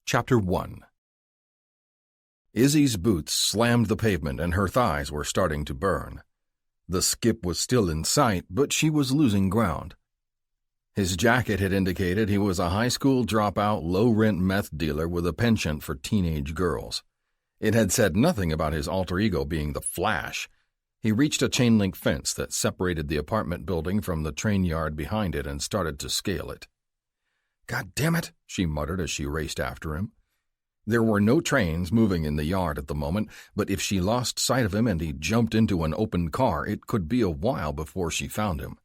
Chapter 1. Izzy's boots slammed the pavement and her thighs were starting to burn. The skip was still in sight, but she was losing ground. His jacket had indicated he was a high school dropout, low-rent meth dealer with a penchant for teenage girls. It had said nothing about his alter ego being the Flash. He reached a chain-link fence that separated the apartment building from the train yard behind it and started to scale it. "God damn it," she muttered as she raced after him. There were no trains moving in the yard at the moment, but if she lost sight of him and he jumped into an open car, it could be a while before she found him.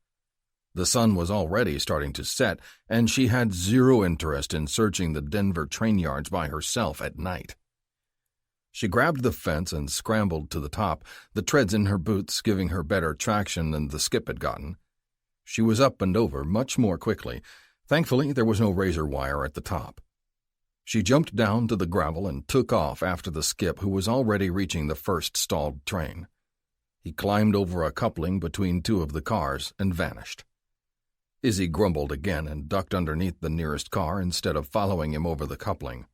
The sun was already starting to set, and she had zero interest in searching the Denver train yards by herself at night. She grabbed the fence and scrambled to the top, the treads in her boots giving her better traction than the skip had gotten. She was up and over much more quickly. Thankfully, there was no razor wire at the top. She jumped down to the gravel and took off after the skip, who was already reaching the first stalled train. He climbed over a coupling between two of the cars and vanished. Izzy grumbled again and ducked underneath the nearest car instead of following him over the coupling.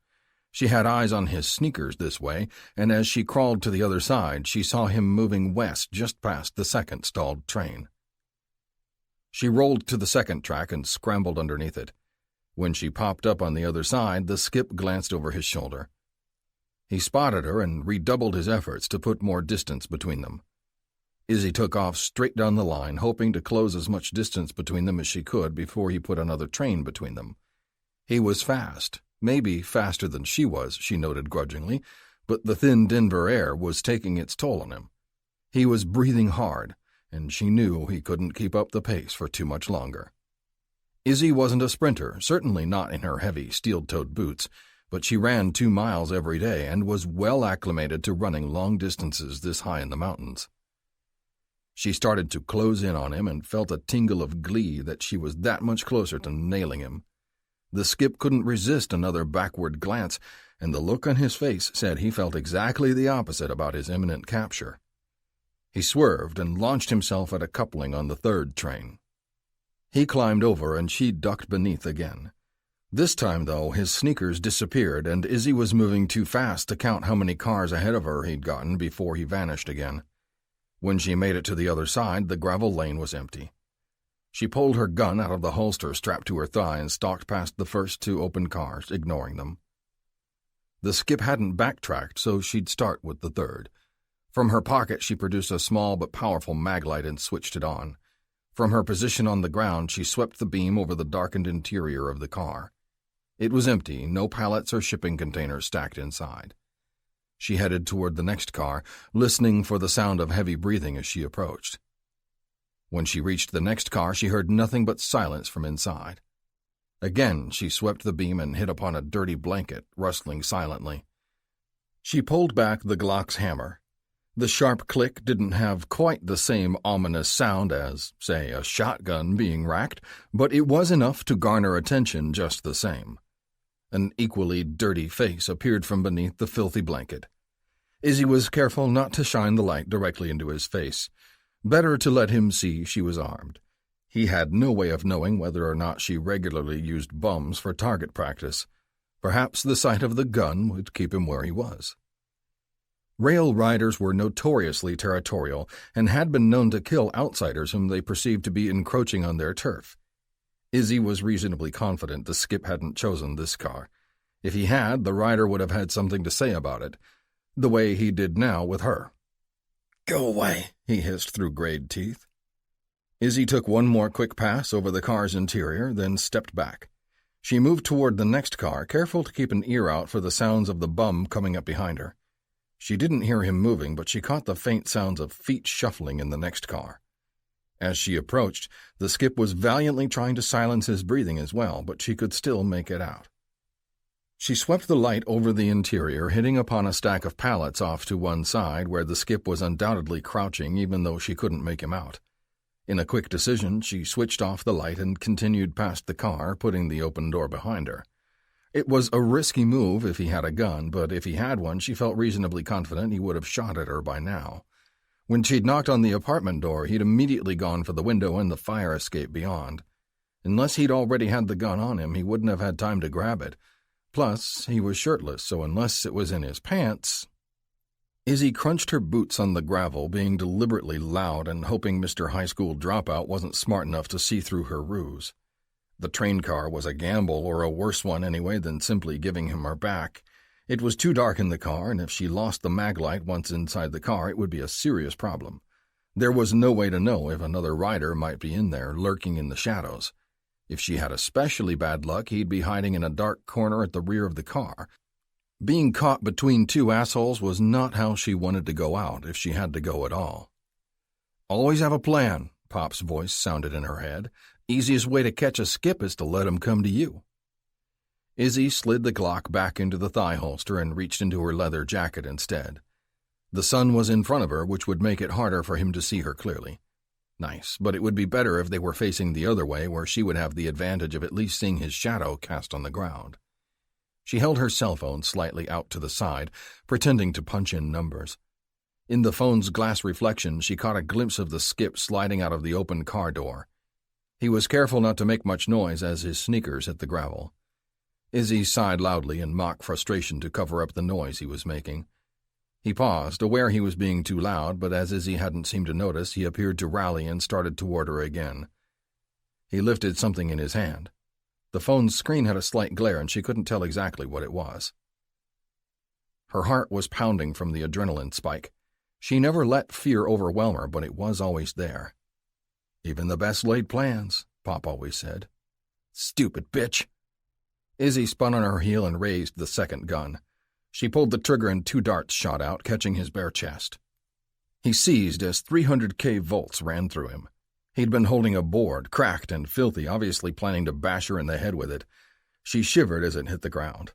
She had eyes on his sneakers this way, and as she crawled to the other side, she saw him moving west just past the second stalled train. She rolled to the second track and scrambled underneath it. When she popped up on the other side, the skip glanced over his shoulder. He spotted her and redoubled his efforts to put more distance between them. Izzy took off straight down the line, hoping to close as much distance between them as she could before he put another train between them. He was fast, maybe faster than she was, she noted grudgingly, but the thin Denver air was taking its toll on him. He was breathing hard, and she knew he couldn't keep up the pace for too much longer. Izzy wasn't a sprinter, certainly not in her heavy steel-toed boots, but she ran 2 miles every day and was well acclimated to running long distances this high in the mountains. She started to close in on him and felt a tingle of glee that she was that much closer to nailing him. The skip couldn't resist another backward glance, and the look on his face said he felt exactly the opposite about his imminent capture. He swerved and launched himself at a coupling on the third train. He climbed over and she ducked beneath again. This time, though, his sneakers disappeared and Izzy was moving too fast to count how many cars ahead of her he'd gotten before he vanished again. When she made it to the other side, the gravel lane was empty. She pulled her gun out of the holster strapped to her thigh and stalked past the first 2 open cars, ignoring them. The skip hadn't backtracked, so she'd start with the third. From her pocket, she produced a small but powerful maglite and switched it on. From her position on the ground, she swept the beam over the darkened interior of the car. It was empty, no pallets or shipping containers stacked inside. She headed toward the next car, listening for the sound of heavy breathing as she approached. When she reached the next car, she heard nothing but silence from inside. Again, she swept the beam and hit upon a dirty blanket, rustling silently. She pulled back the Glock's hammer. The sharp click didn't have quite the same ominous sound as, say, a shotgun being racked, but it was enough to garner attention just the same. An equally dirty face appeared from beneath the filthy blanket. Izzy was careful not to shine the light directly into his face. Better to let him see she was armed. He had no way of knowing whether or not she regularly used bums for target practice. Perhaps the sight of the gun would keep him where he was. Rail riders were notoriously territorial and had been known to kill outsiders whom they perceived to be encroaching on their turf. Izzy was reasonably confident the skip hadn't chosen this car. If he had, the rider would have had something to say about it, the way he did now with her. "Go away," he hissed through grayed teeth. Izzy took one more quick pass over the car's interior, then stepped back. She moved toward the next car, careful to keep an ear out for the sounds of the bum coming up behind her. She didn't hear him moving, but she caught the faint sounds of feet shuffling in the next car. As she approached, the skip was valiantly trying to silence his breathing as well, but she could still make it out. She swept the light over the interior, hitting upon a stack of pallets off to one side where the skip was undoubtedly crouching even though she couldn't make him out. In a quick decision, she switched off the light and continued past the car, putting the open door behind her. It was a risky move if he had a gun, but if he had one, she felt reasonably confident he would have shot at her by now. When she'd knocked on the apartment door, he'd immediately gone for the window and the fire escape beyond. Unless he'd already had the gun on him, he wouldn't have had time to grab it. Plus, he was shirtless, so unless it was in his pants... Izzy crunched her boots on the gravel, being deliberately loud and hoping Mr. High School Dropout wasn't smart enough to see through her ruse. The train car was a gamble, or a worse one anyway, than simply giving him her back. It was too dark in the car, and if she lost the mag light once inside the car, it would be a serious problem. There was no way to know if another rider might be in there, lurking in the shadows. If she had especially bad luck, he'd be hiding in a dark corner at the rear of the car. Being caught between two assholes was not how she wanted to go out, if she had to go at all. "Always have a plan," Pop's voice sounded in her head. "Easiest way to catch a skip is to let him come to you." Izzy slid the Glock back into the thigh holster and reached into her leather jacket instead. The sun was in front of her, which would make it harder for him to see her clearly. Nice, but it would be better if they were facing the other way, where she would have the advantage of at least seeing his shadow cast on the ground. She held her cell phone slightly out to the side, pretending to punch in numbers. In the phone's glass reflection, she caught a glimpse of the skip sliding out of the open car door. He was careful not to make much noise as his sneakers hit the gravel. Izzy sighed loudly in mock frustration to cover up the noise he was making. He paused, aware he was being too loud, but as Izzy hadn't seemed to notice, he appeared to rally and started toward her again. He lifted something in his hand. The phone's screen had a slight glare, and she couldn't tell exactly what it was. Her heart was pounding from the adrenaline spike. She never let fear overwhelm her, but it was always there. "Even the best laid plans," Pop always said. "Stupid bitch." Izzy spun on her heel and raised the second gun. She pulled the trigger and 2 darts shot out, catching his bare chest. He seized as 300k volts ran through him. He'd been holding a board, cracked and filthy, obviously planning to bash her in the head with it. She shivered as it hit the ground.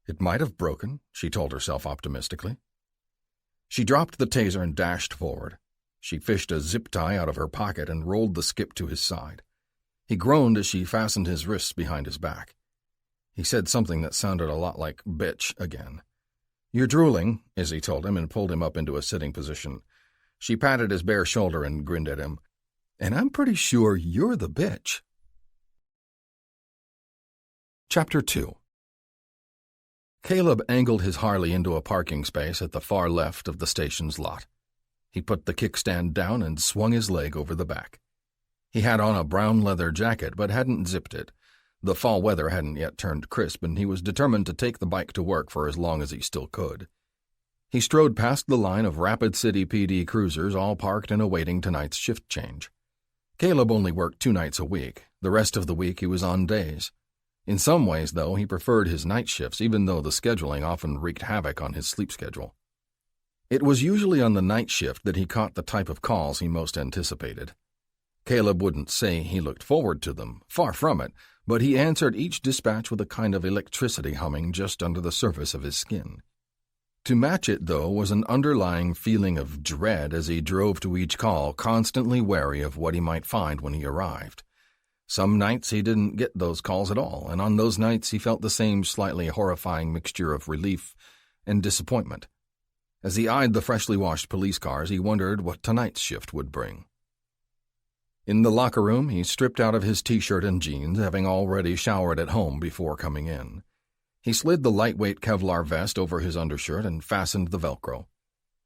It might have broken, she told herself optimistically. She dropped the taser and dashed forward. She fished a zip tie out of her pocket and rolled the skip to his side. He groaned as she fastened his wrists behind his back. He said something that sounded a lot like bitch again. "You're drooling," Izzy told him and pulled him up into a sitting position. She patted his bare shoulder and grinned at him. "And I'm pretty sure you're the bitch." Chapter 2. Caleb angled his Harley into a parking space at the far left of the station's lot. He put the kickstand down and swung his leg over the back. He had on a brown leather jacket but hadn't zipped it. The fall weather hadn't yet turned crisp, and he was determined to take the bike to work for as long as he still could. He strode past the line of Rapid City PD cruisers, all parked and awaiting tonight's shift change. Caleb only worked 2 nights a week. The rest of the week he was on days. In some ways, though, he preferred his night shifts, even though the scheduling often wreaked havoc on his sleep schedule. It was usually on the night shift that he caught the type of calls he most anticipated. Caleb wouldn't say he looked forward to them, far from it, but he answered each dispatch with a kind of electricity humming just under the surface of his skin. To match it, though, was an underlying feeling of dread as he drove to each call, constantly wary of what he might find when he arrived. Some nights he didn't get those calls at all, and on those nights he felt the same slightly horrifying mixture of relief and disappointment. As he eyed the freshly washed police cars, he wondered what tonight's shift would bring. In the locker room, he stripped out of his t-shirt and jeans, having already showered at home before coming in. He slid the lightweight Kevlar vest over his undershirt and fastened the Velcro.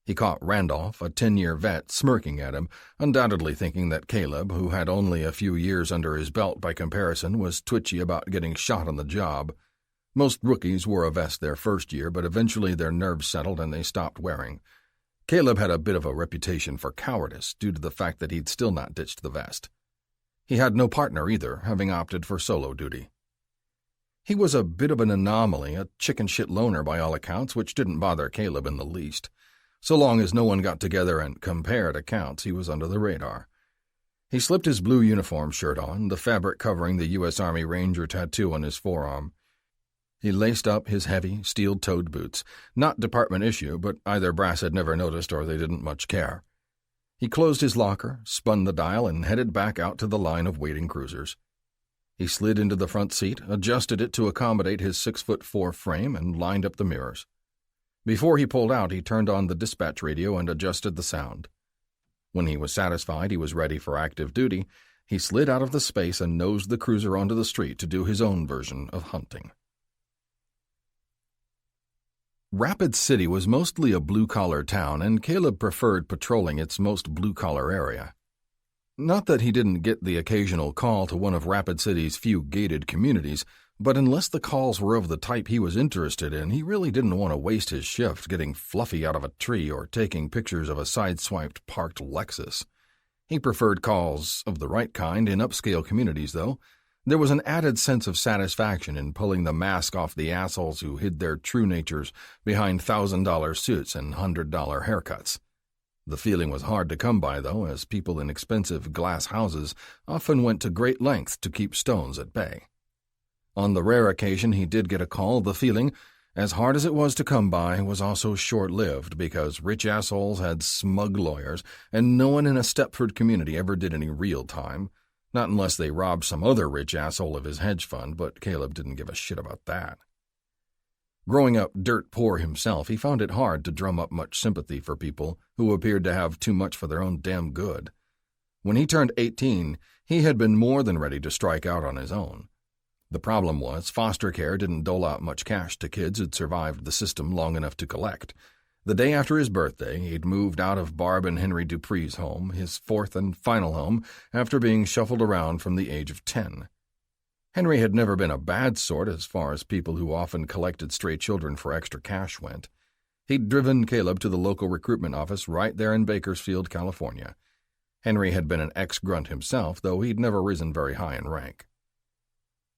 He caught Randolph, a 10-year vet, smirking at him, undoubtedly thinking that Caleb, who had only a few years under his belt by comparison, was twitchy about getting shot on the job. Most rookies wore a vest their first year, but eventually their nerves settled and they stopped wearing. Caleb had a bit of a reputation for cowardice due to the fact that he'd still not ditched the vest. He had no partner either, having opted for solo duty. He was a bit of an anomaly, a chicken shit loner by all accounts, which didn't bother Caleb in the least. So long as no one got together and compared accounts, he was under the radar. He slipped his blue uniform shirt on, the fabric covering the U.S. Army Ranger tattoo on his forearm. He laced up his heavy, steel-toed boots, not department issue, but either brass had never noticed or they didn't much care. He closed his locker, spun the dial, and headed back out to the line of waiting cruisers. He slid into the front seat, adjusted it to accommodate his 6'4" frame, and lined up the mirrors. Before he pulled out, he turned on the dispatch radio and adjusted the sound. When he was satisfied he was ready for active duty, he slid out of the space and nosed the cruiser onto the street to do his own version of hunting. Rapid City was mostly a blue-collar town, and Caleb preferred patrolling its most blue-collar area. Not that he didn't get the occasional call to one of Rapid City's few gated communities, but unless the calls were of the type he was interested in, he really didn't want to waste his shift getting Fluffy out of a tree or taking pictures of a sideswiped parked Lexus. He preferred calls of the right kind in upscale communities, though. There was an added sense of satisfaction in pulling the mask off the assholes who hid their true natures behind $1,000 suits and $100 haircuts. The feeling was hard to come by, though, as people in expensive glass houses often went to great lengths to keep stones at bay. On the rare occasion he did get a call, the feeling, as hard as it was to come by, was also short-lived because rich assholes had smug lawyers, and no one in a Stepford community ever did any real time. Not unless they robbed some other rich asshole of his hedge fund, but Caleb didn't give a shit about that. Growing up dirt poor himself, he found it hard to drum up much sympathy for people who appeared to have too much for their own damn good. When he turned 18, he had been more than ready to strike out on his own. The problem was, foster care didn't dole out much cash to kids who'd survived the system long enough to collect. The day after his birthday, he'd moved out of Barb and Henry Dupree's home, his fourth and final home, after being shuffled around from the age of 10. Henry had never been a bad sort as far as people who often collected stray children for extra cash went. He'd driven Caleb to the local recruitment office right there in Bakersfield, California. Henry had been an ex-grunt himself, though he'd never risen very high in rank.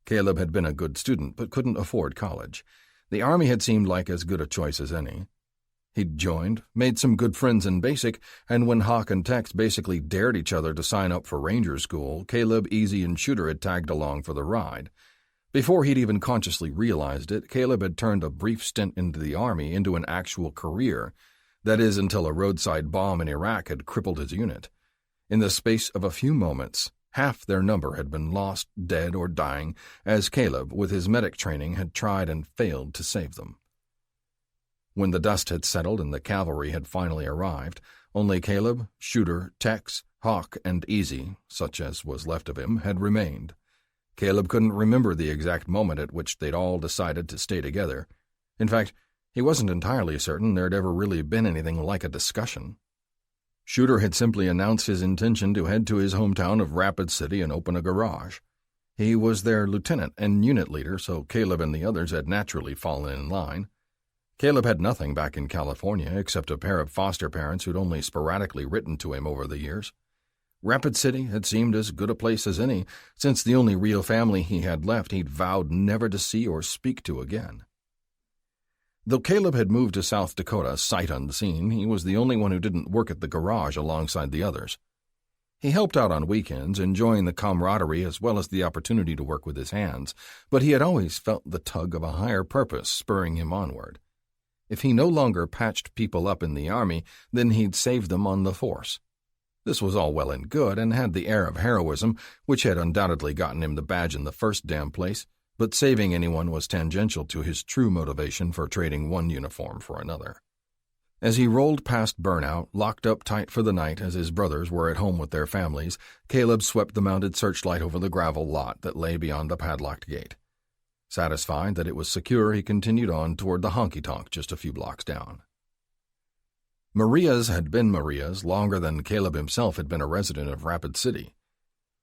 Caleb had been a good student, but couldn't afford college. The Army had seemed like as good a choice as any. He'd joined, made some good friends in basic, and when Hawk and Tex basically dared each other to sign up for Ranger School, Caleb, Easy, and Shooter had tagged along for the ride. Before he'd even consciously realized it, Caleb had turned a brief stint into the Army into an actual career. That is, until a roadside bomb in Iraq had crippled his unit. In the space of a few moments, half their number had been lost, dead, or dying, as Caleb, with his medic training, had tried and failed to save them. When the dust had settled and the cavalry had finally arrived, only Caleb, Shooter, Tex, Hawk, and Easy, such as was left of him, had remained. Caleb couldn't remember the exact moment at which they'd all decided to stay together. In fact, he wasn't entirely certain there'd ever really been anything like a discussion. Shooter had simply announced his intention to head to his hometown of Rapid City and open a garage. He was their lieutenant and unit leader, so Caleb and the others had naturally fallen in line. Caleb had nothing back in California except a pair of foster parents who'd only sporadically written to him over the years. Rapid City had seemed as good a place as any, since the only real family he had left he'd vowed never to see or speak to again. Though Caleb had moved to South Dakota sight unseen, he was the only one who didn't work at the garage alongside the others. He helped out on weekends, enjoying the camaraderie as well as the opportunity to work with his hands, but he had always felt the tug of a higher purpose spurring him onward. If he no longer patched people up in the Army, then he'd save them on the force. This was all well and good and had the air of heroism, which had undoubtedly gotten him the badge in the first damn place, but saving anyone was tangential to his true motivation for trading one uniform for another. As he rolled past Burnout, locked up tight for the night as his brothers were at home with their families, Caleb swept the mounted searchlight over the gravel lot that lay beyond the padlocked gate. Satisfied that it was secure, he continued on toward the honky-tonk just a few blocks down. Maria's had been Maria's longer than Caleb himself had been a resident of Rapid City.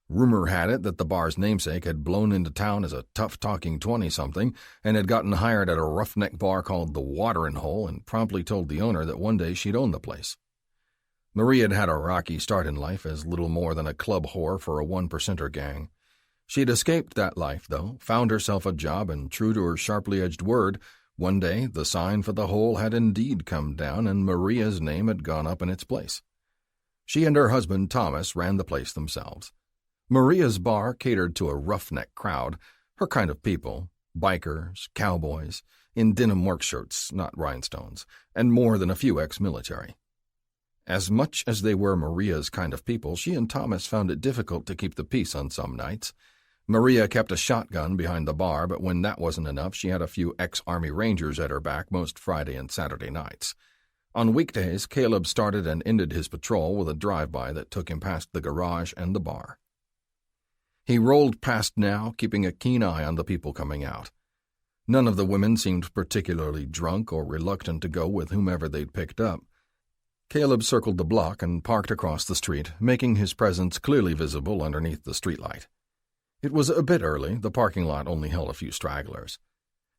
Rumor had it that the bar's namesake had blown into town as a tough-talking 20-something and had gotten hired at a roughneck bar called the Watering Hole and promptly told the owner that one day she'd own the place. Maria had had a rocky start in life as little more than a club whore for a one-percenter gang. She'd escaped that life, though, found herself a job, and true to her sharply-edged word, one day the sign for the hole had indeed come down and Maria's name had gone up in its place. She and her husband, Thomas, ran the place themselves. Maria's bar catered to a roughneck crowd, her kind of people, bikers, cowboys, in denim work shirts, not rhinestones, and more than a few ex-military. As much as they were Maria's kind of people, she and Thomas found it difficult to keep the peace on some nights. Maria kept a shotgun behind the bar, but when that wasn't enough, she had a few ex-Army Rangers at her back most Friday and Saturday nights. On weekdays, Caleb started and ended his patrol with a drive-by that took him past the garage and the bar. He rolled past now, keeping a keen eye on the people coming out. None of the women seemed particularly drunk or reluctant to go with whomever they'd picked up. Caleb circled the block and parked across the street, making his presence clearly visible underneath the streetlight. It was a bit early. The parking lot only held a few stragglers.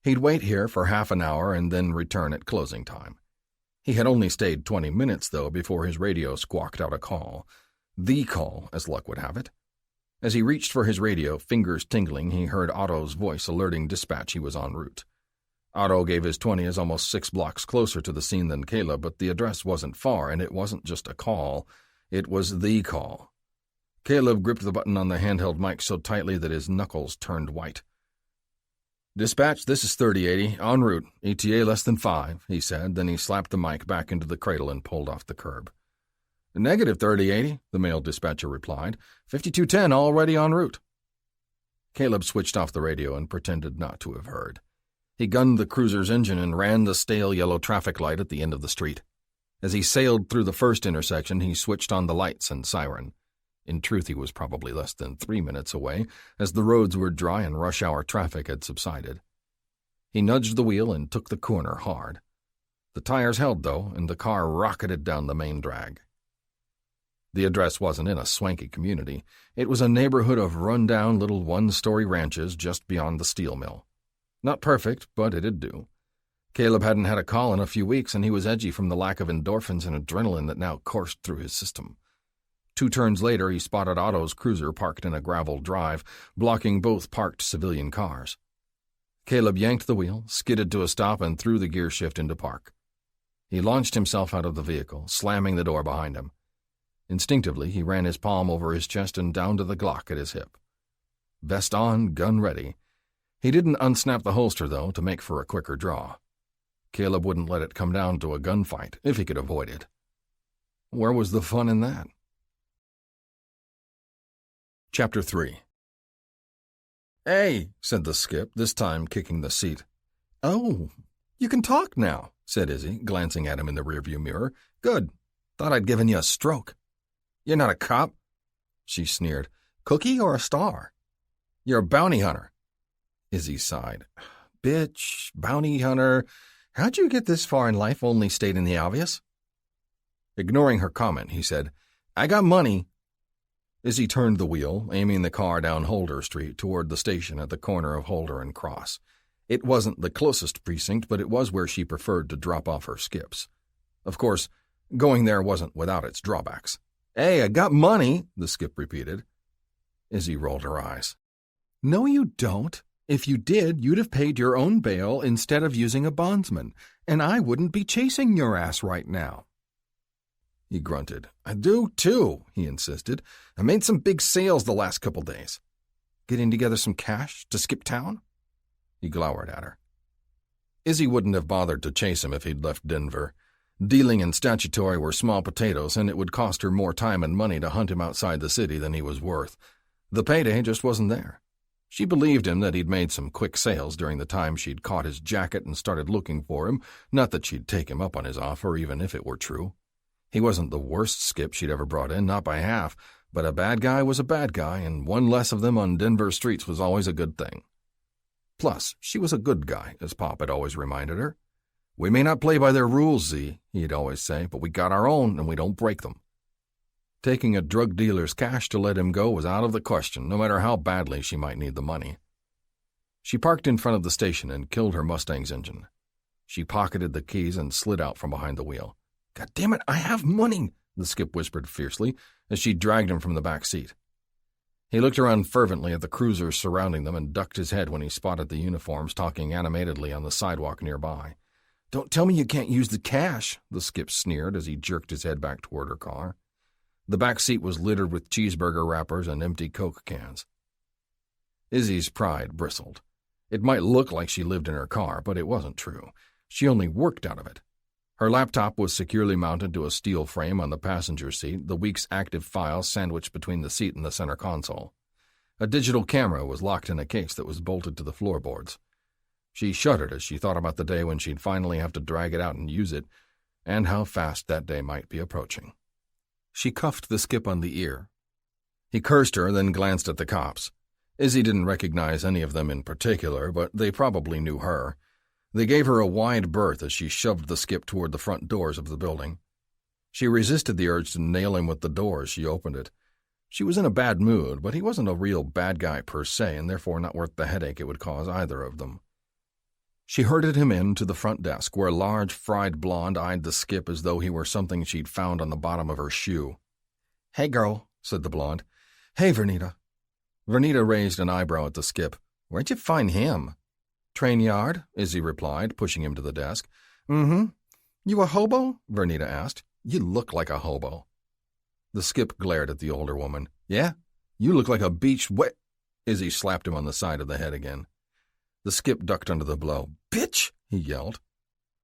He'd wait here for half an hour and then return at closing time. He had only stayed 20 minutes, though, before his radio squawked out a call. The call, as luck would have it. As he reached for his radio, fingers tingling, he heard Otto's voice alerting dispatch he was en route. Otto gave his 20s almost 6 blocks closer to the scene than Caleb, but the address wasn't far, and it wasn't just a call. It was the call. Caleb gripped the button on the handheld mic so tightly that his knuckles turned white. "Dispatch, this is 3080, en route, ETA less than 5, he said. Then he slapped the mic back into the cradle and pulled off the curb. "Negative 3080, the male dispatcher replied. 5210, already en route." Caleb switched off the radio and pretended not to have heard. He gunned the cruiser's engine and ran the stale yellow traffic light at the end of the street. As he sailed through the first intersection, he switched on the lights and siren. In truth, he was probably less than 3 minutes away, as the roads were dry and rush-hour traffic had subsided. He nudged the wheel and took the corner hard. The tires held, though, and the car rocketed down the main drag. The address wasn't in a swanky community. It was a neighborhood of run-down little one-story ranches just beyond the steel mill. Not perfect, but it'd do. Caleb hadn't had a call in a few weeks, and he was edgy from the lack of endorphins and adrenaline that now coursed through his system. 2 turns later, he spotted Otto's cruiser parked in a gravel drive, blocking both parked civilian cars. Caleb yanked the wheel, skidded to a stop, and threw the gear shift into park. He launched himself out of the vehicle, slamming the door behind him. Instinctively, he ran his palm over his chest and down to the Glock at his hip. Vest on, gun ready. He didn't unsnap the holster, though, to make for a quicker draw. Caleb wouldn't let it come down to a gunfight, if he could avoid it. Where was the fun in that? Chapter 3. "Hey," said the skip, this time kicking the seat. "Oh, you can talk now," said Izzy, glancing at him in the rearview mirror. "Good. Thought I'd given you a stroke." "You're not a cop?" She sneered. "Cookie or a star?" "You're a bounty hunter." Izzy sighed. "Bitch, bounty hunter. How'd you get this far in life only stating the obvious?" Ignoring her comment, he said, "I got money." Izzy turned the wheel, aiming the car down Holder Street toward the station at the corner of Holder and Cross. It wasn't the closest precinct, but it was where she preferred to drop off her skips. Of course, going there wasn't without its drawbacks. "Hey, I got money," the skip repeated. Izzy rolled her eyes. "No, you don't. If you did, you'd have paid your own bail instead of using a bondsman, and I wouldn't be chasing your ass right now." He grunted. "I do, too," he insisted. "I made some big sales the last couple days." "Getting together some cash to skip town?" He glowered at her. Izzy wouldn't have bothered to chase him if he'd left Denver. Dealing and statutory were small potatoes, and it would cost her more time and money to hunt him outside the city than he was worth. The payday just wasn't there. She believed him that he'd made some quick sales during the time she'd caught his jacket and started looking for him, not that she'd take him up on his offer, even if it were true. He wasn't the worst skip she'd ever brought in, not by half, but a bad guy was a bad guy, and one less of them on Denver streets was always a good thing. Plus, she was a good guy, as Pop had always reminded her. "We may not play by their rules, Z," he'd always say, "but we got our own, and we don't break them." Taking a drug dealer's cash to let him go was out of the question, no matter how badly she might need the money. She parked in front of the station and killed her Mustang's engine. She pocketed the keys and slid out from behind the wheel. "God damn it, I have money," the skip whispered fiercely as she dragged him from the back seat. He looked around fervently at the cruisers surrounding them and ducked his head when he spotted the uniforms talking animatedly on the sidewalk nearby. "Don't tell me you can't use the cash," the skip sneered as he jerked his head back toward her car. The back seat was littered with cheeseburger wrappers and empty Coke cans. Izzy's pride bristled. It might look like she lived in her car, but it wasn't true. She only worked out of it. Her laptop was securely mounted to a steel frame on the passenger seat, the week's active files sandwiched between the seat and the center console. A digital camera was locked in a case that was bolted to the floorboards. She shuddered as she thought about the day when she'd finally have to drag it out and use it, and how fast that day might be approaching. She cuffed the skip on the ear. He cursed her, then glanced at the cops. Izzy didn't recognize any of them in particular, but they probably knew her. They gave her a wide berth as she shoved the skip toward the front doors of the building. She resisted the urge to nail him with the door as she opened it. She was in a bad mood, but he wasn't a real bad guy per se, and therefore not worth the headache it would cause either of them. She herded him in to the front desk, where a large, fried blonde eyed the skip as though he were something she'd found on the bottom of her shoe. "Hey, girl," said the blonde. "Hey, Vernita." Vernita raised an eyebrow at the skip. "Where'd you find him?" "Train yard," Izzy replied, pushing him to the desk. "Mm-hmm. You a hobo?" Vernita asked. "You look like a hobo." The skip glared at the older woman. "Yeah? You look like a beach wet—" Izzy slapped him on the side of the head again. The skip ducked under the blow. "Bitch!" he yelled.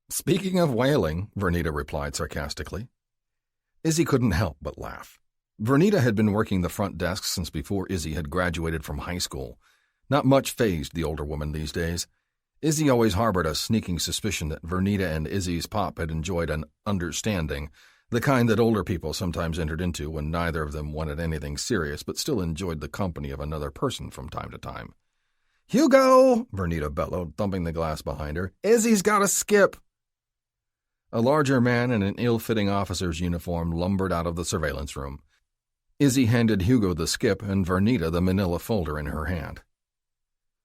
"Speaking of whaling," Vernita replied sarcastically. Izzy couldn't help but laugh. Vernita had been working the front desk since before Izzy had graduated from high school. Not much fazed the older woman these days. Izzy always harbored a sneaking suspicion that Vernita and Izzy's pop had enjoyed an understanding, the kind that older people sometimes entered into when neither of them wanted anything serious but still enjoyed the company of another person from time to time. "Hugo!" Vernita bellowed, thumping the glass behind her. "Izzy's got a skip!" A larger man in an ill-fitting officer's uniform lumbered out of the surveillance room. Izzy handed Hugo the skip and Vernita the manila folder in her hand.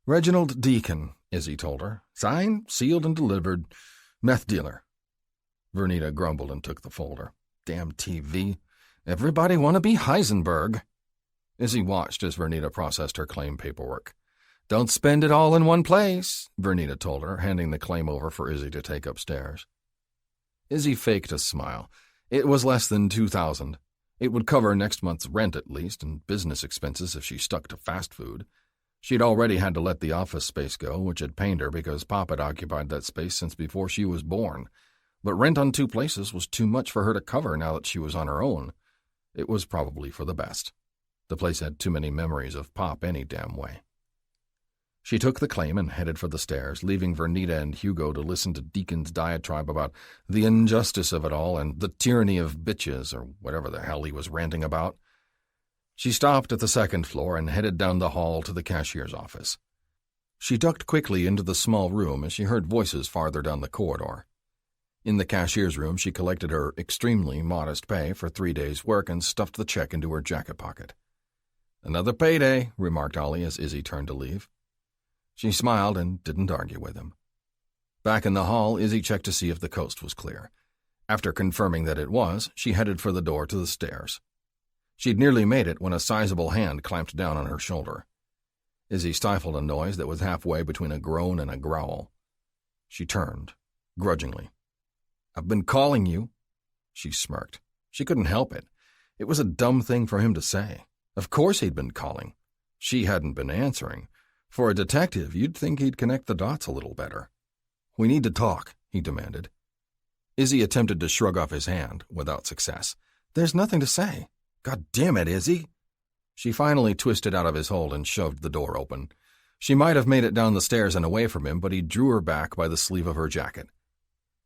"Reginald Deacon," Izzy told her. "Signed, sealed, and delivered. Meth dealer." Vernita grumbled and took the folder. "Damn TV. Everybody want to be Heisenberg." Izzy watched as Vernita processed her claim paperwork. "Don't spend it all in one place," Vernita told her, handing the claim over for Izzy to take upstairs. Izzy faked a smile. It was less than $2,000. It would cover next month's rent at least, and business expenses if she stuck to fast food. She'd already had to let the office space go, which had pained her because Pop had occupied that space since before she was born. But rent on two places was too much for her to cover now that she was on her own. It was probably for the best. The place had too many memories of Pop any damn way. She took the claim and headed for the stairs, leaving Vernita and Hugo to listen to Deacon's diatribe about the injustice of it all and the tyranny of bitches, or whatever the hell he was ranting about. She stopped at the second floor and headed down the hall to the cashier's office. She ducked quickly into the small room as she heard voices farther down the corridor. In the cashier's room, she collected her extremely modest pay for 3 days' work and stuffed the check into her jacket pocket. "Another payday," remarked Ollie as Izzy turned to leave. She smiled and didn't argue with him. Back in the hall, Izzy checked to see if the coast was clear. After confirming that it was, she headed for the door to the stairs. She'd nearly made it when a sizable hand clamped down on her shoulder. Izzy stifled a noise that was halfway between a groan and a growl. She turned, grudgingly. "I've been calling you." She smirked. She couldn't help it. It was a dumb thing for him to say. Of course he'd been calling. She hadn't been answering. For a detective, you'd think he'd connect the dots a little better. "We need to talk," he demanded. Izzy attempted to shrug off his hand, without success. "There's nothing to say." "God damn it, Izzy!" She finally twisted out of his hold and shoved the door open. She might have made it down the stairs and away from him, but he drew her back by the sleeve of her jacket.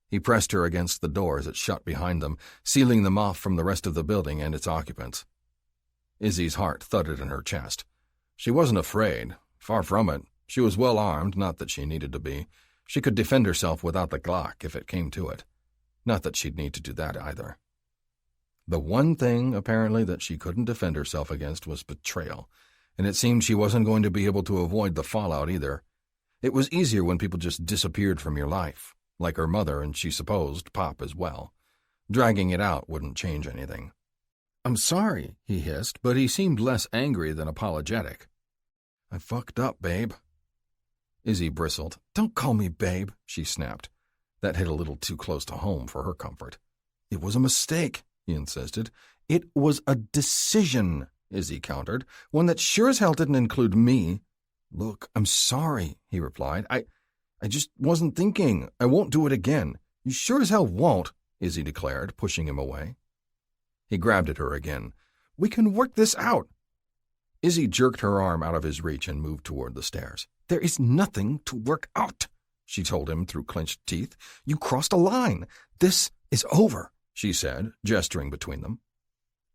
He pressed her against the door as it shut behind them, sealing them off from the rest of the building and its occupants. Izzy's heart thudded in her chest. She wasn't afraid. Far from it. She was well armed, not that she needed to be. She could defend herself without the Glock if it came to it. Not that she'd need to do that either. The one thing, apparently, that she couldn't defend herself against was betrayal, and it seemed she wasn't going to be able to avoid the fallout either. It was easier when people just disappeared from your life, like her mother and she supposed Pop as well. Dragging it out wouldn't change anything. "I'm sorry," he hissed, but he seemed less angry than apologetic. "I fucked up, babe." Izzy bristled. "Don't call me babe," she snapped. That hit a little too close to home for her comfort. "It was a mistake," he insisted. "It was a decision," Izzy countered. "One that sure as hell didn't include me." "Look, I'm sorry," he replied. I just wasn't thinking. I won't do it again." "You sure as hell won't," Izzy declared, pushing him away. He grabbed at her again. "We can work this out." Izzy jerked her arm out of his reach and moved toward the stairs. "There is nothing to work out," she told him through clenched teeth. "You crossed a line. This is over," she said, gesturing between them.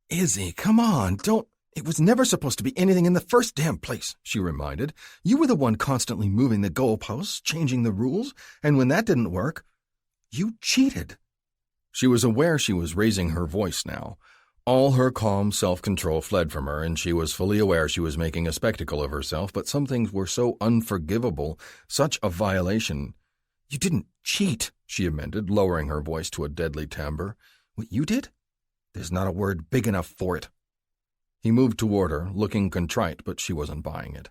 "Izzy, come on, don't—" "It was never supposed to be anything in the first damn place," she reminded. "You were the one constantly moving the goalposts, changing the rules, and when that didn't work, you cheated." She was aware she was raising her voice now. All her calm self-control fled from her, and she was fully aware she was making a spectacle of herself, but some things were so unforgivable, such a violation. "You didn't cheat," she amended, lowering her voice to a deadly timbre. "What you did? There's not a word big enough for it." He moved toward her, looking contrite, but she wasn't buying it.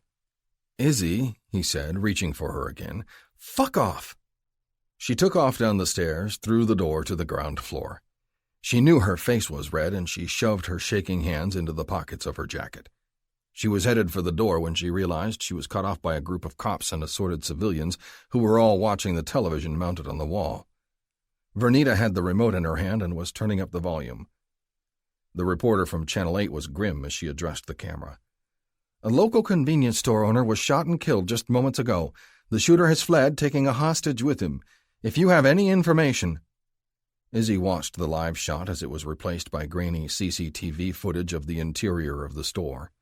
"Izzy," he said, reaching for her again, "fuck off." She took off down the stairs, through the door to the ground floor. She knew her face was red, and she shoved her shaking hands into the pockets of her jacket. She was headed for the door when she realized she was cut off by a group of cops and assorted civilians who were all watching the television mounted on the wall. Vernita had the remote in her hand and was turning up the volume. The reporter from Channel 8 was grim as she addressed the camera. "A local convenience store owner was shot and killed just moments ago. The shooter has fled, taking a hostage with him. If you have any information—" Izzy watched the live shot as it was replaced by grainy CCTV footage of the interior of the store.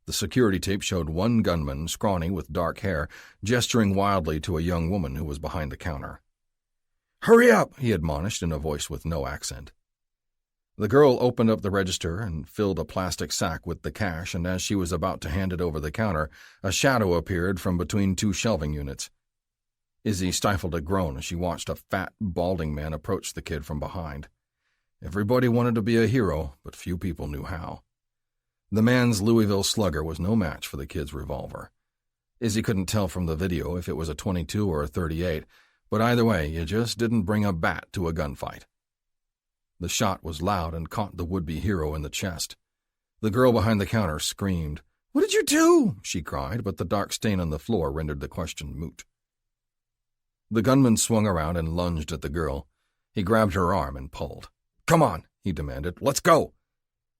The security tape showed one gunman, scrawny with dark hair, gesturing wildly to a young woman who was behind the counter. "Hurry up," he admonished in a voice with no accent. The girl opened up the register and filled a plastic sack with the cash, and as she was about to hand it over the counter, a shadow appeared from between two shelving units. Izzy stifled a groan as she watched a fat, balding man approach the kid from behind. Everybody wanted to be a hero, but few people knew how. The man's Louisville Slugger was no match for the kid's revolver. Izzy couldn't tell from the video if it was a .22 or a .38, but either way, you just didn't bring a bat to a gunfight. The shot was loud and caught the would-be hero in the chest. The girl behind the counter screamed. "What did you do?" she cried, but the dark stain on the floor rendered the question moot. The gunman swung around and lunged at the girl. He grabbed her arm and pulled. "Come on," he demanded. "Let's go."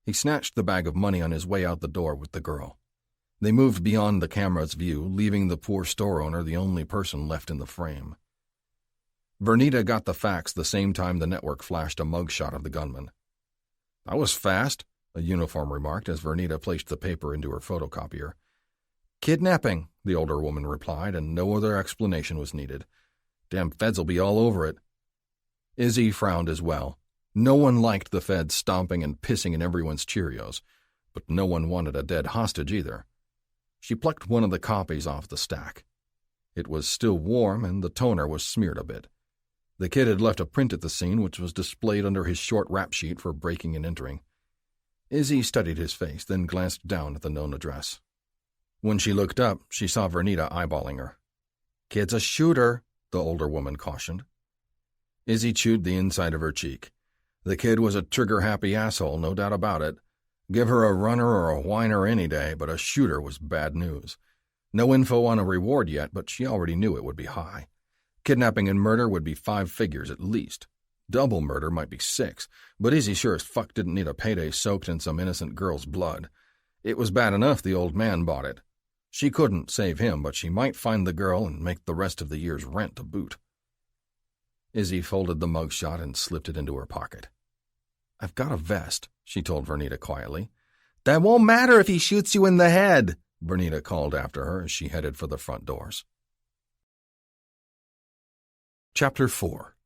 He snatched the bag of money on his way out the door with the girl. They moved beyond the camera's view, leaving the poor store owner the only person left in the frame. Vernita got the facts the same time the network flashed a mugshot of the gunman. "That was fast," a uniform remarked as Vernita placed the paper into her photocopier. "Kidnapping," the older woman replied, and no other explanation was needed. "Damn feds will be all over it." Izzy frowned as well. No one liked the feds stomping and pissing in everyone's Cheerios, but no one wanted a dead hostage either. She plucked one of the copies off the stack. It was still warm, and the toner was smeared a bit. The kid had left a print at the scene, which was displayed under his short rap sheet for breaking and entering. Izzy studied his face, then glanced down at the known address. When she looked up, she saw Vernita eyeballing her. "Kid's a shooter," the older woman cautioned. Izzy chewed the inside of her cheek. The kid was a trigger-happy asshole, no doubt about it. Give her a runner or a whiner any day, but a shooter was bad news. No info on a reward yet, but she already knew it would be high. Kidnapping and murder would be 5 figures at least. Double murder might be 6, but Izzy sure as fuck didn't need a payday soaked in some innocent girl's blood. It was bad enough the old man bought it. She couldn't save him, but she might find the girl and make the rest of the year's rent to boot. Izzy folded the mugshot and slipped it into her pocket. "I've got a vest," she told Vernita quietly. "That won't matter if he shoots you in the head," Vernita called after her as she headed for the front doors. Chapter 4.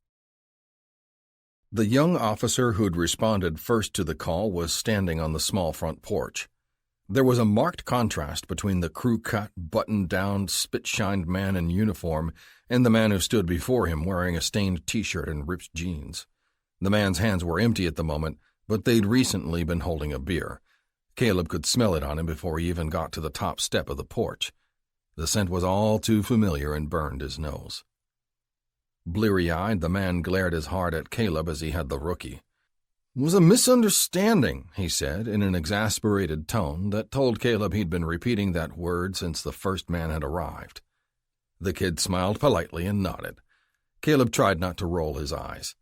The young officer who'd responded first to the call was standing on the small front porch. There was a marked contrast between the crew-cut, buttoned-down, spit-shined man in uniform and the man who stood before him wearing a stained T-shirt and ripped jeans. The man's hands were empty at the moment, but they'd recently been holding a beer. Caleb could smell it on him before he even got to the top step of the porch. The scent was all too familiar and burned his nose. Bleary-eyed, the man glared as hard at Caleb as he had the rookie. "It was a misunderstanding," he said, in an exasperated tone that told Caleb he'd been repeating that word since the first man had arrived. The kid smiled politely and nodded. Caleb tried not to roll his eyes.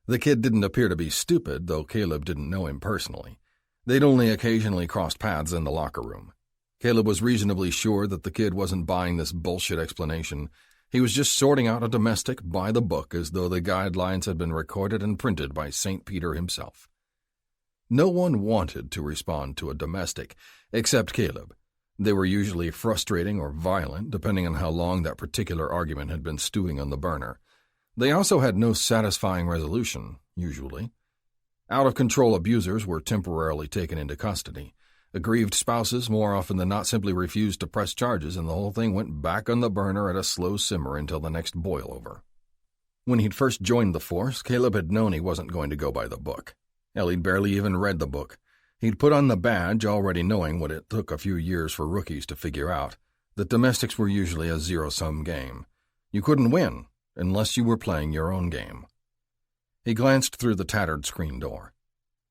The kid didn't appear to be stupid, though Caleb didn't know him personally. They'd only occasionally crossed paths in the locker room. Caleb was reasonably sure that the kid wasn't buying this bullshit explanation. He was just sorting out a domestic by the book as though the guidelines had been recorded and printed by St. Peter himself. No one wanted to respond to a domestic, except Caleb. They were usually frustrating or violent, depending on how long that particular argument had been stewing on the burner. They also had no satisfying resolution, usually. Out-of-control abusers were temporarily taken into custody. Aggrieved spouses more often than not simply refused to press charges, and the whole thing went back on the burner at a slow simmer until the next boil-over. When he'd first joined the force, Caleb had known he wasn't going to go by the book. Hell, he'd barely even read the book. He'd put on the badge, already knowing what it took a few years for rookies to figure out, that domestics were usually a zero-sum game. You couldn't win unless you were playing your own game. He glanced through the tattered screen door.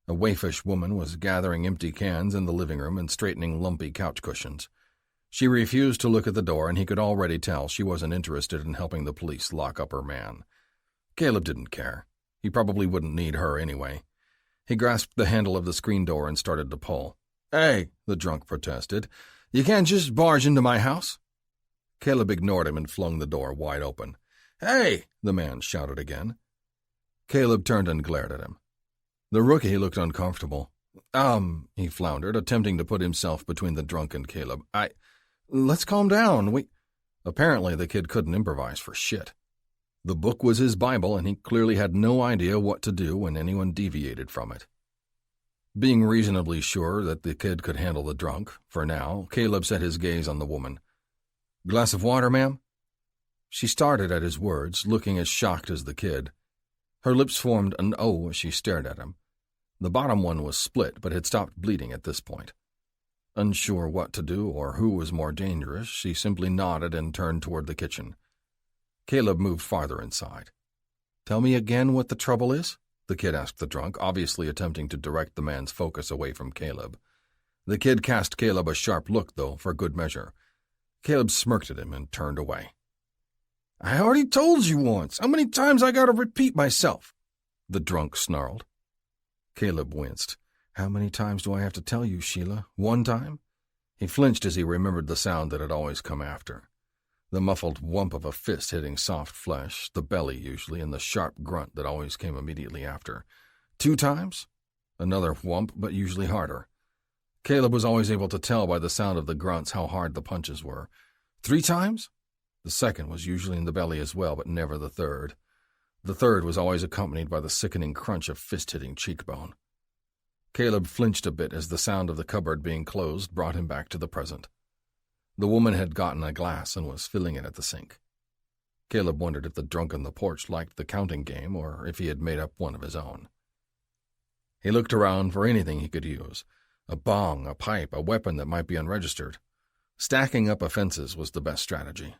A waifish woman was gathering empty cans in the living room and straightening lumpy couch cushions. She refused to look at the door, and he could already tell she wasn't interested in helping the police lock up her man. Caleb didn't care. He probably wouldn't need her anyway. He grasped the handle of the screen door and started to pull. "Hey," the drunk protested, "you can't just barge into my house." Caleb ignored him and flung the door wide open. "Hey!" the man shouted again. Caleb turned and glared at him. The rookie looked uncomfortable. He floundered, attempting to put himself between the drunk and Caleb. Let's calm down. Apparently the kid couldn't improvise for shit. The book was his Bible, and he clearly had no idea what to do when anyone deviated from it. Being reasonably sure that the kid could handle the drunk, for now, Caleb set his gaze on the woman. "Glass of water, ma'am?" She started at his words, looking as shocked as the kid. Her lips formed an O as she stared at him. The bottom one was split, but had stopped bleeding at this point. Unsure what to do or who was more dangerous, she simply nodded and turned toward the kitchen. Caleb moved farther inside. "Tell me again what the trouble is?" the kid asked the drunk, obviously attempting to direct the man's focus away from Caleb. The kid cast Caleb a sharp look, though, for good measure. Caleb smirked at him and turned away. "I already told you once. How many times I gotta repeat myself?" the drunk snarled. Caleb winced. "How many times do I have to tell you, Sheila? One time?" He flinched as he remembered the sound that had always come after. The muffled whump of a fist hitting soft flesh, the belly usually, and the sharp grunt that always came immediately after. 2 times? Another whump, but usually harder. Caleb was always able to tell by the sound of the grunts how hard the punches were. 3 times? The second was usually in the belly as well, but never the third. The third was always accompanied by the sickening crunch of fist-hitting cheekbone. Caleb flinched a bit as the sound of the cupboard being closed brought him back to the present. The woman had gotten a glass and was filling it at the sink. Caleb wondered if the drunk on the porch liked the counting game or if he had made up one of his own. He looked around for anything he could use. A bong, a pipe, a weapon that might be unregistered. Stacking up offenses was the best strategy.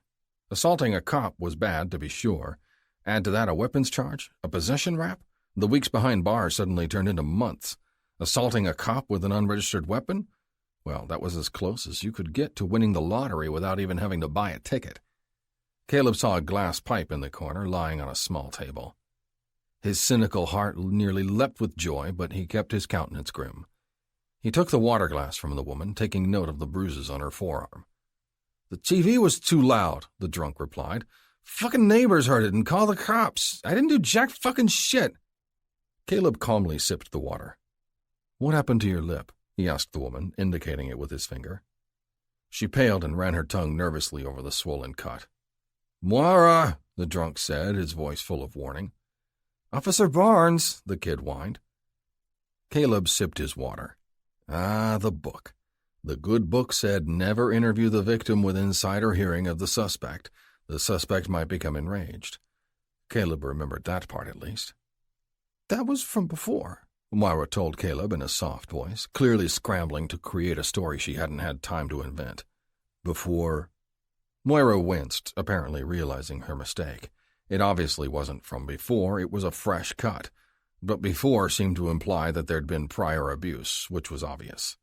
Assaulting a cop was bad, to be sure. Add to that a weapons charge, a possession rap. The weeks behind bars suddenly turned into months. Assaulting a cop with an unregistered weapon? Well, that was as close as you could get to winning the lottery without even having to buy a ticket. Caleb saw a glass pipe in the corner, lying on a small table. His cynical heart nearly leapt with joy, but he kept his countenance grim. He took the water glass from the woman, taking note of the bruises on her forearm. "The TV was too loud," the drunk replied. "Fucking neighbors heard it and called the cops. I didn't do jack fucking shit." Caleb calmly sipped the water. "What happened to your lip?" he asked the woman, indicating it with his finger. She paled and ran her tongue nervously over the swollen cut. "Moira," the drunk said, his voice full of warning. "Officer Barnes," the kid whined. Caleb sipped his water. The book. The good book said never interview the victim with insider hearing of the suspect. The suspect might become enraged. Caleb remembered that part at least. "That was from before," Moira told Caleb in a soft voice, clearly scrambling to create a story she hadn't had time to invent. "Before?" Moira winced, apparently realizing her mistake. It obviously wasn't from before, it was a fresh cut. But before seemed to imply that there'd been prior abuse, which was obvious.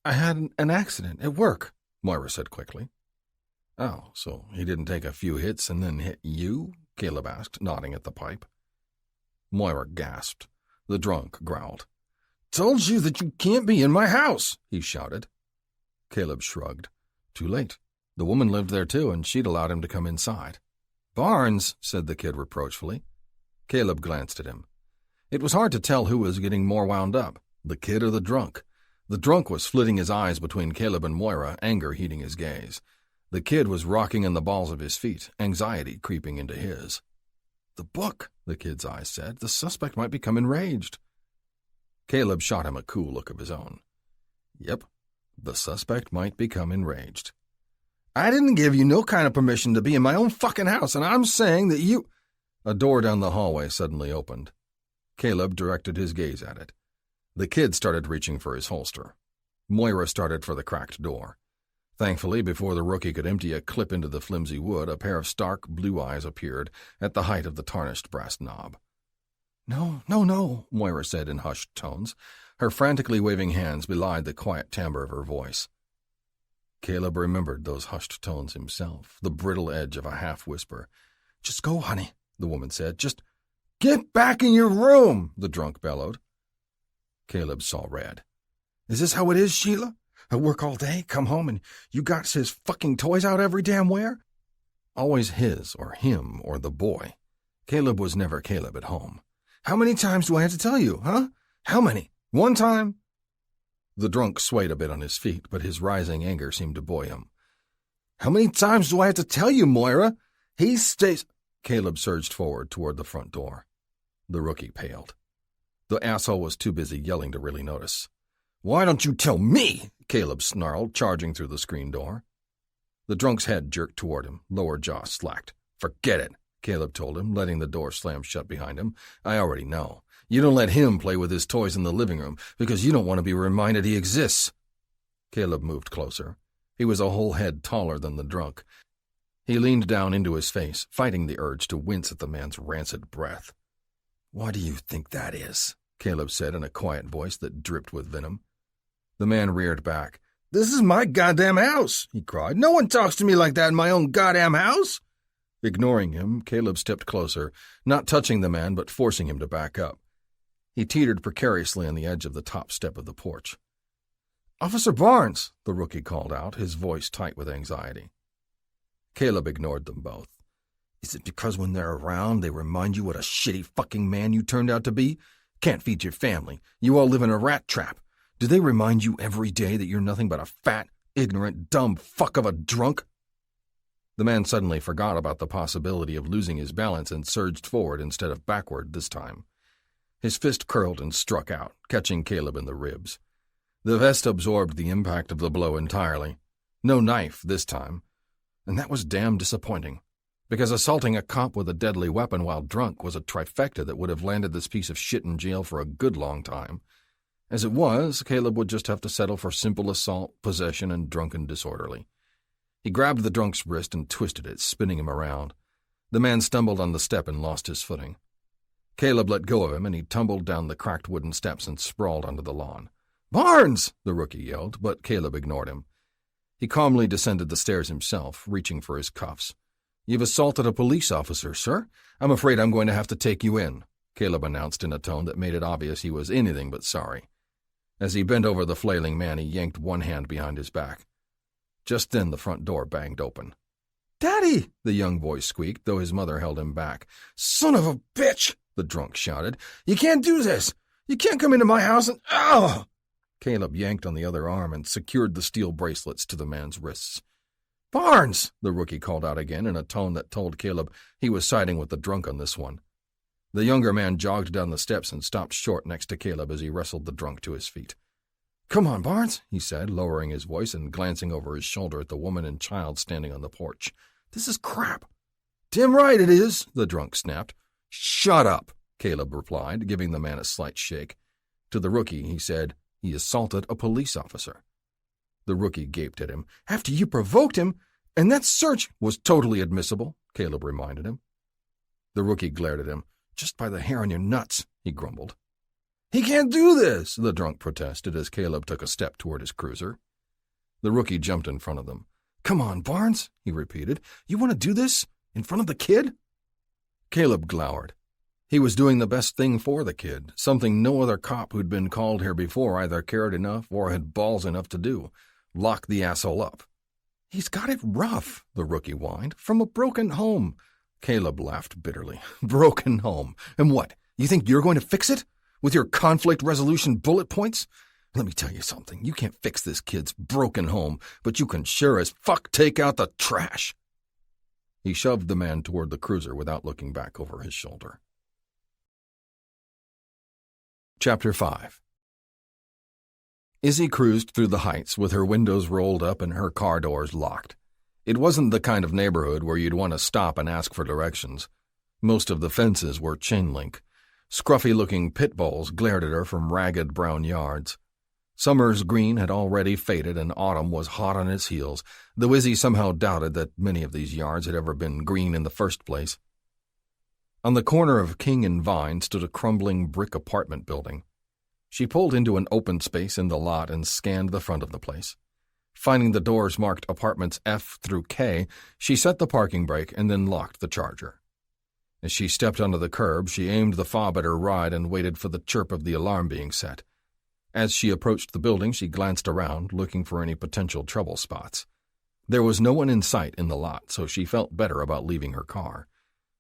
"I had an accident at work," Moira said quickly. "Oh, so he didn't take a few hits and then hit you?" Caleb asked, nodding at the pipe. Moira gasped. The drunk growled. "Told you that you can't be in my house," he shouted. Caleb shrugged. Too late. The woman lived there too, and she'd allowed him to come inside. "Barnes," said the kid reproachfully. Caleb glanced at him. It was hard to tell who was getting more wound up, the kid or the drunk. The drunk was flitting his eyes between Caleb and Moira, anger heating his gaze. The kid was rocking in the balls of his feet, anxiety creeping into his. "The book," the kid's eyes said. "The suspect might become enraged." Caleb shot him a cool look of his own. "Yep, the suspect might become enraged." "I didn't give you no kind of permission to be in my own fucking house, and I'm saying that you—" A door down the hallway suddenly opened. Caleb directed his gaze at it. The kid started reaching for his holster. Moira started for the cracked door. Thankfully, before the rookie could empty a clip into the flimsy wood, a pair of stark blue eyes appeared at the height of the tarnished brass knob. "No, no, no," Moira said in hushed tones. Her frantically waving hands belied the quiet timbre of her voice. Caleb remembered those hushed tones himself, the brittle edge of a half-whisper. "Just go, honey," the woman said. "Just get back in your room," the drunk bellowed. Caleb saw red. "Is this how it is, Sheila? I work all day, come home, and you got his fucking toys out every damn where?" Always his or him or the boy. Caleb was never Caleb at home. "How many times do I have to tell you, huh? How many? One time?" The drunk swayed a bit on his feet, but his rising anger seemed to buoy him. "How many times do I have to tell you, Moira? He stays—" Caleb surged forward toward the front door. The rookie paled. The asshole was too busy yelling to really notice. "Why don't you tell me?" Caleb snarled, charging through the screen door. The drunk's head jerked toward him, lower jaw slacked. "Forget it," Caleb told him, letting the door slam shut behind him. "I already know. You don't let him play with his toys in the living room because you don't want to be reminded he exists." Caleb moved closer. He was a whole head taller than the drunk. He leaned down into his face, fighting the urge to wince at the man's rancid breath. "Why do you think that is?" Caleb said in a quiet voice that dripped with venom. The man reared back. "This is my goddamn house," he cried. "No one talks to me like that in my own goddamn house." Ignoring him, Caleb stepped closer, not touching the man but forcing him to back up. He teetered precariously on the edge of the top step of the porch. "Officer Barnes," the rookie called out, his voice tight with anxiety. Caleb ignored them both. "Is it because when they're around they remind you what a shitty fucking man you turned out to be? Can't feed your family. You all live in a rat trap. Do they remind you every day that you're nothing but a fat, ignorant, dumb fuck of a drunk?" The man suddenly forgot about the possibility of losing his balance and surged forward instead of backward this time. His fist curled and struck out, catching Caleb in the ribs. The vest absorbed the impact of the blow entirely. No knife this time. And that was damn disappointing, because assaulting a cop with a deadly weapon while drunk was a trifecta that would have landed this piece of shit in jail for a good long time. As it was, Caleb would just have to settle for simple assault, possession, and drunken disorderly. He grabbed the drunk's wrist and twisted it, spinning him around. The man stumbled on the step and lost his footing. Caleb let go of him, and he tumbled down the cracked wooden steps and sprawled onto the lawn. "Barnes!" the rookie yelled, but Caleb ignored him. He calmly descended the stairs himself, reaching for his cuffs. "You've assaulted a police officer, sir. I'm afraid I'm going to have to take you in," Caleb announced in a tone that made it obvious he was anything but sorry. As he bent over the flailing man, he yanked one hand behind his back. Just then the front door banged open. "Daddy!" the young boy squeaked, though his mother held him back. "Son of a bitch!" the drunk shouted. "You can't do this! You can't come into my house and— Oh!" Caleb yanked on the other arm and secured the steel bracelets to the man's wrists. "Barnes!" the rookie called out again in a tone that told Caleb he was siding with the drunk on this one. The younger man jogged down the steps and stopped short next to Caleb as he wrestled the drunk to his feet. "Come on, Barnes," he said, lowering his voice and glancing over his shoulder at the woman and child standing on the porch. "This is crap." "Damn right it is," the drunk snapped. "Shut up," Caleb replied, giving the man a slight shake. To the rookie, he said, "He assaulted a police officer." The rookie gaped at him. "After you provoked him, and that search was totally admissible," Caleb reminded him. The rookie glared at him. "Just by the hair on your nuts," he grumbled. "He can't do this," the drunk protested as Caleb took a step toward his cruiser. The rookie jumped in front of them. "Come on, Barnes," he repeated. "You want to do this? In front of the kid?" Caleb glowered. He was doing the best thing for the kid, something no other cop who'd been called here before either cared enough or had balls enough to do. Lock the asshole up. "He's got it rough," the rookie whined. "From a broken home." Caleb laughed bitterly. "Broken home. And what? You think you're going to fix it? With your conflict resolution bullet points? Let me tell you something. You can't fix this kid's broken home, but you can sure as fuck take out the trash. He shoved the man toward the cruiser without looking back over his shoulder. Chapter 5. Izzy cruised through the heights with her windows rolled up and her car doors locked. It wasn't the kind of neighborhood where you'd want to stop and ask for directions. Most of the fences were chain-link. Scruffy-looking pit bulls glared at her from ragged brown yards. Summer's green had already faded and autumn was hot on its heels, though Izzy somehow doubted that many of these yards had ever been green in the first place. On the corner of King and Vine stood a crumbling brick apartment building. She pulled into an open space in the lot and scanned the front of the place. Finding the doors marked apartments F through K, she set the parking brake and then locked the charger. As she stepped onto the curb, she aimed the fob at her ride and waited for the chirp of the alarm being set. As she approached the building, she glanced around, looking for any potential trouble spots. There was no one in sight in the lot, so she felt better about leaving her car.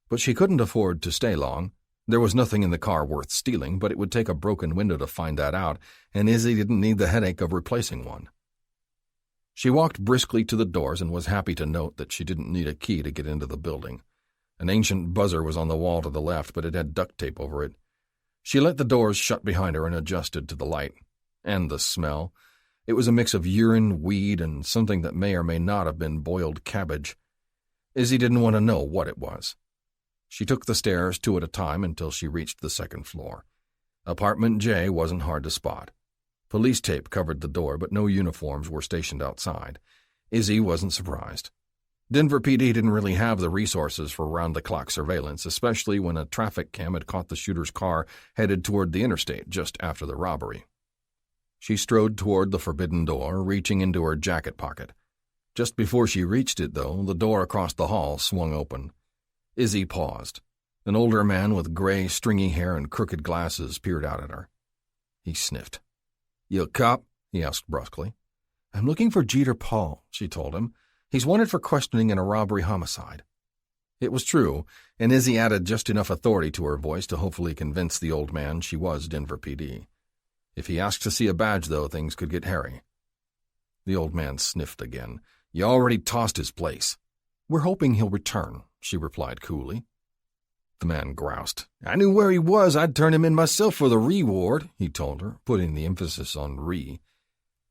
But she couldn't afford to stay long. There was nothing in the car worth stealing, but it would take a broken window to find that out, and Izzy didn't need the headache of replacing one. She walked briskly to the doors and was happy to note that she didn't need a key to get into the building. An ancient buzzer was on the wall to the left, but it had duct tape over it. She let the doors shut behind her and adjusted to the light. And the smell. It was a mix of urine, weed, and something that may or may not have been boiled cabbage. Izzy didn't want to know what it was. She took the stairs 2 at a time until she reached the second floor. Apartment J wasn't hard to spot. Police tape covered the door, but no uniforms were stationed outside. Izzy wasn't surprised. Denver PD didn't really have the resources for round-the-clock surveillance, especially when a traffic cam had caught the shooter's car headed toward the interstate just after the robbery. She strode toward the forbidden door, reaching into her jacket pocket. Just before she reached it, though, the door across the hall swung open. Izzy paused. An older man with gray, stringy hair and crooked glasses peered out at her. He sniffed. "You a cop?" he asked brusquely. "I'm looking for Jeter Paul," she told him. "He's wanted for questioning in a robbery-homicide." It was true, and Izzy added just enough authority to her voice to hopefully convince the old man she was Denver PD. If he asked to see a badge, though, things could get hairy. The old man sniffed again. "You already tossed his place." "We're hoping he'll return," she replied coolly. The man groused. "I knew where he was. I'd turn him in myself for the reward," he told her, putting the emphasis on re.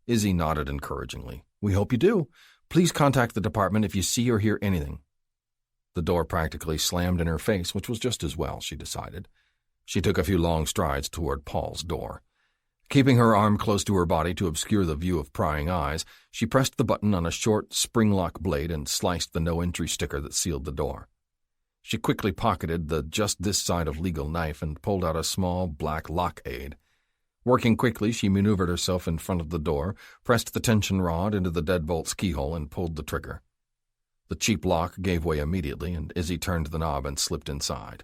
Izzy nodded encouragingly. "We hope you do. Please contact the department if you see or hear anything." The door practically slammed in her face, which was just as well, she decided. She took a few long strides toward Paul's door. Keeping her arm close to her body to obscure the view of prying eyes, she pressed the button on a short, spring-lock blade and sliced the no-entry sticker that sealed the door. She quickly pocketed the just this side of legal knife and pulled out a small, black lock aid. Working quickly, she maneuvered herself in front of the door, pressed the tension rod into the deadbolt's keyhole, and pulled the trigger. The cheap lock gave way immediately, and Izzy turned the knob and slipped inside.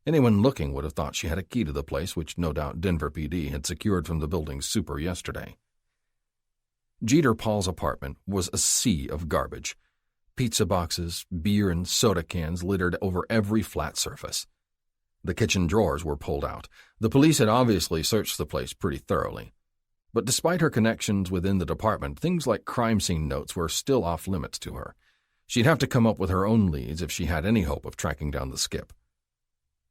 Anyone looking would have thought she had a key to the place, which no doubt Denver PD had secured from the building's super yesterday. Jeter Paul's apartment was a sea of garbage. Pizza boxes, beer, and soda cans littered over every flat surface. The kitchen drawers were pulled out. The police had obviously searched the place pretty thoroughly. But despite her connections within the department, things like crime scene notes were still off limits to her. She'd have to come up with her own leads if she had any hope of tracking down the skip.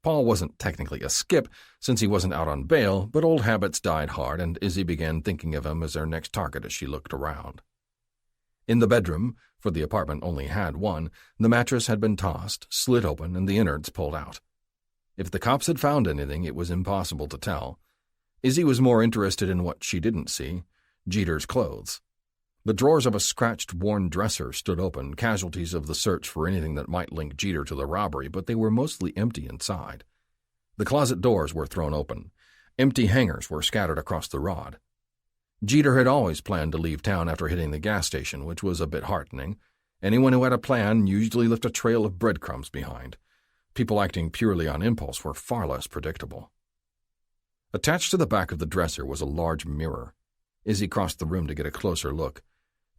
Paul wasn't technically a skip, since he wasn't out on bail, but old habits died hard, and Izzy began thinking of him as their next target as she looked around. In the bedroom, for the apartment only had one, the mattress had been tossed, slit open, and the innards pulled out. If the cops had found anything, it was impossible to tell. Izzy was more interested in what she didn't see, Jeter's clothes. The drawers of a scratched, worn dresser stood open, casualties of the search for anything that might link Jeter to the robbery, but they were mostly empty inside. The closet doors were thrown open. Empty hangers were scattered across the rod. Jeter had always planned to leave town after hitting the gas station, which was a bit heartening. Anyone who had a plan usually left a trail of breadcrumbs behind. People acting purely on impulse were far less predictable. Attached to the back of the dresser was a large mirror. Izzy crossed the room to get a closer look.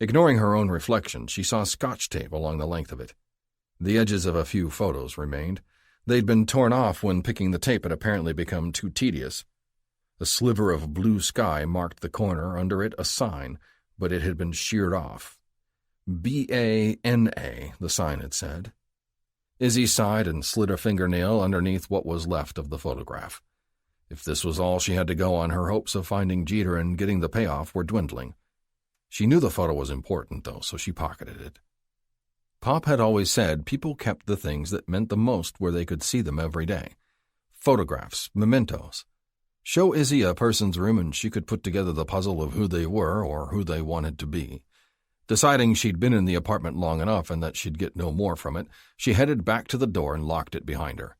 Ignoring her own reflection, she saw scotch tape along the length of it. The edges of a few photos remained. They'd been torn off when picking the tape had apparently become too tedious. A sliver of blue sky marked the corner, under it a sign, but it had been sheared off. B-A-N-A, the sign had said. Izzy sighed and slid a fingernail underneath what was left of the photograph. If this was all she had to go on, her hopes of finding Jeter and getting the payoff were dwindling. She knew the photo was important, though, so she pocketed it. Pop had always said people kept the things that meant the most where they could see them every day. Photographs, mementos. Show Izzy a person's room and she could put together the puzzle of who they were or who they wanted to be. Deciding she'd been in the apartment long enough and that she'd get no more from it, she headed back to the door and locked it behind her.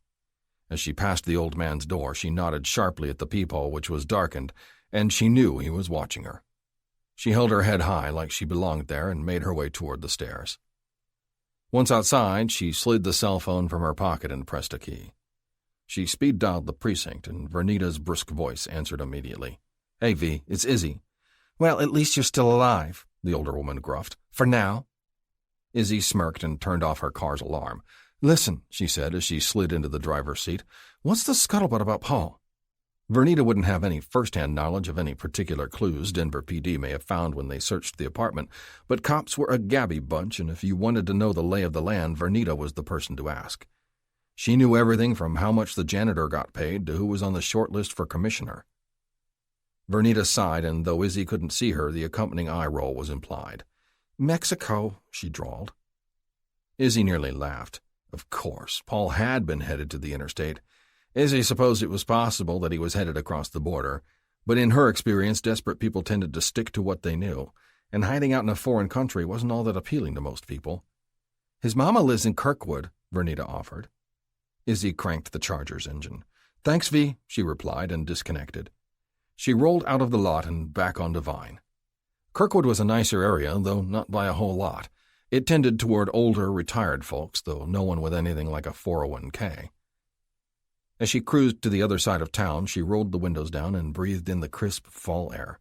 As she passed the old man's door, she nodded sharply at the peephole, which was darkened, and she knew he was watching her. She held her head high like she belonged there and made her way toward the stairs. Once outside, she slid the cell phone from her pocket and pressed a key. She speed-dialed the precinct, and Vernita's brisk voice answered immediately. "Hey, V, it's Izzy." "Well, at least you're still alive," the older woman gruffed. "For now." Izzy smirked and turned off her car's alarm. "Listen," she said as she slid into the driver's seat, "what's the scuttlebutt about Paul?" Vernita wouldn't have any first-hand knowledge of any particular clues Denver PD may have found when they searched the apartment, but cops were a gabby bunch, and if you wanted to know the lay of the land, Vernita was the person to ask. She knew everything from how much the janitor got paid to who was on the short list for commissioner. Vernita sighed, and though Izzy couldn't see her, the accompanying eye roll was implied. "Mexico," she drawled. Izzy nearly laughed. Of course, Paul had been headed to the interstate. Izzy supposed it was possible that he was headed across the border, but in her experience, desperate people tended to stick to what they knew, and hiding out in a foreign country wasn't all that appealing to most people. "His mama lives in Kirkwood," Vernita offered. Izzy cranked the Charger's engine. "Thanks, V," she replied and disconnected. She rolled out of the lot and back onto Vine. Kirkwood was a nicer area, though not by a whole lot. It tended toward older, retired folks, though no one with anything like a 401k. As she cruised to the other side of town, she rolled the windows down and breathed in the crisp fall air.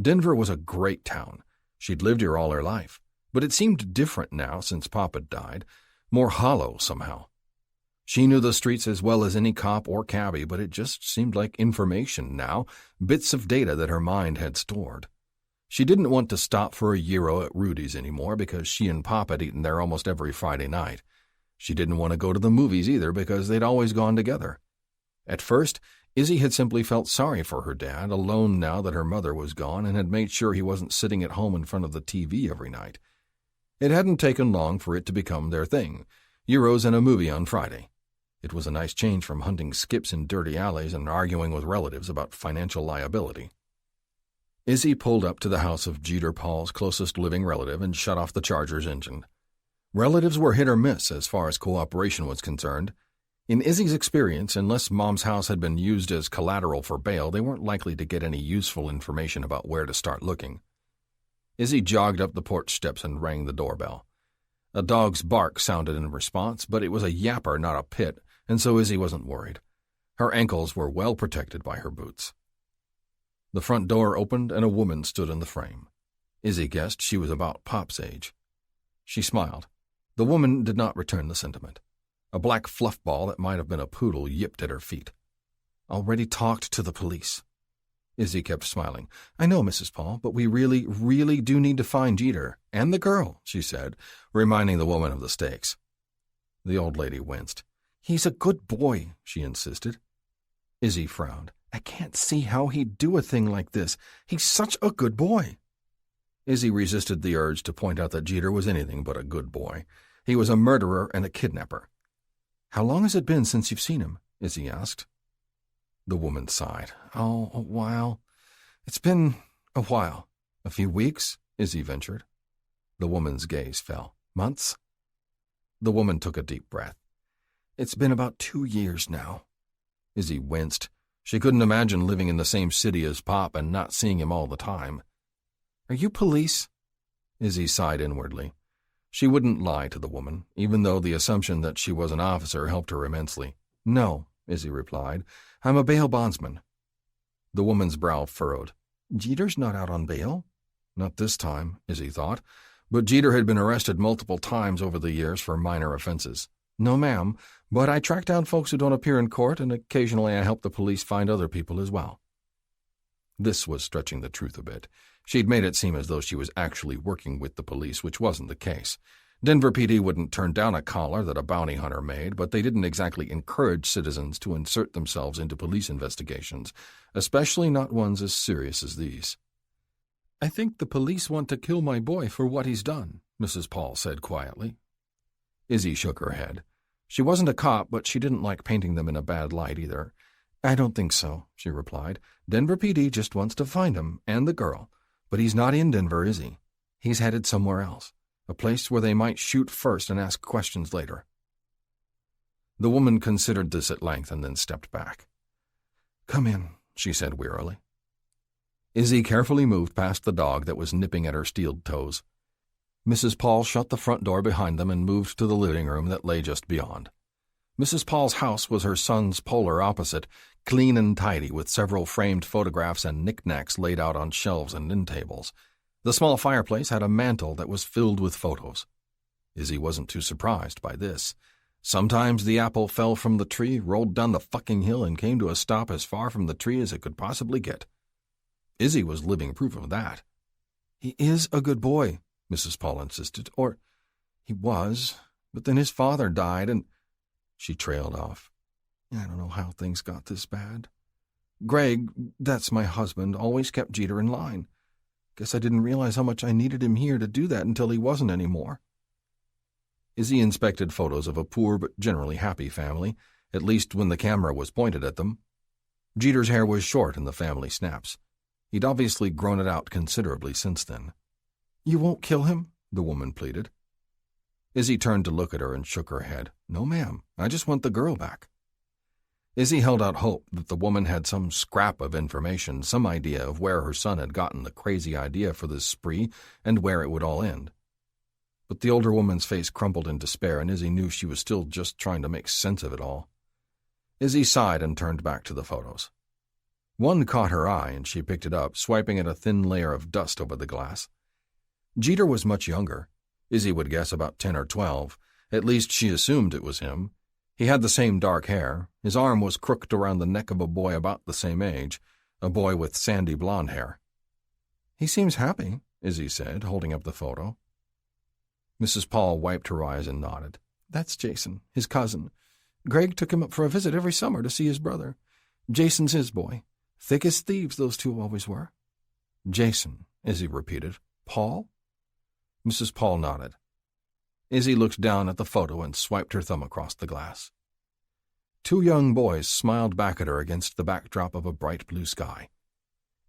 Denver was a great town. She'd lived here all her life, but it seemed different now since Pop had died, more hollow somehow. She knew the streets as well as any cop or cabbie, but it just seemed like information now, bits of data that her mind had stored. She didn't want to stop for a gyro at Rudy's anymore because she and Pop had eaten there almost every Friday night. She didn't want to go to the movies either because they'd always gone together. At first, Izzy had simply felt sorry for her dad, alone now that her mother was gone, and had made sure he wasn't sitting at home in front of the TV every night. It hadn't taken long for it to become their thing, gyros and a movie on Friday. It was a nice change from hunting skips in dirty alleys and arguing with relatives about financial liability. Izzy pulled up to the house of Jeter Paul's closest living relative and shut off the Charger's engine. Relatives were hit or miss as far as cooperation was concerned. In Izzy's experience, unless Mom's house had been used as collateral for bail, they weren't likely to get any useful information about where to start looking. Izzy jogged up the porch steps and rang the doorbell. A dog's bark sounded in response, but it was a yapper, not a pit, and so Izzy wasn't worried. Her ankles were well protected by her boots. The front door opened and a woman stood in the frame. Izzy guessed she was about Pop's age. She smiled. The woman did not return the sentiment. A black fluff ball that might have been a poodle yipped at her feet. "Already talked to the police." Izzy kept smiling. "I know, Mrs. Paul, but we really, really do need to find Jeter. And the girl," she said, reminding the woman of the stakes. The old lady winced. "He's a good boy," she insisted. Izzy frowned. "I can't see how he'd do a thing like this. He's such a good boy." Izzy resisted the urge to point out that Jeter was anything but a good boy. He was a murderer and a kidnapper. "How long has it been since you've seen him?" Izzy asked. The woman sighed. "Oh, a while. It's been a while." "A few weeks?" Izzy ventured. The woman's gaze fell. "Months?" The woman took a deep breath. "It's been about 2 years now." Izzy winced. She couldn't imagine living in the same city as Pop and not seeing him all the time. "Are you police?" Izzy sighed inwardly. She wouldn't lie to the woman, even though the assumption that she was an officer helped her immensely. "No," Izzy replied. "I'm a bail bondsman." The woman's brow furrowed. "Jeter's not out on bail?" Not this time, Izzy thought, but Jeter had been arrested multiple times over the years for minor offenses. No, ma'am, but I track down folks who don't appear in court, and occasionally I help the police find other people as well. This was stretching the truth a bit. She'd made it seem as though she was actually working with the police, which wasn't the case. Denver PD wouldn't turn down a collar that a bounty hunter made, but they didn't exactly encourage citizens to insert themselves into police investigations, especially not ones as serious as these. I think the police want to kill my boy for what he's done, Mrs. Paul said quietly. Izzy shook her head. She wasn't a cop, but she didn't like painting them in a bad light either. I don't think so, she replied. Denver PD just wants to find him and the girl, but he's not in Denver, is he? He's headed somewhere else. A place where they might shoot first and ask questions later. The woman considered this at length and then stepped back. Come in, she said wearily. Izzy carefully moved past the dog that was nipping at her steeled toes. Mrs. Paul shut the front door behind them and moved to the living room that lay just beyond. Mrs. Paul's house was her son's polar opposite, clean and tidy with several framed photographs and knickknacks laid out on shelves and end tables. The small fireplace had a mantel that was filled with photos. Izzy wasn't too surprised by this. Sometimes the apple fell from the tree, rolled down the fucking hill, and came to a stop as far from the tree as it could possibly get. Izzy was living proof of that. He is a good boy, Mrs. Paul insisted. Or he was, but then his father died and... She trailed off. I don't know how things got this bad. Greg, that's my husband, always kept Jeter in line. Guess I didn't realize how much I needed him here to do that until he wasn't anymore. Izzy inspected photos of a poor but generally happy family, at least when the camera was pointed at them. Jeter's hair was short in the family snaps. He'd obviously grown it out considerably since then. You won't kill him? The woman pleaded. Izzy turned to look at her and shook her head. No, ma'am. I just want the girl back. Izzy held out hope that the woman had some scrap of information, some idea of where her son had gotten the crazy idea for this spree and where it would all end. But the older woman's face crumpled in despair, and Izzy knew she was still just trying to make sense of it all. Izzy sighed and turned back to the photos. One caught her eye, and she picked it up, swiping at a thin layer of dust over the glass. Jeter was much younger. Izzy would guess about 10 or 12. At least she assumed it was him. He had the same dark hair. His arm was crooked around the neck of a boy about the same age, a boy with sandy blonde hair. He seems happy, Izzy said, holding up the photo. Mrs. Paul wiped her eyes and nodded. That's Jason, his cousin. Greg took him up for a visit every summer to see his brother. Jason's his boy. Thick as thieves, those two always were. Jason, Izzy repeated. Paul? Mrs. Paul nodded. Izzy looked down at the photo and swiped her thumb across the glass. Two young boys smiled back at her against the backdrop of a bright blue sky,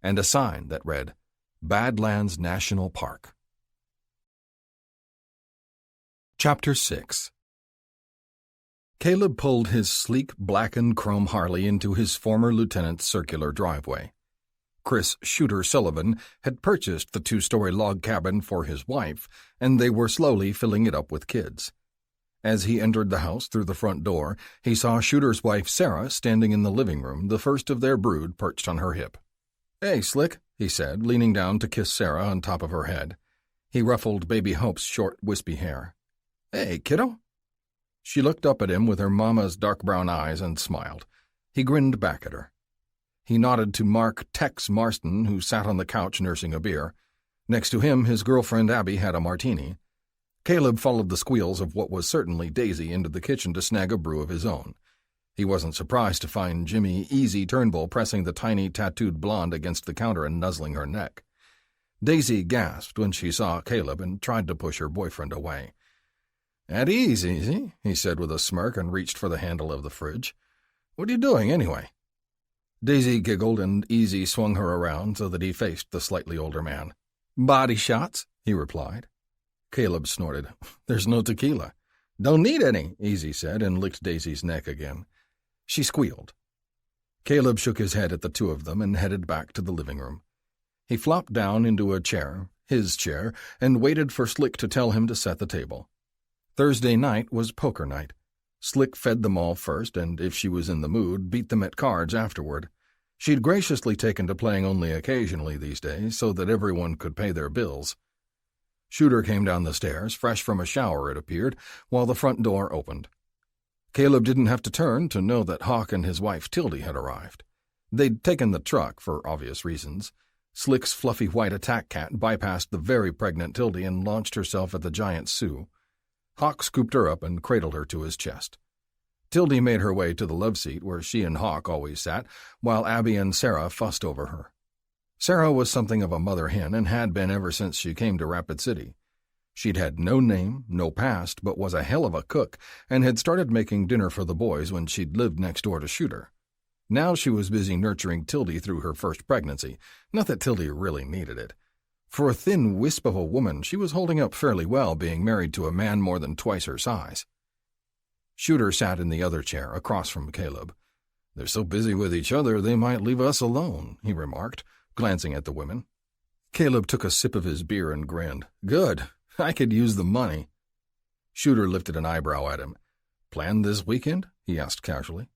and a sign that read, Badlands National Park. Chapter 6. Caleb pulled his sleek blackened chrome Harley into his former lieutenant's circular driveway. Chris Shooter Sullivan had purchased the 2-story log cabin for his wife, and they were slowly filling it up with kids. As he entered the house through the front door, he saw Shooter's wife Sarah standing in the living room, the first of their brood perched on her hip. Hey, Slick, he said, leaning down to kiss Sarah on top of her head. He ruffled baby Hope's short, wispy hair. Hey, kiddo? She looked up at him with her mama's dark brown eyes and smiled. He grinned back at her. He nodded to Mark Tex Marston, who sat on the couch nursing a beer. Next to him, his girlfriend Abby had a martini. Caleb followed the squeals of what was certainly Daisy into the kitchen to snag a brew of his own. He wasn't surprised to find Jimmy Easy Turnbull pressing the tiny tattooed blonde against the counter and nuzzling her neck. Daisy gasped when she saw Caleb and tried to push her boyfriend away. At ease, Easy, he said with a smirk and reached for the handle of the fridge. What are you doing, anyway? Daisy giggled, and Easy swung her around so that he faced the slightly older man. Body shots, he replied. Caleb snorted. There's no tequila. Don't need any, Easy said, and licked Daisy's neck again. She squealed. Caleb shook his head at the two of them and headed back to the living room. He flopped down into a chair, his chair, and waited for Slick to tell him to set the table. Thursday night was poker night. Slick fed them all first, and if she was in the mood, beat them at cards afterward. She'd graciously taken to playing only occasionally these days, so that everyone could pay their bills. Shooter came down the stairs, fresh from a shower, it appeared, while the front door opened. Caleb didn't have to turn to know that Hawk and his wife Tildy had arrived. They'd taken the truck, for obvious reasons. Slick's fluffy white attack cat bypassed the very pregnant Tildy and launched herself at the giant Sue. Hawk scooped her up and cradled her to his chest. Tildy made her way to the love seat where she and Hawk always sat, while Abby and Sarah fussed over her. Sarah was something of a mother hen and had been ever since she came to Rapid City. She'd had no name, no past, but was a hell of a cook and had started making dinner for the boys when she'd lived next door to Shooter. Now she was busy nurturing Tildy through her first pregnancy, not that Tildy really needed it. For a thin wisp of a woman, she was holding up fairly well, being married to a man more than twice her size. Shooter sat in the other chair, across from Caleb. "They're so busy with each other, they might leave us alone," he remarked, glancing at the women. Caleb took a sip of his beer and grinned. "Good. I could use the money." Shooter lifted an eyebrow at him. "Planned this weekend?" he asked casually.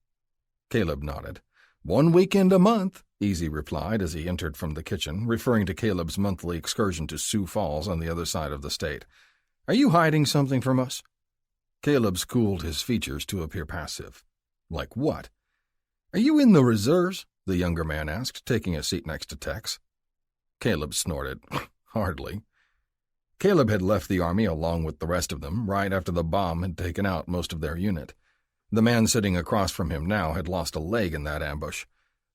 Caleb nodded. "1 weekend a month," Easy replied as he entered from the kitchen, referring to Caleb's monthly excursion to Sioux Falls on the other side of the state. "Are you hiding something from us?" Caleb schooled his features to appear passive. "Like what?" "Are you in the reserves?" the younger man asked, taking a seat next to Tex. Caleb snorted. "Hardly." Caleb had left the Army along with the rest of them right after the bomb had taken out most of their unit. The man sitting across from him now had lost a leg in that ambush.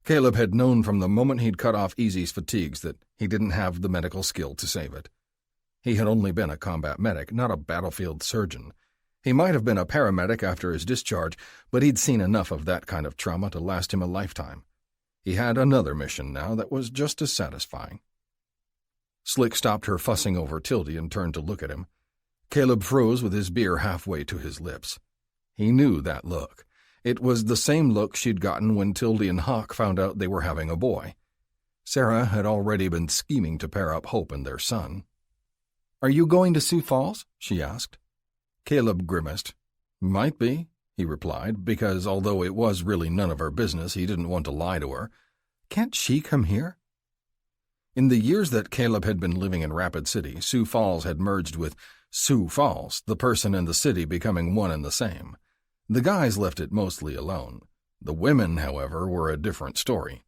Caleb had known from the moment he'd cut off Easy's fatigues that he didn't have the medical skill to save it. He had only been a combat medic, not a battlefield surgeon. He might have been a paramedic after his discharge, but he'd seen enough of that kind of trauma to last him a lifetime. He had another mission now that was just as satisfying. Slick stopped her fussing over Tildy and turned to look at him. Caleb froze with his beer halfway to his lips. He knew that look. It was the same look she'd gotten when Tildy and Hawk found out they were having a boy. Sarah had already been scheming to pair up Hope and their son. "Are you going to Sioux Falls?" she asked. Caleb grimaced. "Might be," he replied, because although it was really none of her business, he didn't want to lie to her. "Can't she come here?" In the years that Caleb had been living in Rapid City, Sioux Falls had merged with Sioux Falls, the person and the city becoming one and the same. The guys left it mostly alone. The women, however, were a different story.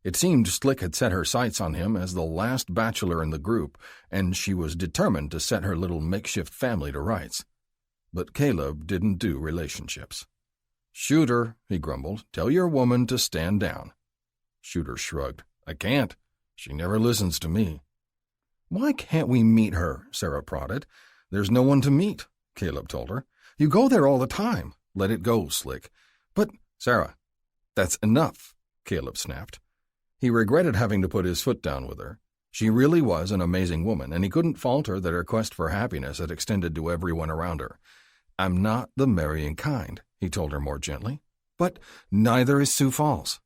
It seemed Slick had set her sights on him as the last bachelor in the group, and she was determined to set her little makeshift family to rights. But Caleb didn't do relationships. "Shooter," he grumbled, "tell your woman to stand down." Shooter shrugged. "I can't. She never listens to me." "Why can't we meet her?" Sarah prodded. "There's no one to meet," Caleb told her. "You go there all the time." "Let it go, Slick." "But, Sarah, that's enough," Caleb snapped. He regretted having to put his foot down with her. She really was an amazing woman, and he couldn't fault her that her quest for happiness had extended to everyone around her. "I'm not the marrying kind," he told her more gently. "But neither is Sioux Falls."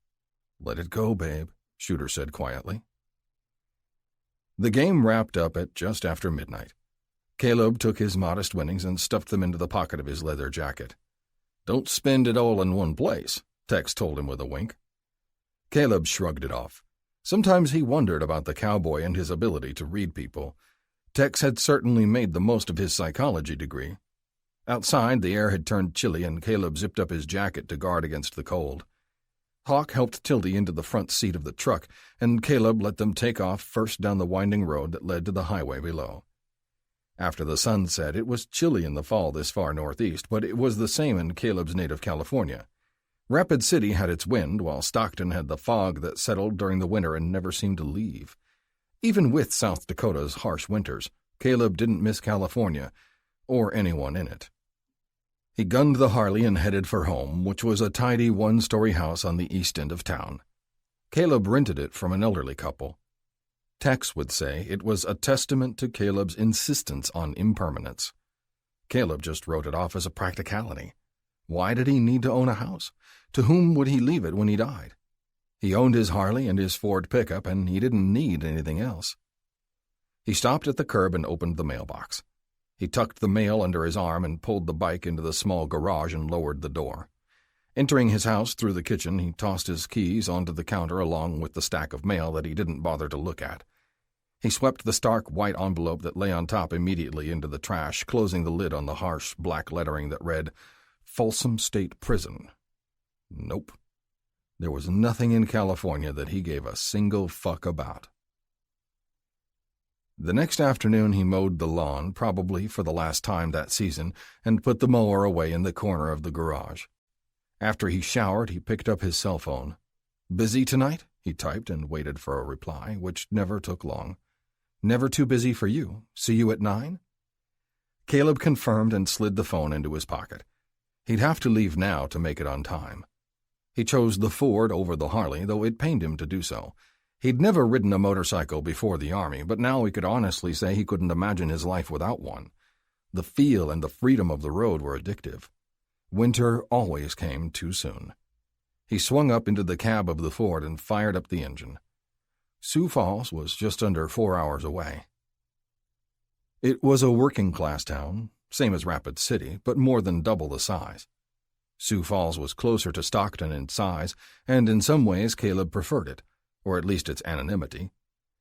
"Let it go, babe," Shooter said quietly. The game wrapped up at just after midnight. Caleb took his modest winnings and stuffed them into the pocket of his leather jacket. "Don't spend it all in one place," Tex told him with a wink. Caleb shrugged it off. Sometimes he wondered about the cowboy and his ability to read people. Tex had certainly made the most of his psychology degree. Outside, the air had turned chilly, and Caleb zipped up his jacket to guard against the cold. Hawk helped Tildy into the front seat of the truck, and Caleb let them take off first down the winding road that led to the highway below. After the sun set, it was chilly in the fall this far northeast, but it was the same in Caleb's native California. Rapid City had its wind, while Stockton had the fog that settled during the winter and never seemed to leave. Even with South Dakota's harsh winters, Caleb didn't miss California, or anyone in it. He gunned the Harley and headed for home, which was a tidy one-story house on the east end of town. Caleb rented it from an elderly couple. Tex would say it was a testament to Caleb's insistence on impermanence. Caleb just wrote it off as a practicality. Why did he need to own a house? To whom would he leave it when he died? He owned his Harley and his Ford pickup, and he didn't need anything else. He stopped at the curb and opened the mailbox. He tucked the mail under his arm and pulled the bike into the small garage and lowered the door. Entering his house through the kitchen, he tossed his keys onto the counter along with the stack of mail that he didn't bother to look at. He swept the stark white envelope that lay on top immediately into the trash, closing the lid on the harsh black lettering that read, Folsom State Prison. Nope. There was nothing in California that he gave a single fuck about. The next afternoon he mowed the lawn, probably for the last time that season, and put the mower away in the corner of the garage. After he showered, he picked up his cell phone. "Busy tonight?" he typed and waited for a reply, which never took long. "Never too busy for you. See you at 9?" Caleb confirmed and slid the phone into his pocket. He'd have to leave now to make it on time. He chose the Ford over the Harley, though it pained him to do so. He'd never ridden a motorcycle before the Army, but now he could honestly say he couldn't imagine his life without one. The feel and the freedom of the road were addictive. Winter always came too soon. He swung up into the cab of the Ford and fired up the engine. Sioux Falls was just under 4 hours away. It was a working-class town, same as Rapid City, but more than double the size. Sioux Falls was closer to Stockton in size, and in some ways Caleb preferred it, or at least its anonymity.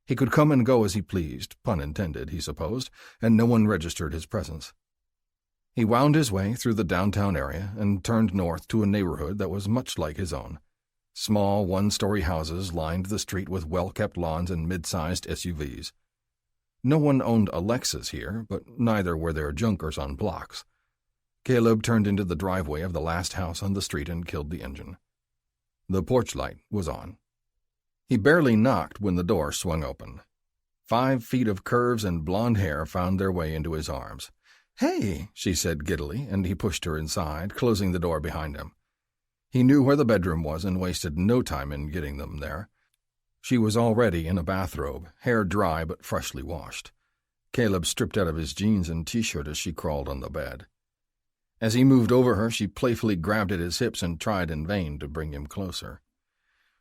He could come and go as he pleased, pun intended, he supposed, and no one registered his presence. He wound his way through the downtown area and turned north to a neighborhood that was much like his own. Small one-story houses lined the street with well-kept lawns and mid-sized SUVs. No one owned a Lexus here, but neither were there junkers on blocks. Caleb turned into the driveway of the last house on the street and killed the engine. The porch light was on. He barely knocked when the door swung open. 5 feet of curves and blonde hair found their way into his arms. "Hey," she said giddily, and he pushed her inside, closing the door behind him. He knew where the bedroom was and wasted no time in getting them there. She was already in a bathrobe, hair dry but freshly washed. Caleb stripped out of his jeans and T-shirt as she crawled on the bed. As he moved over her, she playfully grabbed at his hips and tried in vain to bring him closer.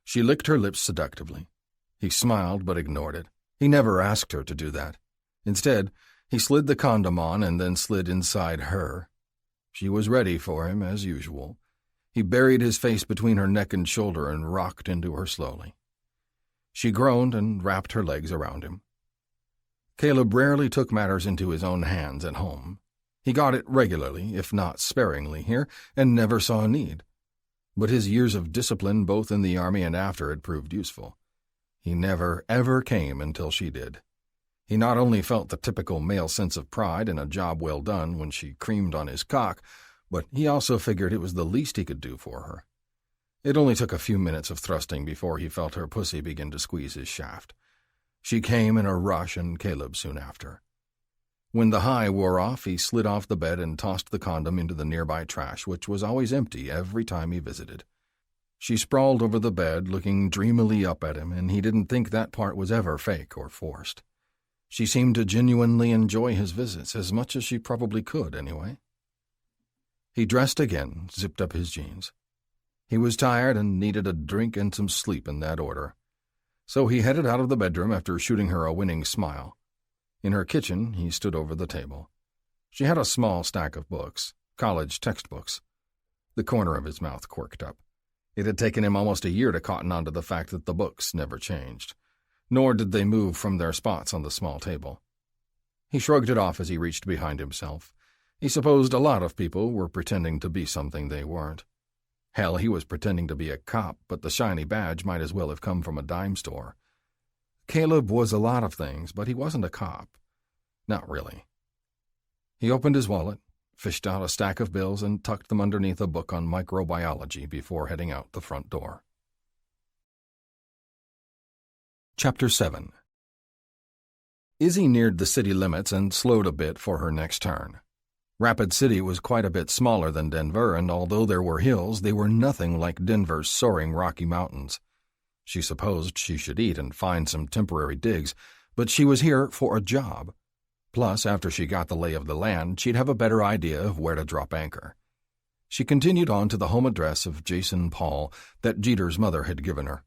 She licked her lips seductively. He smiled but ignored it. He never asked her to do that. Instead, he slid the condom on and then slid inside her. She was ready for him, as usual. He buried his face between her neck and shoulder and rocked into her slowly. She groaned and wrapped her legs around him. Caleb rarely took matters into his own hands at home. He got it regularly, if not sparingly, here, and never saw a need. But his years of discipline, both in the Army and after, had proved useful. He never, ever came until she did. He not only felt the typical male sense of pride in a job well done when she creamed on his cock, but he also figured it was the least he could do for her. It only took a few minutes of thrusting before he felt her pussy begin to squeeze his shaft. She came in a rush, and Caleb soon after. When the high wore off, he slid off the bed and tossed the condom into the nearby trash, which was always empty every time he visited. She sprawled over the bed, looking dreamily up at him, and he didn't think that part was ever fake or forced. She seemed to genuinely enjoy his visits, as much as she probably could, anyway. He dressed again, zipped up his jeans. He was tired and needed a drink and some sleep in that order. So he headed out of the bedroom after shooting her a winning smile. In her kitchen, he stood over the table. She had a small stack of books, college textbooks. The corner of his mouth quirked up. It had taken him almost a year to cotton on to the fact that the books never changed, nor did they move from their spots on the small table. He shrugged it off as he reached behind himself. He supposed a lot of people were pretending to be something they weren't. Hell, he was pretending to be a cop, but the shiny badge might as well have come from a dime store. Caleb was a lot of things, but he wasn't a cop. Not really. He opened his wallet, fished out a stack of bills, and tucked them underneath a book on microbiology before heading out the front door. Chapter 7. Izzy neared the city limits and slowed a bit for her next turn. Rapid City was quite a bit smaller than Denver, and although there were hills, they were nothing like Denver's soaring Rocky Mountains. She supposed she should eat and find some temporary digs, but she was here for a job. Plus, after she got the lay of the land, she'd have a better idea of where to drop anchor. She continued on to the home address of Jason Paul that Jeter's mother had given her.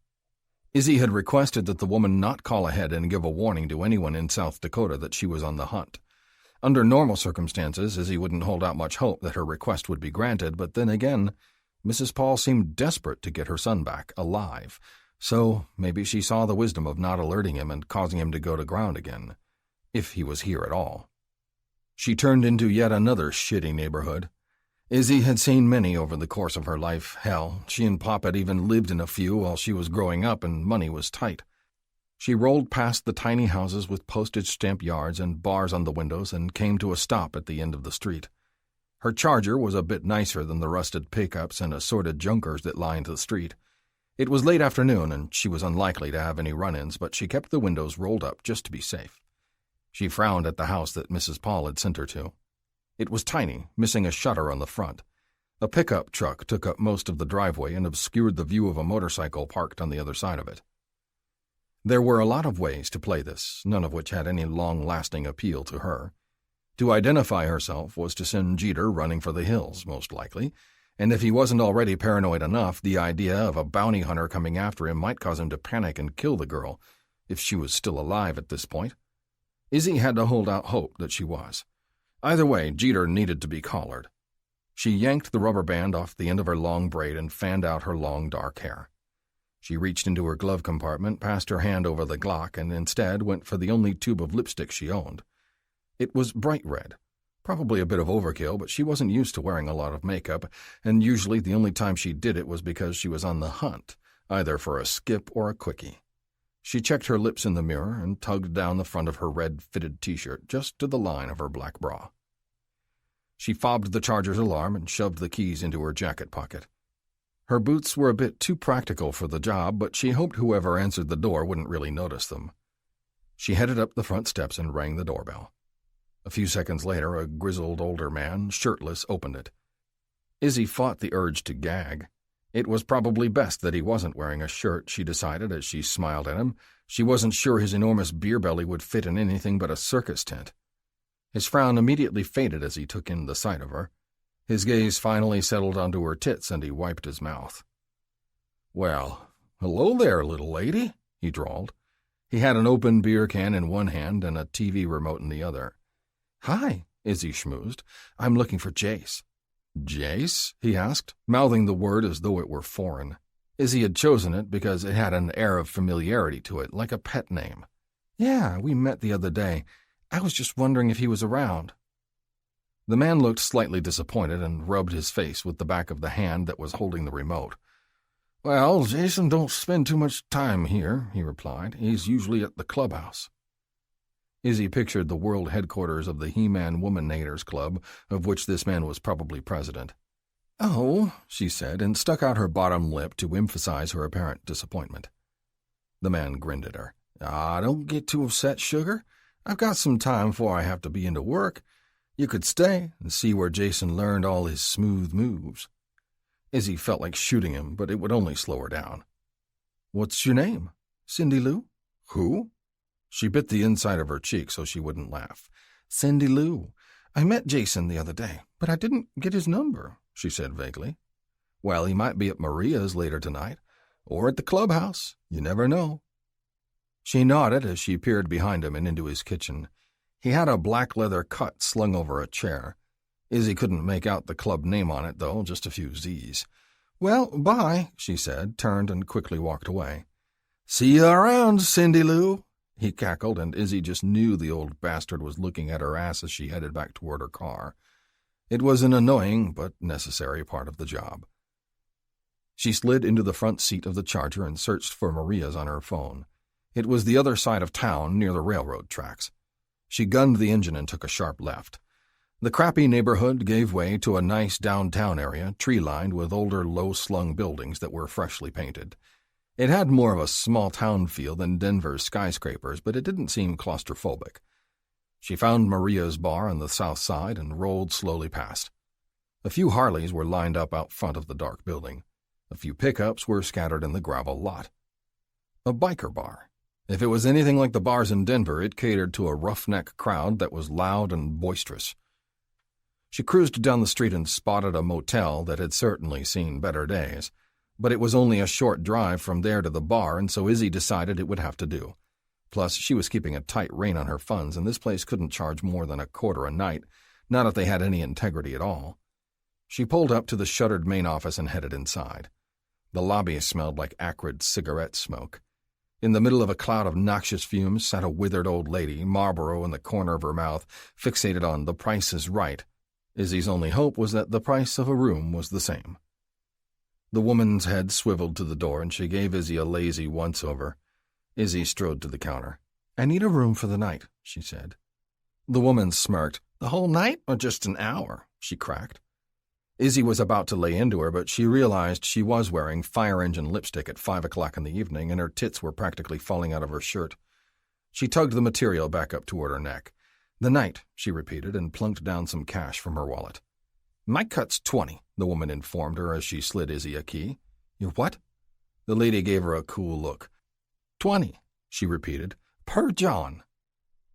Izzy had requested that the woman not call ahead and give a warning to anyone in South Dakota that she was on the hunt. Under normal circumstances, Izzy wouldn't hold out much hope that her request would be granted, but then again, Mrs. Paul seemed desperate to get her son back, alive, so maybe she saw the wisdom of not alerting him and causing him to go to ground again, if he was here at all. She turned into yet another shitty neighborhood. Izzy had seen many over the course of her life. Hell, she and Pop had even lived in a few while she was growing up and money was tight. She rolled past the tiny houses with postage stamp yards and bars on the windows and came to a stop at the end of the street. Her Charger was a bit nicer than the rusted pickups and assorted junkers that lined the street. It was late afternoon and she was unlikely to have any run-ins, but she kept the windows rolled up just to be safe. She frowned at the house that Mrs. Paul had sent her to. It was tiny, missing a shutter on the front. A pickup truck took up most of the driveway and obscured the view of a motorcycle parked on the other side of it. There were a lot of ways to play this, none of which had any long-lasting appeal to her. To identify herself was to send Jeter running for the hills, most likely, and if he wasn't already paranoid enough, the idea of a bounty hunter coming after him might cause him to panic and kill the girl, if she was still alive at this point. Izzy had to hold out hope that she was. Either way, Jeter needed to be collared. She yanked the rubber band off the end of her long braid and fanned out her long dark hair. She reached into her glove compartment, passed her hand over the Glock, and instead went for the only tube of lipstick she owned. It was bright red. Probably a bit of overkill, but she wasn't used to wearing a lot of makeup, and usually the only time she did it was because she was on the hunt, either for a skip or a quickie. She checked her lips in the mirror and tugged down the front of her red fitted t-shirt just to the line of her black bra. She fobbed the Charger's alarm and shoved the keys into her jacket pocket. Her boots were a bit too practical for the job, but she hoped whoever answered the door wouldn't really notice them. She headed up the front steps and rang the doorbell. A few seconds later, a grizzled older man, shirtless, opened it. Izzy fought the urge to gag. It was probably best that he wasn't wearing a shirt, she decided as she smiled at him. She wasn't sure his enormous beer belly would fit in anything but a circus tent. His frown immediately faded as he took in the sight of her. His gaze finally settled onto her tits and he wiped his mouth. "Well, hello there, little lady," he drawled. He had an open beer can in one hand and a TV remote in the other. "Hi," Izzy schmoozed. "I'm looking for Jace." "Jace?" he asked, mouthing the word as though it were foreign. Izzy had chosen it because it had an air of familiarity to it, like a pet name. "Yeah, we met the other day. I was just wondering if he was around." The man looked slightly disappointed and rubbed his face with the back of the hand that was holding the remote. "Well, Jason don't spend too much time here," he replied. "He's usually at the clubhouse." Izzy pictured the world headquarters of the He-Man Womanators Club, of which this man was probably president. "Oh," she said, and stuck out her bottom lip to emphasize her apparent disappointment. The man grinned at her. Don't get too upset, sugar. I've got some time before I have to be into work. You could stay and see where Jason learned all his smooth moves." Izzy felt like shooting him, but it would only slow her down. "What's your name?" "Cindy Lou." "Who?" She bit the inside of her cheek so she wouldn't laugh. "Cindy Lou. I met Jason the other day, but I didn't get his number," she said vaguely. "Well, he might be at Maria's later tonight, or at the clubhouse. You never know." She nodded as she peered behind him and into his kitchen. He had a black leather cut slung over a chair. Izzy couldn't make out the club name on it, though, just a few Z's. "Well, bye," she said, turned and quickly walked away. "See you around, Cindy Lou," he cackled, and Izzy just knew the old bastard was looking at her ass as she headed back toward her car. It was an annoying but necessary part of the job. She slid into the front seat of the Charger and searched for Maria's on her phone. It was the other side of town, near the railroad tracks. She gunned the engine and took a sharp left. The crappy neighborhood gave way to a nice downtown area, tree-lined with older, low-slung buildings that were freshly painted. It had more of a small-town feel than Denver's skyscrapers, but it didn't seem claustrophobic. She found Maria's bar on the south side and rolled slowly past. A few Harleys were lined up out front of the dark building. A few pickups were scattered in the gravel lot. A biker bar. If it was anything like the bars in Denver, it catered to a roughneck crowd that was loud and boisterous. She cruised down the street and spotted a motel that had certainly seen better days, but it was only a short drive from there to the bar, and so Izzy decided it would have to do. Plus, she was keeping a tight rein on her funds, and this place couldn't charge more than $25 a night, not if they had any integrity at all. She pulled up to the shuttered main office and headed inside. The lobby smelled like acrid cigarette smoke. In the middle of a cloud of noxious fumes sat a withered old lady, Marlboro in the corner of her mouth, fixated on "The Price is Right." Izzy's only hope was that the price of a room was the same. The woman's head swiveled to the door, and she gave Izzy a lazy once-over. Izzy strode to the counter. "I need a room for the night," she said. The woman smirked. "The whole night or just an hour?" she cracked. Izzy was about to lay into her, but she realized she was wearing fire engine lipstick at 5 o'clock in the evening, and her tits were practically falling out of her shirt. She tugged the material back up toward her neck. "The night," she repeated, and plunked down some cash from her wallet. "My cut's 20, the woman informed her as she slid Izzy a key. "Your what?" The lady gave her a cool look. 20, she repeated, "per John."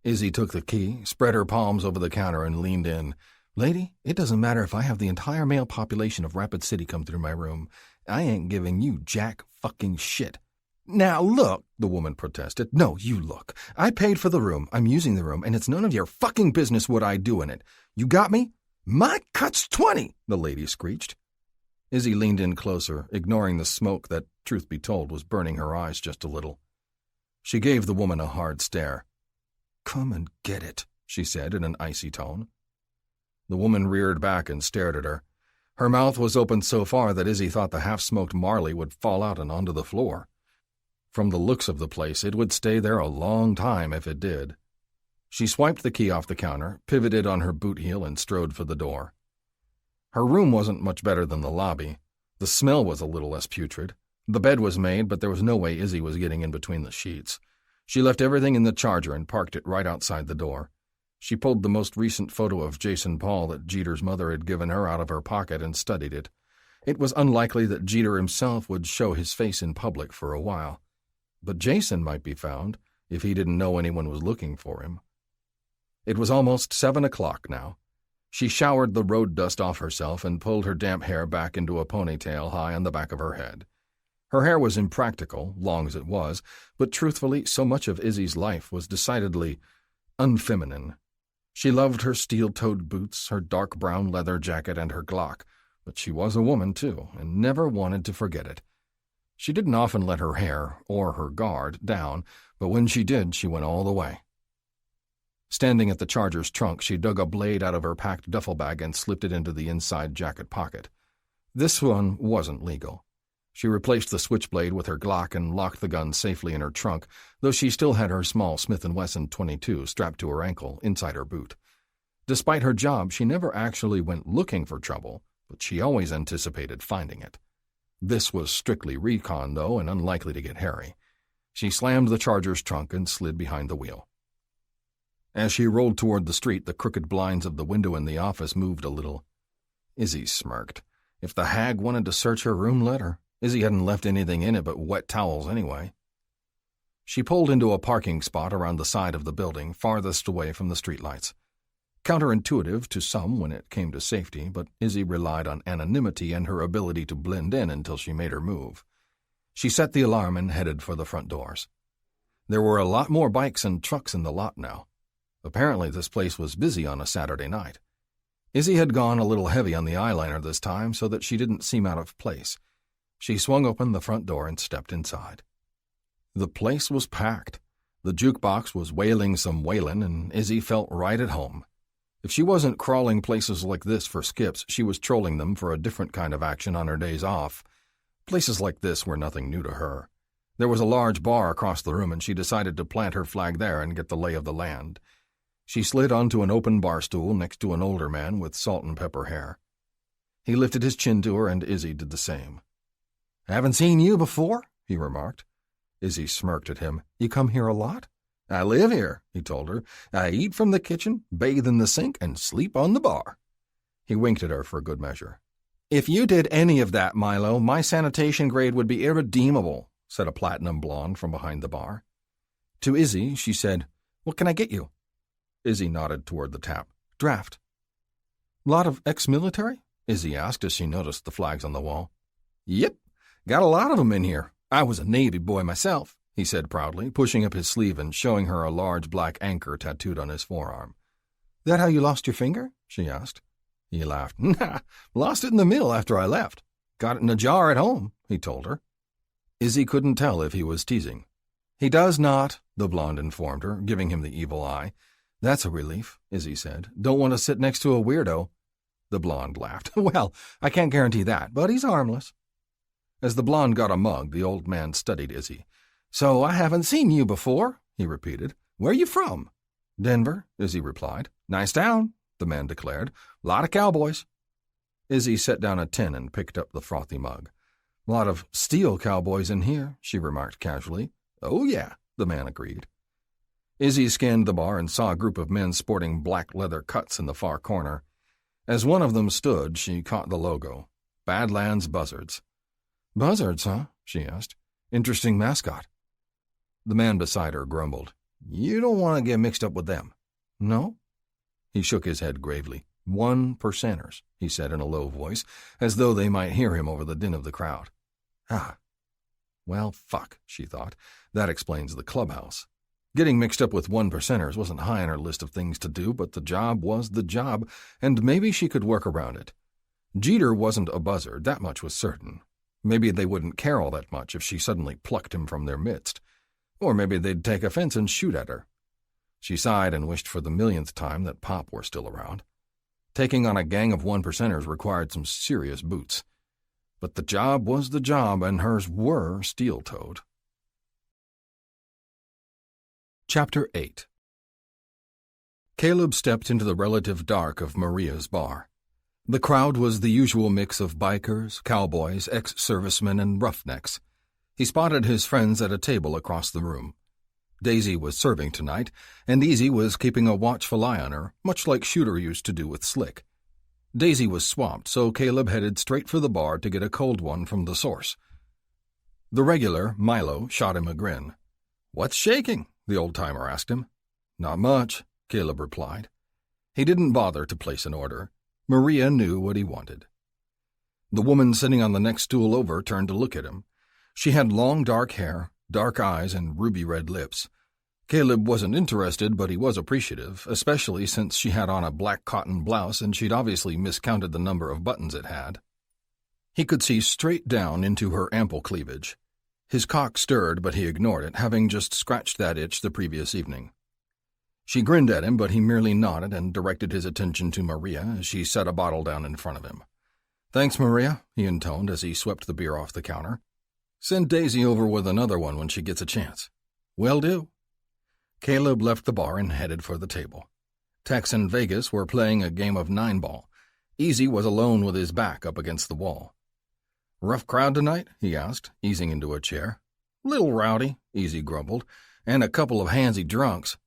Izzy took the key, spread her palms over the counter, and leaned in. "Lady, it doesn't matter if I have the entire male population of Rapid City come through my room. I ain't giving you jack fucking shit." "Now look," the woman protested. "No, you look. I paid for the room, I'm using the room, and it's none of your fucking business what I do in it. You got me?" "My cut's 20, the lady screeched. Izzy leaned in closer, ignoring the smoke that, truth be told, was burning her eyes just a little. She gave the woman a hard stare. "Come and get it," she said in an icy tone. The woman reared back and stared at her. Her mouth was open so far that Izzy thought the half-smoked Marley would fall out and onto the floor. From the looks of the place, it would stay there a long time if it did. She swiped the key off the counter, pivoted on her boot heel, and strode for the door. Her room wasn't much better than the lobby. The smell was a little less putrid. The bed was made, but there was no way Izzy was getting in between the sheets. She left everything in the charger and parked it right outside the door. She pulled the most recent photo of Jason Paul that Jeter's mother had given her out of her pocket and studied it. It was unlikely that Jeter himself would show his face in public for a while. But Jason might be found if he didn't know anyone was looking for him. It was almost 7 o'clock now. She showered the road dust off herself and pulled her damp hair back into a ponytail high on the back of her head. Her hair was impractical, long as it was, but truthfully, so much of Izzy's life was decidedly unfeminine. She loved her steel-toed boots, her dark brown leather jacket, and her Glock, but she was a woman, too, and never wanted to forget it. She didn't often let her hair, or her guard, down, but when she did, she went all the way. Standing at the Charger's trunk, she dug a blade out of her packed duffel bag and slipped it into the inside jacket pocket. This one wasn't legal. She replaced the switchblade with her Glock and locked the gun safely in her trunk, though she still had her small Smith & Wesson .22 strapped to her ankle inside her boot. Despite her job, she never actually went looking for trouble, but she always anticipated finding it. This was strictly recon, though, and unlikely to get hairy. She slammed the Charger's trunk and slid behind the wheel. As she rolled toward the street, the crooked blinds of the window in the office moved a little. Izzy smirked. If the hag wanted to search her room, let her. Izzy hadn't left anything in it but wet towels anyway. She pulled into a parking spot around the side of the building, farthest away from the streetlights. Counterintuitive to some when it came to safety, but Izzy relied on anonymity and her ability to blend in until she made her move. She set the alarm and headed for the front doors. There were a lot more bikes and trucks in the lot now. Apparently this place was busy on a Saturday night. Izzy had gone a little heavy on the eyeliner this time so that she didn't seem out of place. She swung open the front door and stepped inside. The place was packed. The jukebox was wailing some wailin', and Izzy felt right at home. If she wasn't crawling places like this for skips, she was trolling them for a different kind of action on her days off. Places like this were nothing new to her. There was a large bar across the room, and she decided to plant her flag there and get the lay of the land. She slid onto an open bar stool next to an older man with salt and pepper hair. He lifted his chin to her, and Izzy did the same. "Haven't seen you before," he remarked. Izzy smirked at him. "You come here a lot?" "I live here," he told her. "I eat from the kitchen, bathe in the sink, and sleep on the bar." He winked at her for good measure. "If you did any of that, Milo, my sanitation grade would be irredeemable," said a platinum blonde from behind the bar. To Izzy, she said, "What can I get you?" Izzy nodded toward the tap. "Draft." "Lot of ex-military?" Izzy asked as she noticed the flags on the wall. "Yep, got a lot of them in here. I was a Navy boy myself," he said proudly, pushing up his sleeve and showing her a large black anchor tattooed on his forearm. "That how you lost your finger?" she asked. He laughed. "Nah, lost it in the mill after I left. Got it in a jar at home," he told her. Izzy couldn't tell if he was teasing. "He does not," the blonde informed her, giving him the evil eye. "That's a relief," Izzy said. "Don't want to sit next to a weirdo." The blonde laughed. Well, I can't guarantee that, but he's harmless. As the blonde got a mug, the old man studied Izzy. So I haven't seen you before, he repeated. Where you from? Denver, Izzy replied. Nice town, the man declared. Lot of cowboys. Izzy set down a tin and picked up the frothy mug. Lot of steel cowboys in here, she remarked casually. Oh, yeah, the man agreed. Izzy scanned the bar and saw a group of men sporting black leather cuts in the far corner. As one of them stood, she caught the logo. Badlands Buzzards. Buzzards, huh? She asked. Interesting mascot. The man beside her grumbled. You don't want to get mixed up with them. No? He shook his head gravely. 1%ers, he said in a low voice, as though they might hear him over the din of the crowd. Ah. Well, fuck, she thought. That explains the clubhouse. Getting mixed up with 1%ers wasn't high on her list of things to do, but the job was the job, and maybe she could work around it. Jeter wasn't a buzzard, that much was certain. Maybe they wouldn't care all that much if she suddenly plucked him from their midst. Or maybe they'd take offense and shoot at her. She sighed and wished for the millionth time that Pop were still around. Taking on a gang of 1%ers required some serious boots. But the job was the job, and hers were steel-toed. Chapter 8. Caleb stepped into the relative dark of Maria's bar. The crowd was the usual mix of bikers, cowboys, ex-servicemen, and roughnecks. He spotted his friends at a table across the room. Daisy was serving tonight, and Easy was keeping a watchful eye on her, much like Shooter used to do with Slick. Daisy was swamped, so Caleb headed straight for the bar to get a cold one from the source. The regular, Milo, shot him a grin. "What's shaking?" the old-timer asked him. "Not much," Caleb replied. He didn't bother to place an order. Maria knew what he wanted. The woman sitting on the next stool over turned to look at him. She had long dark hair, dark eyes, and ruby-red lips. Caleb wasn't interested, but he was appreciative, especially since she had on a black cotton blouse and she'd obviously miscounted the number of buttons it had. He could see straight down into her ample cleavage. His cock stirred, but he ignored it, having just scratched that itch the previous evening. She grinned at him, but he merely nodded and directed his attention to Maria as she set a bottle down in front of him. "Thanks, Maria," he intoned as he swept the beer off the counter. "Send Daisy over with another one when she gets a chance." "Will do." Caleb left the bar and headed for the table. Tex and Vegas were playing a game of 9-ball. Easy was alone with his back up against the wall. "Rough crowd tonight?" he asked, easing into a chair. "Little rowdy," Easy grumbled, "and a couple of handsy drunks."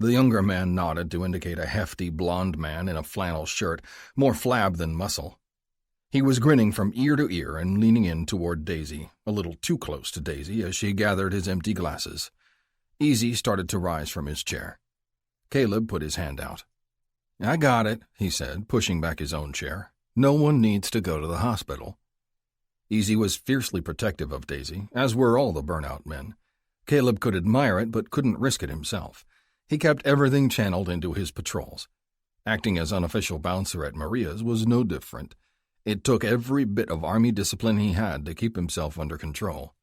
The younger man nodded to indicate a hefty blond man in a flannel shirt, more flab than muscle. He was grinning from ear to ear and leaning in toward Daisy, a little too close to Daisy as she gathered his empty glasses. Easy started to rise from his chair. Caleb put his hand out. "I got it," he said, pushing back his own chair. "No one needs to go to the hospital." Easy was fiercely protective of Daisy, as were all the burnout men. Caleb could admire it, but couldn't risk it himself. He kept everything channeled into his patrols. Acting as unofficial bouncer at Maria's was no different. It took every bit of army discipline he had to keep himself under control.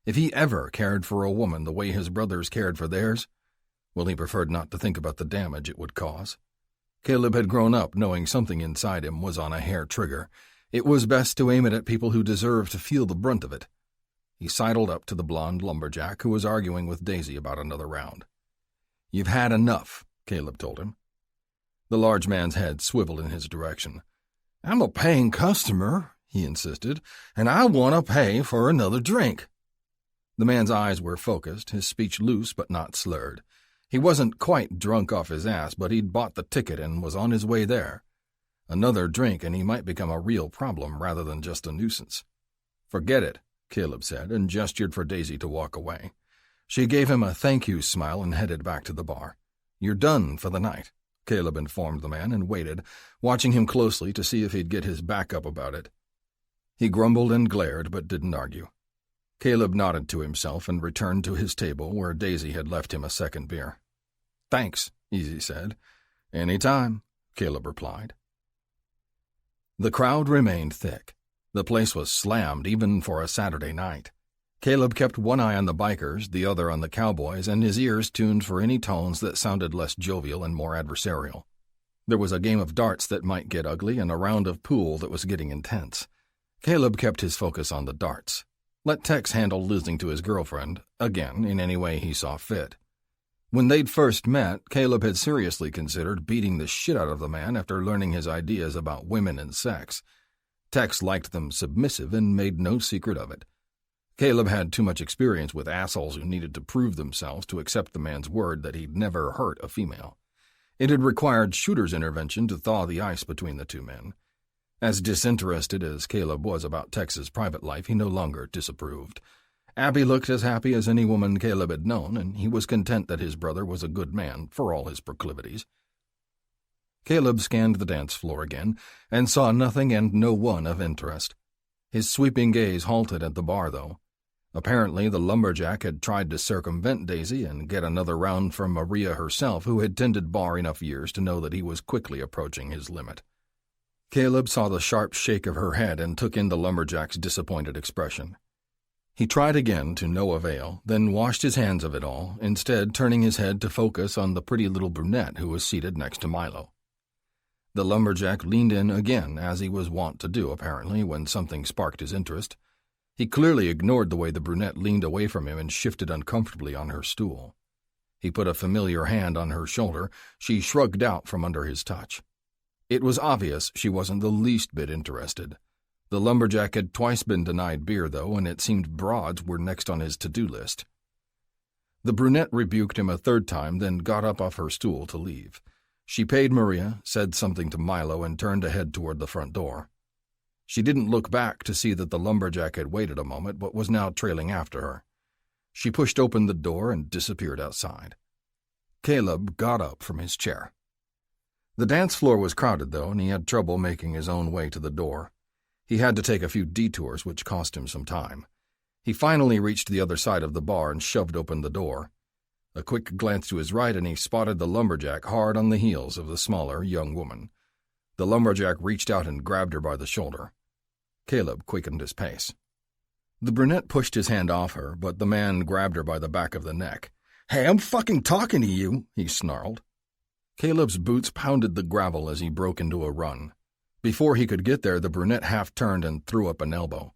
If he ever cared for a woman the way his brothers cared for theirs, well, he preferred not to think about the damage it would cause. Caleb had grown up knowing something inside him was on a hair trigger. It was best to aim it at people who deserved to feel the brunt of it. He sidled up to the blonde lumberjack who was arguing with Daisy about another round. "You've had enough," Caleb told him. The large man's head swiveled in his direction. "I'm a paying customer," he insisted, "and I want to pay for another drink." The man's eyes were focused, his speech loose but not slurred. He wasn't quite drunk off his ass, but he'd bought the ticket and was on his way there. Another drink and he might become a real problem rather than just a nuisance. "Forget it," Caleb said, and gestured for Daisy to walk away. She gave him a thank-you smile and headed back to the bar. "You're done for the night," Caleb informed the man and waited, watching him closely to see if he'd get his back up about it. He grumbled and glared, but didn't argue. Caleb nodded to himself and returned to his table where Daisy had left him a second beer. "Thanks," Easy said. "Any time," Caleb replied. The crowd remained thick. The place was slammed even for a Saturday night. Caleb kept one eye on the bikers, the other on the cowboys, and his ears tuned for any tones that sounded less jovial and more adversarial. There was a game of darts that might get ugly and a round of pool that was getting intense. Caleb kept his focus on the darts. Let Tex handle losing to his girlfriend, again, in any way he saw fit. When they'd first met, Caleb had seriously considered beating the shit out of the man after learning his ideas about women and sex. Tex liked them submissive and made no secret of it. Caleb had too much experience with assholes who needed to prove themselves to accept the man's word that he'd never hurt a female. It had required Shooter's intervention to thaw the ice between the two men. As disinterested as Caleb was about Tex's private life, he no longer disapproved. Abby looked as happy as any woman Caleb had known, and he was content that his brother was a good man for all his proclivities. Caleb scanned the dance floor again and saw nothing and no one of interest. His sweeping gaze halted at the bar, though. Apparently, the lumberjack had tried to circumvent Daisy and get another round from Maria herself, who had tended bar enough years to know that he was quickly approaching his limit. Caleb saw the sharp shake of her head and took in the lumberjack's disappointed expression. He tried again to no avail, then washed his hands of it all, instead turning his head to focus on the pretty little brunette who was seated next to Milo. The lumberjack leaned in again, as he was wont to do, apparently, when something sparked his interest. He clearly ignored the way the brunette leaned away from him and shifted uncomfortably on her stool. He put a familiar hand on her shoulder. She shrugged out from under his touch. It was obvious she wasn't the least bit interested. The lumberjack had twice been denied beer, though, and it seemed broads were next on his to-do list. The brunette rebuked him a third time, then got up off her stool to leave. She paid Maria, said something to Milo, and turned to head toward the front door. She didn't look back to see that the lumberjack had waited a moment, but was now trailing after her. She pushed open the door and disappeared outside. Caleb got up from his chair. The dance floor was crowded, though, and he had trouble making his own way to the door. He had to take a few detours, which cost him some time. He finally reached the other side of the bar and shoved open the door. A quick glance to his right, and he spotted the lumberjack hard on the heels of the smaller young woman. The lumberjack reached out and grabbed her by the shoulder. Caleb quickened his pace. The brunette pushed his hand off her, but the man grabbed her by the back of the neck. "Hey, I'm fucking talking to you," he snarled. Caleb's boots pounded the gravel as he broke into a run. Before he could get there, the brunette half-turned and threw up an elbow.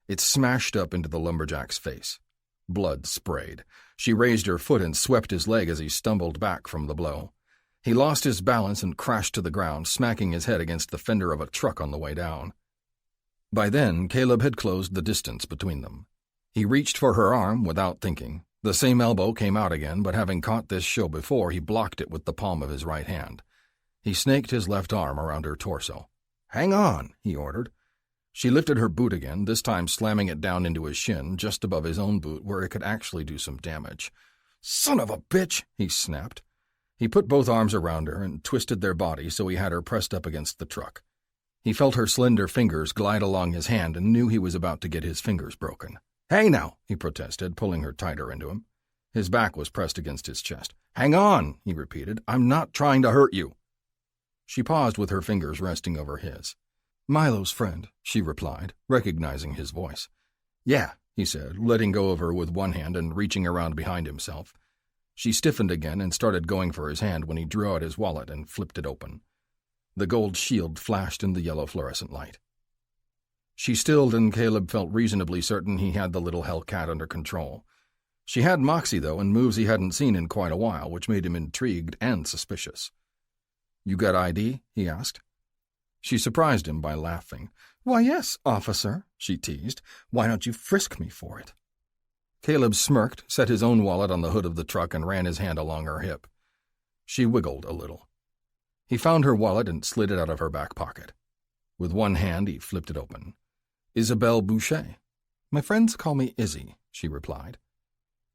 It smashed up into the lumberjack's face. Blood sprayed. She raised her foot and swept his leg as he stumbled back from the blow. He lost his balance and crashed to the ground, smacking his head against the fender of a truck on the way down. By then, Caleb had closed the distance between them. He reached for her arm without thinking. The same elbow came out again, but having caught this show before, he blocked it with the palm of his right hand. He snaked his left arm around her torso. "Hang on," he ordered. She lifted her boot again, this time slamming it down into his shin, just above his own boot where it could actually do some damage. "Son of a bitch," he snapped. He put both arms around her and twisted their bodies so he had her pressed up against the truck. He felt her slender fingers glide along his hand and knew he was about to get his fingers broken. "Hey now," he protested, pulling her tighter into him. His back was pressed against his chest. "Hang on," he repeated. "I'm not trying to hurt you." She paused with her fingers resting over his. "Milo's friend," she replied, recognizing his voice. "Yeah," he said, letting go of her with one hand and reaching around behind himself. She stiffened again and started going for his hand when he drew out his wallet and flipped it open. The gold shield flashed in the yellow fluorescent light. She stilled, and Caleb felt reasonably certain he had the little hellcat under control. She had moxie, though, and moves he hadn't seen in quite a while, which made him intrigued and suspicious. "You got ID?" he asked. She surprised him by laughing. "Why, yes, officer," she teased. "Why don't you frisk me for it?" Caleb smirked, set his own wallet on the hood of the truck, and ran his hand along her hip. She wiggled a little. He found her wallet and slid it out of her back pocket. With one hand, he flipped it open. "Isabelle Boucher." "My friends call me Izzy," she replied.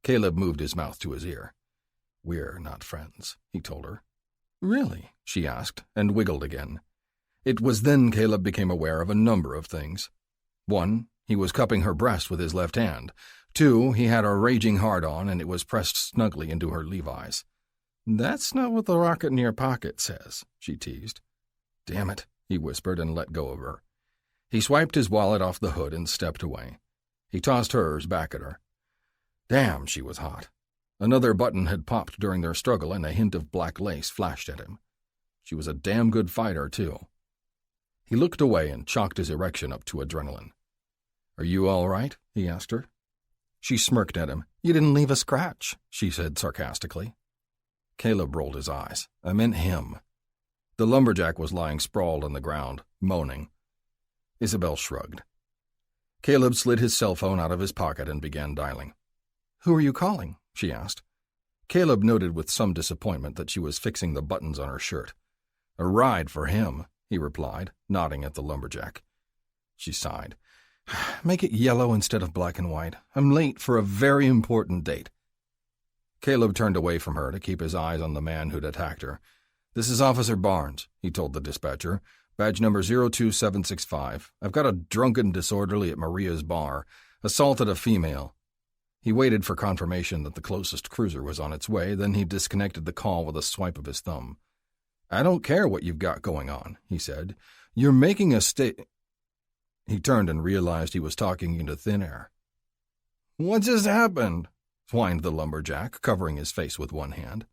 Caleb moved his mouth to his ear. "We're not friends," he told her. "Really?" she asked, and wiggled again. It was then Caleb became aware of a number of things. 1, he was cupping her breast with his left hand. 2, he had a raging hard-on, and it was pressed snugly into her Levi's. "That's not what the rocket in your pocket says," she teased. "Damn it," he whispered and let go of her. He swiped his wallet off the hood and stepped away. He tossed hers back at her. Damn, she was hot. Another button had popped during their struggle, and a hint of black lace flashed at him. She was a damn good fighter, too. He looked away and chalked his erection up to adrenaline. "Are you all right?" he asked her. She smirked at him. "You didn't leave a scratch," she said sarcastically. Caleb rolled his eyes. "I meant him." The lumberjack was lying sprawled on the ground, moaning. Isabelle shrugged. Caleb slid his cell phone out of his pocket and began dialing. "Who are you calling?" she asked. Caleb noted with some disappointment that she was fixing the buttons on her shirt. "A ride for him," he replied, nodding at the lumberjack. She sighed. "Make it yellow instead of black and white. I'm late for a very important date." Caleb turned away from her to keep his eyes on the man who'd attacked her. "This is Officer Barnes," he told the dispatcher. "Badge number 02765. I've got a drunken disorderly at Maria's bar. Assaulted a female." He waited for confirmation that the closest cruiser was on its way, then he disconnected the call with a swipe of his thumb. "I don't care what you've got going on," he said. "You're making a He turned and realized he was talking into thin air. "What just happened?" whined the lumberjack, covering his face with one hand.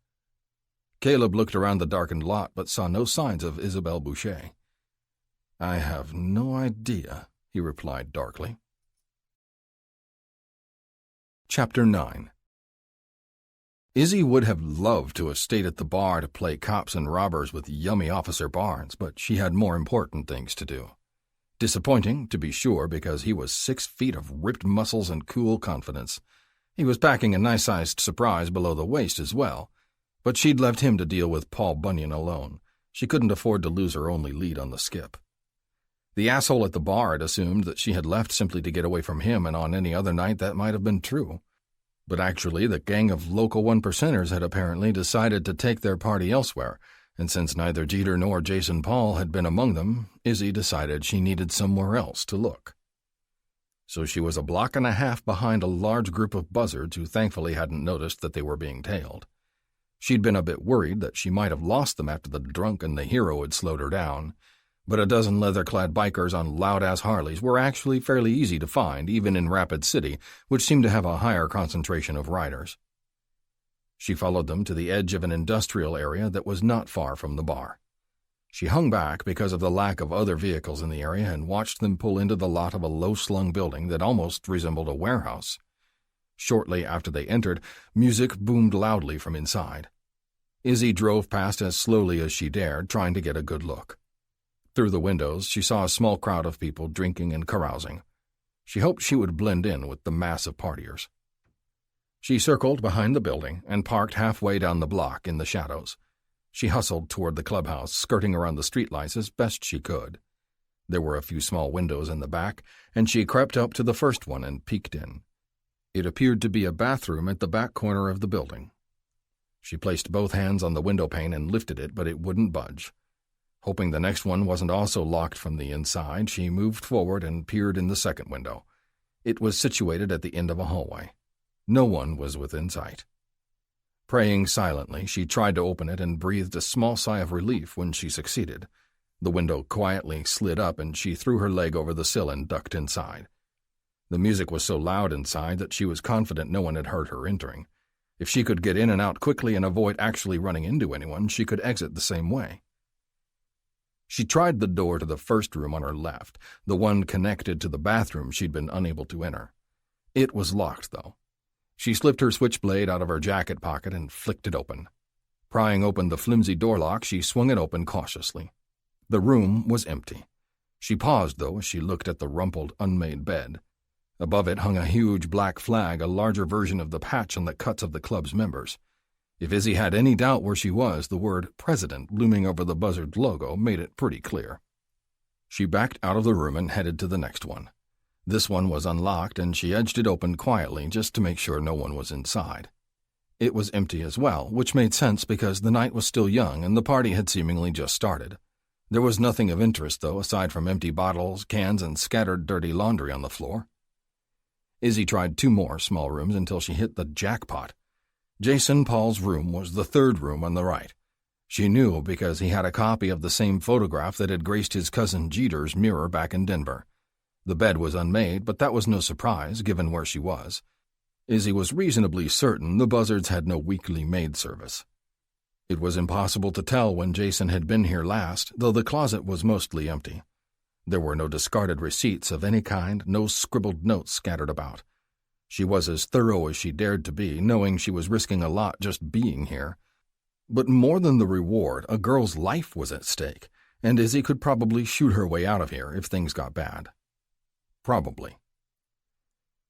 Caleb looked around the darkened lot but saw no signs of Isabelle Boucher. "I have no idea," he replied darkly. Chapter 9. Izzy would have loved to have stayed at the bar to play cops and robbers with yummy Officer Barnes, but she had more important things to do. Disappointing, to be sure, because he was 6 feet of ripped muscles and cool confidence. He was packing a nice-sized surprise below the waist as well, but she'd left him to deal with Paul Bunyan alone. She couldn't afford to lose her only lead on the skip. The asshole at the bar had assumed that she had left simply to get away from him, and on any other night that might have been true. But actually, the gang of local one-percenters had apparently decided to take their party elsewhere, and since neither Jeter nor Jason Paul had been among them, Izzy decided she needed somewhere else to look. So she was a block and a half behind a large group of buzzards who thankfully hadn't noticed that they were being tailed. She'd been a bit worried that she might have lost them after the drunk and the hero had slowed her down, but a dozen leather-clad bikers on loud-ass Harleys were actually fairly easy to find, even in Rapid City, which seemed to have a higher concentration of riders. She followed them to the edge of an industrial area that was not far from the bar. She hung back because of the lack of other vehicles in the area and watched them pull into the lot of a low-slung building that almost resembled a warehouse. Shortly after they entered, music boomed loudly from inside. Izzy drove past as slowly as she dared, trying to get a good look. Through the windows, she saw a small crowd of people drinking and carousing. She hoped she would blend in with the mass of partiers. She circled behind the building and parked halfway down the block in the shadows. She hustled toward the clubhouse, skirting around the streetlights as best she could. There were a few small windows in the back, and she crept up to the first one and peeked in. It appeared to be a bathroom at the back corner of the building. She placed both hands on the window pane and lifted it, but it wouldn't budge. Hoping the next one wasn't also locked from the inside, she moved forward and peered in the second window. It was situated at the end of a hallway. No one was within sight. Praying silently, she tried to open it and breathed a small sigh of relief when she succeeded. The window quietly slid up and she threw her leg over the sill and ducked inside. The music was so loud inside that she was confident no one had heard her entering. If she could get in and out quickly and avoid actually running into anyone, she could exit the same way. She tried the door to the first room on her left, the one connected to the bathroom she'd been unable to enter. It was locked, though. She slipped her switchblade out of her jacket pocket and flicked it open. Prying open the flimsy door lock, she swung it open cautiously. The room was empty. She paused, though, as she looked at the rumpled, unmade bed. Above it hung a huge black flag, a larger version of the patch on the cuts of the club's members. If Izzy had any doubt where she was, the word President looming over the buzzard logo made it pretty clear. She backed out of the room and headed to the next one. This one was unlocked, and she edged it open quietly just to make sure no one was inside. It was empty as well, which made sense because the night was still young and the party had seemingly just started. There was nothing of interest, though, aside from empty bottles, cans, and scattered dirty laundry on the floor. Izzy tried 2 more small rooms until she hit the jackpot. Jason Paul's room was the third room on the right. She knew because he had a copy of the same photograph that had graced his cousin Jeter's mirror back in Denver. The bed was unmade, but that was no surprise, given where she was. Izzy was reasonably certain the buzzards had no weekly maid service. It was impossible to tell when Jason had been here last, though the closet was mostly empty. There were no discarded receipts of any kind, no scribbled notes scattered about. She was as thorough as she dared to be, knowing she was risking a lot just being here. But more than the reward, a girl's life was at stake, and Izzy could probably shoot her way out of here if things got bad. Probably.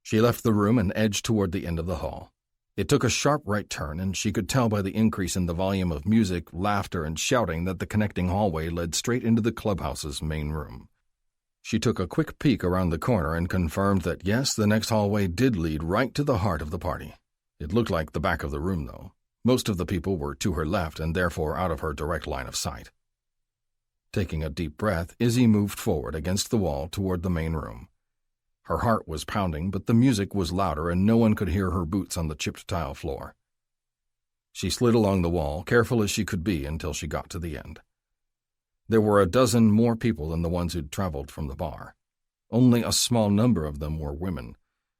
She left the room and edged toward the end of the hall. It took a sharp right turn, and she could tell by the increase in the volume of music, laughter, and shouting that the connecting hallway led straight into the clubhouse's main room. She took a quick peek around the corner and confirmed that yes, the next hallway did lead right to the heart of the party. It looked like the back of the room, though. Most of the people were to her left and therefore out of her direct line of sight. Taking a deep breath, Izzy moved forward against the wall toward the main room. Her heart was pounding, but the music was louder and no one could hear her boots on the chipped tile floor. She slid along the wall, careful as she could be, until she got to the end. There were a dozen more people than the ones who'd traveled from the bar. Only a small number of them were women.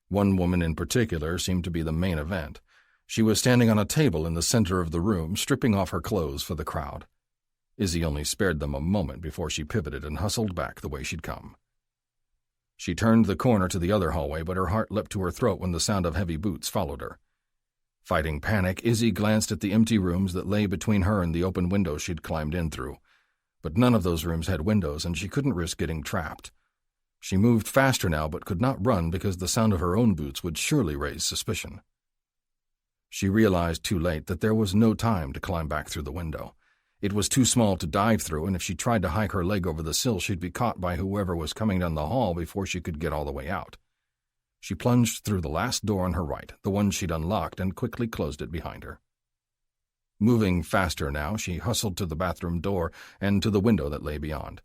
One woman in particular seemed to be the main event. She was standing on a table in the center of the room, stripping off her clothes for the crowd. Izzy only spared them a moment before she pivoted and hustled back the way she'd come. She turned the corner to the other hallway, but her heart leapt to her throat when the sound of heavy boots followed her. Fighting panic, Izzy glanced at the empty rooms that lay between her and the open window she'd climbed in through. But none of those rooms had windows, and she couldn't risk getting trapped. She moved faster now, but could not run because the sound of her own boots would surely raise suspicion. She realized too late that there was no time to climb back through the window. It was too small to dive through, and if she tried to hike her leg over the sill, she'd be caught by whoever was coming down the hall before she could get all the way out. She plunged through the last door on her right, the one she'd unlocked, and quickly closed it behind her. Moving faster now, she hustled to the bathroom door and to the window that lay beyond.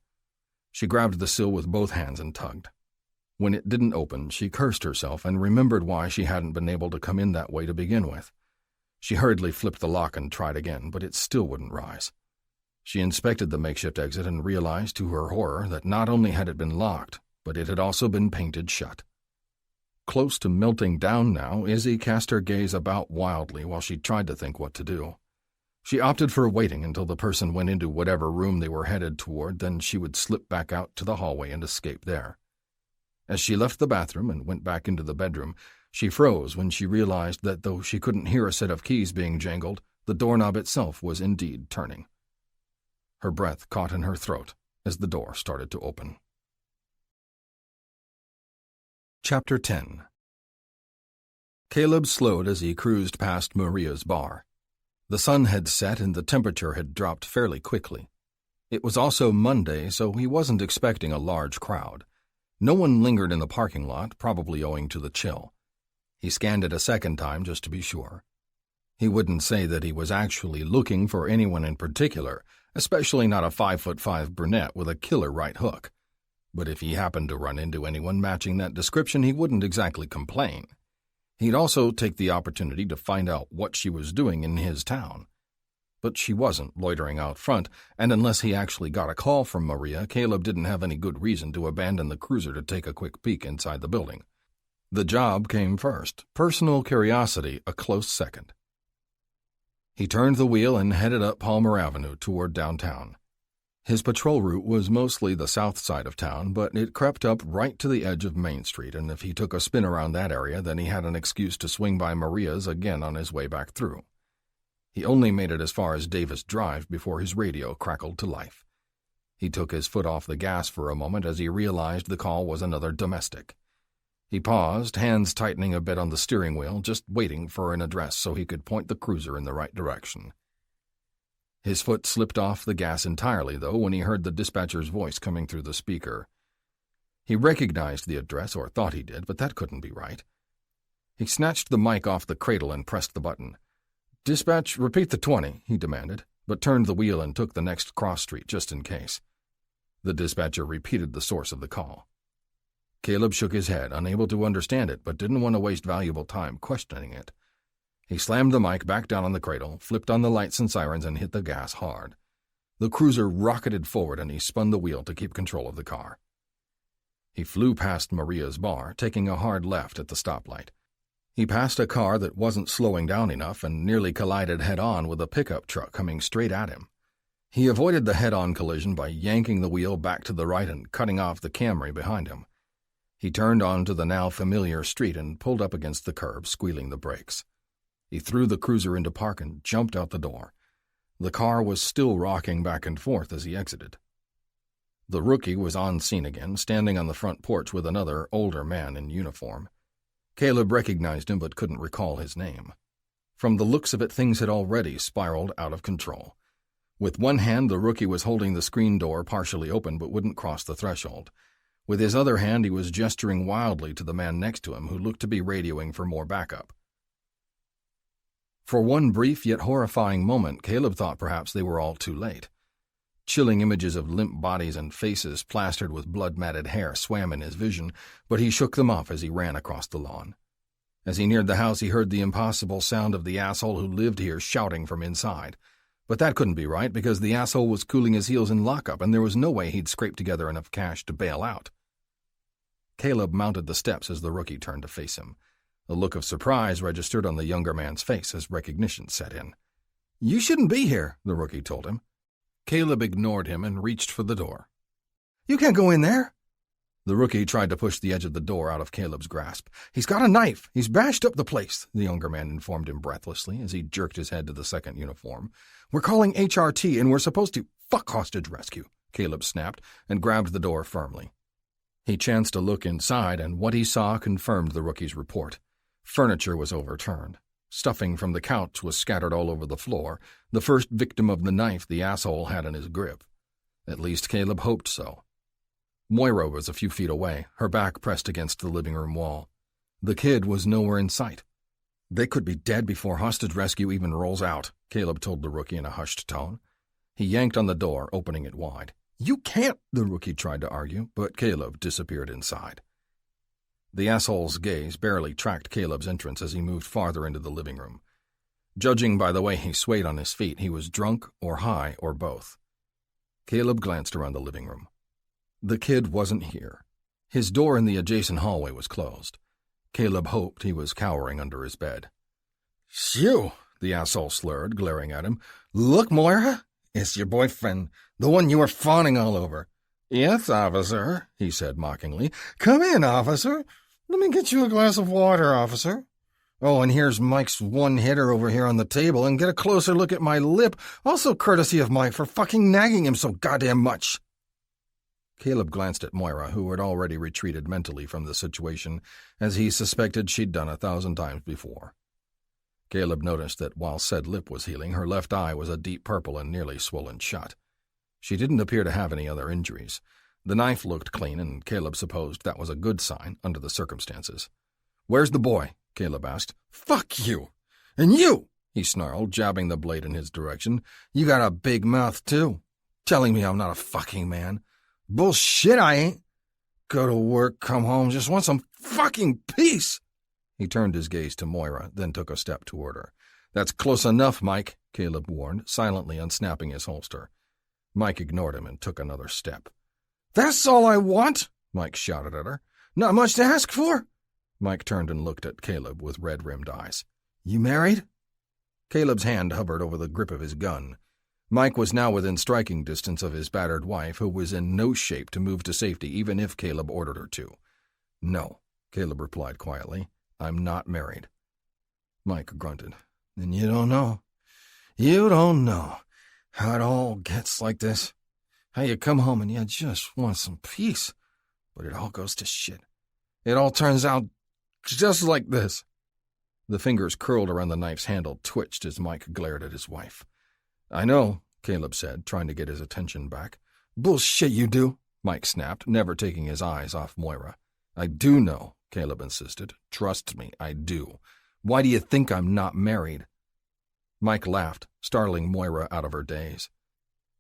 She grabbed the sill with both hands and tugged. When it didn't open, she cursed herself and remembered why she hadn't been able to come in that way to begin with. She hurriedly flipped the lock and tried again, but it still wouldn't rise. She inspected the makeshift exit and realized to her horror that not only had it been locked, but it had also been painted shut. Close to melting down now, Izzy cast her gaze about wildly while she tried to think what to do. She opted for waiting until the person went into whatever room they were headed toward, then she would slip back out to the hallway and escape there. As she left the bathroom and went back into the bedroom, she froze when she realized that though she couldn't hear a set of keys being jangled, the doorknob itself was indeed turning. Her breath caught in her throat as the door started to open. Chapter 10. Caleb slowed as he cruised past Maria's bar. The sun had set and the temperature had dropped fairly quickly. It was also Monday, so he wasn't expecting a large crowd. No one lingered in the parking lot, probably owing to the chill. He scanned it a second time just to be sure. He wouldn't say that he was actually looking for anyone in particular, especially not a 5'5" brunette with a killer right hook. But if he happened to run into anyone matching that description, he wouldn't exactly complain. He'd also take the opportunity to find out what she was doing in his town. But she wasn't loitering out front, and unless he actually got a call from Maria, Caleb didn't have any good reason to abandon the cruiser to take a quick peek inside the building. The job came first, personal curiosity a close second. He turned the wheel and headed up Palmer Avenue toward downtown. His patrol route was mostly the south side of town, but it crept up right to the edge of Main Street, and if he took a spin around that area, then he had an excuse to swing by Maria's again on his way back through. He only made it as far as Davis Drive before his radio crackled to life. He took his foot off the gas for a moment as he realized the call was another domestic. He paused, hands tightening a bit on the steering wheel, just waiting for an address so he could point the cruiser in the right direction. His foot slipped off the gas entirely, though, when he heard the dispatcher's voice coming through the speaker. He recognized the address, or thought he did, but that couldn't be right. He snatched the mic off the cradle and pressed the button. "Dispatch, repeat the 20, he demanded, but turned the wheel and took the next cross street just in case. The dispatcher repeated the source of the call. Caleb shook his head, unable to understand it, but didn't want to waste valuable time questioning it. He slammed the mic back down on the cradle, flipped on the lights and sirens, and hit the gas hard. The cruiser rocketed forward, and he spun the wheel to keep control of the car. He flew past Maria's bar, taking a hard left at the stoplight. He passed a car that wasn't slowing down enough and nearly collided head-on with a pickup truck coming straight at him. He avoided the head-on collision by yanking the wheel back to the right and cutting off the Camry behind him. He turned onto the now familiar street and pulled up against the curb, squealing the brakes. He threw the cruiser into park and jumped out the door. The car was still rocking back and forth as he exited. The rookie was on scene again, standing on the front porch with another, older man in uniform. Caleb recognized him but couldn't recall his name. From the looks of it, things had already spiraled out of control. With one hand, the rookie was holding the screen door partially open but wouldn't cross the threshold. With his other hand, he was gesturing wildly to the man next to him, who looked to be radioing for more backup. For one brief yet horrifying moment, Caleb thought perhaps they were all too late. Chilling images of limp bodies and faces plastered with blood-matted hair swam in his vision, but he shook them off as he ran across the lawn. As he neared the house, he heard the impossible sound of the asshole who lived here shouting from inside. But that couldn't be right, because the asshole was cooling his heels in lockup, and there was no way he'd scrape together enough cash to bail out. Caleb mounted the steps as the rookie turned to face him. A look of surprise registered on the younger man's face as recognition set in. "You shouldn't be here," the rookie told him. Caleb ignored him and reached for the door. "You can't go in there." The rookie tried to push the edge of the door out of Caleb's grasp. "He's got a knife. He's bashed up the place," the younger man informed him breathlessly as he jerked his head to the second uniform. "We're calling HRT and we're supposed to—" "Fuck hostage rescue," Caleb snapped and grabbed the door firmly. He chanced to look inside, and what he saw confirmed the rookie's report. Furniture was overturned. Stuffing from the couch was scattered all over the floor, the first victim of the knife the asshole had in his grip. At least Caleb hoped so. Moira was a few feet away, her back pressed against the living room wall. The kid was nowhere in sight. "They could be dead before hostage rescue even rolls out," Caleb told the rookie in a hushed tone. He yanked on the door, opening it wide. "You can't," the rookie tried to argue, but Caleb disappeared inside. The asshole's gaze barely tracked Caleb's entrance as he moved farther into the living room. Judging by the way he swayed on his feet, he was drunk or high or both. Caleb glanced around the living room. The kid wasn't here. His door in the adjacent hallway was closed. Caleb hoped he was cowering under his bed. "Shoo!" the asshole slurred, glaring at him. "Look, Moira, it's your boyfriend, the one you were fawning all over." "Yes, officer," he said mockingly. "Come in, officer. Let me get you a glass of water, officer. Oh, and here's Mike's one-hitter over here on the table, and get a closer look at my lip, also courtesy of Mike for fucking nagging him so goddamn much." Caleb glanced at Moira, who had already retreated mentally from the situation, as he suspected she'd done 1,000 times before. Caleb noticed that while said lip was healing, her left eye was a deep purple and nearly swollen shut. She didn't appear to have any other injuries. The knife looked clean, and Caleb supposed that was a good sign under the circumstances. "Where's the boy?" Caleb asked. "Fuck you! And you!" he snarled, jabbing the blade in his direction. "You got a big mouth, too. Telling me I'm not a fucking man. Bullshit, I ain't. Go to work, come home, just want some fucking peace." He turned his gaze to Moira, then took a step toward her. "That's close enough, Mike," Caleb warned, silently unsnapping his holster. Mike ignored him and took another step. "That's all I want," Mike shouted at her. "Not much to ask for." Mike turned and looked at Caleb with red-rimmed eyes. "You married?" Caleb's hand hovered over the grip of his gun. Mike was now within striking distance of his battered wife, who was in no shape to move to safety even if Caleb ordered her to. "No," Caleb replied quietly. "I'm not married." Mike grunted. "Then you don't know. You don't know how it all gets like this. How you come home and you just want some peace, but it all goes to shit. It all turns out just like this." The fingers curled around the knife's handle twitched as Mike glared at his wife. "I know," Caleb said, trying to get his attention back. "Bullshit you do," Mike snapped, never taking his eyes off Moira. "I do know," Caleb insisted. "Trust me, I do. Why do you think I'm not married?" Mike laughed, startling Moira out of her daze.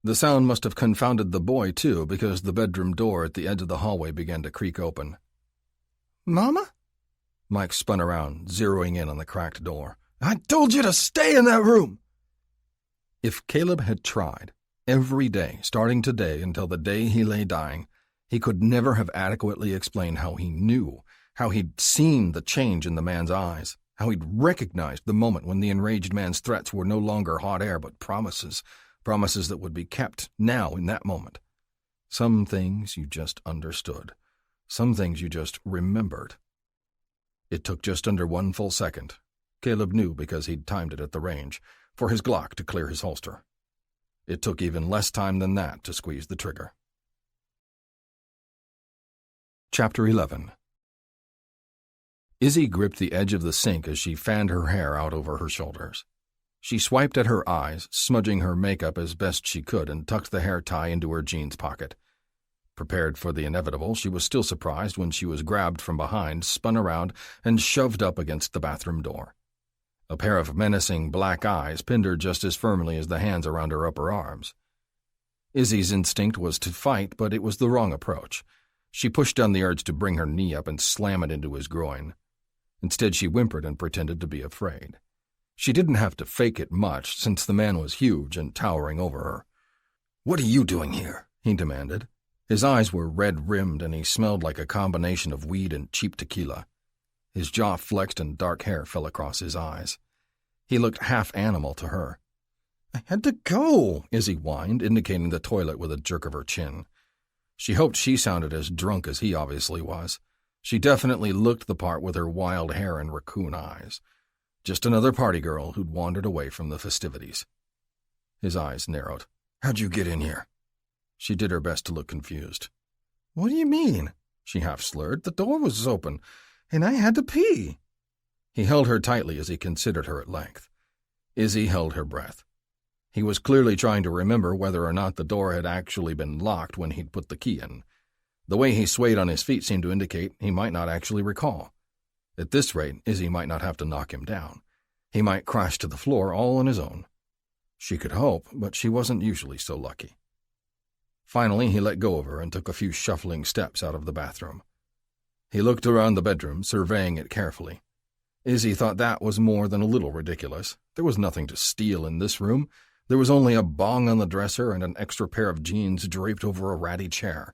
The sound must have confounded the boy, too, because the bedroom door at the edge of the hallway began to creak open. "Mama?" Mike spun around, zeroing in on the cracked door. "I told you to stay in that room!" If Caleb had tried, every day, starting today until the day he lay dying, he could never have adequately explained how he knew, how he'd seen the change in the man's eyes, How he'd recognized the moment when the enraged man's threats were no longer hot air but promises that would be kept now in that moment. Some things you just understood. Some things you just remembered. It took just under 1 full second. Caleb knew because he'd timed it at the range, for his Glock to clear his holster. It took even less time than that to squeeze the trigger. Chapter 11. Izzy gripped the edge of the sink as she fanned her hair out over her shoulders. She swiped at her eyes, smudging her makeup as best she could, and tucked the hair tie into her jeans pocket. Prepared for the inevitable, she was still surprised when she was grabbed from behind, spun around, and shoved up against the bathroom door. A pair of menacing black eyes pinned her just as firmly as the hands around her upper arms. Izzy's instinct was to fight, but it was the wrong approach. She pushed down the urge to bring her knee up and slam it into his groin. Instead, she whimpered and pretended to be afraid. She didn't have to fake it much, since the man was huge and towering over her. "What are you doing here?" he demanded. His eyes were red-rimmed, and he smelled like a combination of weed and cheap tequila. His jaw flexed and dark hair fell across his eyes. He looked half-animal to her. "I had to go," Izzy whined, indicating the toilet with a jerk of her chin. She hoped she sounded as drunk as he obviously was. She definitely looked the part with her wild hair and raccoon eyes. Just another party girl who'd wandered away from the festivities. His eyes narrowed. "How'd you get in here?" She did her best to look confused. "What do you mean?" she half slurred. "The door was open, and I had to pee." He held her tightly as he considered her at length. Izzy held her breath. He was clearly trying to remember whether or not the door had actually been locked when he'd put the key in. The way he swayed on his feet seemed to indicate he might not actually recall. At this rate, Izzy might not have to knock him down. He might crash to the floor all on his own. She could hope, but she wasn't usually so lucky. Finally, he let go of her and took a few shuffling steps out of the bathroom. He looked around the bedroom, surveying it carefully. Izzy thought that was more than a little ridiculous. There was nothing to steal in this room. There was only a bong on the dresser and an extra pair of jeans draped over a ratty chair.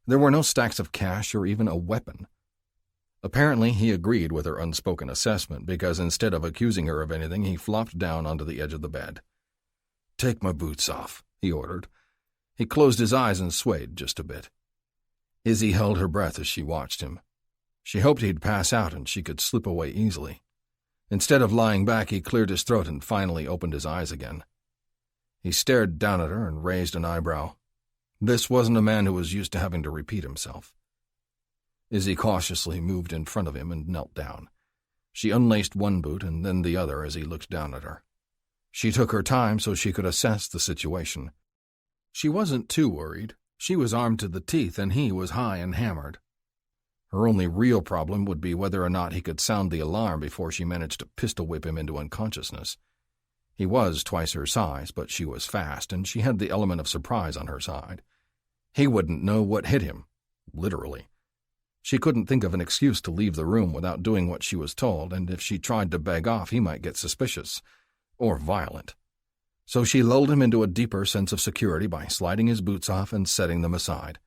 There were no stacks of cash or even a weapon. Apparently, he agreed with her unspoken assessment because instead of accusing her of anything, he flopped down onto the edge of the bed. "Take my boots off," he ordered. He closed his eyes and swayed just a bit. Izzy held her breath as she watched him. She hoped he'd pass out and she could slip away easily. Instead of lying back, he cleared his throat and finally opened his eyes again. He stared down at her and raised an eyebrow. This wasn't a man who was used to having to repeat himself. Izzy cautiously moved in front of him and knelt down. She unlaced one boot and then the other as he looked down at her. She took her time so she could assess the situation. She wasn't too worried. She was armed to the teeth and he was high and hammered. Her only real problem would be whether or not he could sound the alarm before she managed to pistol-whip him into unconsciousness. He was twice her size, but she was fast, and she had the element of surprise on her side. He wouldn't know what hit him, literally. She couldn't think of an excuse to leave the room without doing what she was told, and if she tried to beg off, he might get suspicious, or violent. So she lulled him into a deeper sense of security by sliding his boots off and setting them aside.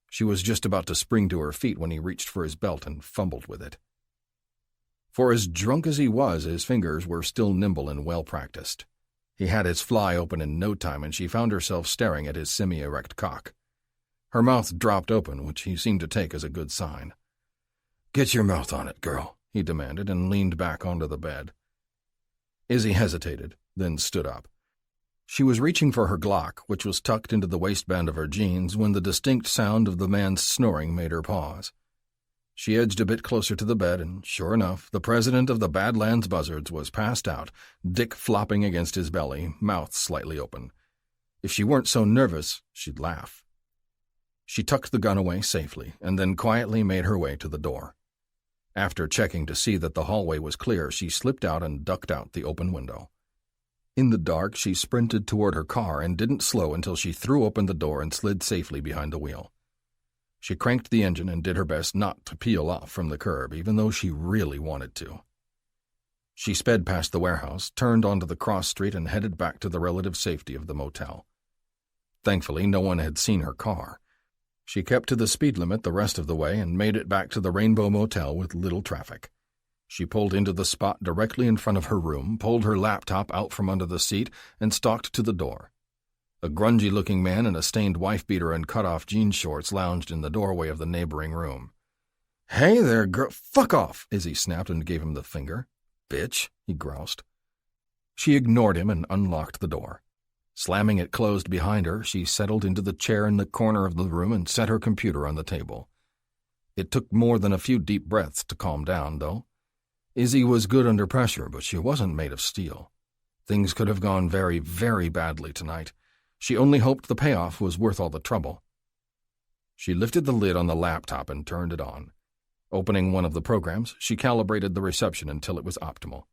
She was just about to spring to her feet when he reached for his belt and fumbled with it. For as drunk as he was, his fingers were still nimble and well-practiced. He had his fly open in no time, and she found herself staring at his semi-erect cock. Her mouth dropped open, which he seemed to take as a good sign. "Get your mouth on it, girl," he demanded, and leaned back onto the bed. Izzy hesitated, then stood up. She was reaching for her Glock, which was tucked into the waistband of her jeans, when the distinct sound of the man's snoring made her pause. She edged a bit closer to the bed, and sure enough, the president of the Badlands Buzzards was passed out, dick flopping against his belly, mouth slightly open. If she weren't so nervous, she'd laugh. She tucked the gun away safely, and then quietly made her way to the door. After checking to see that the hallway was clear, she slipped out and ducked out the open window. In the dark, she sprinted toward her car and didn't slow until she threw open the door and slid safely behind the wheel. She cranked the engine and did her best not to peel off from the curb, even though she really wanted to. She sped past the warehouse, turned onto the cross street, and headed back to the relative safety of the motel. Thankfully, no one had seen her car. She kept to the speed limit the rest of the way and made it back to the Rainbow Motel with little traffic. She pulled into the spot directly in front of her room, pulled her laptop out from under the seat, and stalked to the door. A grungy-looking man in a stained wife-beater and cut-off jean shorts lounged in the doorway of the neighboring room. "Hey there, girl, fuck off," Izzy snapped and gave him the finger. "Bitch," he groused. She ignored him and unlocked the door. Slamming it closed behind her, she settled into the chair in the corner of the room and set her computer on the table. It took more than a few deep breaths to calm down, though. Izzy was good under pressure, but she wasn't made of steel. Things could have gone very, very badly tonight. She only hoped the payoff was worth all the trouble. She lifted the lid on the laptop and turned it on. Opening one of the programs, she calibrated the reception until it was optimal.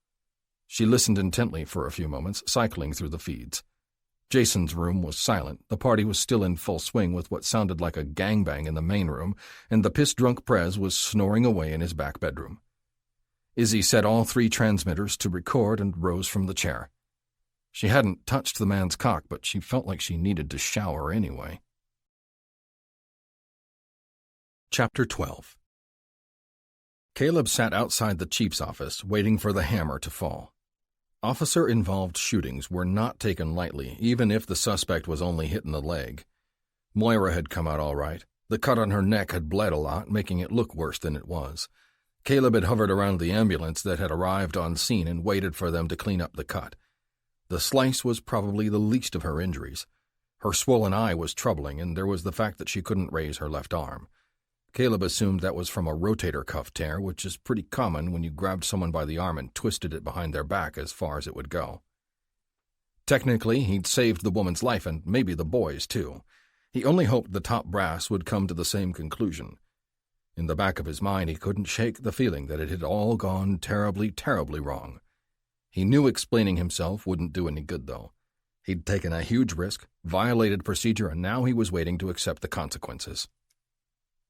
She listened intently for a few moments, cycling through the feeds. Jason's room was silent. The party was still in full swing with what sounded like a gangbang in the main room, and the piss-drunk Prez was snoring away in his back bedroom. Izzy set all 3 transmitters to record and rose from the chair. She hadn't touched the man's cock, but she felt like she needed to shower anyway. Chapter 12. Caleb sat outside the chief's office, waiting for the hammer to fall. Officer-involved shootings were not taken lightly, even if the suspect was only hit in the leg. Moira had come out all right. The cut on her neck had bled a lot, making it look worse than it was. Caleb had hovered around the ambulance that had arrived on scene and waited for them to clean up the cut. The slice was probably the least of her injuries. Her swollen eye was troubling, and there was the fact that she couldn't raise her left arm. Caleb assumed that was from a rotator cuff tear, which is pretty common when you grabbed someone by the arm and twisted it behind their back as far as it would go. Technically, he'd saved the woman's life and maybe the boy's, too. He only hoped the top brass would come to the same conclusion. In the back of his mind, he couldn't shake the feeling that it had all gone terribly, terribly wrong. He knew explaining himself wouldn't do any good, though. He'd taken a huge risk, violated procedure, and now he was waiting to accept the consequences.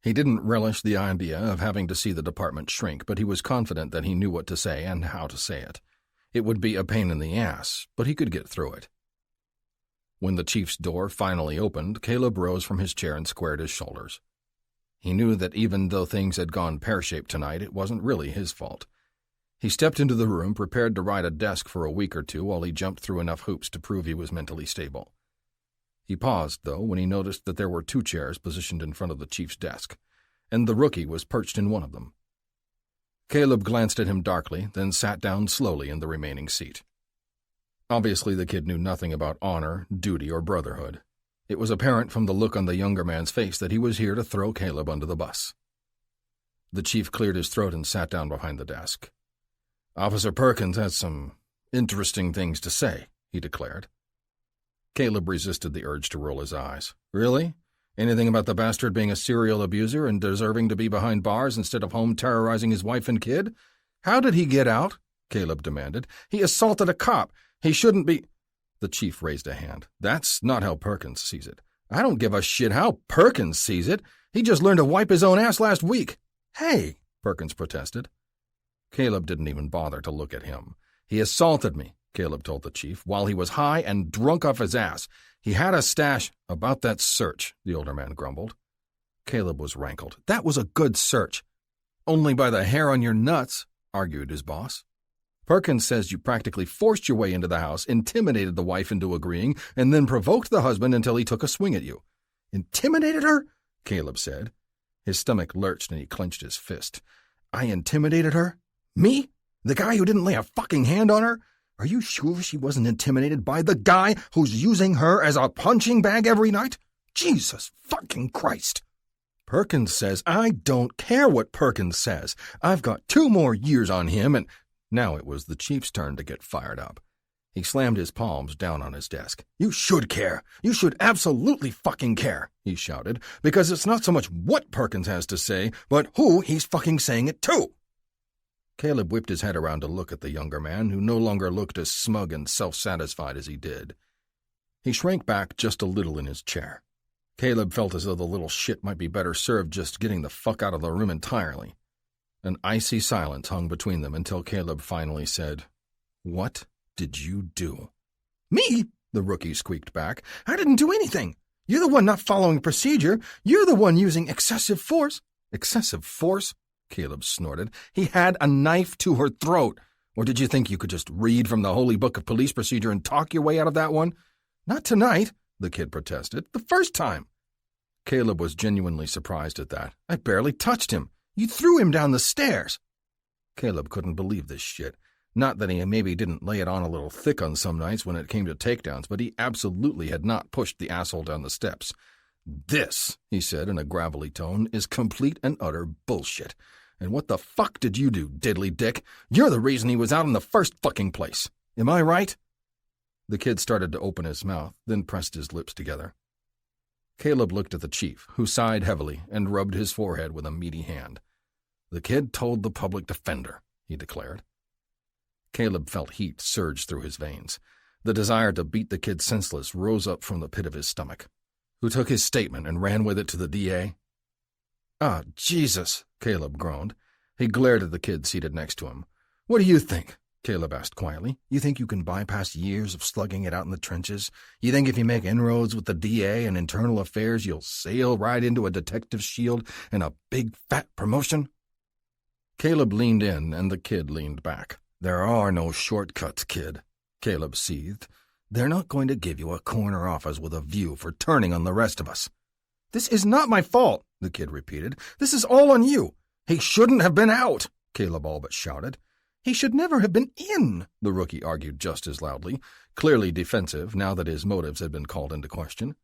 He didn't relish the idea of having to see the department shrink, but he was confident that he knew what to say and how to say it. It would be a pain in the ass, but he could get through it. When the chief's door finally opened, Caleb rose from his chair and squared his shoulders. He knew that even though things had gone pear-shaped tonight, it wasn't really his fault. He stepped into the room, prepared to ride a desk for a week or two while he jumped through enough hoops to prove he was mentally stable. He paused, though, when he noticed that there were 2 chairs positioned in front of the chief's desk, and the rookie was perched in one of them. Caleb glanced at him darkly, then sat down slowly in the remaining seat. Obviously, the kid knew nothing about honor, duty, or brotherhood. It was apparent from the look on the younger man's face that he was here to throw Caleb under the bus. The chief cleared his throat and sat down behind the desk. "Officer Perkins has some interesting things to say," he declared. Caleb resisted the urge to roll his eyes. "Really? Anything about the bastard being a serial abuser and deserving to be behind bars instead of home terrorizing his wife and kid? How did he get out?" Caleb demanded. "He assaulted a cop. He shouldn't be—" The chief raised a hand. "That's not how Perkins sees it. I don't give a shit how Perkins sees it. He just learned to wipe his own ass last week." "Hey," Perkins protested. Caleb didn't even bother to look at him. "He assaulted me," Caleb told the chief, "while he was high and drunk off his ass. He had a stash—" "About that search," the older man grumbled. Caleb was rankled. "That was a good search." "Only by the hair on your nuts," argued his boss. "Perkins says you practically forced your way into the house, intimidated the wife into agreeing, and then provoked the husband until he took a swing at you." "Intimidated her?" Caleb said. His stomach lurched and he clenched his fist. "I intimidated her? Me? The guy who didn't lay a fucking hand on her? Are you sure she wasn't intimidated by the guy who's using her as a punching bag every night? Jesus fucking Christ!" "Perkins says—" "I don't care what Perkins says. I've got 2 more years on him and—" Now it was the chief's turn to get fired up. He slammed his palms down on his desk. "You should care. You should absolutely fucking care," he shouted, "because it's not so much what Perkins has to say, but who he's fucking saying it to." Caleb whipped his head around to look at the younger man, who no longer looked as smug and self-satisfied as he did. He shrank back just a little in his chair. Caleb felt as though the little shit might be better served just getting the fuck out of the room entirely. An icy silence hung between them until Caleb finally said, "What did you do?" "Me?" the rookie squeaked back. "I didn't do anything. You're the one not following procedure. You're the one using excessive force." "Excessive force?" Caleb snorted. "He had a knife to her throat. Or did you think you could just read from the Holy Book of Police Procedure and talk your way out of that one?" "Not tonight," the kid protested. "The first time." Caleb was genuinely surprised at that. "I barely touched him. You threw him down the stairs." Caleb couldn't believe this shit. Not that he maybe didn't lay it on a little thick on some nights when it came to takedowns, but he absolutely had not pushed the asshole down the steps. "This," he said in a gravelly tone, "is complete and utter bullshit. And what the fuck did you do, diddly dick? You're the reason he was out in the first fucking place. Am I right?" The kid started to open his mouth, then pressed his lips together. Caleb looked at the chief, who sighed heavily and rubbed his forehead with a meaty hand. "The kid told the public defender," he declared. Caleb felt heat surge through his veins. The desire to beat the kid senseless rose up from the pit of his stomach. "Who took his statement and ran with it to the DA?" "Ah, Jesus," Caleb groaned. He glared at the kid seated next to him. "What do you think?" Caleb asked quietly. "You think you can bypass years of slugging it out in the trenches? You think if you make inroads with the DA and internal affairs, you'll sail right into a detective's shield and a big fat promotion?" Caleb leaned in, and the kid leaned back. "There are no shortcuts, kid," Caleb seethed. "They're not going to give you a corner office with a view for turning on the rest of us." "This is not my fault," the kid repeated. "This is all on you." "He shouldn't have been out," Caleb all but shouted. "He should never have been in," the rookie argued just as loudly, clearly defensive now that his motives had been called into question.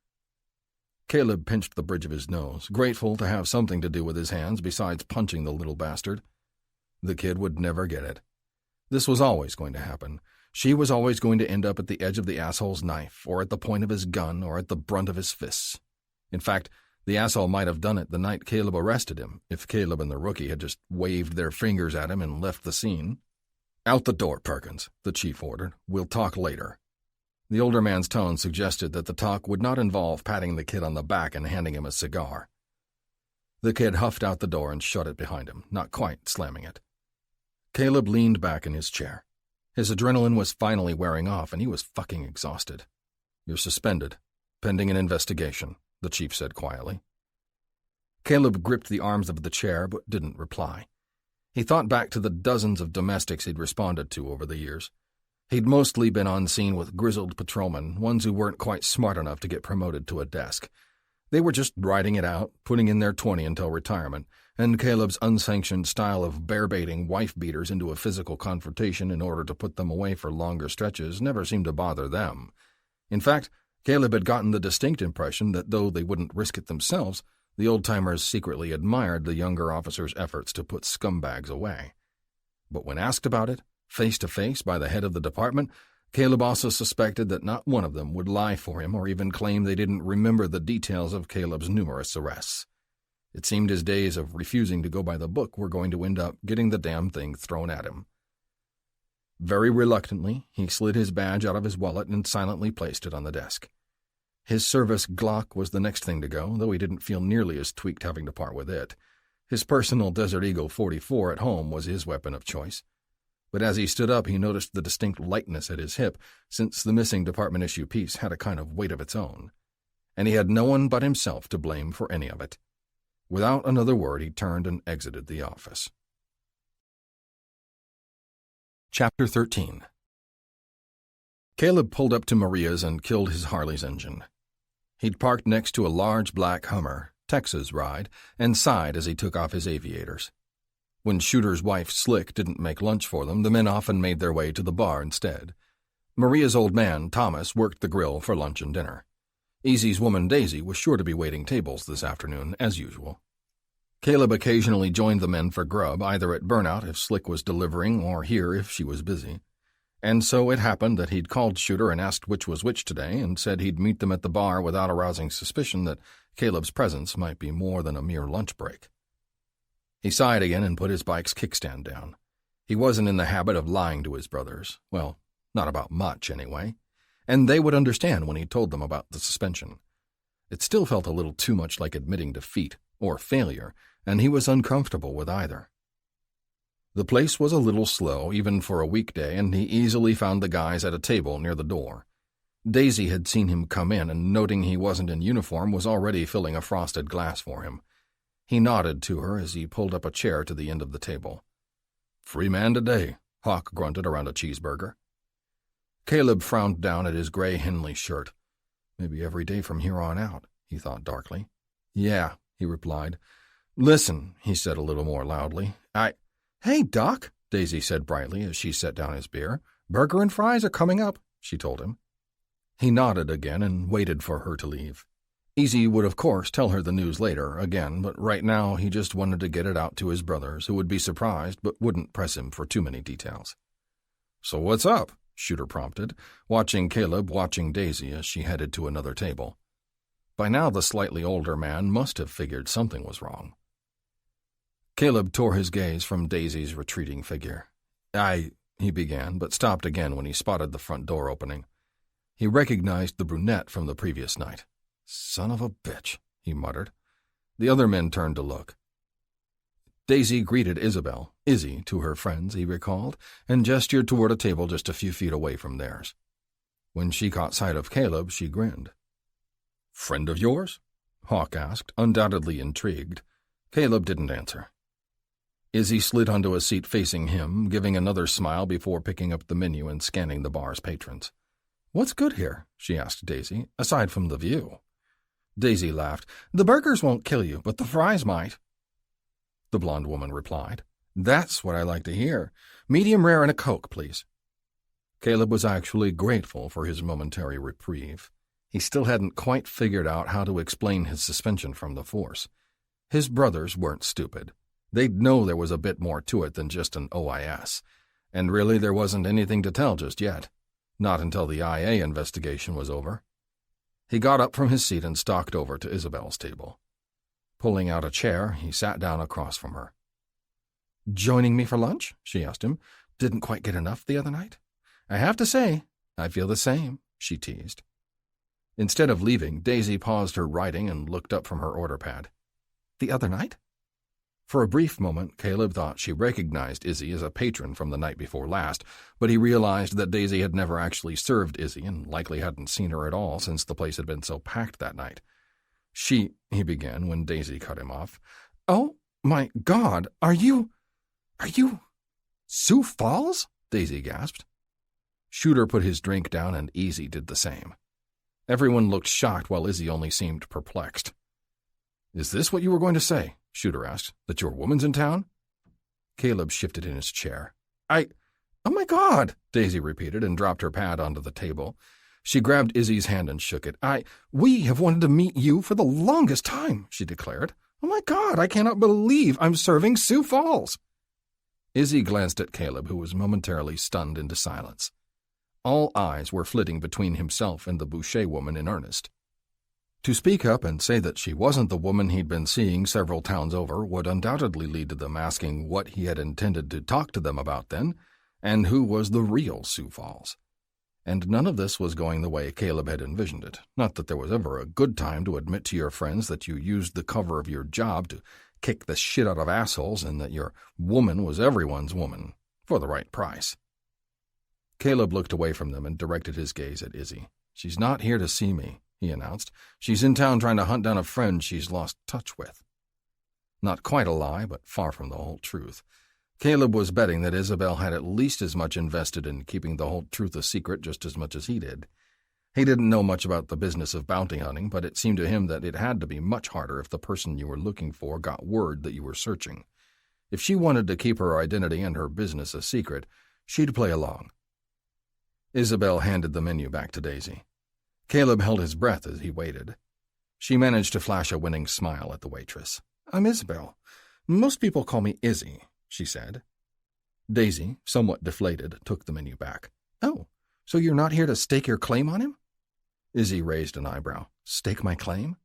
Caleb pinched the bridge of his nose, grateful to have something to do with his hands besides punching the little bastard. The kid would never get it. This was always going to happen. She was always going to end up at the edge of the asshole's knife, or at the point of his gun, or at the brunt of his fists. In fact, the asshole might have done it the night Caleb arrested him, if Caleb and the rookie had just waved their fingers at him and left the scene. "Out the door, Perkins," the chief ordered. "We'll talk later." The older man's tone suggested that the talk would not involve patting the kid on the back and handing him a cigar. The kid huffed out the door and shut it behind him, not quite slamming it. Caleb leaned back in his chair. His adrenaline was finally wearing off, and he was fucking exhausted. "You're suspended, pending an investigation," the chief said quietly. Caleb gripped the arms of the chair but didn't reply. He thought back to the dozens of domestics he'd responded to over the years. He'd mostly been on scene with grizzled patrolmen, ones who weren't quite smart enough to get promoted to a desk. They were just riding it out, putting in their 20 until retirement, and Caleb's unsanctioned style of bear-baiting wife-beaters into a physical confrontation in order to put them away for longer stretches never seemed to bother them. In fact, Caleb had gotten the distinct impression that though they wouldn't risk it themselves, the old-timers secretly admired the younger officer's efforts to put scumbags away. But when asked about it, face-to-face by the head of the department, Caleb also suspected that not one of them would lie for him or even claim they didn't remember the details of Caleb's numerous arrests. It seemed his days of refusing to go by the book were going to end up getting the damn thing thrown at him. Very reluctantly, he slid his badge out of his wallet and silently placed it on the desk. His service Glock was the next thing to go, though he didn't feel nearly as tweaked having to part with it. His personal Desert Eagle 44 at home was his weapon of choice. But as he stood up, he noticed the distinct lightness at his hip, since the missing department-issue piece had a kind of weight of its own. And he had no one but himself to blame for any of it. Without another word, he turned and exited the office. Chapter 13. Caleb pulled up to Maria's and killed his Harley's engine. He'd parked next to a large black Hummer, Texas ride, and sighed as he took off his aviators. When Shooter's wife Slick didn't make lunch for them, the men often made their way to the bar instead. Maria's old man, Thomas, worked the grill for lunch and dinner. Easy's woman, Daisy, was sure to be waiting tables this afternoon, as usual. Caleb occasionally joined the men for grub, either at Burnout if Slick was delivering or here if she was busy. And so it happened that he'd called Shooter and asked which was which today and said he'd meet them at the bar without arousing suspicion that Caleb's presence might be more than a mere lunch break. He sighed again and put his bike's kickstand down. He wasn't in the habit of lying to his brothers. Well, not about much, anyway. And they would understand when he told them about the suspension. It still felt a little too much like admitting defeat, or failure, and he was uncomfortable with either. The place was a little slow, even for a weekday, and he easily found the guys at a table near the door. Daisy had seen him come in, and noting he wasn't in uniform, was already filling a frosted glass for him. He nodded to her as he pulled up a chair to the end of the table. "Free man today," Hawk grunted around a cheeseburger. Caleb frowned down at his gray Henley shirt. Maybe every day from here on out, he thought darkly. "Yeah," he replied. "Listen," he said a little more loudly. "Hey, Doc," Daisy said brightly as she set down his beer. "Burger and fries are coming up," she told him. He nodded again and waited for her to leave. Easy would of course tell her the news later, again, but right now he just wanted to get it out to his brothers, who would be surprised but wouldn't press him for too many details. "So what's up?" Shooter prompted, watching Caleb watching Daisy as she headed to another table. By now the slightly older man must have figured something was wrong. Caleb tore his gaze from Daisy's retreating figure. He began, but stopped again when he spotted the front door opening. He recognized the brunette from the previous night. "Son of a bitch," he muttered. The other men turned to look. Daisy greeted Isabelle, Izzy, to her friends, he recalled, and gestured toward a table just a few feet away from theirs. When she caught sight of Caleb, she grinned. "Friend of yours?" Hawk asked, undoubtedly intrigued. Caleb didn't answer. Izzy slid onto a seat facing him, giving another smile before picking up the menu and scanning the bar's patrons. "What's good here?" she asked Daisy, "aside from the view?" Daisy laughed. "The burgers won't kill you, but the fries might." The blonde woman replied. "That's what I like to hear. Medium rare and a Coke, please." Caleb was actually grateful for his momentary reprieve. He still hadn't quite figured out how to explain his suspension from the force. His brothers weren't stupid. They'd know there was a bit more to it than just an OIS. And really there wasn't anything to tell just yet. Not until the IA investigation was over. He got up from his seat and stalked over to Isabelle's table. Pulling out a chair, he sat down across from her. "Joining me for lunch?" she asked him. "Didn't quite get enough the other night?" "I have to say, I feel the same," she teased. Instead of leaving, Daisy paused her writing and looked up from her order pad. "The other night?" For a brief moment, Caleb thought she recognized Izzy as a patron from the night before last, but he realized that Daisy had never actually served Izzy and likely hadn't seen her at all since the place had been so packed that night. He began when Daisy cut him off. "Oh, my God, are you... Sioux Falls?" Daisy gasped. Shooter put his drink down and Izzy did the same. Everyone looked shocked while Izzy only seemed perplexed. "Is this what you were going to say?" Shooter asked. "That your woman's in town?" Caleb shifted in his chair. "Oh my God," Daisy repeated and dropped her pad onto the table. She grabbed Izzy's hand and shook it. We have wanted to meet you for the longest time," she declared. "Oh my God, I cannot believe I'm serving Sioux Falls." Izzy glanced at Caleb, who was momentarily stunned into silence. All eyes were flitting between himself and the Boucher woman in earnest. To speak up and say that she wasn't the woman he'd been seeing several towns over would undoubtedly lead to them asking what he had intended to talk to them about then, and who was the real Sioux Falls. And none of this was going the way Caleb had envisioned it. Not that there was ever a good time to admit to your friends that you used the cover of your job to kick the shit out of assholes and that your woman was everyone's woman, for the right price. Caleb looked away from them and directed his gaze at Izzy. "She's not here to see me," he announced. "She's in town trying to hunt down a friend she's lost touch with." Not quite a lie, but far from the whole truth. Caleb was betting that Isabelle had at least as much invested in keeping the whole truth a secret just as much as he did. He didn't know much about the business of bounty hunting, but it seemed to him that it had to be much harder if the person you were looking for got word that you were searching. If she wanted to keep her identity and her business a secret, she'd play along. Isabelle handed the menu back to Daisy. Caleb held his breath as he waited. She managed to flash a winning smile at the waitress. "I'm Isabelle. Most people call me Izzy," she said. Daisy, somewhat deflated, took the menu back. "Oh, so you're not here to stake your claim on him?" Izzy raised an eyebrow. "Stake my claim?"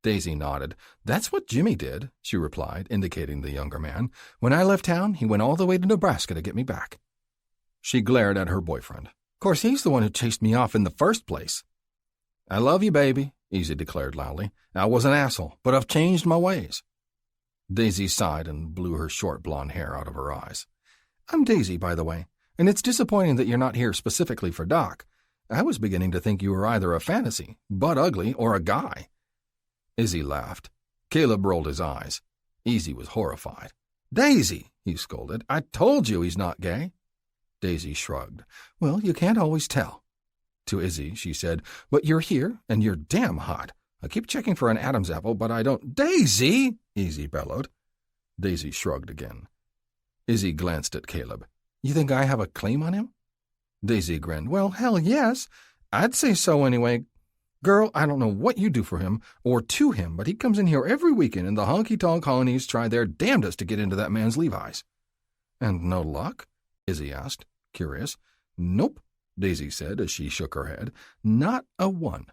Daisy nodded. "That's what Jimmy did," she replied, indicating the younger man. "When I left town, he went all the way to Nebraska to get me back." She glared at her boyfriend. "Of course, he's the one who chased me off in the first place." "I love you, baby," Izzy declared loudly. "I was an asshole, but I've changed my ways." Daisy sighed and blew her short blonde hair out of her eyes. "I'm Daisy, by the way, and it's disappointing that you're not here specifically for Doc. I was beginning to think you were either a fantasy, butt ugly, or a guy." Izzy laughed. Caleb rolled his eyes. Izzy was horrified. "Daisy," he scolded, "I told you he's not gay." Daisy shrugged. "Well, you can't always tell." To Izzy, she said, "But you're here, and you're damn hot. I keep checking for an Adam's apple, but I don't—" "Daisy!" Izzy bellowed. Daisy shrugged again. Izzy glanced at Caleb. "You think I have a claim on him?" Daisy grinned. "Well, hell yes. I'd say so anyway. Girl, I don't know what you do for him or to him, but he comes in here every weekend and the honky-tonk colonies try their damnedest to get into that man's Levi's." "And no luck?" Izzy asked, curious. "Nope," Daisy said as she shook her head. "Not a one."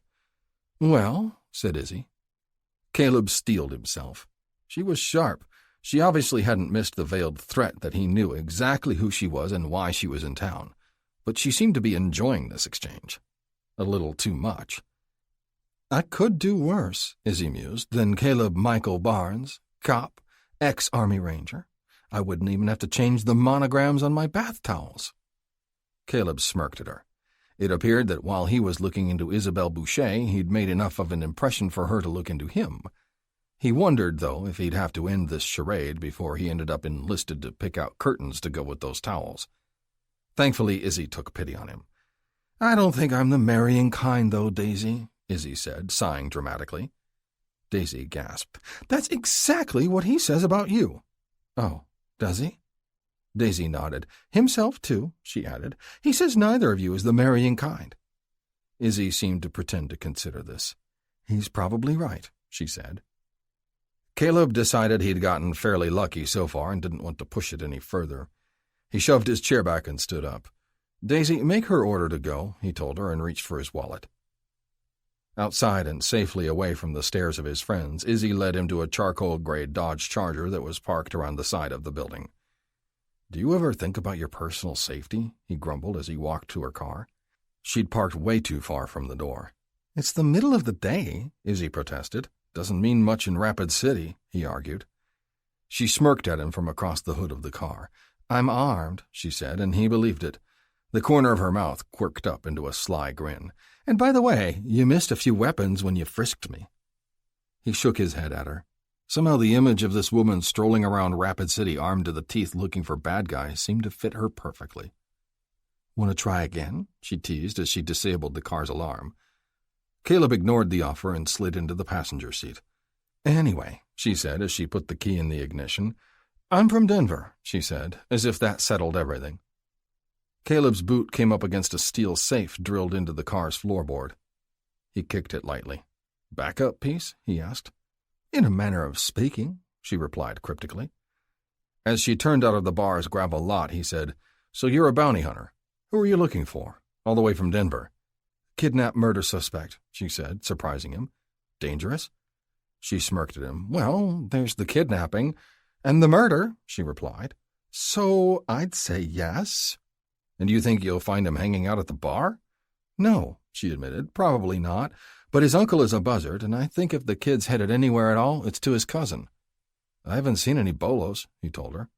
"Well," said Izzy. Caleb steeled himself. She was sharp. She obviously hadn't missed the veiled threat that he knew exactly who she was and why she was in town. But she seemed to be enjoying this exchange. A little too much. "I could do worse," Izzy mused, "than Caleb Michael Barnes, cop, ex-Army Ranger. I wouldn't even have to change the monograms on my bath towels." Caleb smirked at her. It appeared that while he was looking into Isabelle Boucher, he'd made enough of an impression for her to look into him. He wondered, though, if he'd have to end this charade before he ended up enlisted to pick out curtains to go with those towels. Thankfully, Izzy took pity on him. "I don't think I'm the marrying kind, though, Daisy," Izzy said, sighing dramatically. Daisy gasped. "That's exactly what he says about you." "Oh, does he?" Daisy nodded. "Himself, too," she added. "He says neither of you is the marrying kind." Izzy seemed to pretend to consider this. "He's probably right," she said. Caleb decided he'd gotten fairly lucky so far and didn't want to push it any further. He shoved his chair back and stood up. "Daisy, make her order to go," he told her, and reached for his wallet. Outside and safely away from the stares of his friends, Izzy led him to a charcoal-gray Dodge Charger that was parked around the side of the building. "Do you ever think about your personal safety?" he grumbled as he walked to her car. She'd parked way too far from the door. "It's the middle of the day," Izzy protested. "Doesn't mean much in Rapid City," he argued. She smirked at him from across the hood of the car. "I'm armed," she said, and he believed it. The corner of her mouth quirked up into a sly grin. "And by the way, you missed a few weapons when you frisked me." He shook his head at her. Somehow the image of this woman strolling around Rapid City armed to the teeth looking for bad guys seemed to fit her perfectly. "Want to try again?" she teased as she disabled the car's alarm. Caleb ignored the offer and slid into the passenger seat. "Anyway," she said as she put the key in the ignition. "I'm from Denver," she said, as if that settled everything. Caleb's boot came up against a steel safe drilled into the car's floorboard. He kicked it lightly. "Backup piece?" he asked. "In a manner of speaking," she replied cryptically. As she turned out of the bar's gravel lot, he said, "So you're a bounty hunter. Who are you looking for? All the way from Denver." "Kidnap murder suspect," she said, surprising him. "Dangerous?" She smirked at him. "Well, there's the kidnapping and the murder," she replied. "So I'd say yes." "And you think you'll find him hanging out at the bar?" "No," she admitted, "probably not. But his uncle is a buzzard, and I think if the kid's headed anywhere at all, it's to his cousin." "I haven't seen any bolos," he told her.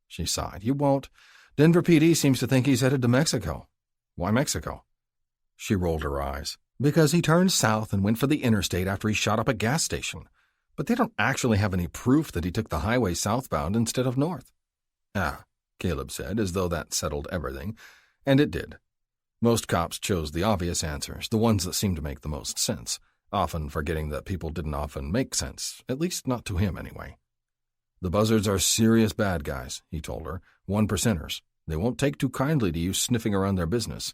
She sighed. "You won't. Denver PD seems to think he's headed to Mexico." "Why Mexico?" She rolled her eyes. "Because he turned south and went for the interstate after he shot up a gas station. But they don't actually have any proof that he took the highway southbound instead of north." "Ah," Caleb said, as though that settled everything. And it did. Most cops chose the obvious answers, the ones that seemed to make the most sense, often forgetting that people didn't often make sense, at least not to him anyway. "The buzzards are serious bad guys," he told her. "1%ers. They won't take too kindly to you sniffing around their business."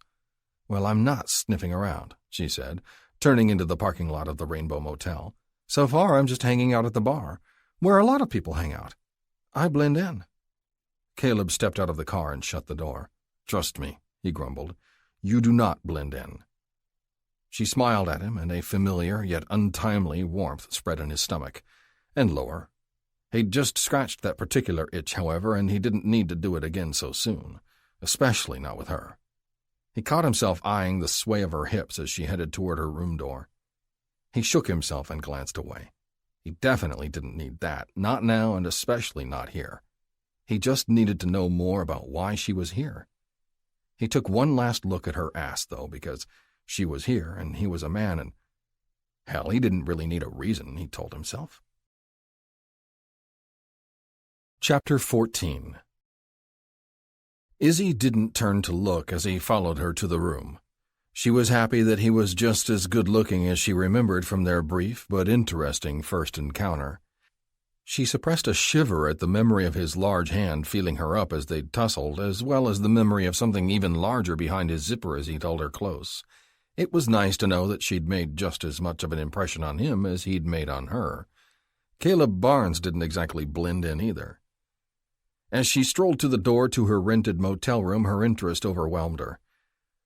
"Well, I'm not sniffing around," she said, turning into the parking lot of the Rainbow Motel. "So far, I'm just hanging out at the bar, where a lot of people hang out. I blend in." Caleb stepped out of the car and shut the door. "Trust me," he grumbled. "You do not blend in." She smiled at him, and a familiar yet untimely warmth spread in his stomach, and lower. He'd just scratched that particular itch, however, and he didn't need to do it again so soon, especially not with her. He caught himself eyeing the sway of her hips as she headed toward her room door. He shook himself and glanced away. He definitely didn't need that, not now and especially not here. He just needed to know more about why she was here. He took one last look at her ass, though, because she was here and he was a man, and hell, he didn't really need a reason, he told himself. Chapter 14. Izzy didn't turn to look as he followed her to the room. She was happy that he was just as good-looking as she remembered from their brief but interesting first encounter. She suppressed a shiver at the memory of his large hand feeling her up as they'd tussled, as well as the memory of something even larger behind his zipper as he held her close. It was nice to know that she'd made just as much of an impression on him as he'd made on her. Caleb Barnes didn't exactly blend in either. As she strolled to the door to her rented motel room, her interest overwhelmed her.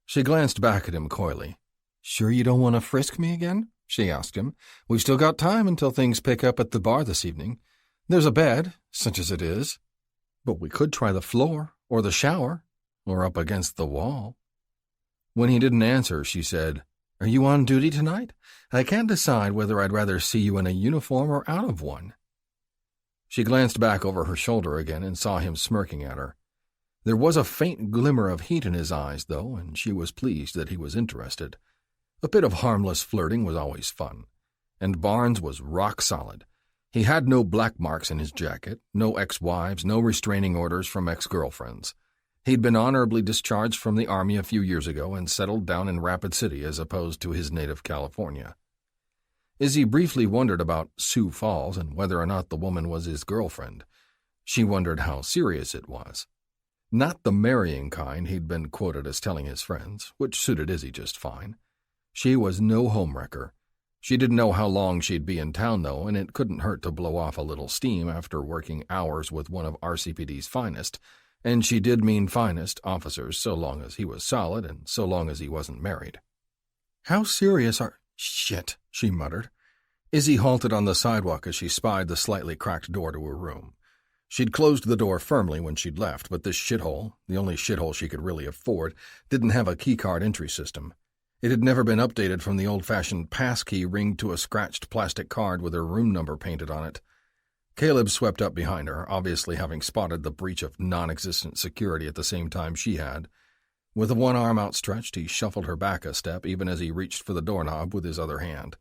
She glanced back at him coyly. "Sure you don't want to frisk me again?" she asked him. "We've still got time until things pick up at the bar this evening. There's a bed, such as it is. But we could try the floor, or the shower, or up against the wall." When he didn't answer, she said, "Are you on duty tonight? I can't decide whether I'd rather see you in a uniform or out of one." She glanced back over her shoulder again and saw him smirking at her. There was a faint glimmer of heat in his eyes, though, and she was pleased that he was interested. A bit of harmless flirting was always fun, and Barnes was rock solid. He had no black marks in his jacket, no ex-wives, no restraining orders from ex-girlfriends. He'd been honorably discharged from the Army a few years ago and settled down in Rapid City as opposed to his native California. Izzy briefly wondered about Sioux Falls and whether or not the woman was his girlfriend. She wondered how serious it was. Not the marrying kind he'd been quoted as telling his friends, which suited Izzy just fine. She was no homewrecker. She didn't know how long she'd be in town, though, and it couldn't hurt to blow off a little steam after working hours with one of RCPD's finest, and she did mean finest officers so long as he was solid and so long as he wasn't married. "How serious are—" "Shit," she muttered. Izzy halted on the sidewalk as she spied the slightly cracked door to her room. She'd closed the door firmly when she'd left, but this shithole, the only shithole she could really afford, didn't have a keycard entry system. It had never been updated from the old-fashioned passkey ringed to a scratched plastic card with her room number painted on it. Caleb swept up behind her, obviously having spotted the breach of non-existent security at the same time she had. With one arm outstretched, he shuffled her back a step even as he reached for the doorknob with his other hand.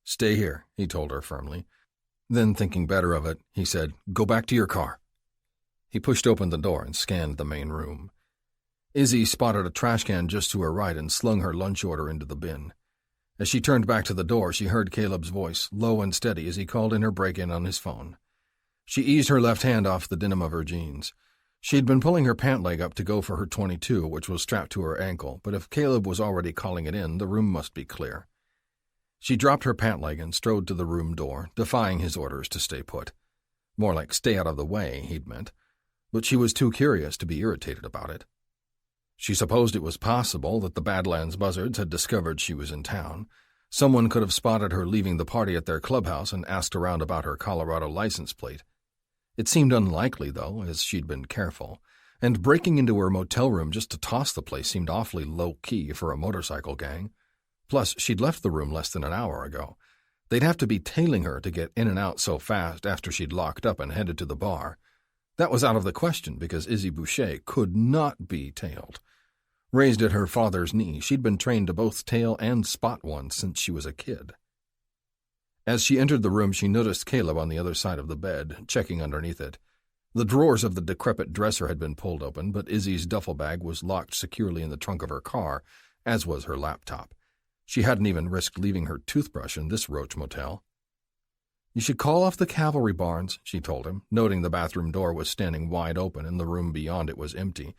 "Stay here," he told her firmly. Then, thinking better of it, he said, "Go back to your car." He pushed open the door and scanned the main room. Izzy spotted a trash can just to her right and slung her lunch order into the bin. As she turned back to the door, she heard Caleb's voice, low and steady, as he called in her break-in on his phone. She eased her left hand off the denim of her jeans. She'd been pulling her pant leg up to go for her .22, which was strapped to her ankle, but if Caleb was already calling it in, the room must be clear. She dropped her pant leg and strode to the room door, defying his orders to stay put. More like stay out of the way, he'd meant, but she was too curious to be irritated about it. She supposed it was possible that the Badlands Buzzards had discovered she was in town. Someone could have spotted her leaving the party at their clubhouse and asked around about her Colorado license plate. It seemed unlikely, though, as she'd been careful, and breaking into her motel room just to toss the place seemed awfully low-key for a motorcycle gang. Plus, she'd left the room less than an hour ago. They'd have to be tailing her to get in and out so fast after she'd locked up and headed to the bar. That was out of the question because Isabelle Boucher could not be tailed. Raised at her father's knee, she'd been trained to both tail and spot one since she was a kid. As she entered the room, she noticed Caleb on the other side of the bed, checking underneath it. The drawers of the decrepit dresser had been pulled open, but Izzy's duffel bag was locked securely in the trunk of her car, as was her laptop. She hadn't even risked leaving her toothbrush in this roach motel. "You should call off the cavalry, Barnes," she told him, noting the bathroom door was standing wide open and the room beyond it was empty.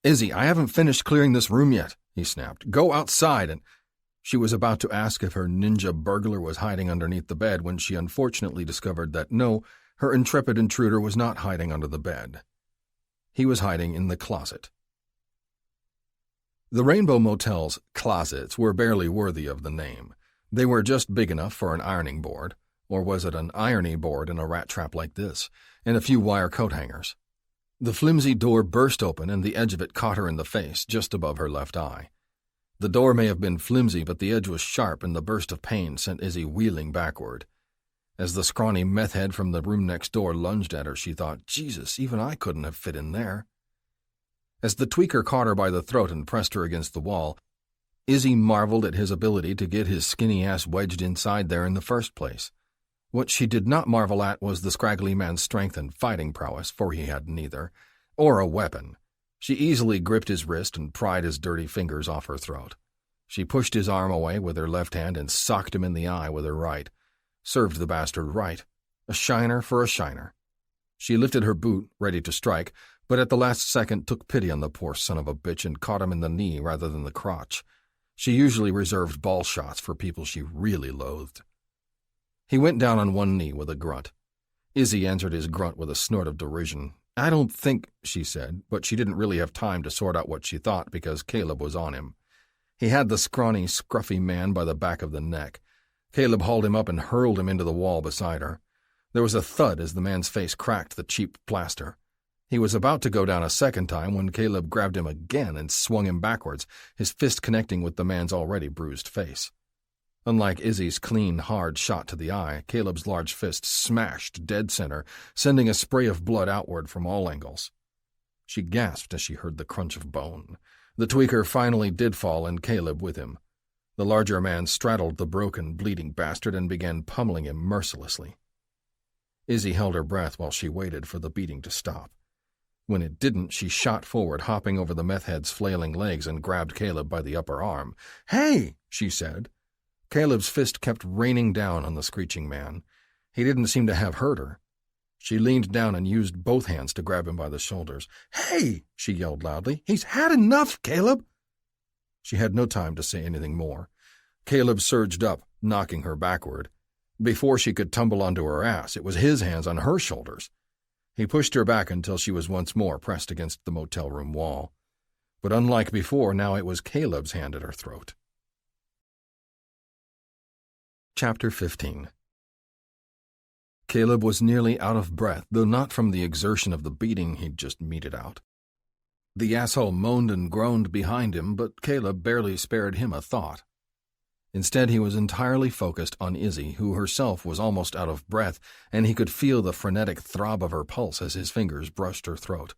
"Izzy, I haven't finished clearing this room yet," he snapped. "Go outside and—" She was about to ask if her ninja burglar was hiding underneath the bed when she unfortunately discovered that no, her intrepid intruder was not hiding under the bed. He was hiding in the closet. The Rainbow Motel's closets were barely worthy of the name. They were just big enough for an ironing board, or was it an ironing board in a rat trap like this, and a few wire coat hangers. The flimsy door burst open and the edge of it caught her in the face, just above her left eye. The door may have been flimsy, but the edge was sharp, and the burst of pain sent Izzy wheeling backward. As the scrawny meth head from the room next door lunged at her, she thought, Jesus, even I couldn't have fit in there. As the tweaker caught her by the throat and pressed her against the wall, Izzy marveled at his ability to get his skinny ass wedged inside there in the first place. What she did not marvel at was the scraggly man's strength and fighting prowess, for he had neither, or a weapon. She easily gripped his wrist and pried his dirty fingers off her throat. She pushed his arm away with her left hand and socked him in the eye with her right. Served the bastard right. A shiner for a shiner. She lifted her boot, ready to strike, but at the last second took pity on the poor son of a bitch and caught him in the knee rather than the crotch. She usually reserved ball shots for people she really loathed. He went down on one knee with a grunt. Izzy answered his grunt with a snort of derision. "I don't think," she said, but she didn't really have time to sort out what she thought because Caleb was on him. He had the scrawny, scruffy man by the back of the neck. Caleb hauled him up and hurled him into the wall beside her. There was a thud as the man's face cracked the cheap plaster. He was about to go down a second time when Caleb grabbed him again and swung him backwards, his fist connecting with the man's already bruised face. Unlike Izzy's clean, hard shot to the eye, Caleb's large fist smashed dead center, sending a spray of blood outward from all angles. She gasped as she heard the crunch of bone. The tweaker finally did fall, and Caleb with him. The larger man straddled the broken, bleeding bastard and began pummeling him mercilessly. Izzy held her breath while she waited for the beating to stop. When it didn't, she shot forward, hopping over the meth head's flailing legs and grabbed Caleb by the upper arm. "Hey!" she said. Caleb's fist kept raining down on the screeching man. He didn't seem to have hurt her. She leaned down and used both hands to grab him by the shoulders. "Hey!" she yelled loudly. "He's had enough, Caleb!" She had no time to say anything more. Caleb surged up, knocking her backward. Before she could tumble onto her ass, it was his hands on her shoulders. He pushed her back until she was once more pressed against the motel room wall. But unlike before, now it was Caleb's hand at her throat. Chapter 15. Caleb was nearly out of breath, though not from the exertion of the beating he'd just meted out. The asshole moaned and groaned behind him, but Caleb barely spared him a thought. Instead, he was entirely focused on Izzy, who herself was almost out of breath, and he could feel the frenetic throb of her pulse as his fingers brushed her throat.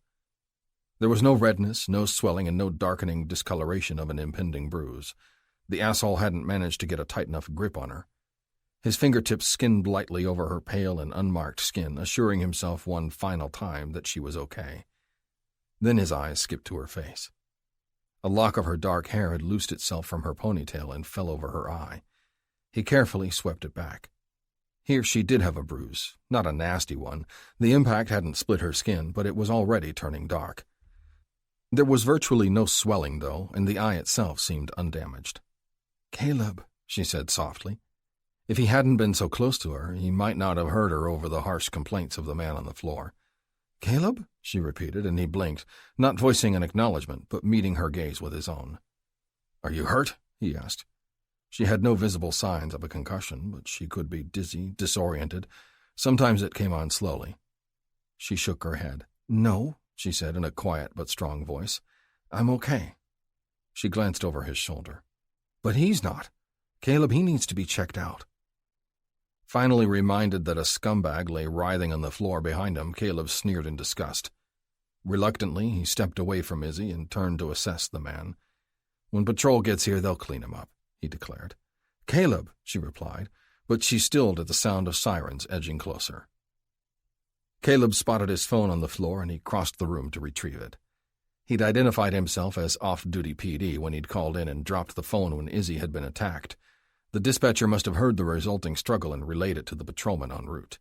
There was no redness, no swelling, and no darkening discoloration of an impending bruise. The asshole hadn't managed to get a tight enough grip on her. His fingertips skimmed lightly over her pale and unmarked skin, assuring himself one final time that she was okay. Then his eyes skipped to her face. A lock of her dark hair had loosed itself from her ponytail and fell over her eye. He carefully swept it back. Here she did have a bruise, not a nasty one. The impact hadn't split her skin, but it was already turning dark. There was virtually no swelling, though, and the eye itself seemed undamaged. "Caleb," she said softly. If he hadn't been so close to her, he might not have heard her over the harsh complaints of the man on the floor. "Caleb?" she repeated, and he blinked, not voicing an acknowledgement, but meeting her gaze with his own. "Are you hurt?" he asked. She had no visible signs of a concussion, but she could be dizzy, disoriented. Sometimes it came on slowly. She shook her head. "No," she said in a quiet but strong voice. "I'm okay." She glanced over his shoulder. "But he's not. Caleb, he needs to be checked out." Finally reminded that a scumbag lay writhing on the floor behind him, Caleb sneered in disgust. Reluctantly, he stepped away from Izzy and turned to assess the man. "When patrol gets here, they'll clean him up," he declared. "Caleb," she replied, but she stilled at the sound of sirens edging closer. Caleb spotted his phone on the floor and he crossed the room to retrieve it. He'd identified himself as off-duty PD when he'd called in and dropped the phone when Izzy had been attacked. The dispatcher must have heard the resulting struggle and relayed it to the patrolman en route.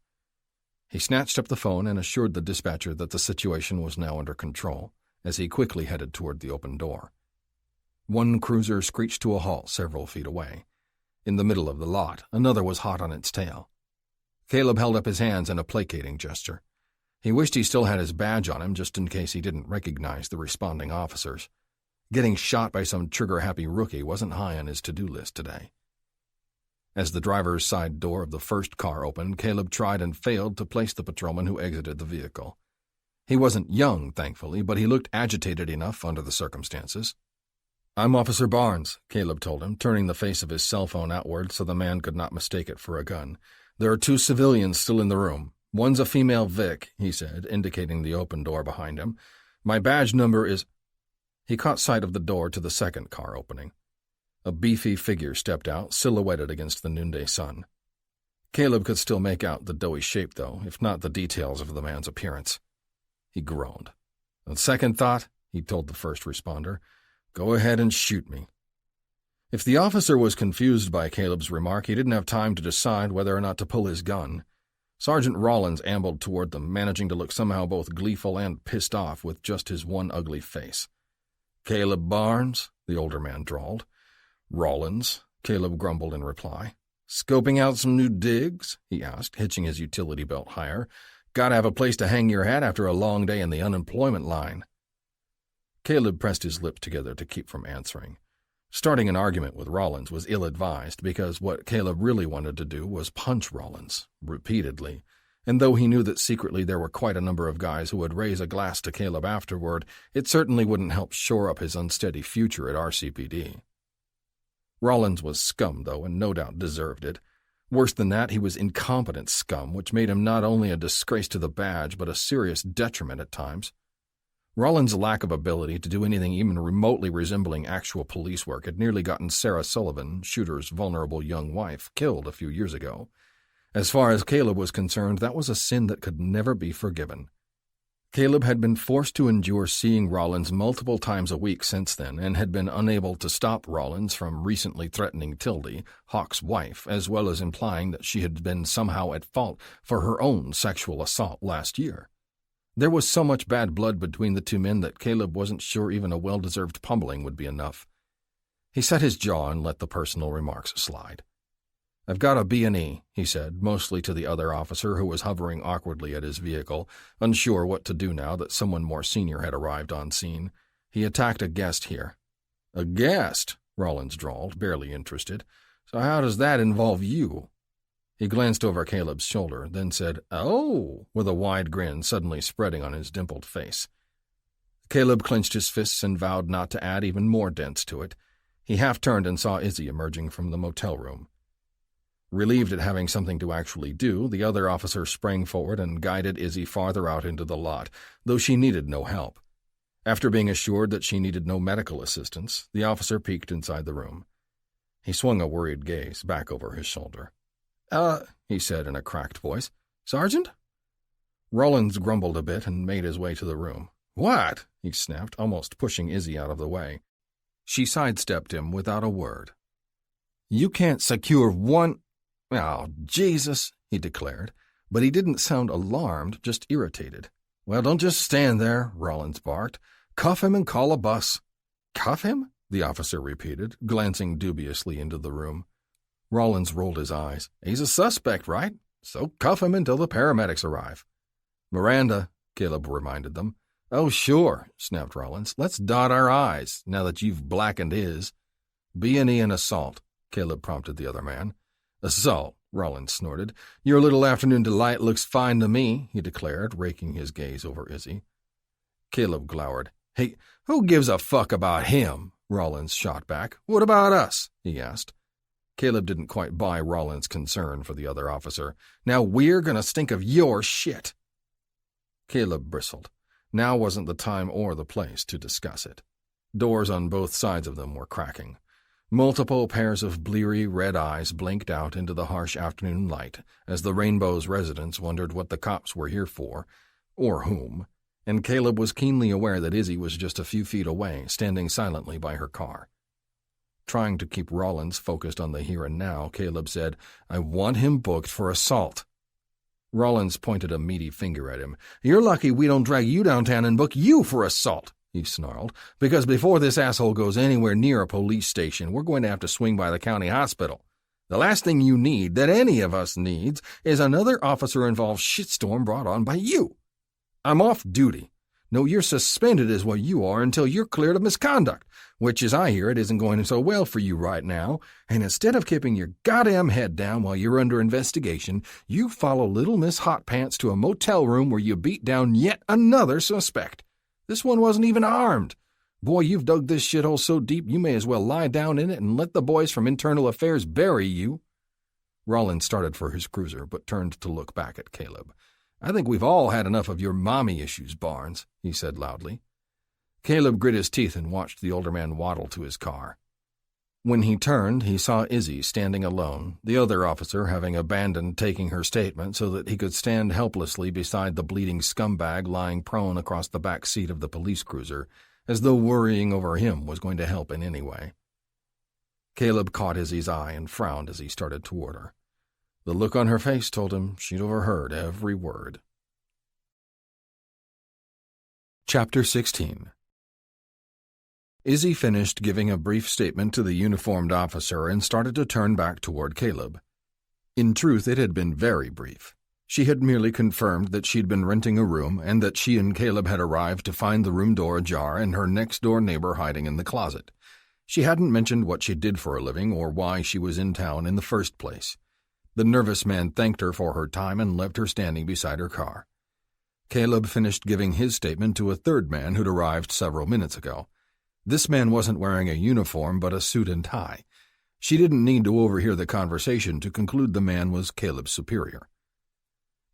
He snatched up the phone and assured the dispatcher that the situation was now under control, as he quickly headed toward the open door. One cruiser screeched to a halt several feet away. In the middle of the lot, another was hot on its tail. Caleb held up his hands in a placating gesture. He wished he still had his badge on him just in case he didn't recognize the responding officers. Getting shot by some trigger-happy rookie wasn't high on his to-do list today. As the driver's side door of the first car opened, Caleb tried and failed to place the patrolman who exited the vehicle. He wasn't young, thankfully, but he looked agitated enough under the circumstances. "I'm Officer Barnes," Caleb told him, turning the face of his cell phone outward so the man could not mistake it for a gun. "There are 2 civilians still in the room. One's a female Vic," he said, indicating the open door behind him. "My badge number is—" He caught sight of the door to the second car opening. A beefy figure stepped out, silhouetted against the noonday sun. Caleb could still make out the doughy shape, though, if not the details of the man's appearance. He groaned. On second thought, he told the first responder, "Go ahead and shoot me." If the officer was confused by Caleb's remark, he didn't have time to decide whether or not to pull his gun. Sergeant Rollins ambled toward them, managing to look somehow both gleeful and pissed off with just his one ugly face. "Caleb Barnes?" the older man drawled. "Rollins," Caleb grumbled in reply. "Scoping out some new digs?" he asked, hitching his utility belt higher. "Gotta have a place to hang your hat after a long day in the unemployment line." Caleb pressed his lips together to keep from answering. Starting an argument with Rollins was ill-advised because what Caleb really wanted to do was punch Rollins, repeatedly, and though he knew that secretly there were quite a number of guys who would raise a glass to Caleb afterward, it certainly wouldn't help shore up his unsteady future at RCPD. Rollins was scum, though, and no doubt deserved it. Worse than that, he was incompetent scum, which made him not only a disgrace to the badge, but a serious detriment at times. Rollins' lack of ability to do anything even remotely resembling actual police work had nearly gotten Sarah Sullivan, Shooter's vulnerable young wife, killed a few years ago. As far as Caleb was concerned, that was a sin that could never be forgiven. Caleb had been forced to endure seeing Rollins multiple times a week since then and had been unable to stop Rollins from recently threatening Tildy, Hawk's wife, as well as implying that she had been somehow at fault for her own sexual assault last year. There was so much bad blood between the two men that Caleb wasn't sure even a well-deserved pummeling would be enough. He set his jaw and let the personal remarks slide. "I've got a B&E, he said, mostly to the other officer who was hovering awkwardly at his vehicle, unsure what to do now that someone more senior had arrived on scene. He attacked a guest here. "A guest?" Rollins drawled, barely interested. "So how does that involve you?" He glanced over Caleb's shoulder, then said, "Oh," with a wide grin suddenly spreading on his dimpled face. Caleb clenched his fists and vowed not to add even more dents to it. He half-turned and saw Izzy emerging from the motel room. Relieved at having something to actually do, the other officer sprang forward and guided Izzy farther out into the lot, though she needed no help. After being assured that she needed no medical assistance, the officer peeked inside the room. He swung a worried gaze back over his shoulder. He said in a cracked voice. "Sergeant?" Rollins grumbled a bit and made his way to the room. "What?" he snapped, almost pushing Izzy out of the way. She sidestepped him without a word. "You can't secure one—" "Oh, Jesus," he declared, but he didn't sound alarmed, just irritated. "Well, don't just stand there," Rollins barked. "Cuff him and call a bus." "Cuff him?" the officer repeated, glancing dubiously into the room. Rollins rolled his eyes. "He's a suspect, right? So cuff him until the paramedics arrive." "Miranda," Caleb reminded them. "Oh, sure," snapped Rollins. "Let's dot our I's, now that you've blackened his." "B&E and assault," Caleb prompted the other man. "Assault," Rollins snorted. "Your little afternoon delight looks fine to me," he declared, raking his gaze over Izzy. Caleb glowered. "Hey, who gives a fuck about him?" Rollins shot back. "What about us?" he asked. Caleb didn't quite buy Rollins' concern for the other officer. "Now we're gonna stink of your shit." Caleb bristled. Now wasn't the time or the place to discuss it. Doors on both sides of them were cracking. Multiple pairs of bleary red eyes blinked out into the harsh afternoon light as the Rainbow's residents wondered what the cops were here for, or whom, and Caleb was keenly aware that Izzy was just a few feet away, standing silently by her car. Trying to keep Rollins focused on the here and now, Caleb said, "I want him booked for assault." Rollins pointed a meaty finger at him. "You're lucky we don't drag you downtown and book you for assault," he snarled, "because before this asshole goes anywhere near a police station, we're going to have to swing by the county hospital. The last thing you need, that any of us needs, is another officer-involved shitstorm brought on by you. I'm off duty. No, you're suspended is what you are until you're cleared of misconduct, which, as I hear it, isn't going so well for you right now, and instead of keeping your goddamn head down while you're under investigation, you follow little Miss Hot Pants to a motel room where you beat down yet another suspect. This one wasn't even armed. Boy, you've dug this shithole so deep you may as well lie down in it and let the boys from Internal Affairs bury you." Rollins started for his cruiser, but turned to look back at Caleb. "I think we've all had enough of your mommy issues, Barnes," he said loudly. Caleb grit his teeth and watched the older man waddle to his car. When he turned, he saw Izzy standing alone, the other officer having abandoned taking her statement so that he could stand helplessly beside the bleeding scumbag lying prone across the back seat of the police cruiser, as though worrying over him was going to help in any way. Caleb caught Izzy's eye and frowned as he started toward her. The look on her face told him she'd overheard every word. Chapter 16. Izzy finished giving a brief statement to the uniformed officer and started to turn back toward Caleb. In truth, it had been very brief. She had merely confirmed that she'd been renting a room and that she and Caleb had arrived to find the room door ajar and her next-door neighbor hiding in the closet. She hadn't mentioned what she did for a living or why she was in town in the first place. The nervous man thanked her for her time and left her standing beside her car. Caleb finished giving his statement to a third man who'd arrived several minutes ago. This man wasn't wearing a uniform but a suit and tie. She didn't need to overhear the conversation to conclude the man was Caleb's superior.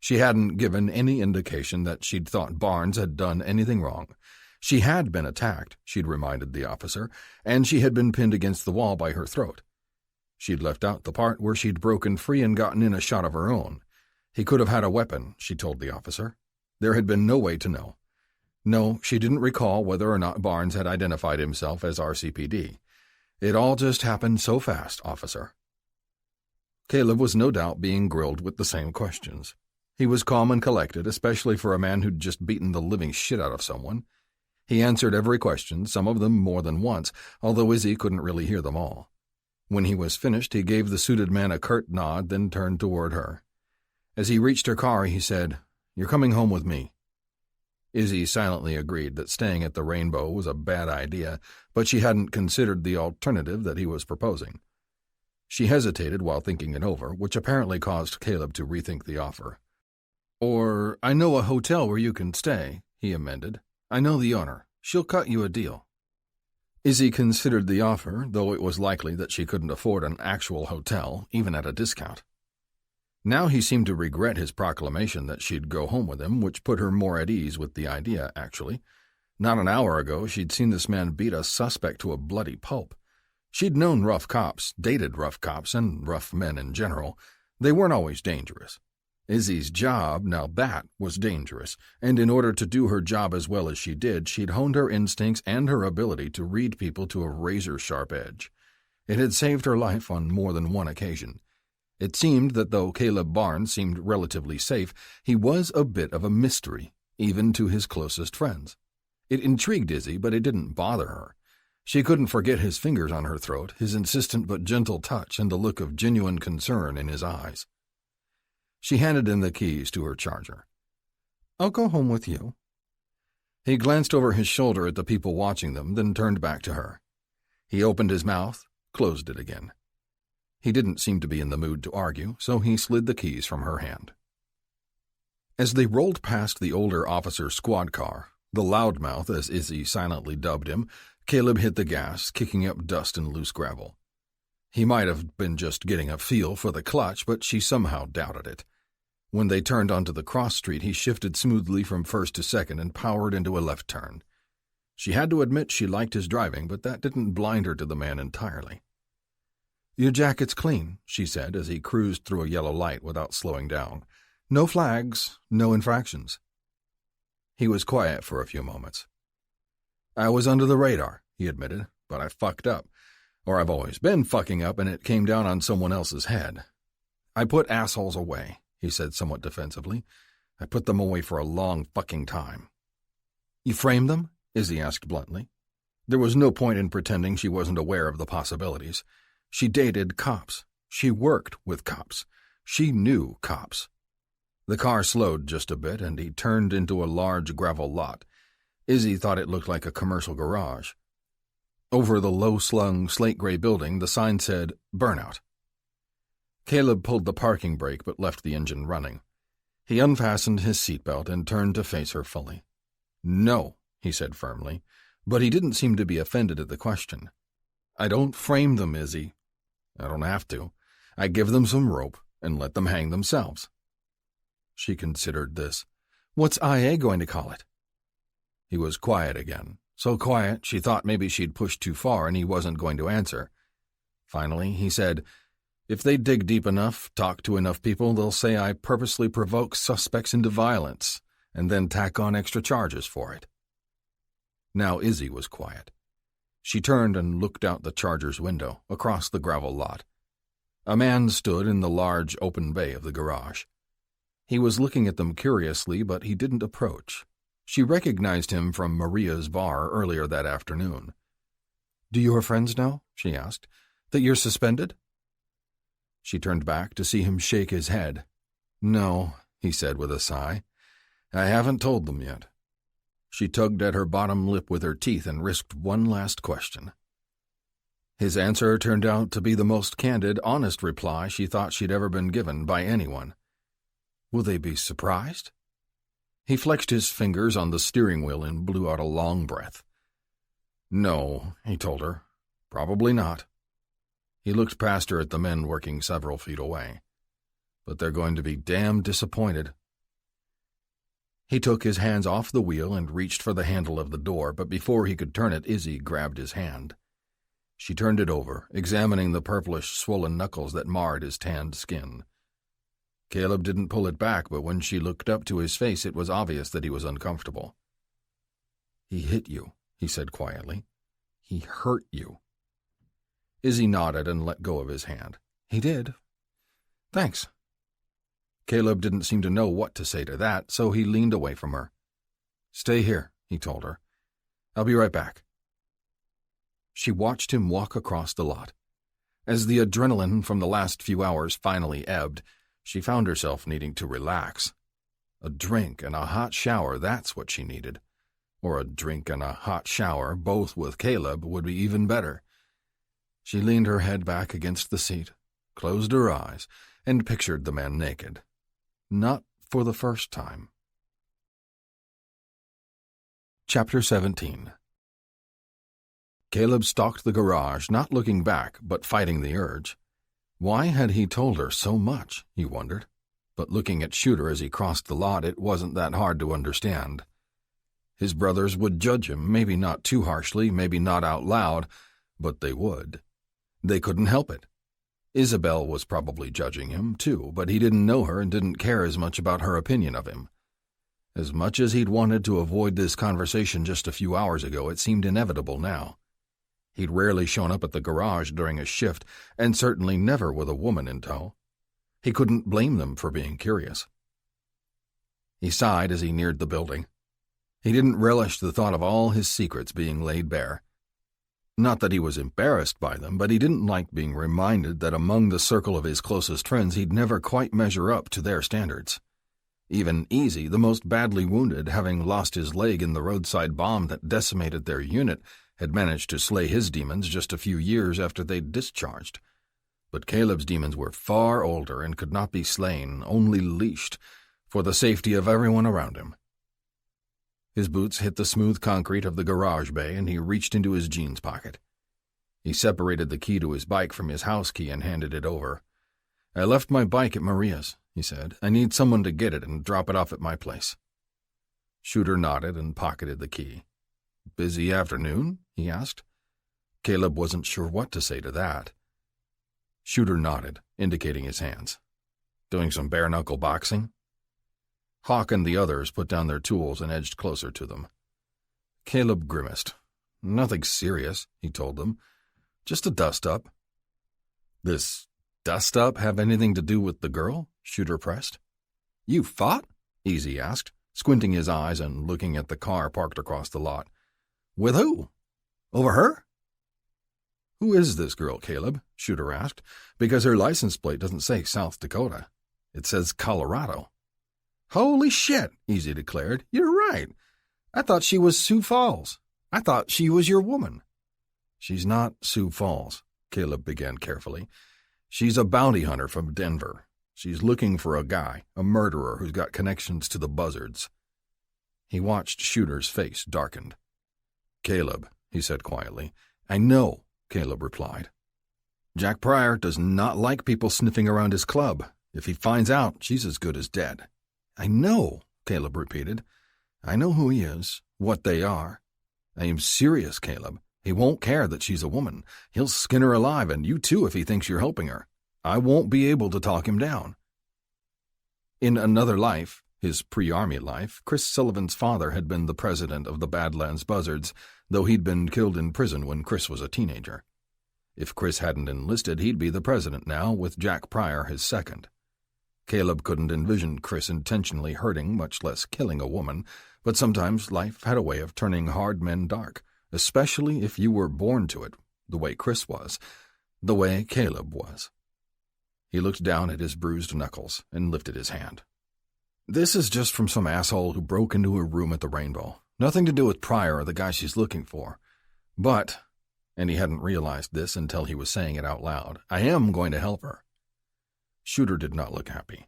She hadn't given any indication that she'd thought Barnes had done anything wrong. She had been attacked, she'd reminded the officer, and she had been pinned against the wall by her throat. She'd left out the part where she'd broken free and gotten in a shot of her own. He could have had a weapon, she told the officer. There had been no way to know. No, she didn't recall whether or not Barnes had identified himself as RCPD. It all just happened so fast, officer. Caleb was no doubt being grilled with the same questions. He was calm and collected, especially for a man who'd just beaten the living shit out of someone. He answered every question, some of them more than once, although Izzy couldn't really hear them all. When he was finished, he gave the suited man a curt nod, then turned toward her. As he reached her car, he said, "You're coming home with me." Izzy silently agreed that staying at the Rainbow was a bad idea, but she hadn't considered the alternative that he was proposing. She hesitated while thinking it over, which apparently caused Caleb to rethink the offer. "Or, I know a hotel where you can stay," he amended. "I know the owner. She'll cut you a deal." Izzy considered the offer, though it was likely that she couldn't afford an actual hotel, even at a discount. Now he seemed to regret his proclamation that she'd go home with him, which put her more at ease with the idea, actually. Not an hour ago, she'd seen this man beat a suspect to a bloody pulp. She'd known rough cops, dated rough cops, and rough men in general. They weren't always dangerous. Izzy's job, now that, was dangerous, and in order to do her job as well as she did, she'd honed her instincts and her ability to read people to a razor-sharp edge. It had saved her life on more than one occasion. It seemed that though Caleb Barnes seemed relatively safe, he was a bit of a mystery, even to his closest friends. It intrigued Izzy, but it didn't bother her. She couldn't forget his fingers on her throat, his insistent but gentle touch, and the look of genuine concern in his eyes. She handed him the keys to her Charger. "I'll go home with you." He glanced over his shoulder at the people watching them, then turned back to her. He opened his mouth, closed it again. He didn't seem to be in the mood to argue, so he slid the keys from her hand. As they rolled past the older officer's squad car, the loudmouth, as Izzy silently dubbed him, Caleb hit the gas, kicking up dust and loose gravel. He might have been just getting a feel for the clutch, but she somehow doubted it. When they turned onto the cross street, he shifted smoothly from first to second and powered into a left turn. She had to admit she liked his driving, but that didn't blind her to the man entirely. "Your jacket's clean," she said as he cruised through a yellow light without slowing down. "No flags, no infractions." He was quiet for a few moments. "I was under the radar," he admitted, "but I fucked up. Or I've always been fucking up, and it came down on someone else's head. I put assholes away," he said somewhat defensively. "I put them away for a long fucking time." "You framed them?" Izzy asked bluntly. There was no point in pretending she wasn't aware of the possibilities. She dated cops. She worked with cops. She knew cops. The car slowed just a bit, and he turned into a large gravel lot. Izzy thought it looked like a commercial garage. Over the low-slung, slate-gray building, the sign said, "Burnout." Caleb pulled the parking brake but left the engine running. He unfastened his seatbelt and turned to face her fully. "No," he said firmly, but he didn't seem to be offended at the question. "I don't frame them, Izzy. I don't have to. I give them some rope and let them hang themselves." She considered this. "What's IA going to call it?" He was quiet again. So quiet, she thought maybe she'd pushed too far and he wasn't going to answer. Finally, he said, "If they dig deep enough, talk to enough people, they'll say I purposely provoke suspects into violence and then tack on extra charges for it." Now Izzy was quiet. She turned and looked out the Charger's window, across the gravel lot. A man stood in the large open bay of the garage. He was looking at them curiously, but he didn't approach. She recognized him from Maria's bar earlier that afternoon. "Do your friends know," she asked, "that you're suspended?" She turned back to see him shake his head. "No," he said with a sigh. "I haven't told them yet." She tugged at her bottom lip with her teeth and risked one last question. His answer turned out to be the most candid, honest reply she thought she'd ever been given by anyone. "Will they be surprised?" He flexed his fingers on the steering wheel and blew out a long breath. "No," he told her. "Probably not." He looked past her at the men working several feet away. "But they're going to be damn disappointed." He took his hands off the wheel and reached for the handle of the door, but before he could turn it, Izzy grabbed his hand. She turned it over, examining the purplish, swollen knuckles that marred his tanned skin. Caleb didn't pull it back, but when she looked up to his face, it was obvious that he was uncomfortable. "He hit you," he said quietly. "He hurt you." Izzy nodded and let go of his hand. "He did. Thanks." Caleb didn't seem to know what to say to that, so he leaned away from her. "Stay here," he told her. "I'll be right back." She watched him walk across the lot. As the adrenaline from the last few hours finally ebbed, she found herself needing to relax. A drink and a hot shower, that's what she needed. Or a drink and a hot shower, both with Caleb, would be even better. She leaned her head back against the seat, closed her eyes, and pictured the man naked. Not for the first time. Chapter 17. Caleb stalked the garage, not looking back, but fighting the urge. Why had he told her so much, he wondered. But looking at Shooter as he crossed the lot, it wasn't that hard to understand. His brothers would judge him, maybe not too harshly, maybe not out loud, but they would. They couldn't help it. Isabelle was probably judging him, too, but he didn't know her and didn't care as much about her opinion of him. As much as he'd wanted to avoid this conversation just a few hours ago, it seemed inevitable now. He'd rarely shown up at the garage during a shift, and certainly never with a woman in tow. He couldn't blame them for being curious. He sighed as he neared the building. He didn't relish the thought of all his secrets being laid bare. Not that he was embarrassed by them, but he didn't like being reminded that among the circle of his closest friends he'd never quite measure up to their standards. Even Easy, the most badly wounded, having lost his leg in the roadside bomb that decimated their unit, had managed to slay his demons just a few years after they'd discharged. But Caleb's demons were far older and could not be slain, only leashed, for the safety of everyone around him. His boots hit the smooth concrete of the garage bay, and he reached into his jeans pocket. He separated the key to his bike from his house key and handed it over. "I left my bike at Maria's," he said. "I need someone to get it and drop it off at my place." Shooter nodded and pocketed the key. "Busy afternoon?" he asked. Caleb wasn't sure what to say to that. Shooter nodded, indicating his hands. "Doing some bare-knuckle boxing?" Hawk and the others put down their tools and edged closer to them. Caleb grimaced. "Nothing serious," he told them. "Just a dust-up." "This dust-up have anything to do with the girl?" Shooter pressed. "You fought?" Easy asked, squinting his eyes and looking at the car parked across the lot. "With who? Over her?" "Who is this girl, Caleb?" Shooter asked, "because her license plate doesn't say South Dakota. It says Colorado." "Holy shit," Easy declared. "You're right. I thought she was Sioux Falls. I thought she was your woman." "She's not Sioux Falls," Caleb began carefully. "She's a bounty hunter from Denver. She's looking for a guy, a murderer who's got connections to the Buzzards." He watched Shooter's face darkened. "Caleb," he said quietly. "I know," Caleb replied. "Jack Pryor does not like people sniffing around his club. If he finds out, she's as good as dead." "I know," Caleb repeated. "I know who he is, what they are. I am serious, Caleb. He won't care that she's a woman. He'll skin her alive, and you too if he thinks you're helping her. I won't be able to talk him down." In another life, his pre-army life, Chris Sullivan's father had been the president of the Badlands Buzzards, though he'd been killed in prison when Chris was a teenager. If Chris hadn't enlisted, he'd be the president now, with Jack Pryor his second. Caleb couldn't envision Chris intentionally hurting, much less killing a woman, but sometimes life had a way of turning hard men dark, especially if you were born to it, the way Chris was, the way Caleb was. He looked down at his bruised knuckles and lifted his hand. "This is just from some asshole who broke into her room at the Rainbow. Nothing to do with Pryor or the guy she's looking for. But," and he hadn't realized this until he was saying it out loud, "I am going to help her." Shooter did not look happy.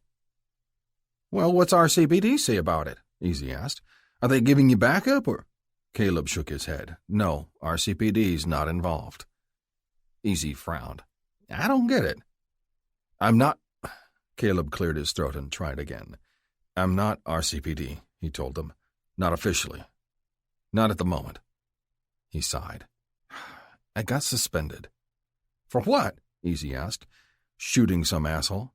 "Well, what's RCPD say about it?" Easy asked. "Are they giving you backup, or—" Caleb shook his head. "No, RCPD's not involved." Easy frowned. "I don't get it." "I'm not—" Caleb cleared his throat and tried again. "I'm not RCPD," he told them. "Not officially. Not at the moment." He sighed. "I got suspended." "For what?" Easy asked. "Shooting some asshole."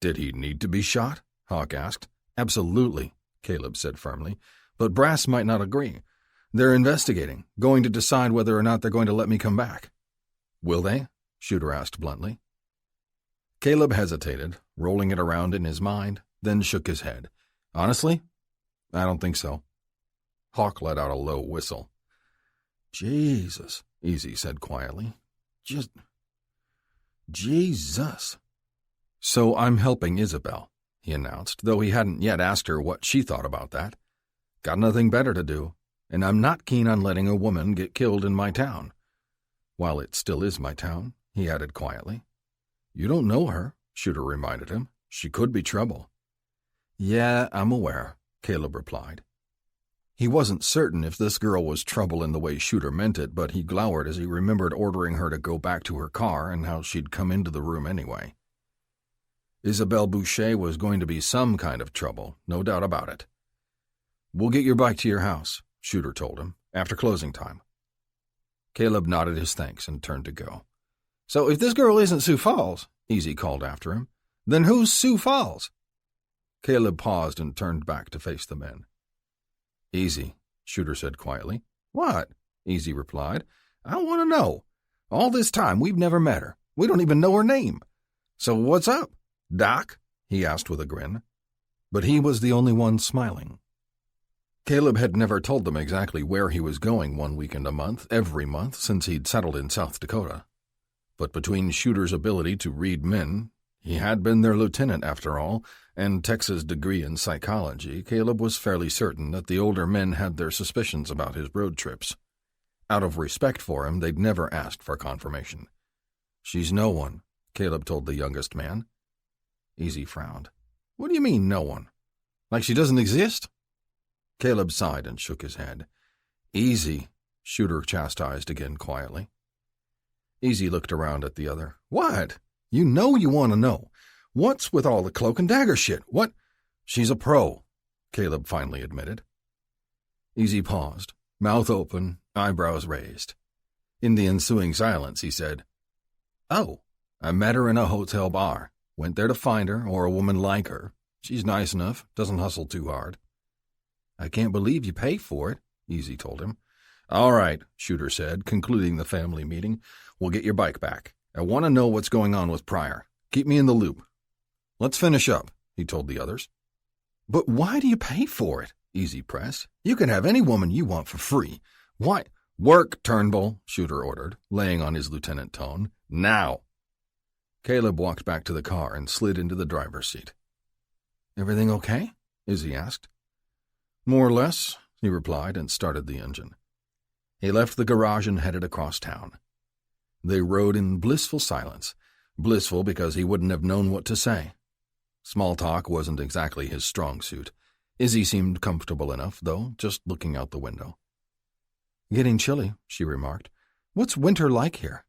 "Did he need to be shot?" Hawk asked. "Absolutely," Caleb said firmly. "But Brass might not agree. They're investigating, going to decide whether or not they're going to let me come back." "Will they?" Shooter asked bluntly. Caleb hesitated, rolling it around in his mind, then shook his head. "Honestly, I don't think so." Hawk let out a low whistle. "Jesus," Easy said quietly. "Just... Jesus." "So I'm helping Isabelle," he announced, though he hadn't yet asked her what she thought about that. "Got nothing better to do, and I'm not keen on letting a woman get killed in my town. While it still is my town," he added quietly. "You don't know her," Shooter reminded him. "She could be trouble." "Yeah, I'm aware," Caleb replied. He wasn't certain if this girl was trouble in the way Shooter meant it, but he glowered as he remembered ordering her to go back to her car and how she'd come into the room anyway. Isabelle Boucher was going to be some kind of trouble, no doubt about it. "We'll get your bike to your house," Shooter told him, "after closing time." Caleb nodded his thanks and turned to go. "So if this girl isn't Sioux Falls," Easy called after him, "then who's Sioux Falls?" Caleb paused and turned back to face the men. "Easy," Shooter said quietly. "What?" Easy replied. "I want to know. All this time we've never met her. We don't even know her name. So what's up? Doc?" he asked with a grin. But he was the only one smiling. Caleb had never told them exactly where he was going 1 weekend a month, every month, since he'd settled in South Dakota. But between Shooter's ability to read men, he had been their lieutenant after all, and Tex's degree in psychology, Caleb was fairly certain that the older men had their suspicions about his road trips. Out of respect for him, they'd never asked for confirmation. "She's no one," Caleb told the youngest man. Easy frowned. "What do you mean, no one? Like she doesn't exist?" Caleb sighed and shook his head. "Easy," Shooter chastised again quietly. Easy looked around at the other. "What? You know you want to know. What's with all the cloak and dagger shit? What?" "She's a pro," Caleb finally admitted. Easy paused, mouth open, eyebrows raised. In the ensuing silence, he said, "Oh, I met her in a hotel bar. Went there to find her, or a woman like her. She's nice enough, doesn't hustle too hard." "I can't believe you pay for it," Easy told him. "All right," Shooter said, concluding the family meeting. "We'll get your bike back. I want to know what's going on with Pryor. Keep me in the loop." "Let's finish up," he told the others. "But why do you pay for it?" Easy pressed. "You can have any woman you want for free. Why—" "Work, Turnbull," Shooter ordered, laying on his lieutenant tone. "Now." Caleb walked back to the car and slid into the driver's seat. "Everything okay?" Izzy asked. "More or less," he replied and started the engine. He left the garage and headed across town. They rode in blissful silence, blissful because he wouldn't have known what to say. Small talk wasn't exactly his strong suit. Izzy seemed comfortable enough, though, just looking out the window. "Getting chilly," she remarked. "What's winter like here?"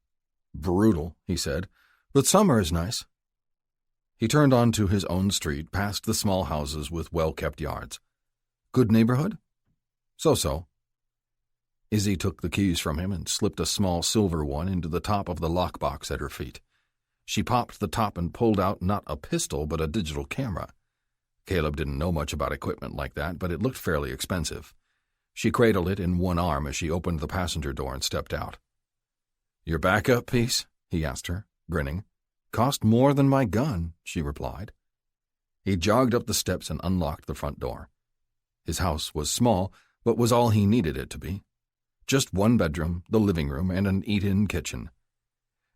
"Brutal," he said, "but summer is nice." He turned onto his own street, past the small houses with well-kept yards. "Good neighborhood?" "So-so." Izzy took the keys from him and slipped a small silver one into the top of the lockbox at her feet. She popped the top and pulled out not a pistol but a digital camera. Caleb didn't know much about equipment like that, but it looked fairly expensive. She cradled it in one arm as she opened the passenger door and stepped out. "Your backup piece?" he asked her, grinning. "Cost more than my gun," she replied. He jogged up the steps and unlocked the front door. His house was small, but was all he needed it to be. Just one bedroom, the living room, and an eat-in kitchen.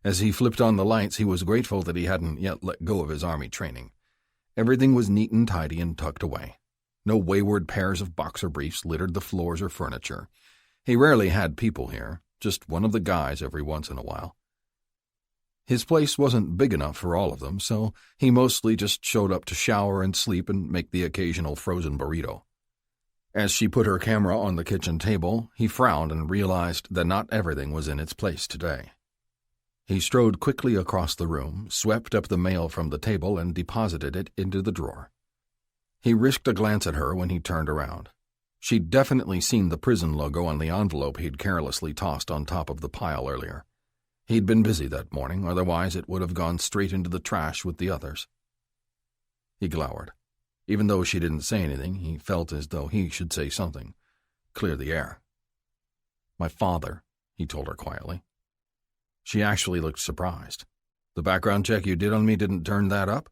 As he flipped on the lights, he was grateful that he hadn't yet let go of his army training. Everything was neat and tidy and tucked away. No wayward pairs of boxer briefs littered the floors or furniture. He rarely had people here, just one of the guys every once in a while. His place wasn't big enough for all of them, so he mostly just showed up to shower and sleep and make the occasional frozen burrito. As she put her camera on the kitchen table, he frowned and realized that not everything was in its place today. He strode quickly across the room, swept up the mail from the table, and deposited it into the drawer. He risked a glance at her when he turned around. She'd definitely seen the prison logo on the envelope he'd carelessly tossed on top of the pile earlier. He'd been busy that morning, otherwise it would have gone straight into the trash with the others. He glowered. Even though she didn't say anything, he felt as though he should say something. Clear the air. "My father," he told her quietly. She actually looked surprised. "The background check you did on me didn't turn that up?"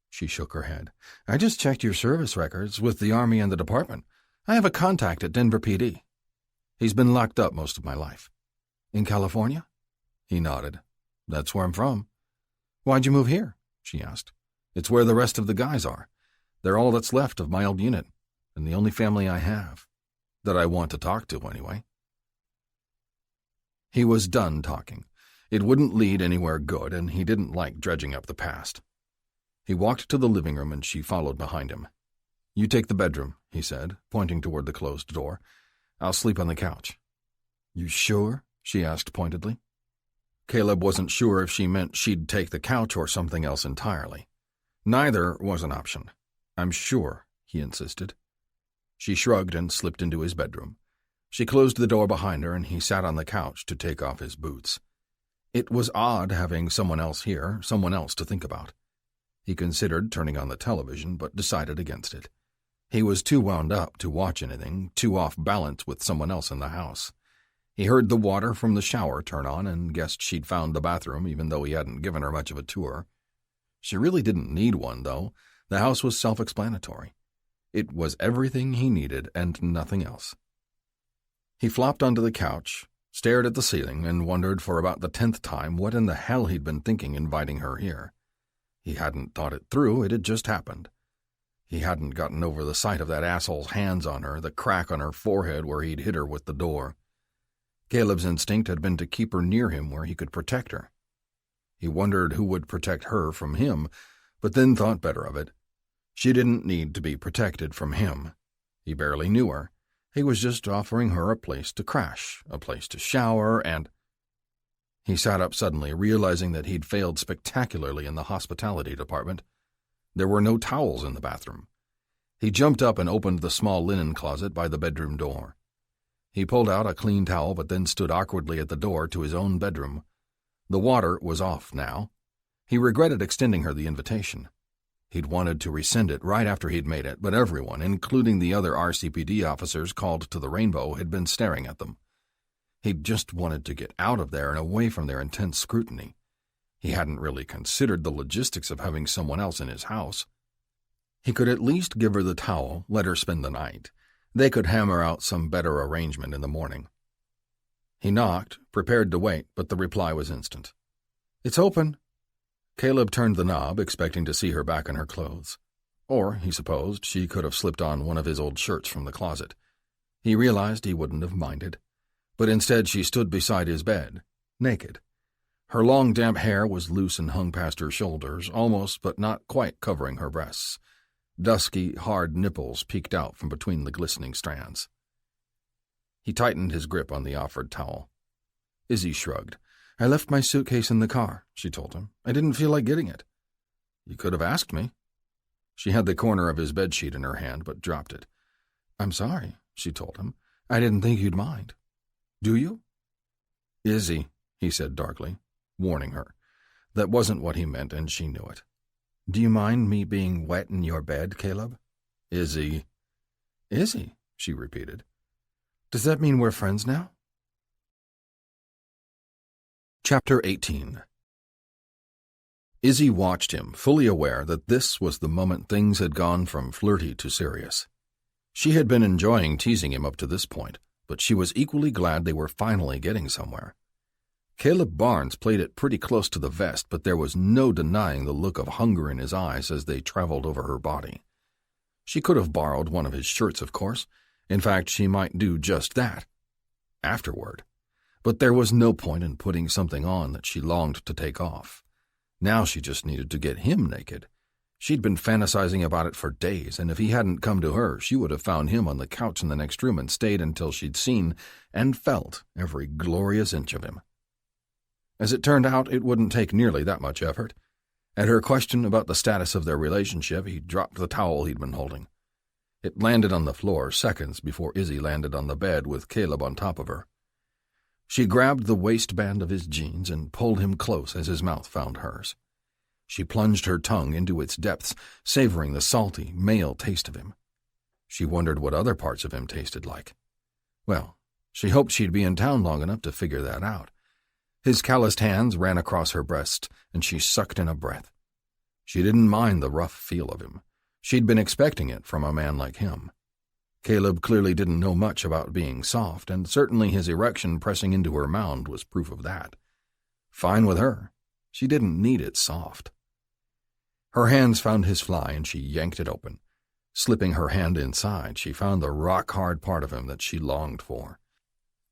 She shook her head. "I just checked your service records with the Army and the department. I have a contact at Denver PD. He's been locked up most of my life." "In California?" He nodded. "That's where I'm from." "Why'd you move here?" she asked. "It's where the rest of the guys are. They're all that's left of my old unit, and the only family I have. That I want to talk to, anyway." He was done talking. It wouldn't lead anywhere good, and he didn't like dredging up the past. He walked to the living room, and she followed behind him. "You take the bedroom," he said, pointing toward the closed door. "I'll sleep on the couch." "You sure?" she asked pointedly. Caleb wasn't sure if she meant she'd take the couch or something else entirely. Neither was an option. "I'm sure," he insisted. She shrugged and slipped into his bedroom. She closed the door behind her, and he sat on the couch to take off his boots. It was odd having someone else here, someone else to think about. He considered turning on the television, but decided against it. He was too wound up to watch anything, too off balance with someone else in the house. He heard the water from the shower turn on and guessed she'd found the bathroom, even though he hadn't given her much of a tour. She really didn't need one, though. The house was self-explanatory. It was everything he needed and nothing else. He flopped onto the couch, stared at the ceiling, and wondered for about the 10th time what in the hell he'd been thinking inviting her here. He hadn't thought it through, it had just happened. He hadn't gotten over the sight of that asshole's hands on her, the crack on her forehead where he'd hit her with the door. Caleb's instinct had been to keep her near him where he could protect her. He wondered who would protect her from him, but then thought better of it. She didn't need to be protected from him. He barely knew her. He was just offering her a place to crash, a place to shower, and... He sat up suddenly, realizing that he'd failed spectacularly in the hospitality department. There were no towels in the bathroom. He jumped up and opened the small linen closet by the bedroom door. He pulled out a clean towel but then stood awkwardly at the door to his own bedroom. The water was off now. He regretted extending her the invitation. He'd wanted to rescind it right after he'd made it, but everyone, including the other RCPD officers called to the Rainbow, had been staring at them. He'd just wanted to get out of there and away from their intense scrutiny. He hadn't really considered the logistics of having someone else in his house. He could at least give her the towel, let her spend the night. They could hammer out some better arrangement in the morning. He knocked, prepared to wait, but the reply was instant. "It's open." Caleb turned the knob, expecting to see her back in her clothes. Or, he supposed, she could have slipped on one of his old shirts from the closet. He realized he wouldn't have minded. But instead she stood beside his bed, naked. Her long, damp hair was loose and hung past her shoulders, almost but not quite covering her breasts. Dusky, hard nipples peeked out from between the glistening strands. He tightened his grip on the offered towel. Izzy shrugged. "I left my suitcase in the car," she told him. "I didn't feel like getting it." "You could have asked me." She had the corner of his bedsheet in her hand, but dropped it. "I'm sorry," she told him. "I didn't think you'd mind." Do you?" "Izzy," he said darkly, warning her. That wasn't what he meant, and she knew it. "Do you mind me being wet in your bed, Caleb?" "Izzy." "Izzy," she repeated. "Does that mean we're friends now?" Chapter 18. Izzy watched him, fully aware that this was the moment things had gone from flirty to serious. She had been enjoying teasing him up to this point, but she was equally glad they were finally getting somewhere. Caleb Barnes played it pretty close to the vest, but there was no denying the look of hunger in his eyes as they traveled over her body. She could have borrowed one of his shirts, of course. In fact, she might do just that. Afterward. But there was no point in putting something on that she longed to take off. Now she just needed to get him naked. She'd been fantasizing about it for days, and if he hadn't come to her, she would have found him on the couch in the next room and stayed until she'd seen and felt every glorious inch of him. As it turned out, it wouldn't take nearly that much effort. At her question about the status of their relationship, he dropped the towel he'd been holding. It landed on the floor seconds before Izzy landed on the bed with Caleb on top of her. She grabbed the waistband of his jeans and pulled him close as his mouth found hers. She plunged her tongue into its depths, savoring the salty, male taste of him. She wondered what other parts of him tasted like. Well, she hoped she'd be in town long enough to figure that out. His calloused hands ran across her breast, and she sucked in a breath. She didn't mind the rough feel of him. She'd been expecting it from a man like him. Caleb clearly didn't know much about being soft, and certainly his erection pressing into her mound was proof of that. Fine with her. She didn't need it soft. Her hands found his fly, and she yanked it open. Slipping her hand inside, she found the rock-hard part of him that she longed for.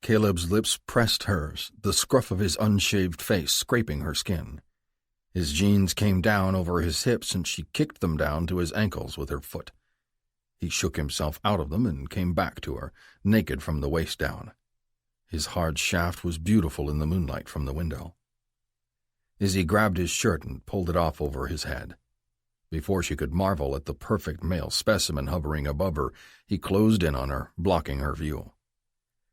Caleb's lips pressed hers, the scruff of his unshaved face scraping her skin. His jeans came down over his hips, and she kicked them down to his ankles with her foot. He shook himself out of them and came back to her, naked from the waist down. His hard shaft was beautiful in the moonlight from the window. Izzy grabbed his shirt and pulled it off over his head. Before she could marvel at the perfect male specimen hovering above her, he closed in on her, blocking her view.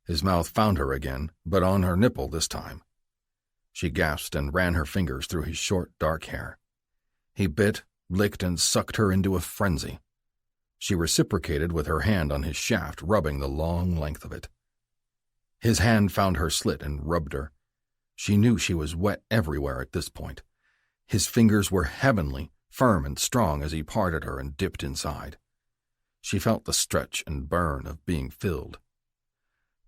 His mouth found her again, but on her nipple this time. She gasped and ran her fingers through his short, dark hair. He bit, licked, and sucked her into a frenzy. She reciprocated with her hand on his shaft, rubbing the long length of it. His hand found her slit and rubbed her. She knew she was wet everywhere at this point. His fingers were heavenly, firm and strong as he parted her and dipped inside. She felt the stretch and burn of being filled.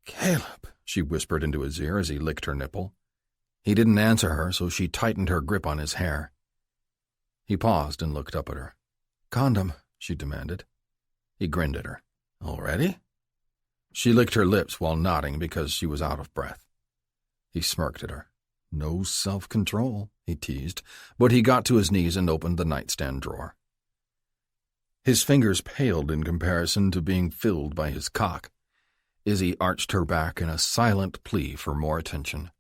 "Caleb," she whispered into his ear as he licked her nipple. He didn't answer her, so she tightened her grip on his hair. He paused and looked up at her. "Condom," she demanded. He grinned at her. "Already?" She licked her lips while nodding because she was out of breath. He smirked at her. "No self-control," he teased, but he got to his knees and opened the nightstand drawer. His fingers paled in comparison to being filled by his cock. Izzy arched her back in a silent plea for more attention.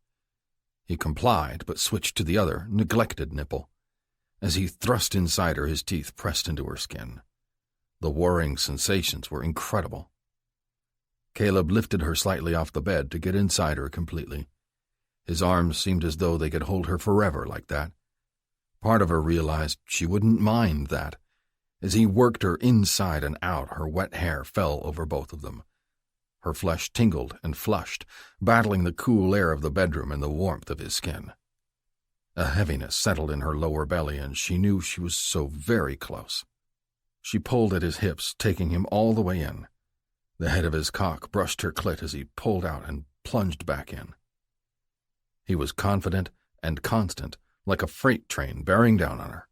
He complied, but switched to the other, neglected nipple. As he thrust inside her, his teeth pressed into her skin. The warring sensations were incredible. Caleb lifted her slightly off the bed to get inside her completely. His arms seemed as though they could hold her forever like that. Part of her realized she wouldn't mind that. As he worked her inside and out, her wet hair fell over both of them. Her flesh tingled and flushed, battling the cool air of the bedroom and the warmth of his skin. A heaviness settled in her lower belly, and she knew she was so very close. She pulled at his hips, taking him all the way in. The head of his cock brushed her clit as he pulled out and plunged back in. He was confident and constant, like a freight train bearing down on her.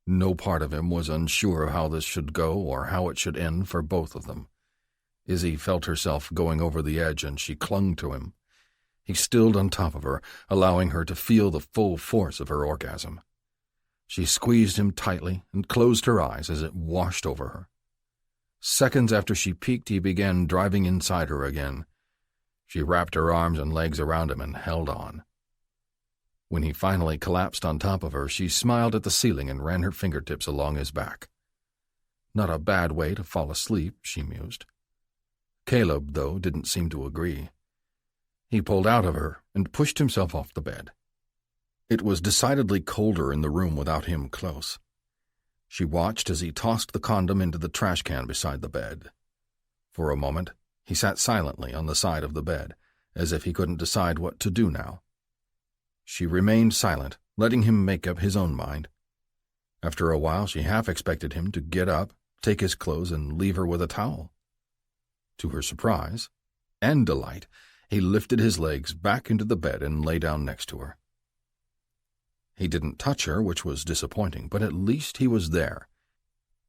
No part of him was unsure of how this should go or how it should end for both of them. Izzy felt herself going over the edge, and she clung to him. He stilled on top of her, allowing her to feel the full force of her orgasm. She squeezed him tightly and closed her eyes as it washed over her. Seconds after she peaked, he began driving inside her again. She wrapped her arms and legs around him and held on. When he finally collapsed on top of her, she smiled at the ceiling and ran her fingertips along his back. Not a bad way to fall asleep, she mused. Caleb, though, didn't seem to agree. He pulled out of her and pushed himself off the bed. It was decidedly colder in the room without him close. She watched as he tossed the condom into the trash can beside the bed. For a moment, he sat silently on the side of the bed, as if he couldn't decide what to do now. She remained silent, letting him make up his own mind. After a while, she half expected him to get up, take his clothes, and leave her with a towel. To her surprise and delight, he lifted his legs back into the bed and lay down next to her. He didn't touch her, which was disappointing, but at least he was there.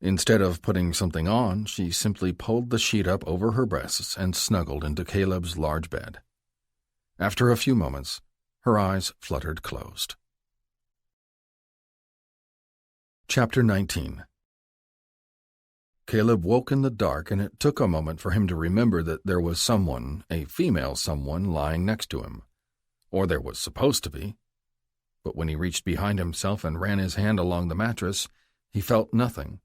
Instead of putting something on, she simply pulled the sheet up over her breasts and snuggled into Caleb's large bed. After a few moments, her eyes fluttered closed. Chapter 19. Caleb woke in the dark, and it took a moment for him to remember that there was someone, a female someone, lying next to him. Or there was supposed to be. But when he reached behind himself and ran his hand along the mattress, he felt nothing.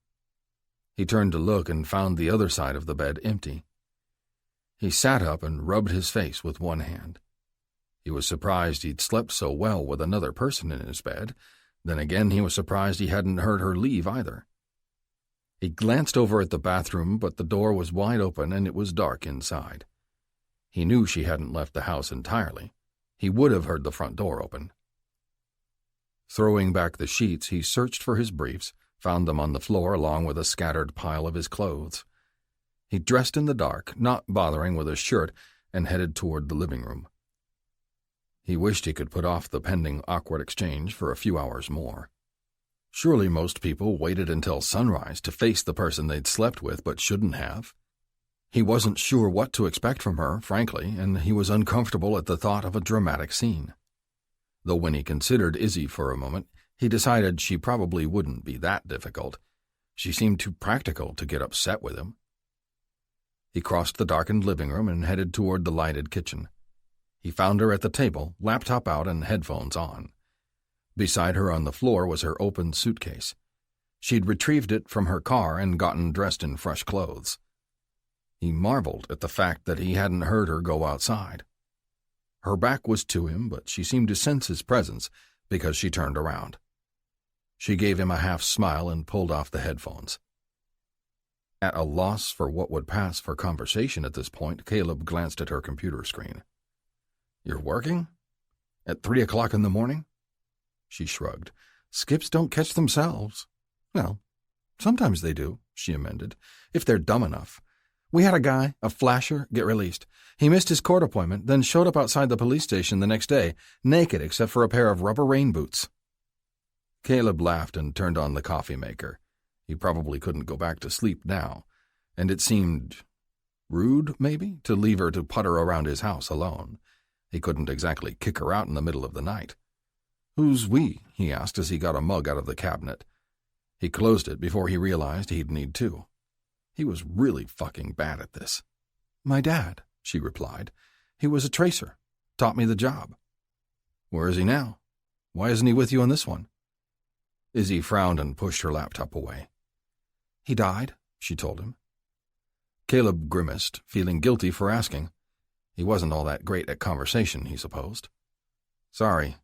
He turned to look and found the other side of the bed empty. He sat up and rubbed his face with one hand. He was surprised he'd slept so well with another person in his bed. Then again, he was surprised he hadn't heard her leave either. He glanced over at the bathroom, but the door was wide open and it was dark inside. He knew she hadn't left the house entirely. He would have heard the front door open. Throwing back the sheets, he searched for his briefs, found them on the floor along with a scattered pile of his clothes. He dressed in the dark, not bothering with a shirt, and headed toward the living room. He wished he could put off the pending awkward exchange for a few hours more. Surely most people waited until sunrise to face the person they'd slept with but shouldn't have. He wasn't sure what to expect from her, frankly, and he was uncomfortable at the thought of a dramatic scene. Though when he considered Izzy for a moment, he decided she probably wouldn't be that difficult. She seemed too practical to get upset with him. He crossed the darkened living room and headed toward the lighted kitchen. He found her at the table, laptop out and headphones on. Beside her on the floor was her open suitcase. She'd retrieved it from her car and gotten dressed in fresh clothes. He marveled at the fact that he hadn't heard her go outside. Her back was to him, but she seemed to sense his presence because she turned around. She gave him a half smile and pulled off the headphones. At a loss for what would pass for conversation at this point, Caleb glanced at her computer screen. "You're working? At 3 o'clock in the morning?" She shrugged. "Skips don't catch themselves." "Well, sometimes they do," she amended, "if they're dumb enough. We had a guy, a flasher, get released. He missed his court appointment, then showed up outside the police station the next day, naked except for a pair of rubber rain boots." Caleb laughed and turned on the coffee maker. He probably couldn't go back to sleep now, and it seemed rude, maybe, to leave her to putter around his house alone. He couldn't exactly kick her out in the middle of the night. "Who's we?" he asked as he got a mug out of the cabinet. He closed it before he realized he'd need two. He was really fucking bad at this. "My dad," she replied. "He was a tracer. Taught me the job." "Where is he now? Why isn't he with you on this one?" Izzy frowned and pushed her laptop away. "He died," she told him. Caleb grimaced, feeling guilty for asking. He wasn't all that great at conversation, he supposed. "Sorry."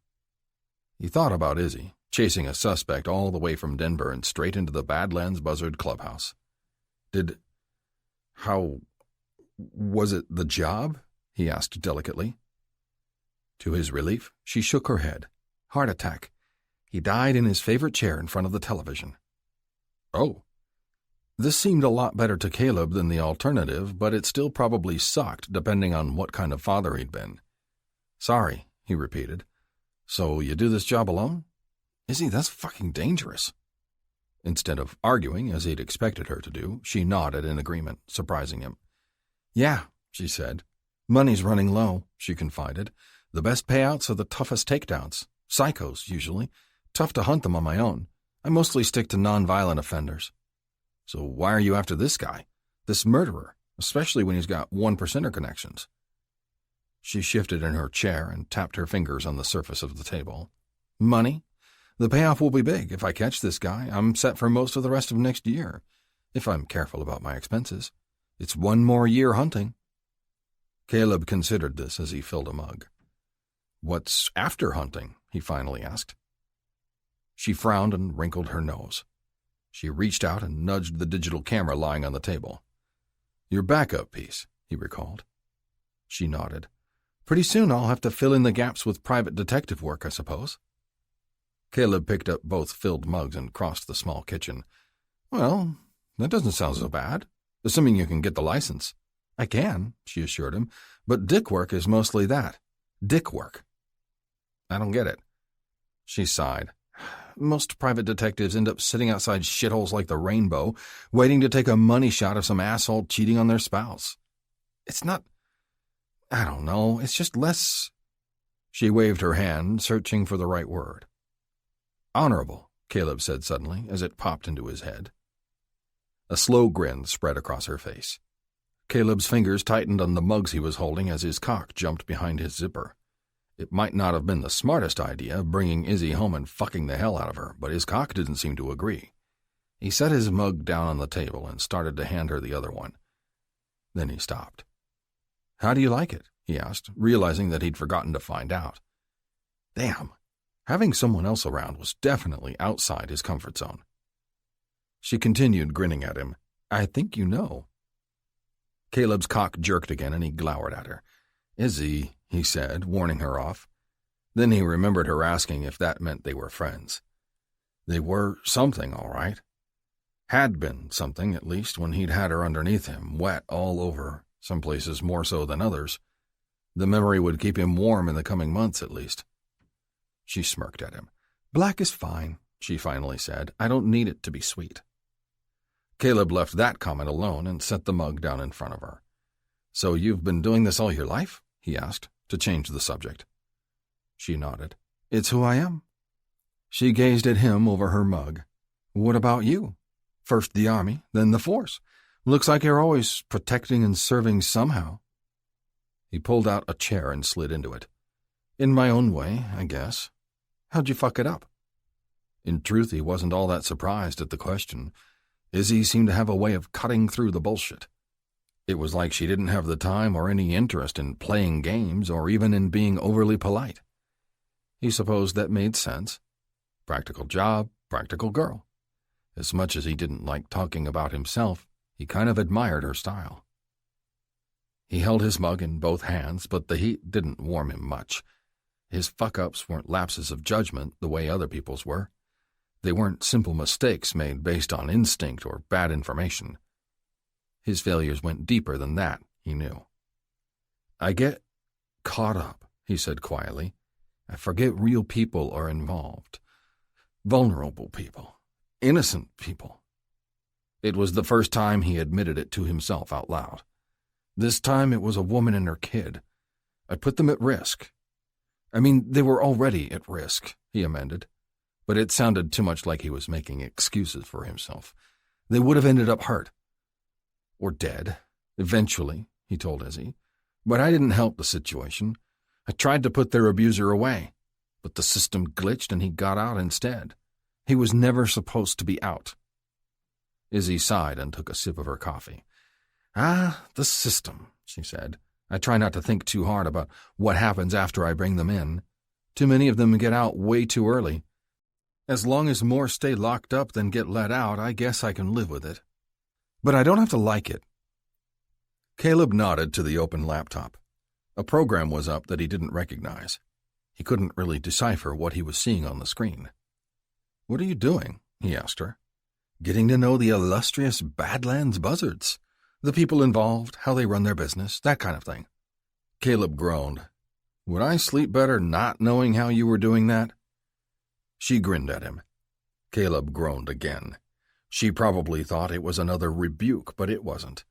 He thought about Izzy, chasing a suspect all the way from Denver and straight into the Badlands Buzzard Clubhouse. How was it the job?" he asked delicately. To his relief, she shook her head. "Heart attack. He died in his favorite chair in front of the television." "Oh." This seemed a lot better to Caleb than the alternative, but it still probably sucked, depending on what kind of father he'd been. "Sorry," he repeated. "So you do this job alone?" "Izzy, that's fucking dangerous." Instead of arguing, as he'd expected her to do, she nodded in agreement, surprising him. "Yeah," she said. "Money's running low," she confided. "The best payouts are the toughest takedowns. Psychos, usually. Tough to hunt them on my own. I mostly stick to non-violent offenders." "So why are you after this guy? This murderer, especially when he's got 1%er connections?" She shifted in her chair and tapped her fingers on the surface of the table. "Money? The payoff will be big. If I catch this guy, I'm set for most of the rest of next year, if I'm careful about my expenses. It's one more year hunting." Caleb considered this as he filled a mug. "What's after hunting?" he finally asked. She frowned and wrinkled her nose. She reached out and nudged the digital camera lying on the table. "Your backup piece," he recalled. She nodded. "Pretty soon I'll have to fill in the gaps with private detective work, I suppose." Caleb picked up both filled mugs and crossed the small kitchen. "Well, that doesn't sound so bad, assuming you can get the license." "I can," she assured him, "but dick work is mostly that. Dick work." "I don't get it." She sighed. "Most private detectives end up sitting outside shitholes like the Rainbow, waiting to take a money shot of some asshole cheating on their spouse. It's not... I don't know, it's just less..." She waved her hand, searching for the right word. "Honorable," Caleb said suddenly, as it popped into his head. A slow grin spread across her face. Caleb's fingers tightened on the mugs he was holding as his cock jumped behind his zipper. It might not have been the smartest idea, bringing Izzy home and fucking the hell out of her, but his cock didn't seem to agree. He set his mug down on the table and started to hand her the other one. Then he stopped. "How do you like it?" he asked, realizing that he'd forgotten to find out. Damn, having someone else around was definitely outside his comfort zone. She continued grinning at him. "I think you know." Caleb's cock jerked again and he glowered at her. "Izzy," he said, warning her off. Then he remembered her asking if that meant they were friends. They were something, all right. Had been something, at least, when he'd had her underneath him, wet all over, some places more so than others. The memory would keep him warm in the coming months, at least. She smirked at him. "Black is fine," she finally said. "I don't need it to be sweet." Caleb left that comment alone and set the mug down in front of her. "So you've been doing this all your life?" he asked, to change the subject. She nodded. "It's who I am." She gazed at him over her mug. "What about you? First the Army, then the Force. Looks like you're always protecting and serving somehow." He pulled out a chair and slid into it. "In my own way, I guess. How'd you fuck it up?" In truth, he wasn't all that surprised at the question. Izzy seemed to have a way of cutting through the bullshit. It was like she didn't have the time or any interest in playing games or even in being overly polite. He supposed that made sense. Practical job, practical girl. As much as he didn't like talking about himself, he kind of admired her style. He held his mug in both hands, but the heat didn't warm him much. His fuck-ups weren't lapses of judgment the way other people's were. They weren't simple mistakes made based on instinct or bad information. His failures went deeper than that, he knew. "I get caught up," he said quietly. "I forget real people are involved. Vulnerable people. Innocent people." It was the first time he admitted it to himself out loud. This time it was a woman and her kid. I put them at risk. I mean, they were already at risk, he amended. But it sounded too much like he was making excuses for himself. They would have ended up hurt. Or dead. Eventually, he told Izzy. But I didn't help the situation. I tried to put their abuser away, but the system glitched and he got out instead. He was never supposed to be out. Izzy sighed and took a sip of her coffee. "Ah, the system," she said. "I try not to think too hard about what happens after I bring them in. Too many of them get out way too early. As long as more stay locked up than get let out, I guess I can live with it. But I don't have to like it." Caleb nodded to the open laptop. A program was up that he didn't recognize. He couldn't really decipher what he was seeing on the screen. "What are you doing?" he asked her. "Getting to know the illustrious Badlands Buzzards. The people involved, how they run their business, that kind of thing." Caleb groaned. "Would I sleep better not knowing how you were doing that?" She grinned at him. Caleb groaned again. She probably thought it was another rebuke, but it wasn't.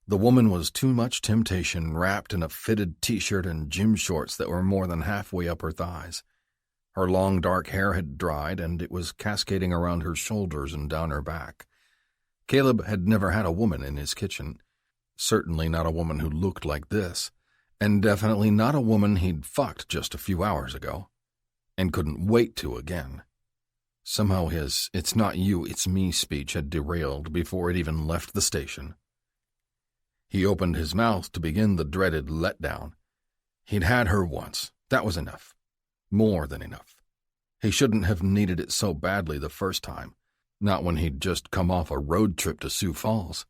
The woman was too much temptation, wrapped in a fitted t-shirt and gym shorts that were more than halfway up her thighs. Her long dark hair had dried, and it was cascading around her shoulders and down her back. Caleb had never had a woman in his kitchen. Certainly not a woman who looked like this, and definitely not a woman he'd fucked just a few hours ago, and couldn't wait to again. Somehow his "it's not you, it's me" speech had derailed before it even left the station. He opened his mouth to begin the dreaded letdown. He'd had her once. That was enough. More than enough. He shouldn't have needed it so badly the first time, not when he'd just come off a road trip to Sioux Falls.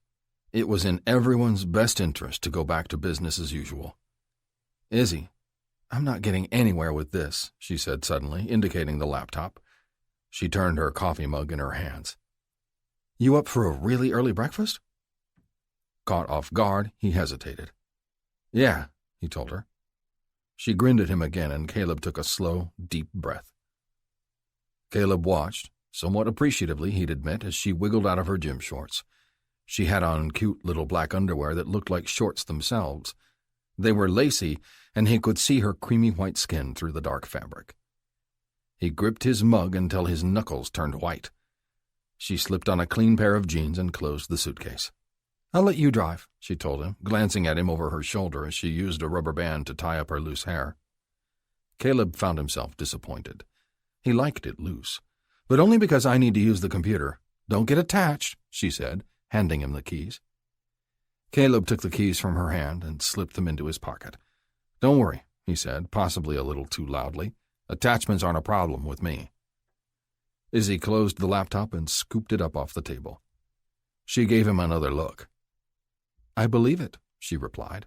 It was in everyone's best interest to go back to business as usual. "Izzy, I'm not getting anywhere with this," she said suddenly, indicating the laptop. She turned her coffee mug in her hands. "You up for a really early breakfast?" Caught off guard, he hesitated. "Yeah," he told her. She grinned at him again, and Caleb took a slow, deep breath. Caleb watched, somewhat appreciatively, he'd admit, as she wiggled out of her gym shorts. She had on cute little black underwear that looked like shorts themselves. They were lacy, and he could see her creamy white skin through the dark fabric. He gripped his mug until his knuckles turned white. She slipped on a clean pair of jeans and closed the suitcase. "I'll let you drive," she told him, glancing at him over her shoulder as she used a rubber band to tie up her loose hair. Caleb found himself disappointed. He liked it loose. "But only because I need to use the computer. Don't get attached," she said, handing him the keys. Caleb took the keys from her hand and slipped them into his pocket. "Don't worry," he said, possibly a little too loudly. "Attachments aren't a problem with me." Izzy closed the laptop and scooped it up off the table. She gave him another look. "I believe it," she replied.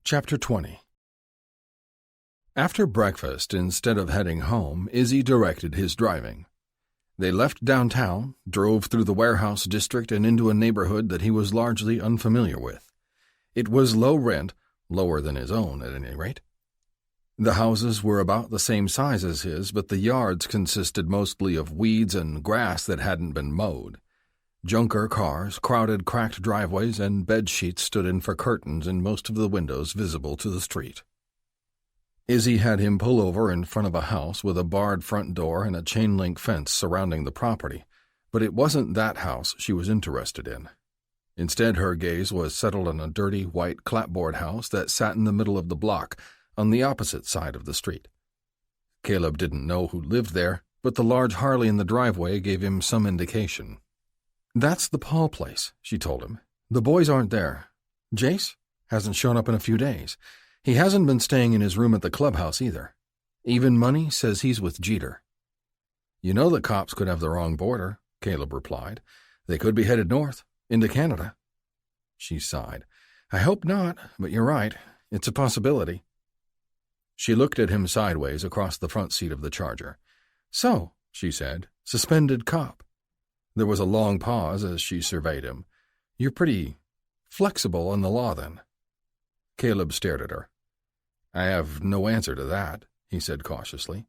Chapter 20. After breakfast, instead of heading home, Izzy directed his driving. They left downtown, drove through the warehouse district and into a neighborhood that he was largely unfamiliar with. It was low rent, lower than his own at any rate. The houses were about the same size as his, but the yards consisted mostly of weeds and grass that hadn't been mowed. Junker cars, crowded cracked driveways, and bed sheets stood in for curtains in most of the windows visible to the street. Izzy had him pull over in front of a house with a barred front door and a chain-link fence surrounding the property, but it wasn't that house she was interested in. Instead, her gaze was settled on a dirty, white clapboard house that sat in the middle of the block, on the opposite side of the street. Caleb didn't know who lived there, but the large Harley in the driveway gave him some indication. "That's the Paul place," she told him. "The boys aren't there. Jace hasn't shown up in a few days. He hasn't been staying in his room at the clubhouse either. Even Money says he's with Jeter." "You know the cops could have the wrong border," Caleb replied. "They could be headed north, into Canada." She sighed. "I hope not, but you're right. It's a possibility." She looked at him sideways across the front seat of the Charger. "So," she said, "suspended cop." There was a long pause as she surveyed him. "You're pretty flexible on the law, then." Caleb stared at her. "I have no answer to that," he said cautiously.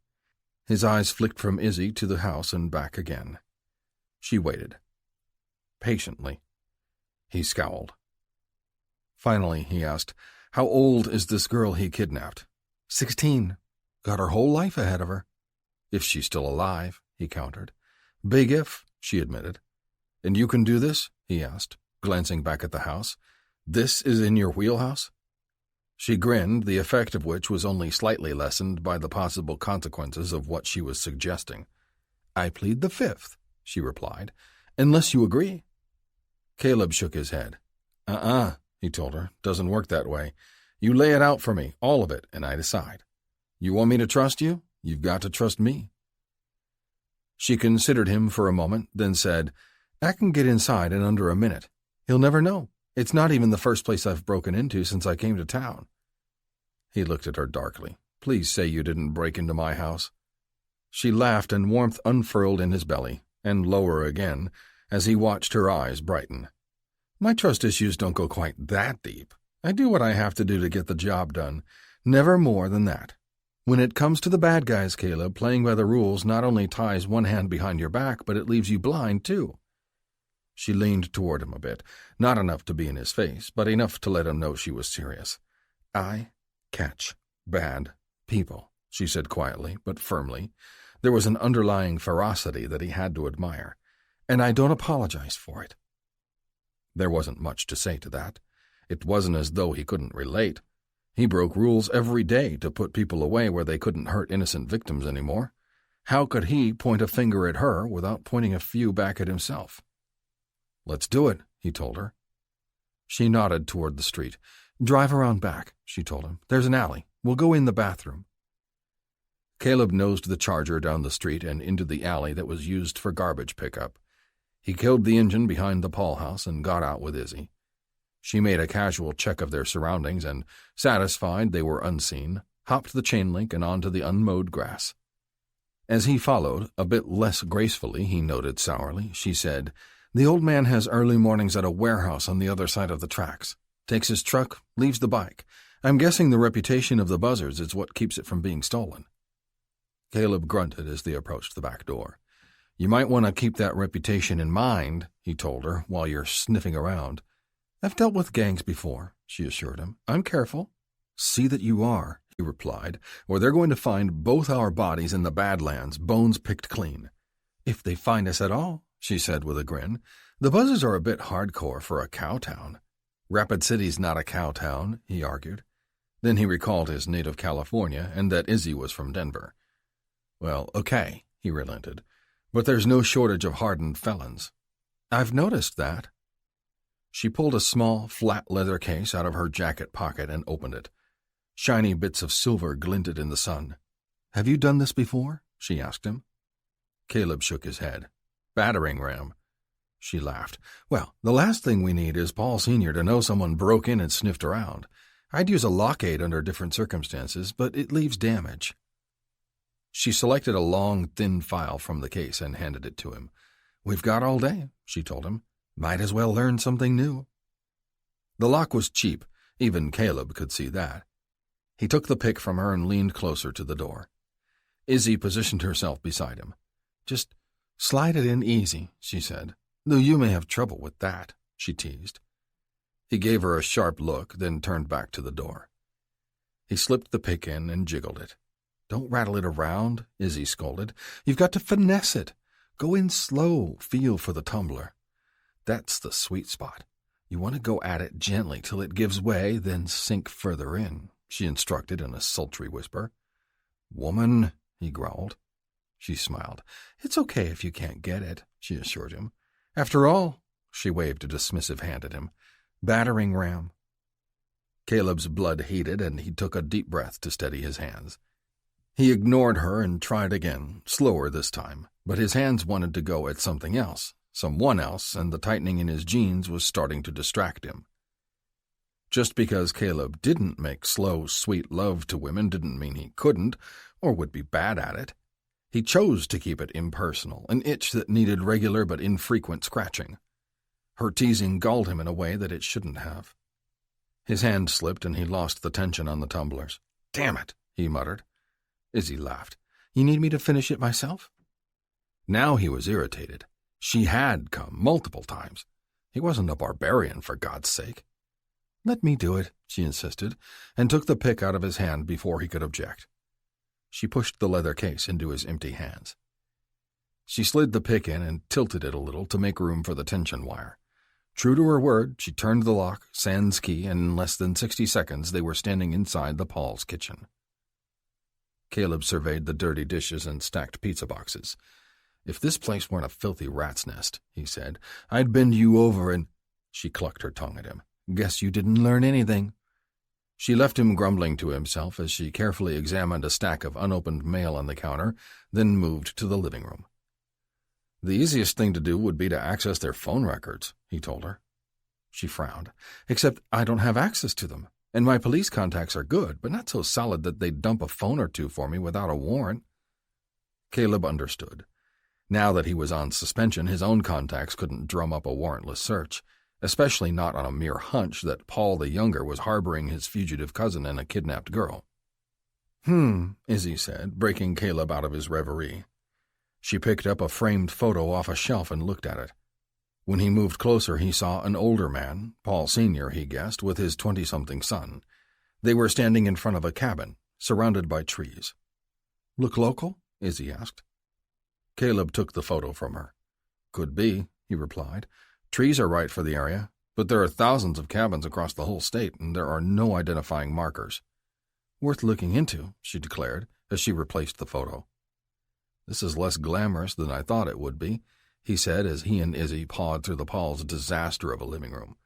His eyes flicked from Izzy to the house and back again. She waited. Patiently. He scowled. Finally, he asked, "How old is this girl he kidnapped?" 16. Got her whole life ahead of her. "If she's still alive," he countered. "Big if," she admitted. "And you can do this?" he asked, glancing back at the house. "This is in your wheelhouse?" She grinned, the effect of which was only slightly lessened by the possible consequences of what she was suggesting. "I plead the fifth," she replied, "unless you agree." Caleb shook his head. He told her. "Doesn't work that way. You lay it out for me, all of it, and I decide. You want me to trust you? You've got to trust me." She considered him for a moment, then said, "I can get inside in under a minute. He'll never know. It's not even the first place I've broken into since I came to town." He looked at her darkly. "Please say you didn't break into my house." She laughed, and warmth unfurled in his belly, and lower again, as he watched her eyes brighten. "My trust issues don't go quite that deep. I do what I have to do to get the job done. Never more than that. When it comes to the bad guys, Caleb, playing by the rules not only ties one hand behind your back, but it leaves you blind, too." She leaned toward him a bit, not enough to be in his face, but enough to let him know she was serious. "I catch bad people," she said quietly, but firmly. There was an underlying ferocity that he had to admire, "and I don't apologize for it." There wasn't much to say to that. It wasn't as though he couldn't relate. He broke rules every day to put people away where they couldn't hurt innocent victims anymore. How could he point a finger at her without pointing a few back at himself? "Let's do it," he told her. She nodded toward the street. "Drive around back," she told him. "There's an alley. We'll go in the bathroom." Caleb nosed the Charger down the street and into the alley that was used for garbage pickup. He killed the engine behind the Paul house and got out with Izzy. She made a casual check of their surroundings and, satisfied they were unseen, hopped the chain link and onto the unmowed grass. As he followed, a bit less gracefully, he noted sourly, she said, "The old man has early mornings at a warehouse on the other side of the tracks. Takes his truck, leaves the bike. I'm guessing the reputation of the Buzzards is what keeps it from being stolen." Caleb grunted as they approached the back door. "You might want to keep that reputation in mind," he told her, "while you're sniffing around." "I've dealt with gangs before," she assured him. "I'm careful." "See that you are," he replied, "or they're going to find both our bodies in the Badlands, bones picked clean." "If they find us at all," she said with a grin. "The Buzzards are a bit hardcore for a cow town." "Rapid City's not a cow town," he argued. Then he recalled his native California and that Izzy was from Denver. "Well, okay," he relented, "but there's no shortage of hardened felons." "I've noticed that." She pulled a small, flat leather case out of her jacket pocket and opened it. Shiny bits of silver glinted in the sun. "Have you done this before?" she asked him. Caleb shook his head. "Battering ram." She laughed. "Well, the last thing we need is Paul Sr. to know someone broke in and sniffed around. I'd use a lockade under different circumstances, but it leaves damage." She selected a long, thin file from the case and handed it to him. "We've got all day," she told him. "Might as well learn something new." The lock was cheap. Even Caleb could see that. He took the pick from her and leaned closer to the door. Izzy positioned herself beside him. "Just slide it in easy," she said. "Though you may have trouble with that," she teased. He gave her a sharp look, then turned back to the door. He slipped the pick in and jiggled it. "Don't rattle it around," Izzy scolded. "You've got to finesse it. Go in slow, feel for the tumbler. That's the sweet spot. You want to go at it gently till it gives way, then sink further in," she instructed in a sultry whisper. "Woman," he growled. She smiled. "It's okay if you can't get it," she assured him. "After all," she waved a dismissive hand at him, "battering ram." Caleb's blood heated, and he took a deep breath to steady his hands. He ignored her and tried again, slower this time, but his hands wanted to go at something else, someone else, and the tightening in his jeans was starting to distract him. Just because Caleb didn't make slow, sweet love to women didn't mean he couldn't, or would be bad at it. He chose to keep it impersonal, an itch that needed regular but infrequent scratching. Her teasing galled him in a way that it shouldn't have. His hand slipped and he lost the tension on the tumblers. "Damn it," he muttered. Izzy laughed. "You need me to finish it myself?" Now he was irritated. She had come multiple times. He wasn't a barbarian, for God's sake. "Let me do it," she insisted, and took the pick out of his hand before he could object. She pushed the leather case into his empty hands. She slid the pick in and tilted it a little to make room for the tension wire. True to her word, she turned the lock, sans key, and in less than 60 seconds they were standing inside the Paul's kitchen. Caleb surveyed the dirty dishes and stacked pizza boxes. "If this place weren't a filthy rat's nest," he said, "I'd bend you over and—" She clucked her tongue at him. "Guess you didn't learn anything." She left him grumbling to himself as she carefully examined a stack of unopened mail on the counter, then moved to the living room. "The easiest thing to do would be to access their phone records," he told her. She frowned. "Except I don't have access to them. And my police contacts are good, but not so solid that they'd dump a phone or two for me without a warrant." Caleb understood. Now that he was on suspension, his own contacts couldn't drum up a warrantless search, especially not on a mere hunch that Paul the Younger was harboring his fugitive cousin and a kidnapped girl. Izzy said, breaking Caleb out of his reverie. She picked up a framed photo off a shelf and looked at it. When he moved closer, he saw an older man, Paul Sr., he guessed, with his 20-something son. They were standing in front of a cabin, surrounded by trees. "Look local?" Izzy asked. Caleb took the photo from her. "Could be," he replied. "Trees are right for the area, but there are thousands of cabins across the whole state, and there are no identifying markers." "Worth looking into," she declared, as she replaced the photo. "This is less glamorous than I thought it would be. he said as he and Izzy pawed through the Paul's disaster of a living room.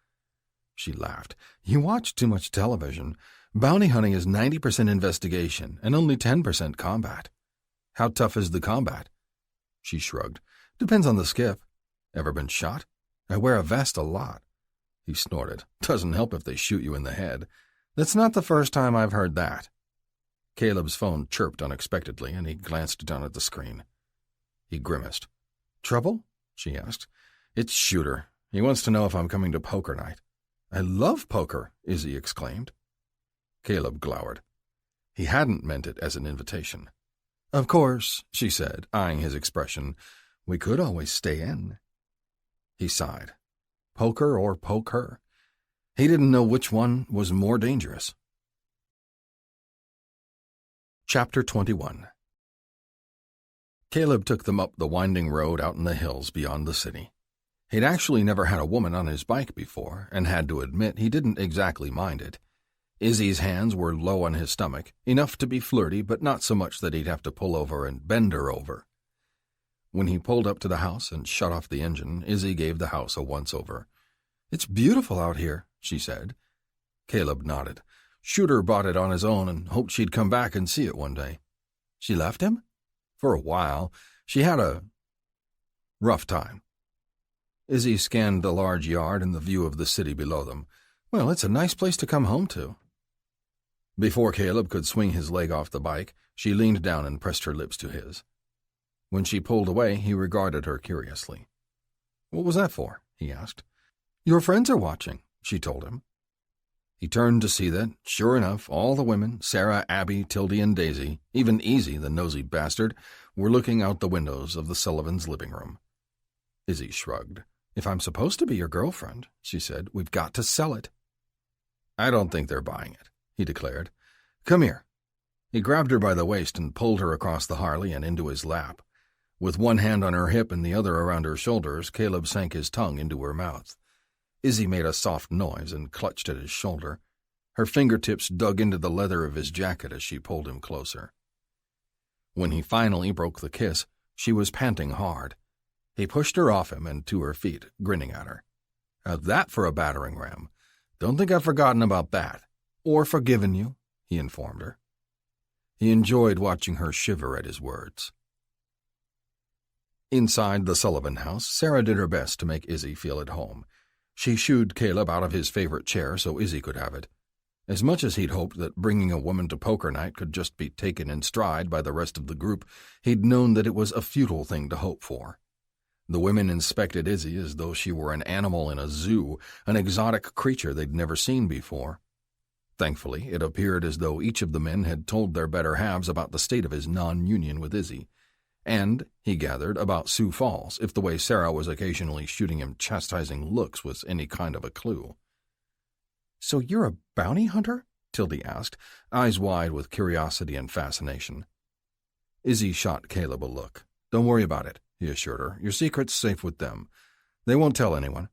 She laughed. You watch too much television. Bounty hunting is 90% investigation and only 10% combat. How tough is the combat? She shrugged. Depends on the skip. Ever been shot? I wear a vest a lot. He snorted. Doesn't help if they shoot you in the head. That's not the first time I've heard that. Caleb's phone chirped unexpectedly, and he glanced down at the screen. He grimaced. Trouble? She asked. It's Shooter. He wants to know if I'm coming to poker night. I love poker, Izzy exclaimed. Caleb glowered. He hadn't meant it as an invitation. Of course, she said, eyeing his expression. We could always stay in. He sighed. Poker or poke her? He didn't know which one was more dangerous. Chapter 21. Caleb took them up the winding road out in the hills beyond the city. He'd actually never had a woman on his bike before, and had to admit he didn't exactly mind it. Izzy's hands were low on his stomach, enough to be flirty, but not so much that he'd have to pull over and bend her over. When he pulled up to the house and shut off the engine, Izzy gave the house a once-over. It's beautiful out here, she said. Caleb nodded. Shooter bought it on his own and hoped she'd come back and see it one day. She left him? For a while. She had a rough time. Izzy scanned the large yard and the view of the city below them. Well, it's a nice place to come home to. Before Caleb could swing his leg off the bike, she leaned down and pressed her lips to his. When she pulled away, he regarded her curiously. What was that for? He asked. Your friends are watching, she told him. He turned to see that, sure enough, all the women, Sarah, Abby, Tildy, and Daisy, even Easy, the nosy bastard, were looking out the windows of the Sullivans' living room. Izzy shrugged. If I'm supposed to be your girlfriend, she said, we've got to sell it. I don't think they're buying it, he declared. Come here. He grabbed her by the waist and pulled her across the Harley and into his lap. With one hand on her hip and the other around her shoulders, Caleb sank his tongue into her mouth. Izzy made a soft noise and clutched at his shoulder. Her fingertips dug into the leather of his jacket as she pulled him closer. When he finally broke the kiss, she was panting hard. He pushed her off him and to her feet, grinning at her. How's that for a battering ram? Don't think I've forgotten about that. Or forgiven you, he informed her. He enjoyed watching her shiver at his words. Inside the Sullivan house, Sarah did her best to make Izzy feel at home. She shooed Caleb out of his favorite chair so Izzy could have it. As much as he'd hoped that bringing a woman to poker night could just be taken in stride by the rest of the group, he'd known that it was a futile thing to hope for. The women inspected Izzy as though she were an animal in a zoo, an exotic creature they'd never seen before. Thankfully, it appeared as though each of the men had told their better halves about the state of his non-union with Izzy. And, he gathered, about Sioux Falls, if the way Sarah was occasionally shooting him chastising looks was any kind of a clue. So you're a bounty hunter? Tildy asked, eyes wide with curiosity and fascination. Izzy shot Caleb a look. Don't worry about it, he assured her. Your secret's safe with them. They won't tell anyone.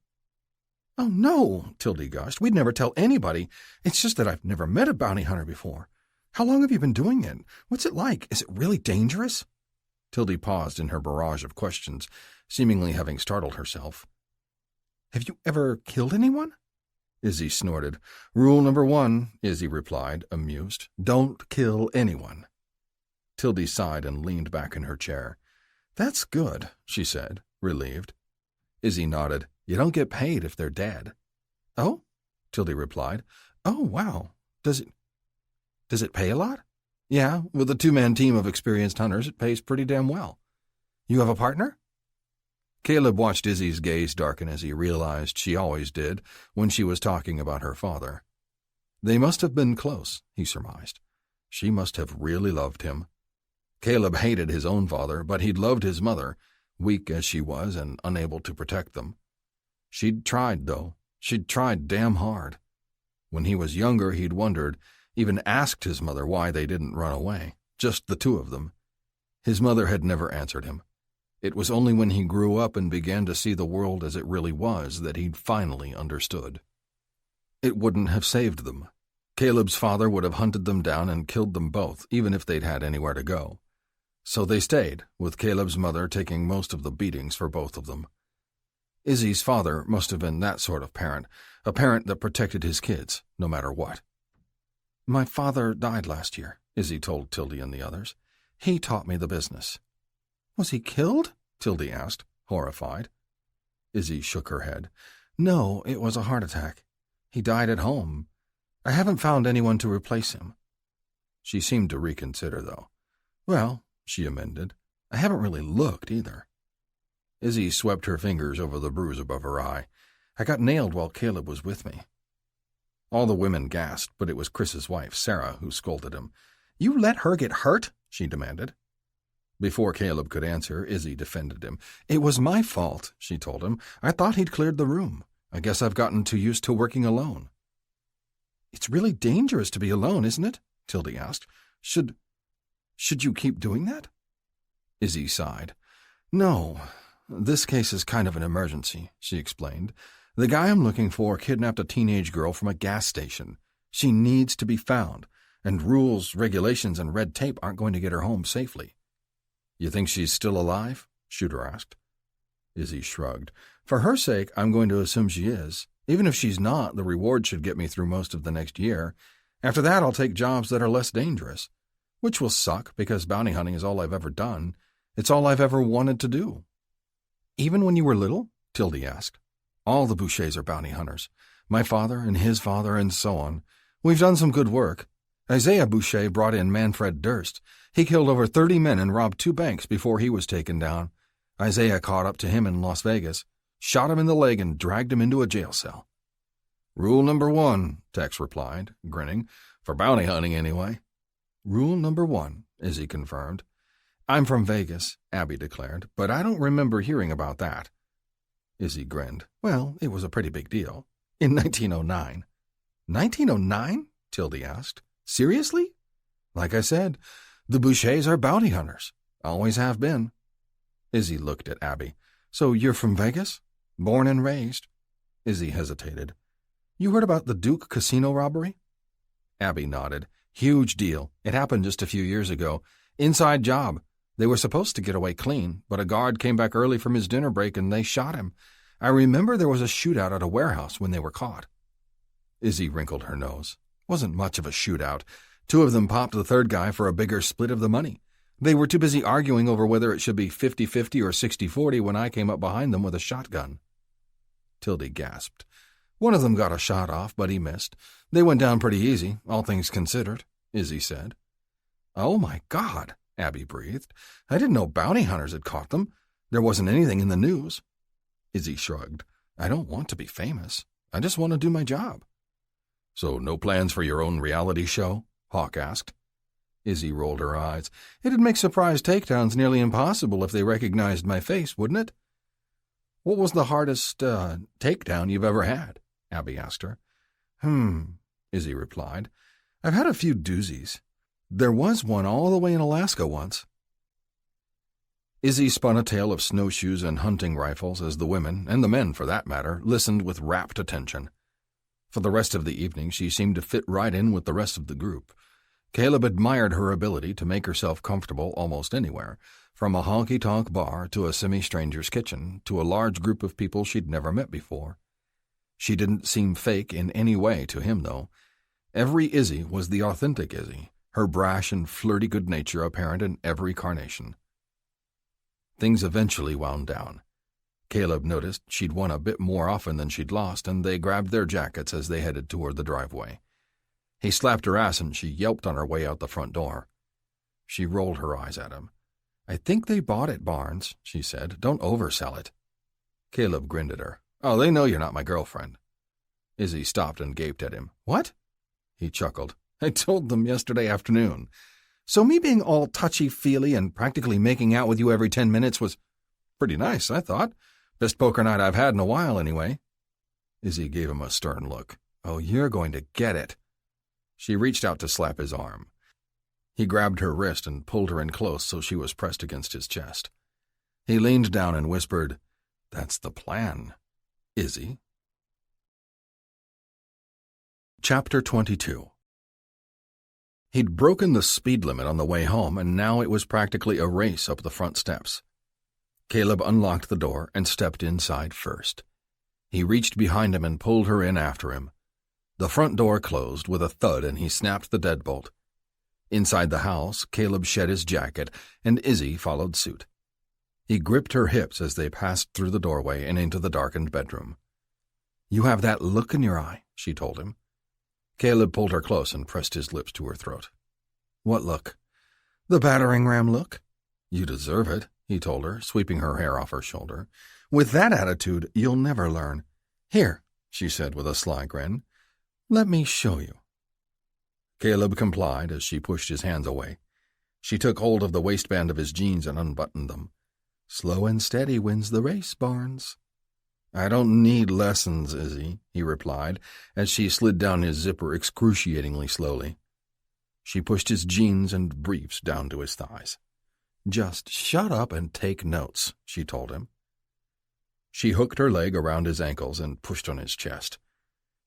Oh, no, Tildy gushed. We'd never tell anybody. It's just that I've never met a bounty hunter before. How long have you been doing it? What's it like? Is it really dangerous? Tildy paused in her barrage of questions, seemingly having startled herself. Have you ever killed anyone? Izzy snorted. Rule number 1, Izzy replied, amused. Don't kill anyone. Tildy sighed and leaned back in her chair. That's good, she said, relieved. Izzy nodded. You don't get paid if they're dead. Oh? Tildy replied. Oh, wow. Does it pay a lot? Yeah, with a 2-man team of experienced hunters, it pays pretty damn well. You have a partner? Caleb watched Izzy's gaze darken as he realized she always did when she was talking about her father. They must have been close, he surmised. She must have really loved him. Caleb hated his own father, but he'd loved his mother, weak as she was and unable to protect them. She'd tried, though. She'd tried damn hard. When he was younger, he'd wondered, even asked his mother why they didn't run away, just the two of them. His mother had never answered him. It was only when he grew up and began to see the world as it really was that he'd finally understood. It wouldn't have saved them. Caleb's father would have hunted them down and killed them both, even if they'd had anywhere to go. So they stayed, with Caleb's mother taking most of the beatings for both of them. Izzy's father must have been that sort of parent, a parent that protected his kids, no matter what. "My father died last year," Izzy told Tildy and the others. "He taught me the business." "Was he killed?" Tildy asked, horrified. Izzy shook her head. "No, it was a heart attack. He died at home. I haven't found anyone to replace him." She seemed to reconsider, though. "Well," she amended, "I haven't really looked, either." Izzy swept her fingers over the bruise above her eye. "I got nailed while Caleb was with me." All the women gasped, but it was Chris's wife, Sarah, who scolded him. "You let her get hurt?" she demanded. Before Caleb could answer, Izzy defended him. "It was my fault," she told him. "I thought he'd cleared the room. I guess I've gotten too used to working alone." "It's really dangerous to be alone, isn't it?" Tildy asked. Should you keep doing that?" Izzy sighed. "No. This case is kind of an emergency," she explained. "The guy I'm looking for kidnapped a teenage girl from a gas station. She needs to be found, and rules, regulations, and red tape aren't going to get her home safely." "You think she's still alive?" Shooter asked. Izzy shrugged. "For her sake, I'm going to assume she is. Even if she's not, the reward should get me through most of the next year. After that, I'll take jobs that are less dangerous. Which will suck, because bounty hunting is all I've ever done. It's all I've ever wanted to do." "Even when you were little?" Tildy asked. "All the Bouchers are bounty hunters. My father and his father and so on. We've done some good work. Isaiah Boucher brought in Manfred Durst. He killed over 30 men and robbed 2 banks before he was taken down. Isaiah caught up to him in Las Vegas, shot him in the leg, and dragged him into a jail cell." "Rule number 1, Tex replied, grinning. "For bounty hunting, anyway." "Rule number 1, Izzy confirmed. "I'm from Vegas," Abby declared, "but I don't remember hearing about that." Izzy grinned. "Well, it was a pretty big deal. In 1909. 1909? Tildy asked. "Seriously?" "Like I said, the Bouchers are bounty hunters. Always have been." Izzy looked at Abby. "So you're from Vegas?" "Born and raised." Izzy hesitated. "You heard about the Duke casino robbery?" Abby nodded. "Huge deal. It happened just a few years ago. Inside job. They were supposed to get away clean, but a guard came back early from his dinner break and they shot him. I remember there was a shootout at a warehouse when they were caught." Izzy wrinkled her nose. "Wasn't much of a shootout. 2 of them popped the 3rd guy for a bigger split of the money. They were too busy arguing over whether it should be 50-50 or 60-40 when I came up behind them with a shotgun." Tildy gasped. "One of them got a shot off, but he missed. They went down pretty easy, all things considered," Izzy said. "Oh, my God," Abby breathed. "I didn't know bounty hunters had caught them. There wasn't anything in the news." Izzy shrugged. "I don't want to be famous. I just want to do my job." "So no plans for your own reality show?" Hawk asked. Izzy rolled her eyes. "It'd make surprise takedowns nearly impossible if they recognized my face, wouldn't it?" "What was the hardest, takedown you've ever had?" Abby asked her. Izzy replied. "I've had a few doozies. There was one all the way in Alaska once." Izzy spun a tale of snowshoes and hunting rifles as the women, and the men for that matter, listened with rapt attention. For the rest of the evening she seemed to fit right in with the rest of the group. Caleb admired her ability to make herself comfortable almost anywhere, from a honky-tonk bar to a semi-stranger's kitchen to a large group of people she'd never met before. She didn't seem fake in any way to him, though. Every Izzy was the authentic Izzy, her brash and flirty good nature apparent in every carnation. Things eventually wound down. Caleb noticed she'd won a bit more often than she'd lost, and they grabbed their jackets as they headed toward the driveway. He slapped her ass and she yelped on her way out the front door. She rolled her eyes at him. "I think they bought it, Barnes," she said. "Don't oversell it." Caleb grinned at her. "Oh, they know you're not my girlfriend." Izzy stopped and gaped at him. "What?" He chuckled. "I told them yesterday afternoon. So me being all touchy-feely and practically making out with you every 10 minutes was pretty nice, I thought. Best poker night I've had in a while, anyway." Izzy gave him a stern look. "Oh, you're going to get it." She reached out to slap his arm. He grabbed her wrist and pulled her in close so she was pressed against his chest. He leaned down and whispered, "That's the plan, Izzy." Chapter 22. He'd broken the speed limit on the way home, and now it was practically a race up the front steps. Caleb unlocked the door and stepped inside first. He reached behind him and pulled her in after him. The front door closed with a thud and he snapped the deadbolt. Inside the house, Caleb shed his jacket and Izzy followed suit. He gripped her hips as they passed through the doorway and into the darkened bedroom. "You have that look in your eye," she told him. Caleb pulled her close and pressed his lips to her throat. "What look?" "The battering ram look." "You deserve it," he told her, sweeping her hair off her shoulder. "With that attitude, you'll never learn. Here," she said with a sly grin, "let me show you." Caleb complied as she pushed his hands away. She took hold of the waistband of his jeans and unbuttoned them. "Slow and steady wins the race, Barnes." "I don't need lessons, Izzy," he replied, as she slid down his zipper excruciatingly slowly. She pushed his jeans and briefs down to his thighs. "Just shut up and take notes," she told him. She hooked her leg around his ankles and pushed on his chest.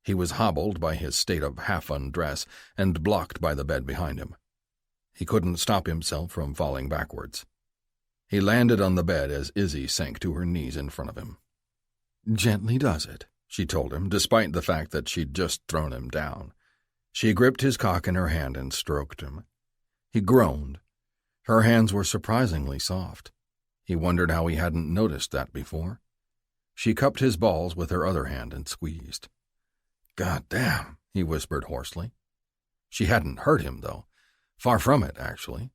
He was hobbled by his state of half-undress and blocked by the bed behind him. He couldn't stop himself from falling backwards. He landed on the bed as Izzy sank to her knees in front of him. "Gently does it," she told him, despite the fact that she'd just thrown him down. She gripped his cock in her hand and stroked him. He groaned. Her hands were surprisingly soft. He wondered how he hadn't noticed that before. She cupped his balls with her other hand and squeezed. "God damn," he whispered hoarsely. She hadn't hurt him, though. Far from it, actually.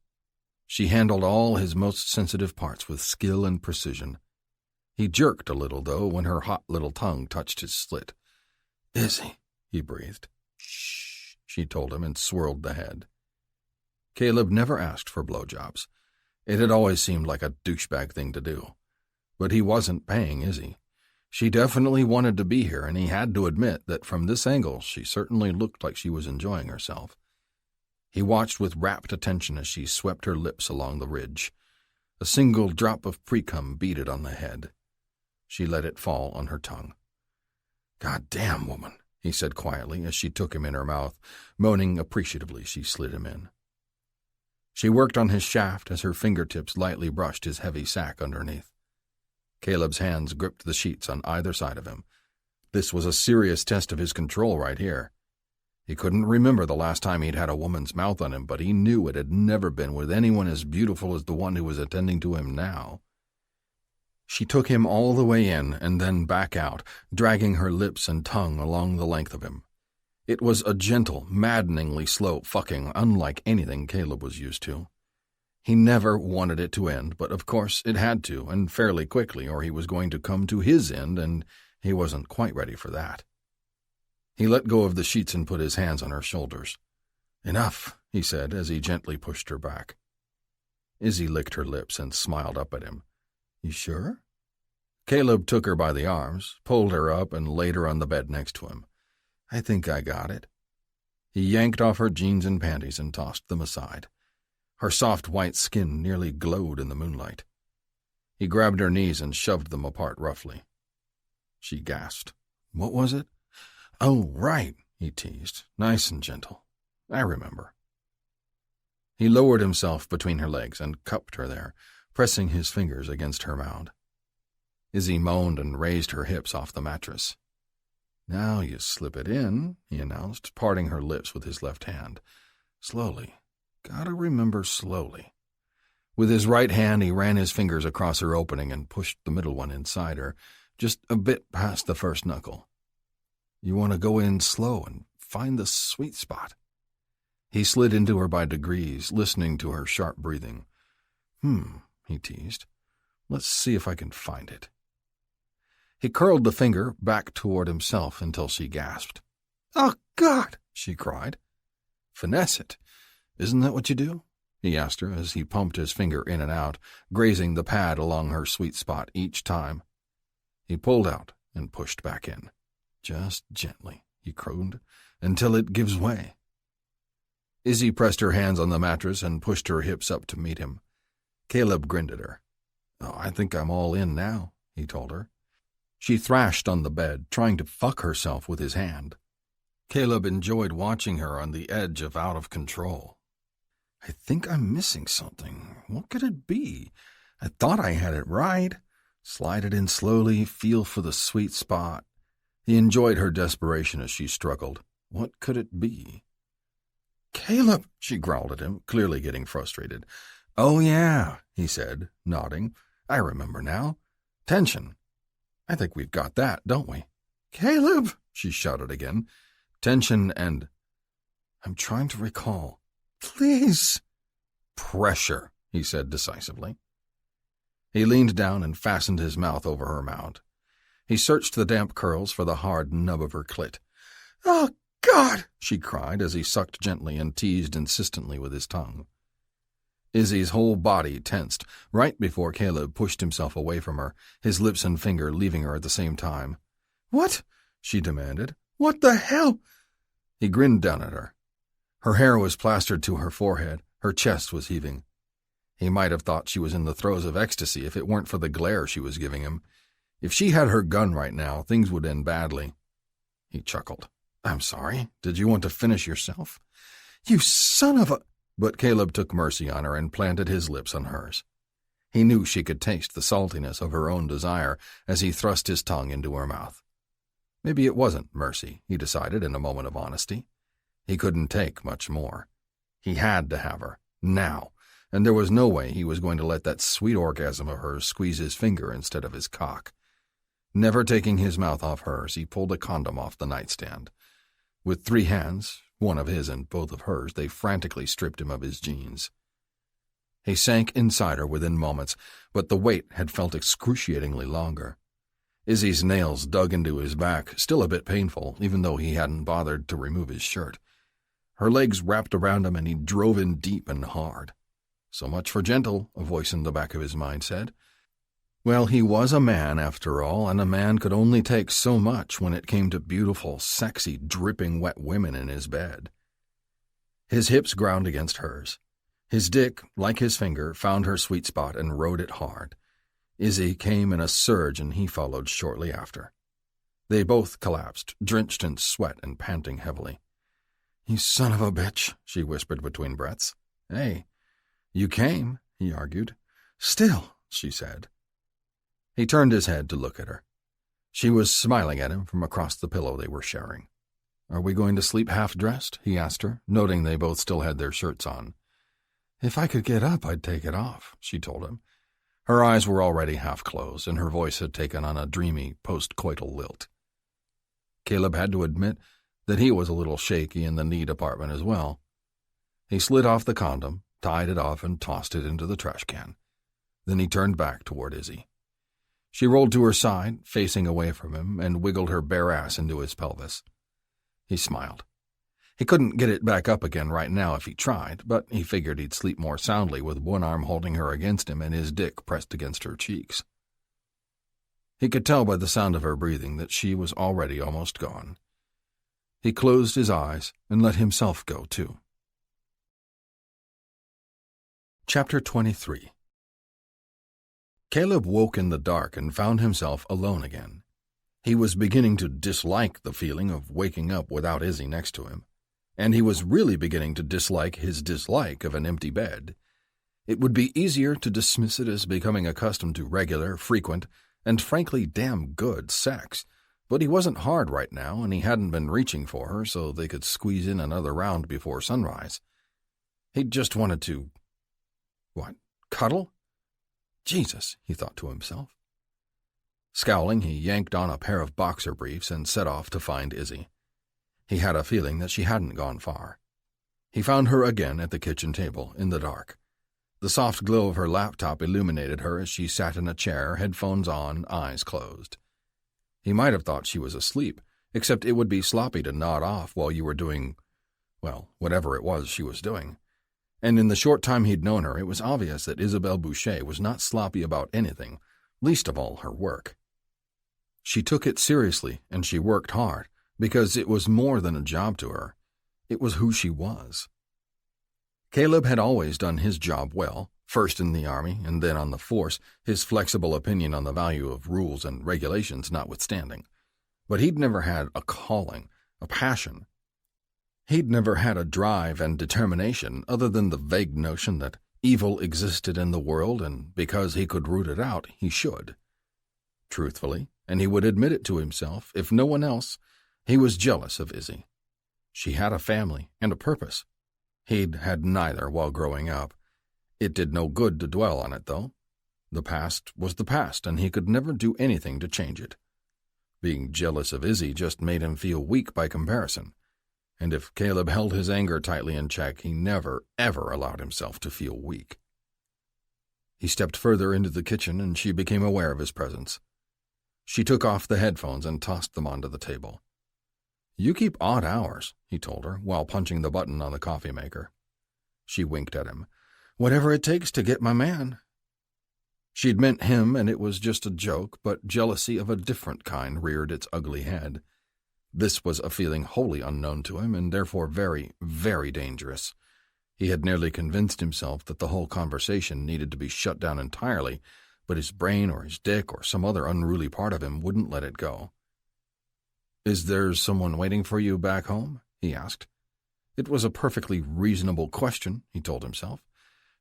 She handled all his most sensitive parts with skill and precision. He jerked a little, though, when her hot little tongue touched his slit. "Izzy," he breathed. "Shh," she told him and swirled the head. Caleb never asked for blowjobs. It had always seemed like a douchebag thing to do. But he wasn't paying Izzy. She definitely wanted to be here, and he had to admit that from this angle she certainly looked like she was enjoying herself. He watched with rapt attention as she swept her lips along the ridge. A single drop of precum beaded on the head. She let it fall on her tongue. "God damn, woman," he said quietly as she took him in her mouth. Moaning appreciatively, she slid him in. She worked on his shaft as her fingertips lightly brushed his heavy sack underneath. Caleb's hands gripped the sheets on either side of him. This was a serious test of his control right here. He couldn't remember the last time he'd had a woman's mouth on him, but he knew it had never been with anyone as beautiful as the one who was attending to him now. She took him all the way in and then back out, dragging her lips and tongue along the length of him. It was a gentle, maddeningly slow fucking, unlike anything Caleb was used to. He never wanted it to end, but of course it had to, and fairly quickly, or he was going to come to his end, and he wasn't quite ready for that. He let go of the sheets and put his hands on her shoulders. "Enough," he said as he gently pushed her back. Izzy licked her lips and smiled up at him. "You sure?" Caleb took her by the arms, pulled her up, and laid her on the bed next to him. "I think I got it." He yanked off her jeans and panties and tossed them aside. Her soft white skin nearly glowed in the moonlight. He grabbed her knees and shoved them apart roughly. She gasped. "What was it?" "Oh, right," he teased, nice and gentle. "I remember." He lowered himself between her legs and cupped her there, pressing his fingers against her mound. Izzy moaned and raised her hips off the mattress. "Now you slip it in," he announced, parting her lips with his left hand. "Slowly. Gotta remember slowly." With his right hand, he ran his fingers across her opening and pushed the middle one inside her, just a bit past the first knuckle. "You want to go in slow and find the sweet spot." He slid into her by degrees, listening to her sharp breathing. He teased. "Let's see if I can find it." He curled the finger back toward himself until she gasped. "Oh, God!" she cried. "Finesse it. Isn't that what you do?" he asked her as he pumped his finger in and out, grazing the pad along her sweet spot each time. He pulled out and pushed back in. "Just gently," he crooned, "until it gives way." Izzy pressed her hands on the mattress and pushed her hips up to meet him. Caleb grinned at her. "Oh, I think I'm all in now," he told her. She thrashed on the bed, trying to fuck herself with his hand. Caleb enjoyed watching her on the edge of out of control, I think I'm missing something. What could it be? I thought I had it right. Slide it in slowly, feel for the sweet spot. He enjoyed her desperation as she struggled. What could it be? Caleb, she growled at him, clearly getting frustrated. Oh, yeah, he said, nodding. I remember now. Tension. I think we've got that, don't we? Caleb, she shouted again. Tension and... I'm trying to recall. Please. Pressure, he said decisively. He leaned down and fastened his mouth over her mount. He searched the damp curls for the hard nub of her clit. Oh, God, she cried as he sucked gently and teased insistently with his tongue. Izzy's whole body tensed right before Caleb pushed himself away from her, his lips and finger leaving her at the same time. What? She demanded. What the hell? He grinned down at her. Her hair was plastered to her forehead, her chest was heaving. He might have thought she was in the throes of ecstasy if it weren't for the glare she was giving him. If she had her gun right now, things would end badly. He chuckled. I'm sorry. Did you want to finish yourself? You son of a... But Caleb took mercy on her and planted his lips on hers. He knew she could taste the saltiness of her own desire as he thrust his tongue into her mouth. Maybe it wasn't mercy, he decided in a moment of honesty. He couldn't take much more. He had to have her, now, and there was no way he was going to let that sweet orgasm of hers squeeze his finger instead of his cock. Never taking his mouth off hers, he pulled a condom off the nightstand. With 3 hands, one of his and both of hers, they frantically stripped him of his jeans. He sank inside her within moments, but the wait had felt excruciatingly longer. Izzy's nails dug into his back, still a bit painful, even though he hadn't bothered to remove his shirt. Her legs wrapped around him and he drove in deep and hard. So much for gentle, a voice in the back of his mind said. Well, he was a man, after all, and a man could only take so much when it came to beautiful, sexy, dripping wet women in his bed. His hips ground against hers. His dick, like his finger, found her sweet spot and rode it hard. Izzy came in a surge and he followed shortly after. They both collapsed, drenched in sweat and panting heavily. You son of a bitch, she whispered between breaths. Hey, you came, he argued. Still, she said. He turned his head to look at her. She was smiling at him from across the pillow they were sharing. Are we going to sleep half-dressed? He asked her, noting they both still had their shirts on. If I could get up, I'd take it off, she told him. Her eyes were already half-closed, and her voice had taken on a dreamy, post-coital lilt. Caleb had to admit that he was a little shaky in the knee department as well. He slid off the condom, tied it off, and tossed it into the trash can. Then he turned back toward Izzy. She rolled to her side, facing away from him, and wiggled her bare ass into his pelvis. He smiled. He couldn't get it back up again right now if he tried, but he figured he'd sleep more soundly with one arm holding her against him and his dick pressed against her cheeks. He could tell by the sound of her breathing that she was already almost gone. He closed his eyes and let himself go, too. Chapter 23. Caleb woke in the dark and found himself alone again. He was beginning to dislike the feeling of waking up without Izzy next to him, and he was really beginning to dislike his dislike of an empty bed. It would be easier to dismiss it as becoming accustomed to regular, frequent, and frankly damn good sex, but he wasn't hard right now, and he hadn't been reaching for her so they could squeeze in another round before sunrise. He'd just wanted to... cuddle? Jesus, he thought to himself. Scowling, he yanked on a pair of boxer briefs and set off to find Izzy. He had a feeling that she hadn't gone far. He found her again at the kitchen table, in the dark. The soft glow of her laptop illuminated her as she sat in a chair, headphones on, eyes closed. He might have thought she was asleep, except it would be sloppy to nod off while you were doing, whatever it was she was doing. And in the short time he'd known her, it was obvious that Isabelle Boucher was not sloppy about anything, least of all her work. She took it seriously, and she worked hard, because it was more than a job to her. It was who she was. Caleb had always done his job well, first in the Army and then on the force, his flexible opinion on the value of rules and regulations notwithstanding. But he'd never had a calling, a passion. He'd never had a drive and determination other than the vague notion that evil existed in the world, and because he could root it out, he should. Truthfully, and he would admit it to himself, if no one else, he was jealous of Izzy. She had a family and a purpose. He'd had neither while growing up. It did no good to dwell on it, though. The past was the past, and he could never do anything to change it. Being jealous of Izzy just made him feel weak by comparison, and if Caleb held his anger tightly in check, he never, ever allowed himself to feel weak. He stepped further into the kitchen, and she became aware of his presence. She took off the headphones and tossed them onto the table. "You keep odd hours," he told her, while punching the button on the coffee maker. She winked at him. "Whatever it takes to get my man." She'd meant him, and it was just a joke, but jealousy of a different kind reared its ugly head. This was a feeling wholly unknown to him, and therefore very, very dangerous. He had nearly convinced himself that the whole conversation needed to be shut down entirely, but his brain or his dick or some other unruly part of him wouldn't let it go. "Is there someone waiting for you back home?" he asked. It was a perfectly reasonable question, he told himself.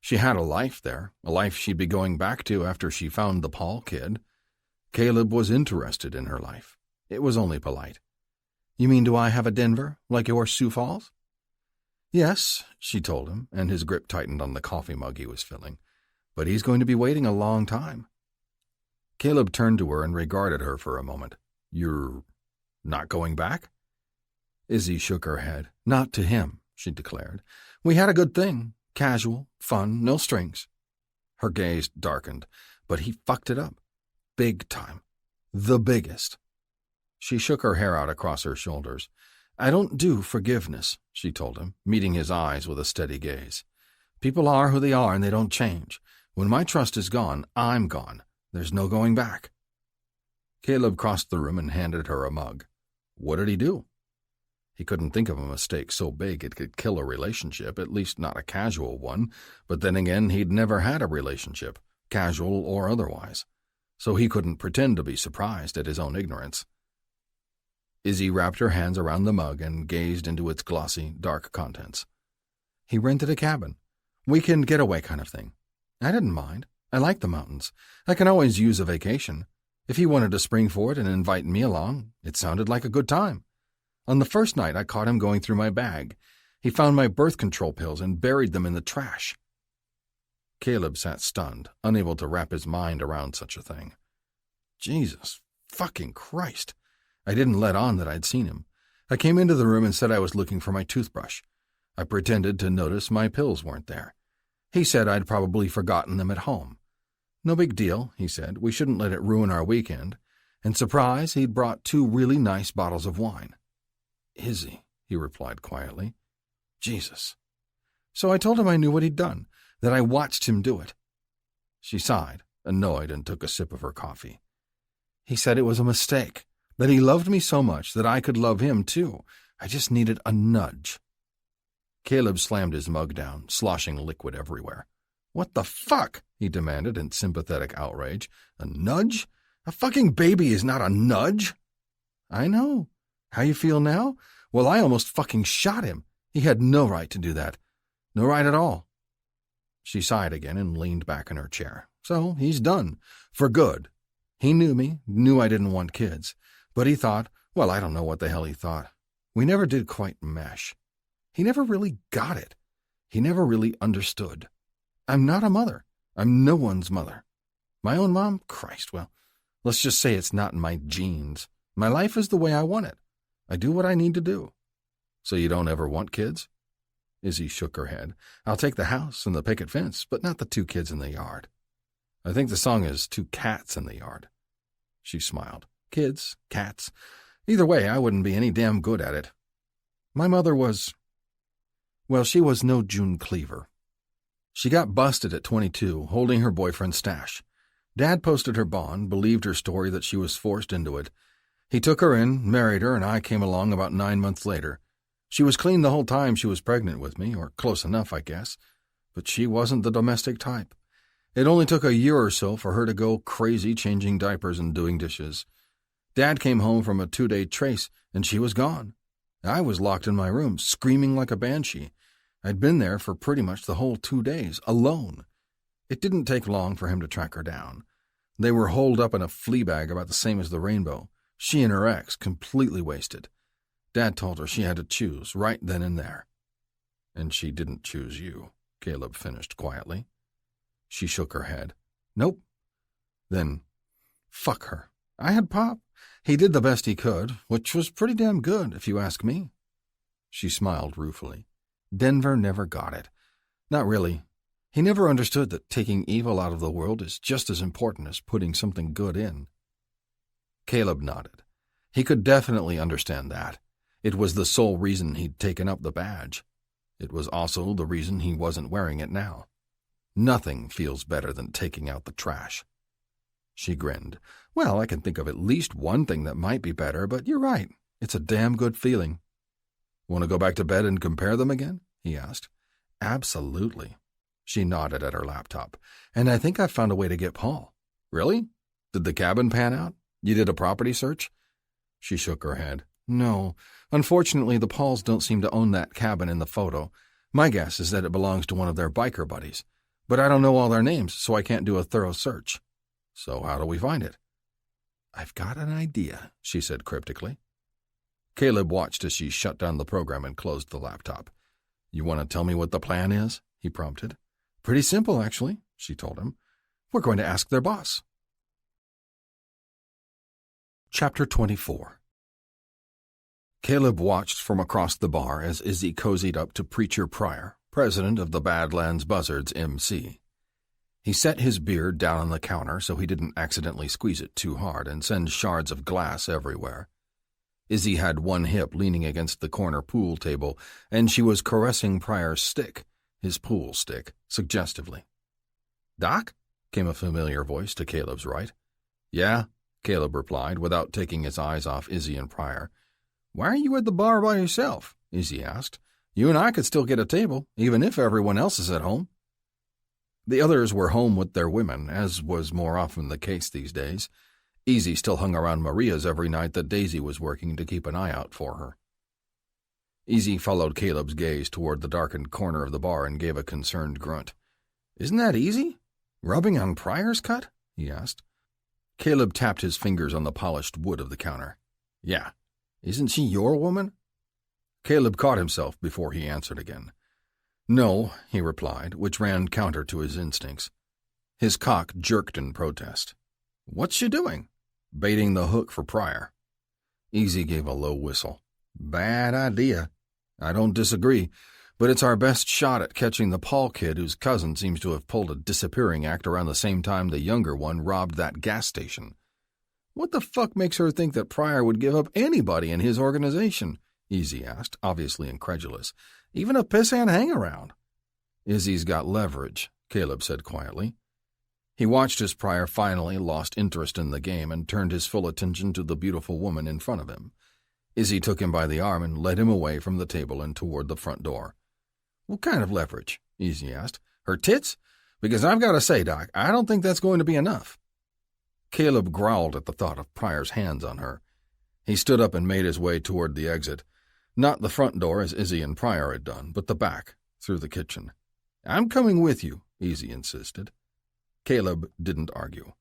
She had a life there, a life she'd be going back to after she found the Paul kid. Caleb was interested in her life. It was only polite. "You mean, do I have a Denver, like your Sioux Falls?" "Yes," she told him, and his grip tightened on the coffee mug he was filling. "But he's going to be waiting a long time." Caleb turned to her and regarded her for a moment. "You're not going back?" Izzy shook her head. "Not to him," she declared. "We had a good thing. Casual, fun, no strings." Her gaze darkened, but he fucked it up. Big time. The biggest. She shook her hair out across her shoulders. "I don't do forgiveness," she told him, meeting his eyes with a steady gaze. "People are who they are, and they don't change. When my trust is gone, I'm gone. There's no going back." Caleb crossed the room and handed her a mug. What did he do? He couldn't think of a mistake so big it could kill a relationship, at least not a casual one, but then again he'd never had a relationship, casual or otherwise, so he couldn't pretend to be surprised at his own ignorance. Izzy wrapped her hands around the mug and gazed into its glossy, dark contents. "He rented a cabin. Weekend getaway kind of thing. I didn't mind. I like the mountains. I can always use a vacation. If he wanted to spring for it and invite me along, it sounded like a good time. On the first night, I caught him going through my bag. He found my birth control pills and buried them in the trash." Caleb sat stunned, unable to wrap his mind around such a thing. "Jesus fucking Christ. I didn't let on that I'd seen him. I came into the room and said I was looking for my toothbrush. I pretended to notice my pills weren't there. He said I'd probably forgotten them at home. No big deal, he said. We shouldn't let it ruin our weekend. And surprise, he'd brought 2 really nice bottles of wine." "Izzy," he replied quietly. "Jesus." So I told him I knew what he'd done, that I watched him do it. She sighed, annoyed, and took a sip of her coffee. "He said it was a mistake, that he loved me so much that I could love him too. I just needed a nudge." Caleb slammed his mug down, sloshing liquid everywhere. "What the fuck?" he demanded in sympathetic outrage. "A nudge? A fucking baby is not a nudge." "I know. How you feel now? Well, I almost fucking shot him. He had no right to do that. No right at all." She sighed again and leaned back in her chair. "So he's done. For good. He knew me, knew I didn't want kids. But he thought, well, I don't know what the hell he thought. We never did quite mesh. He never really got it. He never really understood. I'm not a mother. I'm no one's mother. My own mom? Christ, well, let's just say it's not in my genes. My life is the way I want it. I do what I need to do." "So you don't ever want kids?" Izzy shook her head. "I'll take the house and the picket fence, but not the 2 kids in the yard. I think the song is 2 cats in the yard." She smiled. "Kids, cats. Either way, I wouldn't be any damn good at it. My mother was... well, she was no June Cleaver. She got busted at 22, holding her boyfriend's stash. Dad posted her bond, believed her story that she was forced into it. He took her in, married her, and I came along about 9 months later. She was clean the whole time she was pregnant with me, or close enough, I guess. But she wasn't the domestic type. It only took a year or so for her to go crazy changing diapers and doing dishes. Dad came home from a 2-day trace, and she was gone. I was locked in my room, screaming like a banshee. I'd been there for pretty much the whole 2 days, alone. It didn't take long for him to track her down. They were holed up in a flea bag about the same as the Rainbow, she and her ex completely wasted. Dad told her she had to choose right then and there. And she didn't choose you, Caleb finished quietly. She shook her head. Nope. Then, fuck her. I had Pop. He did the best he could, which was pretty damn good, if you ask me. She smiled ruefully. Denver never got it. Not really. He never understood that taking evil out of the world is just as important as putting something good in. Caleb nodded. He could definitely understand that. It was the sole reason he'd taken up the badge. It was also the reason he wasn't wearing it now. Nothing feels better than taking out the trash. She grinned. Well, I can think of at least one thing that might be better, but you're right. It's a damn good feeling. Want to go back to bed and compare them again? He asked. Absolutely. She nodded at her laptop. And I think I've found a way to get Paul. Really? Did the cabin pan out? You did a property search? She shook her head. No. Unfortunately, the Pauls don't seem to own that cabin in the photo. My guess is that it belongs to one of their biker buddies. But I don't know all their names, so I can't do a thorough search. So how do we find it? I've got an idea, she said cryptically. Caleb watched as she shut down the program and closed the laptop. You want to tell me what the plan is? He prompted. Pretty simple, actually, she told him. We're going to ask their boss. Chapter 24. Caleb watched from across the bar as Izzy cozied up to Preacher Pryor, president of the Badlands Buzzards MC. He set his beer down on the counter so he didn't accidentally squeeze it too hard and send shards of glass everywhere. Izzy had one hip leaning against the corner pool table, and she was caressing Pryor's stick, his pool stick, suggestively. Doc? Came a familiar voice to Caleb's right. Yeah, Caleb replied, without taking his eyes off Izzy and Pryor. Why are you at the bar by yourself? Izzy asked. You and I could still get a table, even if everyone else is at home. The others were home with their women, as was more often the case these days. Izzy still hung around Maria's every night that Daisy was working to keep an eye out for her. Izzy followed Caleb's gaze toward the darkened corner of the bar and gave a concerned grunt. Isn't that easy? Rubbing on Pryor's cut? He asked. Caleb tapped his fingers on the polished wood of the counter. Yeah. Isn't she your woman? Caleb caught himself before he answered again. No, he replied, which ran counter to his instincts. His cock jerked in protest. What's she doing? Baiting the hook for Pryor. Izzy gave a low whistle. Bad idea. I don't disagree, but it's our best shot at catching the Paul kid whose cousin seems to have pulled a disappearing act around the same time the younger one robbed that gas station. What the fuck makes her think that Pryor would give up anybody in his organization? Izzy asked, obviously incredulous. Even a pissant hangaround. Izzy's got leverage, Caleb said quietly. He watched as Pryor finally lost interest in the game and turned his full attention to the beautiful woman in front of him. Izzy took him by the arm and led him away from the table and toward the front door. What kind of leverage? Izzy asked. Her tits? Because I've got to say, Doc, I don't think that's going to be enough. Caleb growled at the thought of Pryor's hands on her. He stood up and made his way toward the exit. Not the front door as Izzy and Pryor had done, but the back, through the kitchen. I'm coming with you, Izzy insisted. Caleb didn't argue.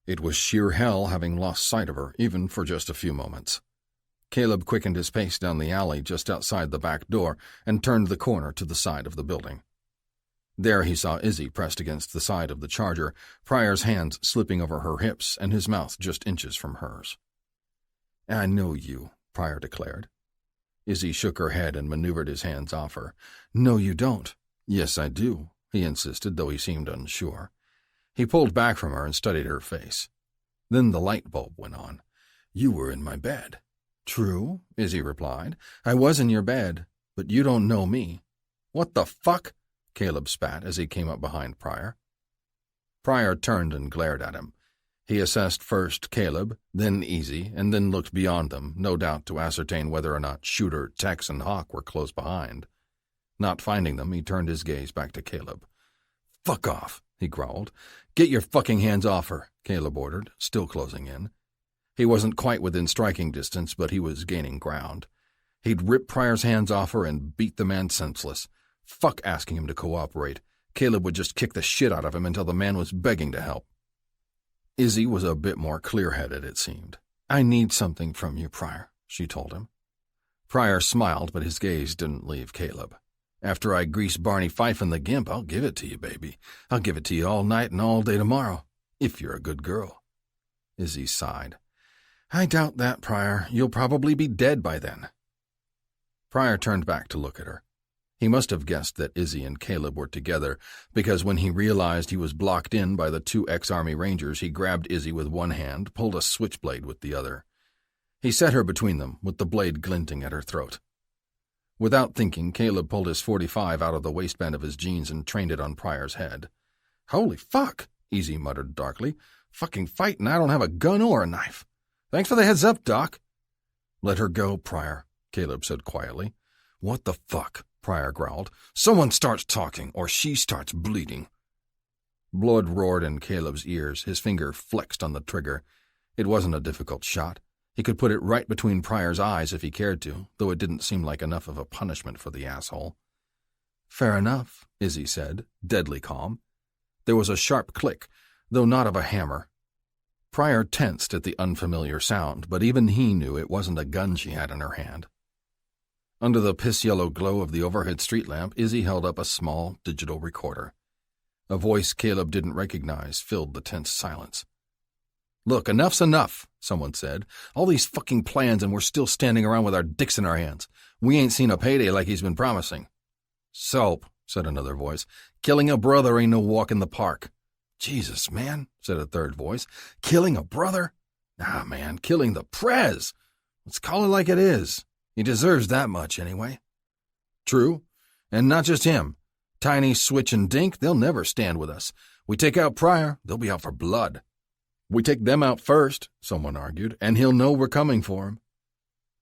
It was sheer hell having lost sight of her, even for just a few moments. Caleb quickened his pace down the alley just outside the back door and turned the corner to the side of the building. There he saw Izzy pressed against the side of the Charger, Pryor's hands slipping over her hips and his mouth just inches from hers. I know you, Pryor declared. Izzy shook her head and maneuvered his hands off her. No, you don't. Yes, I do, he insisted, though he seemed unsure. He pulled back from her and studied her face. Then the light bulb went on. You were in my bed. True, Izzy replied. I was in your bed, but you don't know me. What the fuck? Caleb spat as he came up behind Pryor. Pryor turned and glared at him. He assessed first Caleb, then Izzy, and then looked beyond them, no doubt to ascertain whether or not Shooter, Tex, and Hawk were close behind. Not finding them, he turned his gaze back to Caleb. Fuck off, he growled. Get your fucking hands off her, Caleb ordered, still closing in. He wasn't quite within striking distance, but he was gaining ground. He'd rip Pryor's hands off her and beat the man senseless. Fuck asking him to cooperate. Caleb would just kick the shit out of him until the man was begging to help. Izzy was a bit more clear-headed, it seemed. "I need something from you, Pryor," she told him. Pryor smiled, but his gaze didn't leave Caleb. "After I grease Barney Fife and the Gimp, I'll give it to you, baby. I'll give it to you all night and all day tomorrow, if you're a good girl." Izzy sighed. "I doubt that, Pryor. You'll probably be dead by then." Pryor turned back to look at her. He must have guessed that Izzy and Caleb were together, because when he realized he was blocked in by the 2 ex-Army Rangers, he grabbed Izzy with one hand, pulled a switchblade with the other. He set her between them, with the blade glinting at her throat. Without thinking, Caleb pulled his .45 out of the waistband of his jeans and trained it on Pryor's head. "Holy fuck," Izzy muttered darkly. "Fucking fight, and I don't have a gun or a knife. Thanks for the heads up, Doc." "Let her go, Pryor," Caleb said quietly. "What the fuck?" Pryor growled. "Someone starts talking, or she starts bleeding." Blood roared in Caleb's ears. His finger flexed on the trigger. It wasn't a difficult shot. He could put it right between Pryor's eyes if he cared to, though it didn't seem like enough of a punishment for the asshole. "Fair enough," Izzy said, deadly calm. There was a sharp click, though not of a hammer. Pryor tensed at the unfamiliar sound, but even he knew it wasn't a gun she had in her hand. Under the piss-yellow glow of the overhead street lamp, Izzy held up a small digital recorder. A voice Caleb didn't recognize filled the tense silence. "Look, enough's enough," someone said. "All these fucking plans and we're still standing around with our dicks in our hands. We ain't seen a payday like he's been promising." "Soap," said another voice. "Killing a brother ain't no walk in the park." "Jesus, man," said a third voice. "Killing a brother? Nah, man, killing the Prez. Let's call it like it is. He deserves that much, anyway." "True. And not just him. Tiny, Switch, and Dink, they'll never stand with us. We take out Pryor, they'll be out for blood." "We take them out first," someone argued, "and he'll know we're coming for him."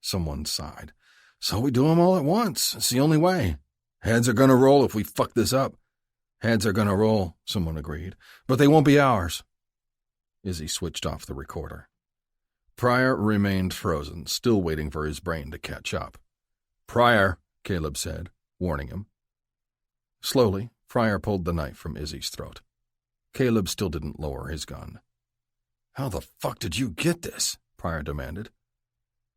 Someone sighed. "So we do 'em all at once. It's the only way. Heads are gonna roll if we fuck this up." "Heads are gonna roll," someone agreed, "but they won't be ours." Izzy switched off the recorder. Pryor remained frozen, still waiting for his brain to catch up. "Pryor," Caleb said, warning him. Slowly, Pryor pulled the knife from Izzy's throat. Caleb still didn't lower his gun. "How the fuck did you get this?" Pryor demanded.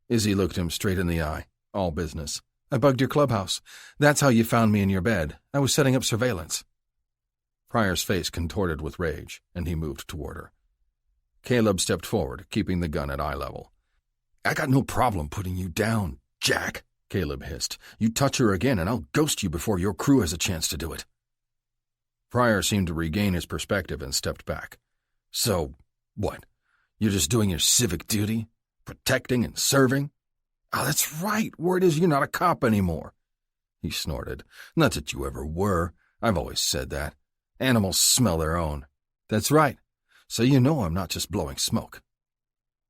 Izzy looked him straight in the eye, all business. "I bugged your clubhouse. That's how you found me in your bed. I was setting up surveillance." Pryor's face contorted with rage, and he moved toward her. Caleb stepped forward, keeping the gun at eye level. "I got no problem putting you down, Jack," Caleb hissed. "You touch her again, and I'll ghost you before your crew has a chance to do it." Pryor seemed to regain his perspective and stepped back. "So, what? You're just doing your civic duty? Protecting and serving? Oh, that's right. Word is you're not a cop anymore." He snorted. "Not that you ever were. I've always said that. Animals smell their own." "That's right. So you know I'm not just blowing smoke."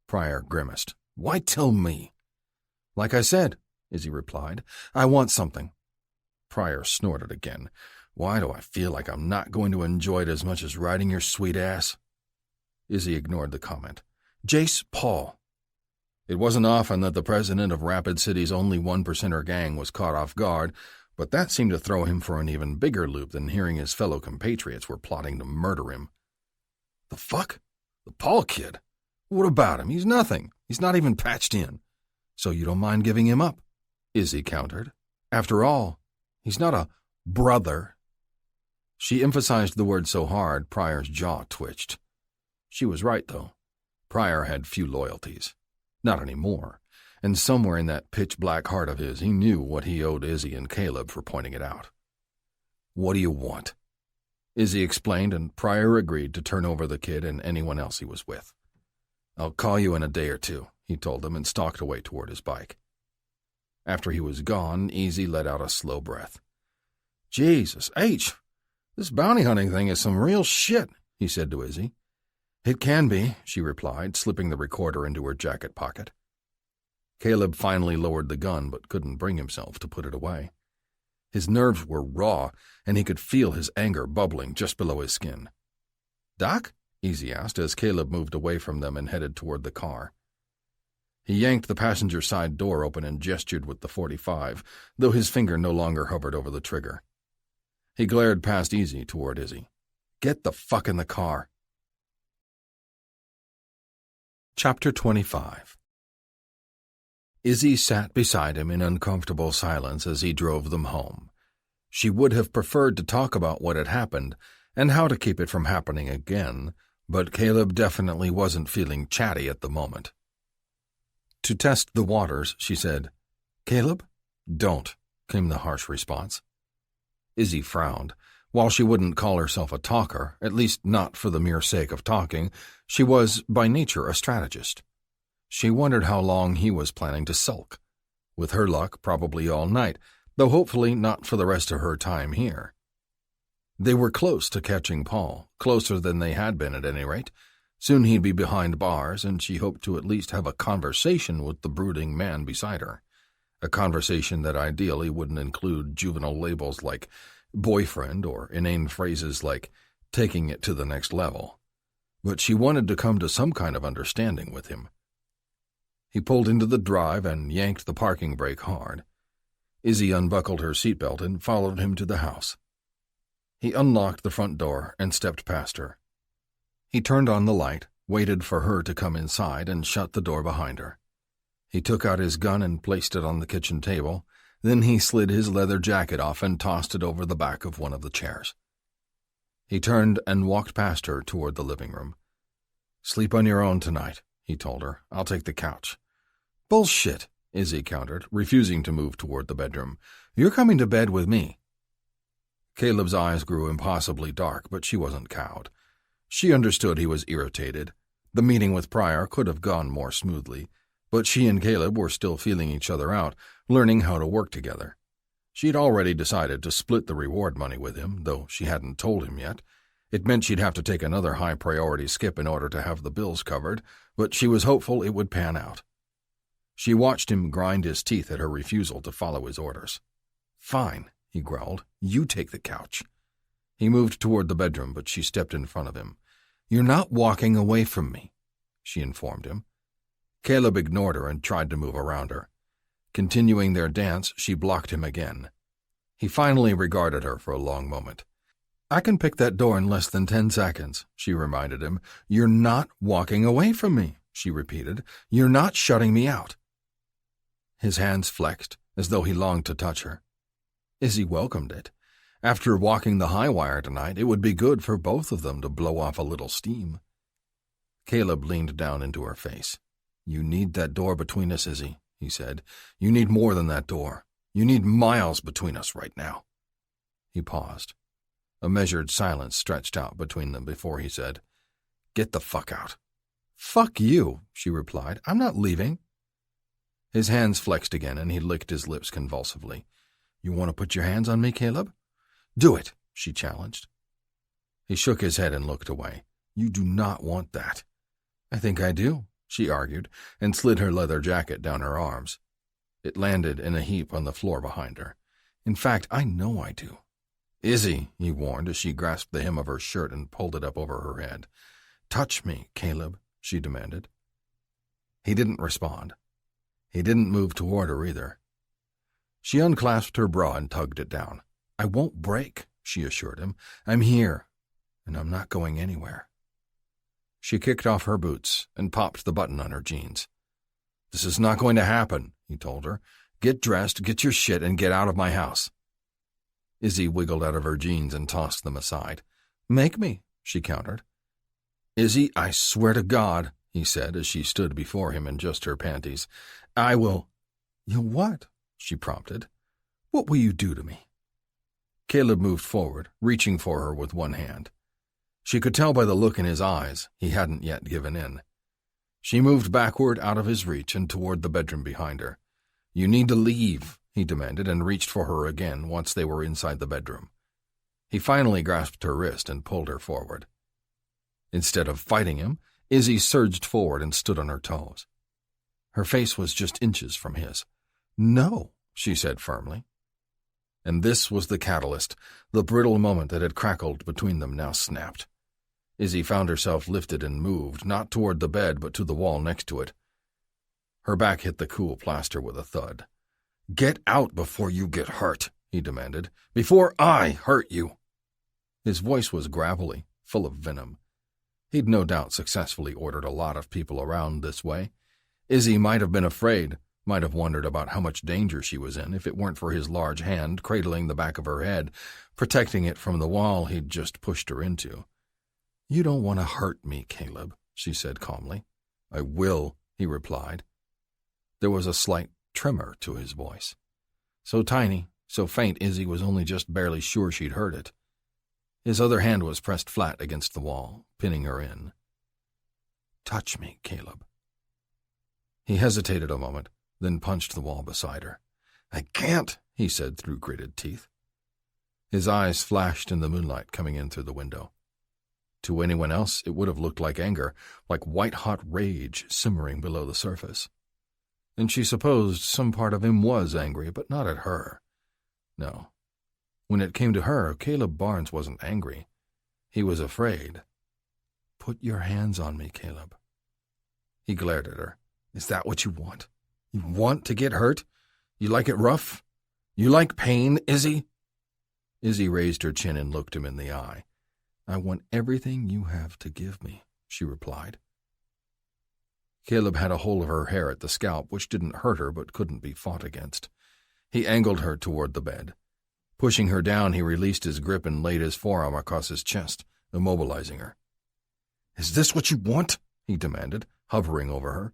Pryor grimaced. "Why tell me?" "Like I said," Izzy replied, "I want something." Pryor snorted again. "Why do I feel like I'm not going to enjoy it as much as riding your sweet ass?" Izzy ignored the comment. "Jace Paul." It wasn't often that the president of Rapid City's only 1%er gang was caught off guard, but that seemed to throw him for an even bigger loop than hearing his fellow compatriots were plotting to murder him. "The fuck? The Paul kid? What about him? He's nothing. He's not even patched in. So you don't mind giving him up?" Izzy countered. "After all, he's not a brother." She emphasized the word so hard, Pryor's jaw twitched. She was right, though. Pryor had few loyalties. Not anymore. And somewhere in that pitch-black heart of his, he knew what he owed Izzy and Caleb for pointing it out. "What do you want?" Izzy explained, and Pryor agreed to turn over the kid and anyone else he was with. "I'll call you in a day or two," he told them, and stalked away toward his bike. After he was gone, Izzy let out a slow breath. "Jesus H, this bounty hunting thing is some real shit," he said to Izzy. "It can be," she replied, slipping the recorder into her jacket pocket. Caleb finally lowered the gun, but couldn't bring himself to put it away. His nerves were raw, and he could feel his anger bubbling just below his skin. "Doc?" Izzy asked as Caleb moved away from them and headed toward the car. He yanked the passenger side door open and gestured with the .45, though his finger no longer hovered over the trigger. He glared past Izzy toward Izzy. "Get the fuck in the car." Chapter 25. Izzy sat beside him in uncomfortable silence as he drove them home. She would have preferred to talk about what had happened and how to keep it from happening again, but Caleb definitely wasn't feeling chatty at the moment. To test the waters, she said, "Caleb?" "Don't," came the harsh response. Izzy frowned. While she wouldn't call herself a talker, at least not for the mere sake of talking, she was, by nature, a strategist. She wondered how long he was planning to sulk. With her luck, probably all night, though hopefully not for the rest of her time here. They were close to catching Paul, closer than they had been at any rate. Soon he'd be behind bars, and she hoped to at least have a conversation with the brooding man beside her. A conversation that ideally wouldn't include juvenile labels like boyfriend or inane phrases like taking it to the next level. But she wanted to come to some kind of understanding with him. He pulled into the drive and yanked the parking brake hard. Izzy unbuckled her seatbelt and followed him to the house. He unlocked the front door and stepped past her. He turned on the light, waited for her to come inside, and shut the door behind her. He took out his gun and placed it on the kitchen table. Then he slid his leather jacket off and tossed it over the back of one of the chairs. He turned and walked past her toward the living room. "Sleep on your own tonight," he told her. "I'll take the couch." "Bullshit," Izzy countered, refusing to move toward the bedroom. "You're coming to bed with me." Caleb's eyes grew impossibly dark, but she wasn't cowed. She understood he was irritated. The meeting with Pryor could have gone more smoothly, but she and Caleb were still feeling each other out, learning how to work together. She'd already decided to split the reward money with him, though she hadn't told him yet. It meant she'd have to take another high-priority skip in order to have the bills covered, but she was hopeful it would pan out. She watched him grind his teeth at her refusal to follow his orders. "Fine," he growled. "You take the couch." He moved toward the bedroom, but she stepped in front of him. "You're not walking away from me," she informed him. Caleb ignored her and tried to move around her. Continuing their dance, she blocked him again. He finally regarded her for a long moment. "I can pick that door in less than 10 seconds, she reminded him. "You're not walking away from me," she repeated. "You're not shutting me out." His hands flexed, as though he longed to touch her. Izzy welcomed it. After walking the high wire tonight, it would be good for both of them to blow off a little steam. Caleb leaned down into her face. "You need that door between us, Izzy," he said. "You need more than that door. You need miles between us right now." He paused. A measured silence stretched out between them before he said, "Get the fuck out." "Fuck you," she replied. "I'm not leaving." His hands flexed again, and he licked his lips convulsively. "You want to put your hands on me, Caleb?" "Do it," she challenged. He shook his head and looked away. "You do not want that." "I think I do," she argued, and slid her leather jacket down her arms. It landed in a heap on the floor behind her. "In fact, I know I do." "Izzy," he warned as she grasped the hem of her shirt and pulled it up over her head. "Touch me, Caleb," she demanded. He didn't respond. He didn't move toward her either. She unclasped her bra and tugged it down. "I won't break," she assured him. "I'm here, and I'm not going anywhere." She kicked off her boots and popped the button on her jeans. "This is not going to happen," he told her. "Get dressed, get your shit, and get out of my house." Izzy wiggled out of her jeans and tossed them aside. "Make me," she countered. "Izzy, I swear to God," he said as she stood before him in just her panties. "I will—" "You'll what?" she prompted. "What will you do to me?" Caleb moved forward, reaching for her with one hand. She could tell by the look in his eyes he hadn't yet given in. She moved backward out of his reach and toward the bedroom behind her. "You need to leave," he demanded, and reached for her again once they were inside the bedroom. He finally grasped her wrist and pulled her forward. Instead of fighting him, Izzy surged forward and stood on her toes. Her face was just inches from his. "No," she said firmly. And this was the catalyst. The brittle moment that had crackled between them now snapped. Izzy found herself lifted and moved, not toward the bed but to the wall next to it. Her back hit the cool plaster with a thud. "Get out before you get hurt," he demanded. "Before I hurt you." His voice was gravelly, full of venom. He'd no doubt successfully ordered a lot of people around this way. Izzy might have been afraid, might have wondered about how much danger she was in if it weren't for his large hand cradling the back of her head, protecting it from the wall he'd just pushed her into. "You don't want to hurt me, Caleb," she said calmly. "I will," he replied. There was a slight tremor to his voice. So tiny, so faint, Izzy was only just barely sure she'd heard it. His other hand was pressed flat against the wall, pinning her in. "Touch me, Caleb." He hesitated a moment, then punched the wall beside her. "I can't," he said through gritted teeth. His eyes flashed in the moonlight coming in through the window. To anyone else, it would have looked like anger, like white-hot rage simmering below the surface. And she supposed some part of him was angry, but not at her. No. When it came to her, Caleb Barnes wasn't angry. He was afraid. "Put your hands on me, Caleb." He glared at her. "Is that what you want? You want to get hurt? You like it rough? You like pain, Izzy?" Izzy raised her chin and looked him in the eye. "I want everything you have to give me," she replied. Caleb had a hold of her hair at the scalp, which didn't hurt her but couldn't be fought against. He angled her toward the bed. Pushing her down, he released his grip and laid his forearm across his chest, immobilizing her. "Is this what you want?" he demanded, hovering over her.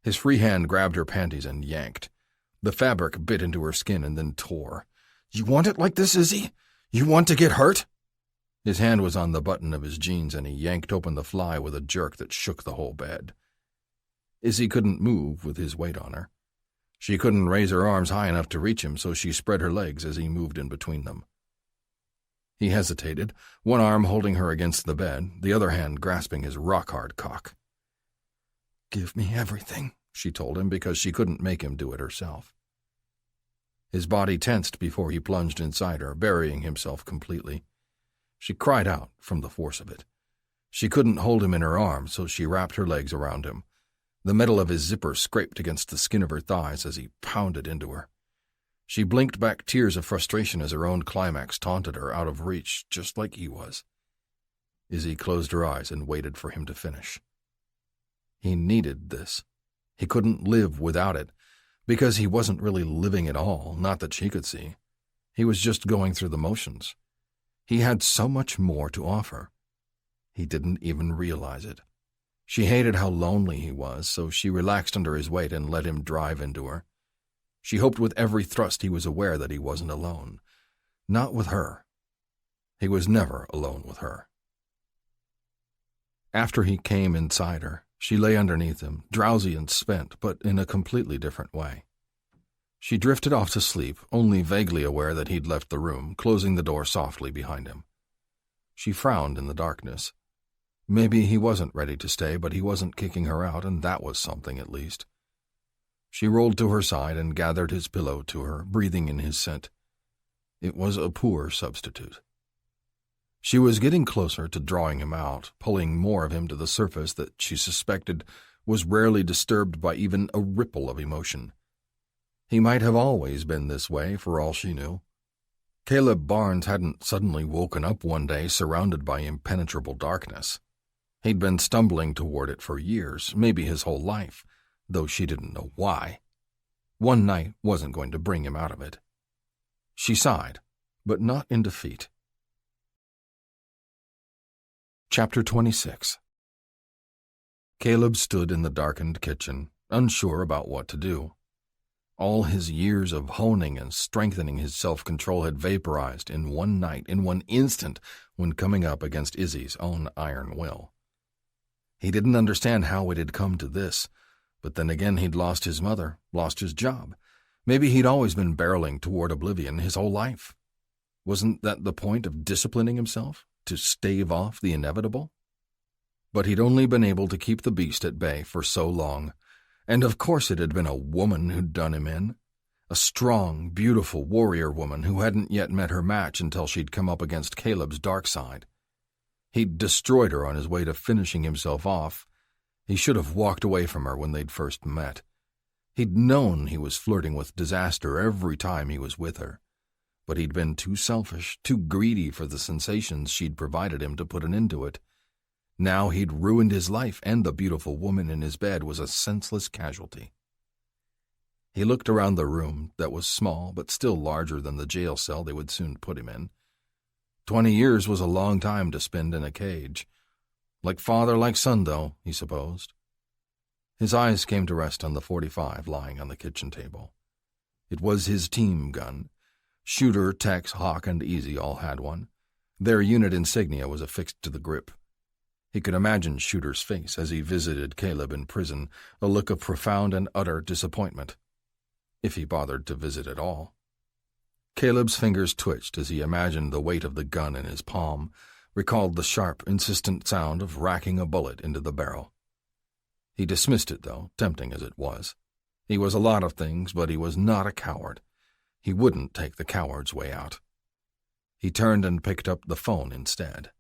His free hand grabbed her panties and yanked. The fabric bit into her skin and then tore. "You want it like this, Izzy? You want to get hurt?" His hand was on the button of his jeans, and he yanked open the fly with a jerk that shook the whole bed. Izzy couldn't move with his weight on her. She couldn't raise her arms high enough to reach him, so she spread her legs as he moved in between them. He hesitated, one arm holding her against the bed, the other hand grasping his rock-hard cock. "Give me everything," she told him, because she couldn't make him do it herself. His body tensed before he plunged inside her, burying himself completely. She cried out from the force of it. She couldn't hold him in her arms, so she wrapped her legs around him. The metal of his zipper scraped against the skin of her thighs as he pounded into her. She blinked back tears of frustration as her own climax taunted her out of reach, just like he was. Izzy closed her eyes and waited for him to finish. He needed this. He couldn't live without it, because he wasn't really living at all, not that she could see. He was just going through the motions. He had so much more to offer. He didn't even realize it. She hated how lonely he was, so she relaxed under his weight and let him drive into her. She hoped with every thrust he was aware that he wasn't alone. Not with her. He was never alone with her. After he came inside her, she lay underneath him, drowsy and spent, but in a completely different way. She drifted off to sleep, only vaguely aware that he'd left the room, closing the door softly behind him. She frowned in the darkness. Maybe he wasn't ready to stay, but he wasn't kicking her out, and that was something at least. She rolled to her side and gathered his pillow to her, breathing in his scent. It was a poor substitute. She was getting closer to drawing him out, pulling more of him to the surface that she suspected was rarely disturbed by even a ripple of emotion. He might have always been this way, for all she knew. Caleb Barnes hadn't suddenly woken up one day surrounded by impenetrable darkness. He'd been stumbling toward it for years, maybe his whole life, though she didn't know why. One night wasn't going to bring him out of it. She sighed, but not in defeat. Chapter 26. Caleb stood in the darkened kitchen, unsure about what to do. All his years of honing and strengthening his self-control had vaporized in one night, in one instant, when coming up against Izzy's own iron will. He didn't understand how it had come to this, but then again he'd lost his mother, lost his job. Maybe he'd always been barreling toward oblivion his whole life. Wasn't that the point of disciplining himself, to stave off the inevitable? But he'd only been able to keep the beast at bay for so long, and of course it had been a woman who'd done him in. A strong, beautiful warrior woman who hadn't yet met her match until she'd come up against Caleb's dark side. He'd destroyed her on his way to finishing himself off. He should have walked away from her when they'd first met. He'd known he was flirting with disaster every time he was with her, but he'd been too selfish, too greedy for the sensations she'd provided him to put an end to it. Now he'd ruined his life, and the beautiful woman in his bed was a senseless casualty. He looked around the room that was small but still larger than the jail cell they would soon put him in. 20 years was a long time to spend in a cage. Like father, like son, though, he supposed. His eyes came to rest on the .45 lying on the kitchen table. It was his team gun. Shooter, Tex, Hawk, and Easy all had one. Their unit insignia was affixed to the grip. He could imagine Shooter's face as he visited Caleb in prison, a look of profound and utter disappointment, if he bothered to visit at all. Caleb's fingers twitched as he imagined the weight of the gun in his palm, recalled the sharp, insistent sound of racking a bullet into the barrel. He dismissed it, though, tempting as it was. He was a lot of things, but he was not a coward. He wouldn't take the coward's way out. He turned and picked up the phone instead.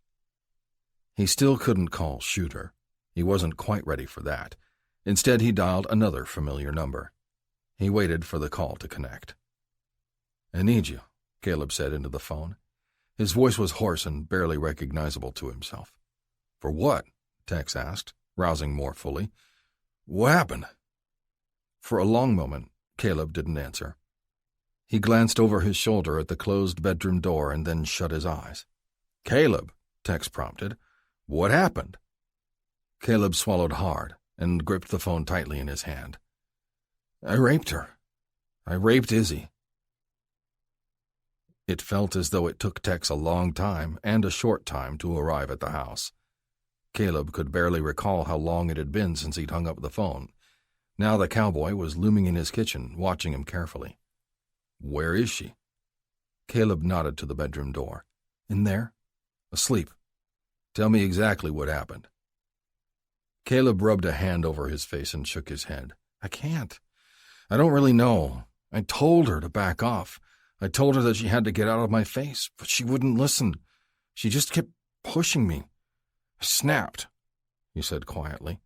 He still couldn't call Shooter. He wasn't quite ready for that. Instead, he dialed another familiar number. He waited for the call to connect. "I need you," Caleb said into the phone. His voice was hoarse and barely recognizable to himself. "For what?" Tex asked, rousing more fully. "What happened?" For a long moment, Caleb didn't answer. He glanced over his shoulder at the closed bedroom door and then shut his eyes. "Caleb," Tex prompted, "what happened?" Caleb swallowed hard and gripped the phone tightly in his hand. "I raped her. I raped Izzy." It felt as though it took Tex a long time and a short time to arrive at the house. Caleb could barely recall how long it had been since he'd hung up the phone. Now the cowboy was looming in his kitchen, watching him carefully. "Where is she?" Caleb nodded to the bedroom door. "In there. Asleep. Tell me exactly what happened." Caleb rubbed a hand over his face and shook his head. "I can't. I don't really know. I told her to back off. I told her that she had to get out of my face, but she wouldn't listen. She just kept pushing me. I snapped," he said quietly.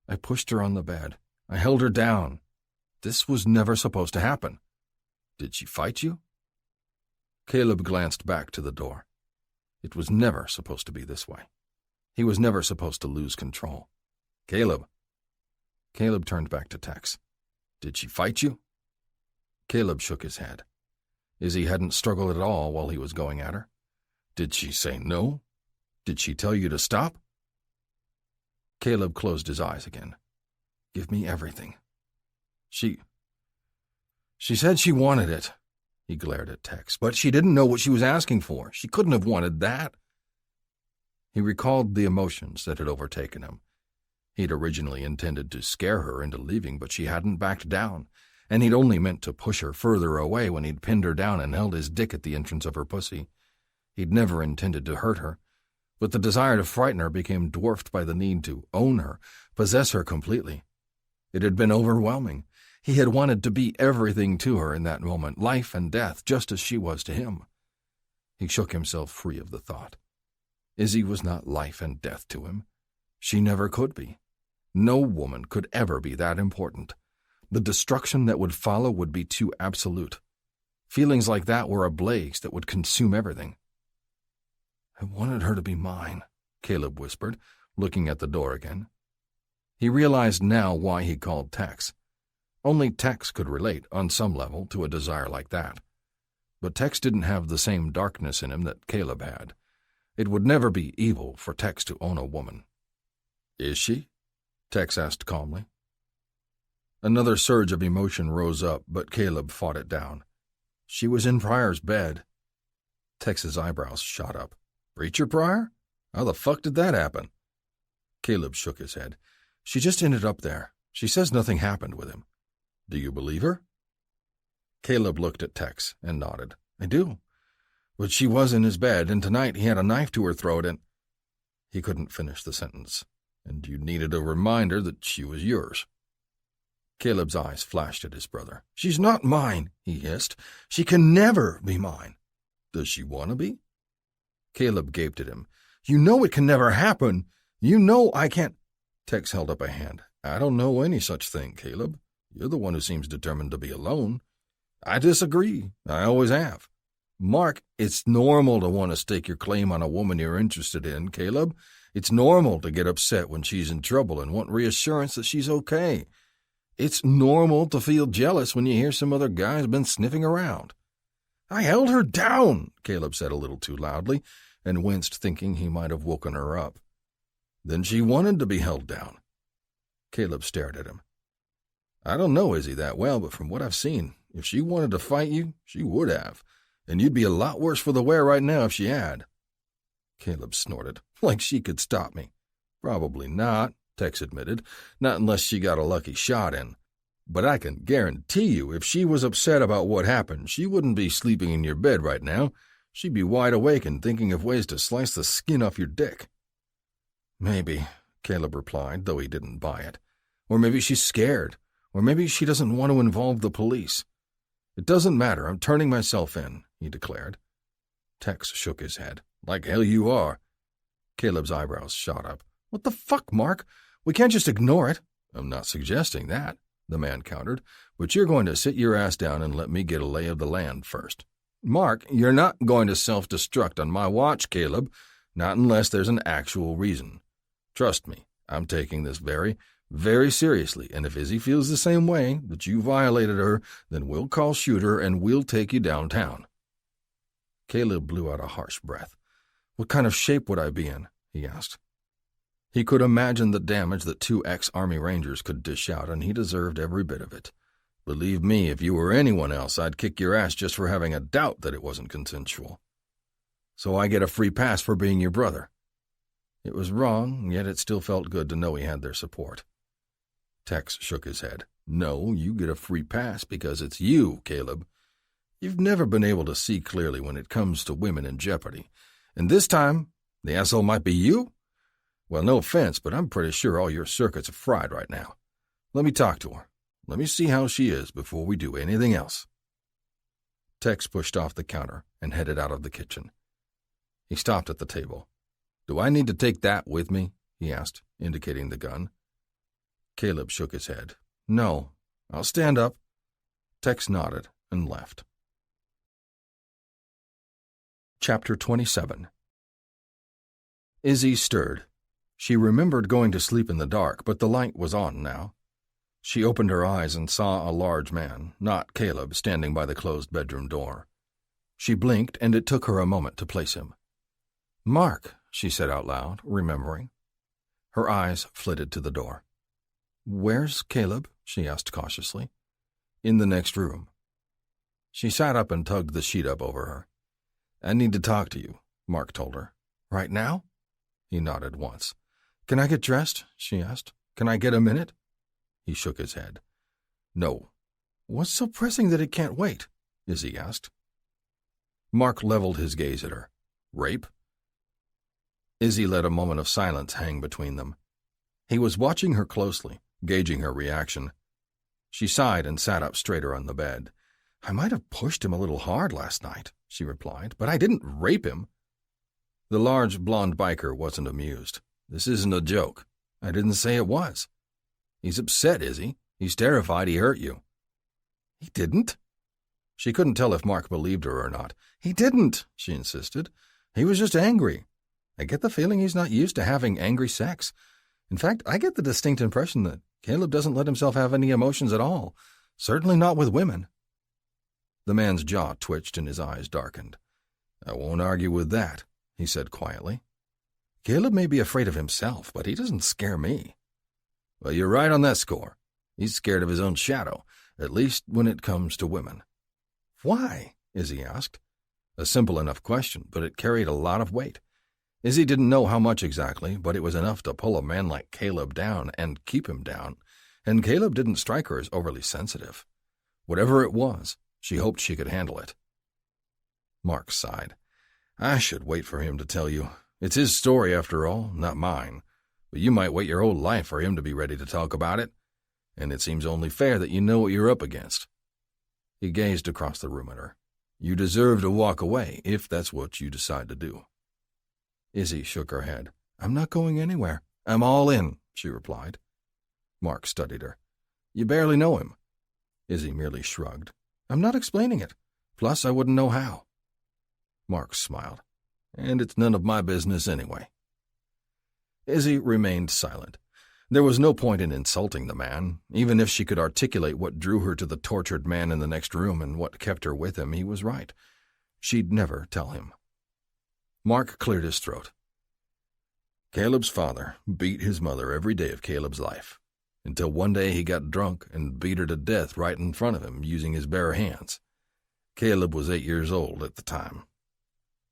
"I pushed her on the bed. I held her down. This was never supposed to happen." "Did she fight you?" Caleb glanced back to the door. It was never supposed to be this way. He was never supposed to lose control. "Caleb." Caleb turned back to Tex. "Did she fight you?" Caleb shook his head. Izzy hadn't struggled at all while he was going at her. "Did she say no? Did she tell you to stop?" Caleb closed his eyes again. "Give me everything." She said she wanted it." He glared at Tex. "But she didn't know what she was asking for. She couldn't have wanted that." He recalled the emotions that had overtaken him. He'd originally intended to scare her into leaving, but she hadn't backed down, and he'd only meant to push her further away when he'd pinned her down and held his dick at the entrance of her pussy. He'd never intended to hurt her, but the desire to frighten her became dwarfed by the need to own her, possess her completely. It had been overwhelming. He had wanted to be everything to her in that moment, life and death, just as she was to him. He shook himself free of the thought. Izzy was not life and death to him. She never could be. No woman could ever be that important. The destruction that would follow would be too absolute. Feelings like that were a blaze that would consume everything. "I wanted her to be mine," Caleb whispered, looking at the door again. He realized now why he called Tex. Only Tex could relate, on some level, to a desire like that. But Tex didn't have the same darkness in him that Caleb had. It would never be evil for Tex to own a woman. "Is she?" Tex asked calmly. Another surge of emotion rose up, but Caleb fought it down. "She was in Pryor's bed." Tex's eyebrows shot up. "Preacher Pryor? How the fuck did that happen?" Caleb shook his head. "She just ended up there. She says nothing happened with him." "Do you believe her?" Caleb looked at Tex and nodded. "I do. But she was in his bed, and tonight he had a knife to her throat and—" He couldn't finish the sentence. "And you needed a reminder that she was yours." Caleb's eyes flashed at his brother. "She's not mine," he hissed. "She can never be mine." "Does she want to be?" Caleb gaped at him. "You know it can never happen. You know I can't—" Tex held up a hand. "I don't know any such thing, Caleb. You're the one who seems determined to be alone. I disagree. I always have. Mark, it's normal to want to stake your claim on a woman you're interested in, Caleb. It's normal to get upset when she's in trouble and want reassurance that she's okay. It's normal to feel jealous when you hear some other guy's been sniffing around. I held her down, Caleb said a little too loudly, and winced, thinking he might have woken her up. Then she wanted to be held down. Caleb stared at him. I don't know Izzy that well, but from what I've seen, if she wanted to fight you, she would have, and you'd be a lot worse for the wear right now if she had. Caleb snorted, like she could stop me. Probably not, Tex admitted, not unless she got a lucky shot in. But I can guarantee you if she was upset about what happened, she wouldn't be sleeping in your bed right now. She'd be wide awake and thinking of ways to slice the skin off your dick. Maybe, Caleb replied, though he didn't buy it. Or maybe she's scared. Or maybe she doesn't want to involve the police. It doesn't matter, I'm turning myself in, he declared. Tex shook his head. Like hell you are. Caleb's eyebrows shot up. What the fuck, Mark? We can't just ignore it. I'm not suggesting that, the man countered, but you're going to sit your ass down and let me get a lay of the land first. Mark, you're not going to self-destruct on my watch, Caleb, not unless there's an actual reason. Trust me, I'm taking this very, very seriously, and if Izzy feels the same way, that you violated her, then we'll call Shooter and we'll take you downtown. Caleb blew out a harsh breath. What kind of shape would I be in? He asked. He could imagine the damage that 2 ex-Army Rangers could dish out, and he deserved every bit of it. Believe me, if you were anyone else, I'd kick your ass just for having a doubt that it wasn't consensual. So I get a free pass for being your brother. It was wrong, yet it still felt good to know he had their support. Tex shook his head. No, you get a free pass because it's you, Caleb. You've never been able to see clearly when it comes to women in jeopardy. And this time, the asshole might be you? Well, no offense, but I'm pretty sure all your circuits are fried right now. Let me talk to her. Let me see how she is before we do anything else. Tex pushed off the counter and headed out of the kitchen. He stopped at the table. Do I need to take that with me? He asked, indicating the gun. Caleb shook his head. No, I'll stand up. Tex nodded and left. Chapter 27. Izzy stirred. She remembered going to sleep in the dark, but the light was on now. She opened her eyes and saw a large man, not Caleb, standing by the closed bedroom door. She blinked, and it took her a moment to place him. Mark, she said out loud, remembering. Her eyes flitted to the door. Where's Caleb? She asked cautiously. In the next room. She sat up and tugged the sheet up over her. I need to talk to you, Mark told her. Right now? He nodded once. Can I get dressed? She asked. Can I get a minute? He shook his head. No. What's so pressing that it can't wait? Izzy asked. Mark leveled his gaze at her. Rape? Izzy let a moment of silence hang between them. He was watching her closely, gauging her reaction. She sighed and sat up straighter on the bed. I might have pushed him a little hard last night, she replied, but I didn't rape him. The large blonde biker wasn't amused. This isn't a joke. I didn't say it was. He's upset, Izzy. He's terrified he hurt you. He didn't? She couldn't tell if Mark believed her or not. He didn't, she insisted. He was just angry. I get the feeling he's not used to having angry sex. In fact, I get the distinct impression that Caleb doesn't let himself have any emotions at all, certainly not with women. The man's jaw twitched and his eyes darkened. I won't argue with that, he said quietly. Caleb may be afraid of himself, but he doesn't scare me. Well, you're right on that score. He's scared of his own shadow, at least when it comes to women. Why? Izzy asked. A simple enough question, but it carried a lot of weight. Izzy didn't know how much exactly, but it was enough to pull a man like Caleb down and keep him down, and Caleb didn't strike her as overly sensitive. Whatever it was, she hoped she could handle it. Mark sighed. I should wait for him to tell you. It's his story, after all, not mine. But you might wait your whole life for him to be ready to talk about it, and it seems only fair that you know what you're up against. He gazed across the room at her. You deserve to walk away, if that's what you decide to do. Izzy shook her head. I'm not going anywhere. I'm all in, she replied. Mark studied her. You barely know him. Izzy merely shrugged. I'm not explaining it. Plus, I wouldn't know how. Mark smiled. And it's none of my business anyway. Izzy remained silent. There was no point in insulting the man. Even if she could articulate what drew her to the tortured man in the next room and what kept her with him, he was right. She'd never tell him. Mark cleared his throat. Caleb's father beat his mother every day of Caleb's life, until one day he got drunk and beat her to death right in front of him using his bare hands. Caleb was 8 years old at the time.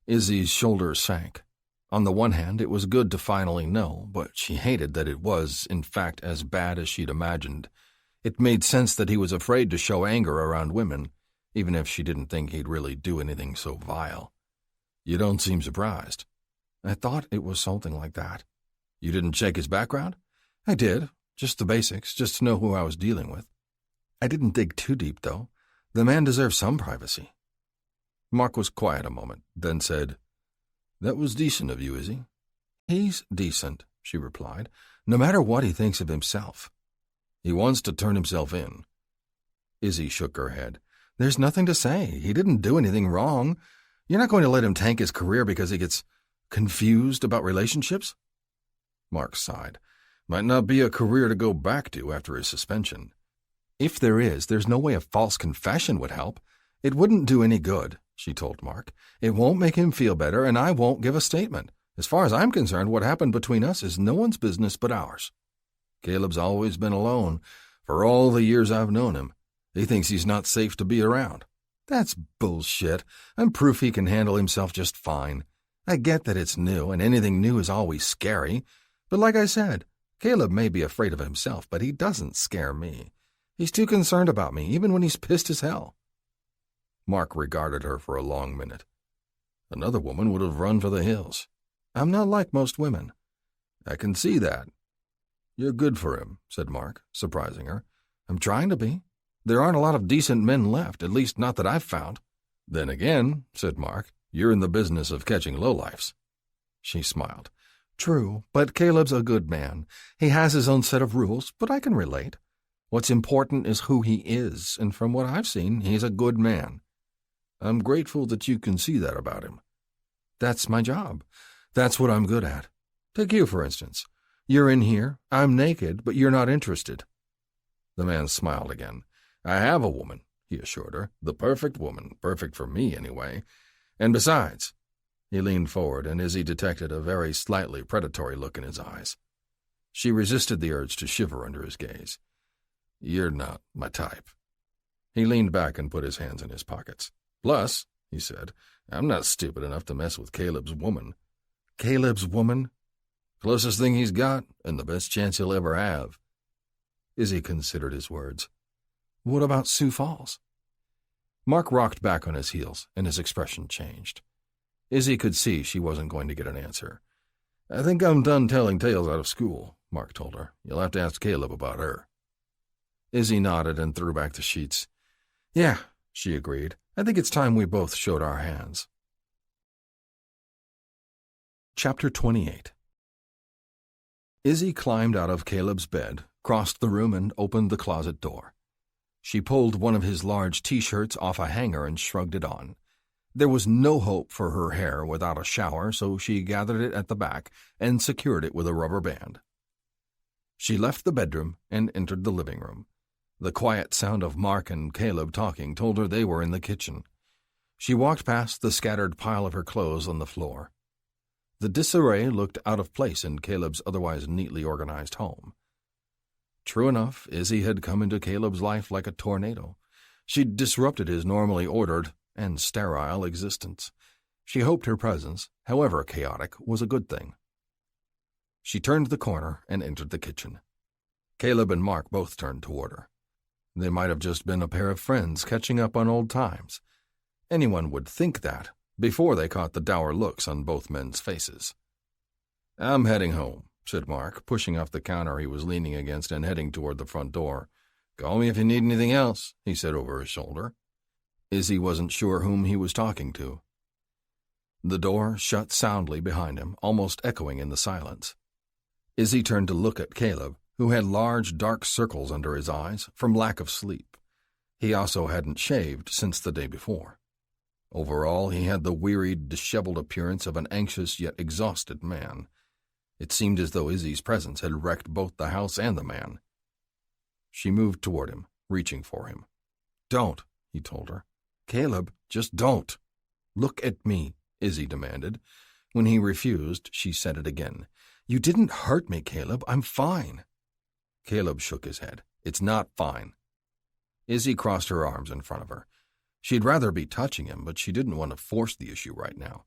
Izzy's shoulders sank. On the one hand, it was good to finally know, but she hated that it was, in fact, as bad as she'd imagined. It made sense that he was afraid to show anger around women, even if she didn't think he'd really do anything so vile. You don't seem surprised. I thought it was something like that. You didn't check his background? I did. Just the basics, just to know who I was dealing with. I didn't dig too deep, though. The man deserves some privacy. Mark was quiet a moment, then said, That was decent of you, Izzy. He's decent, she replied, no matter what he thinks of himself. He wants to turn himself in. Izzy shook her head. There's nothing to say. He didn't do anything wrong. You're not going to let him tank his career because he gets confused about relationships? Mark sighed. Might not be a career to go back to after his suspension. If there is, there's no way a false confession would help. It wouldn't do any good, she told Mark. It won't make him feel better, and I won't give a statement. As far as I'm concerned, what happened between us is no one's business but ours. Caleb's always been alone. For all the years I've known him, he thinks he's not safe to be around. That's bullshit. I'm proof he can handle himself just fine. I get that it's new, and anything new is always scary. But like I said, Caleb may be afraid of himself, but he doesn't scare me. He's too concerned about me, even when he's pissed as hell. Mark regarded her for a long minute. Another woman would have run for the hills. I'm not like most women. I can see that. You're good for him, said Mark, surprising her. I'm trying to be. There aren't a lot of decent men left, at least not that I've found. Then again, said Mark, you're in the business of catching lowlifes. She smiled. True, but Caleb's a good man. He has his own set of rules, but I can relate. What's important is who he is, and from what I've seen, he's a good man. I'm grateful that you can see that about him. That's my job. That's what I'm good at. Take you, for instance. You're in here, I'm naked, but you're not interested. The man smiled again. I have a woman, he assured her. The perfect woman, perfect for me anyway. And besides, he leaned forward, and Izzy detected a very slightly predatory look in his eyes. She resisted the urge to shiver under his gaze. You're not my type. He leaned back and put his hands in his pockets. Plus, he said, I'm not stupid enough to mess with Caleb's woman. Caleb's woman? Closest thing he's got, and the best chance he'll ever have. Izzy considered his words. What about Sioux Falls? Mark rocked back on his heels, and his expression changed. Izzy could see she wasn't going to get an answer. I think I'm done telling tales out of school, Mark told her. You'll have to ask Caleb about her. Izzy nodded and threw back the sheets. Yeah, she agreed. I think it's time we both showed our hands. Chapter 28. Izzy climbed out of Caleb's bed, crossed the room, and opened the closet door. She pulled one of his large T-shirts off a hanger and shrugged it on. There was no hope for her hair without a shower, so she gathered it at the back and secured it with a rubber band. She left the bedroom and entered the living room. The quiet sound of Mark and Caleb talking told her they were in the kitchen. She walked past the scattered pile of her clothes on the floor. The disarray looked out of place in Caleb's otherwise neatly organized home. True enough, Izzy had come into Caleb's life like a tornado. She'd disrupted his normally ordered and sterile existence. She hoped her presence, however chaotic, was a good thing. She turned the corner and entered the kitchen. Caleb and Mark both turned toward her. They might have just been a pair of friends catching up on old times. Anyone would think that before they caught the dour looks on both men's faces. I'm heading home, said Mark, pushing off the counter he was leaning against and heading toward the front door. Call me if you need anything else, he said over his shoulder. Izzy wasn't sure whom he was talking to. The door shut soundly behind him, almost echoing in the silence. Izzy turned to look at Caleb, who had large dark circles under his eyes from lack of sleep. He also hadn't shaved since the day before. Overall, he had the wearied, disheveled appearance of an anxious yet exhausted man. It seemed as though Izzy's presence had wrecked both the house and the man. She moved toward him, reaching for him. "Don't," he told her. "Caleb, just don't." "Look at me," Izzy demanded. When he refused, she said it again. "You didn't hurt me, Caleb. I'm fine." Caleb shook his head. "It's not fine." Izzy crossed her arms in front of her. She'd rather be touching him, but she didn't want to force the issue right now.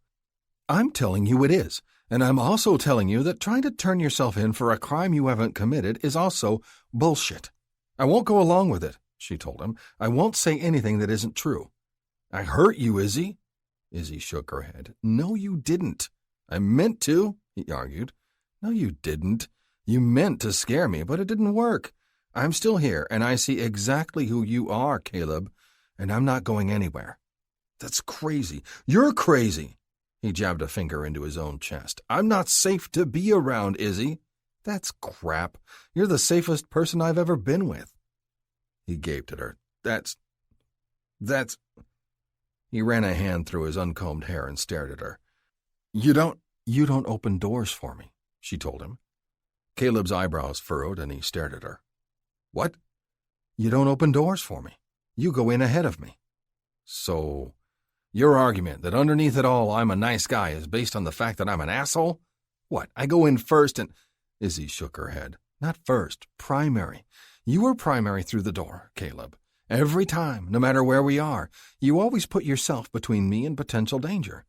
"I'm telling you it is, and I'm also telling you that trying to turn yourself in for a crime you haven't committed is also bullshit. I won't go along with it," she told him. "I won't say anything that isn't true." "I hurt you, Izzy." Izzy shook her head. "No, you didn't." "I meant to," he argued. "No, you didn't. You meant to scare me, but it didn't work. I'm still here, and I see exactly who you are, Caleb, and I'm not going anywhere." "That's crazy. You're crazy." He jabbed a finger into his own chest. "I'm not safe to be around, Izzy." "That's crap. You're the safest person I've ever been with." He gaped at her. That's... He ran a hand through his uncombed hair and stared at her. You don't open doors for me," she told him. Caleb's eyebrows furrowed, and he stared at her. "What?" "You don't open doors for me. You go in ahead of me." "So, your argument that underneath it all I'm a nice guy is based on the fact that I'm an asshole? What, I go in first and—" Izzy shook her head. "Not first, primary. You were primary through the door, Caleb. Every time, no matter where we are, you always put yourself between me and potential danger.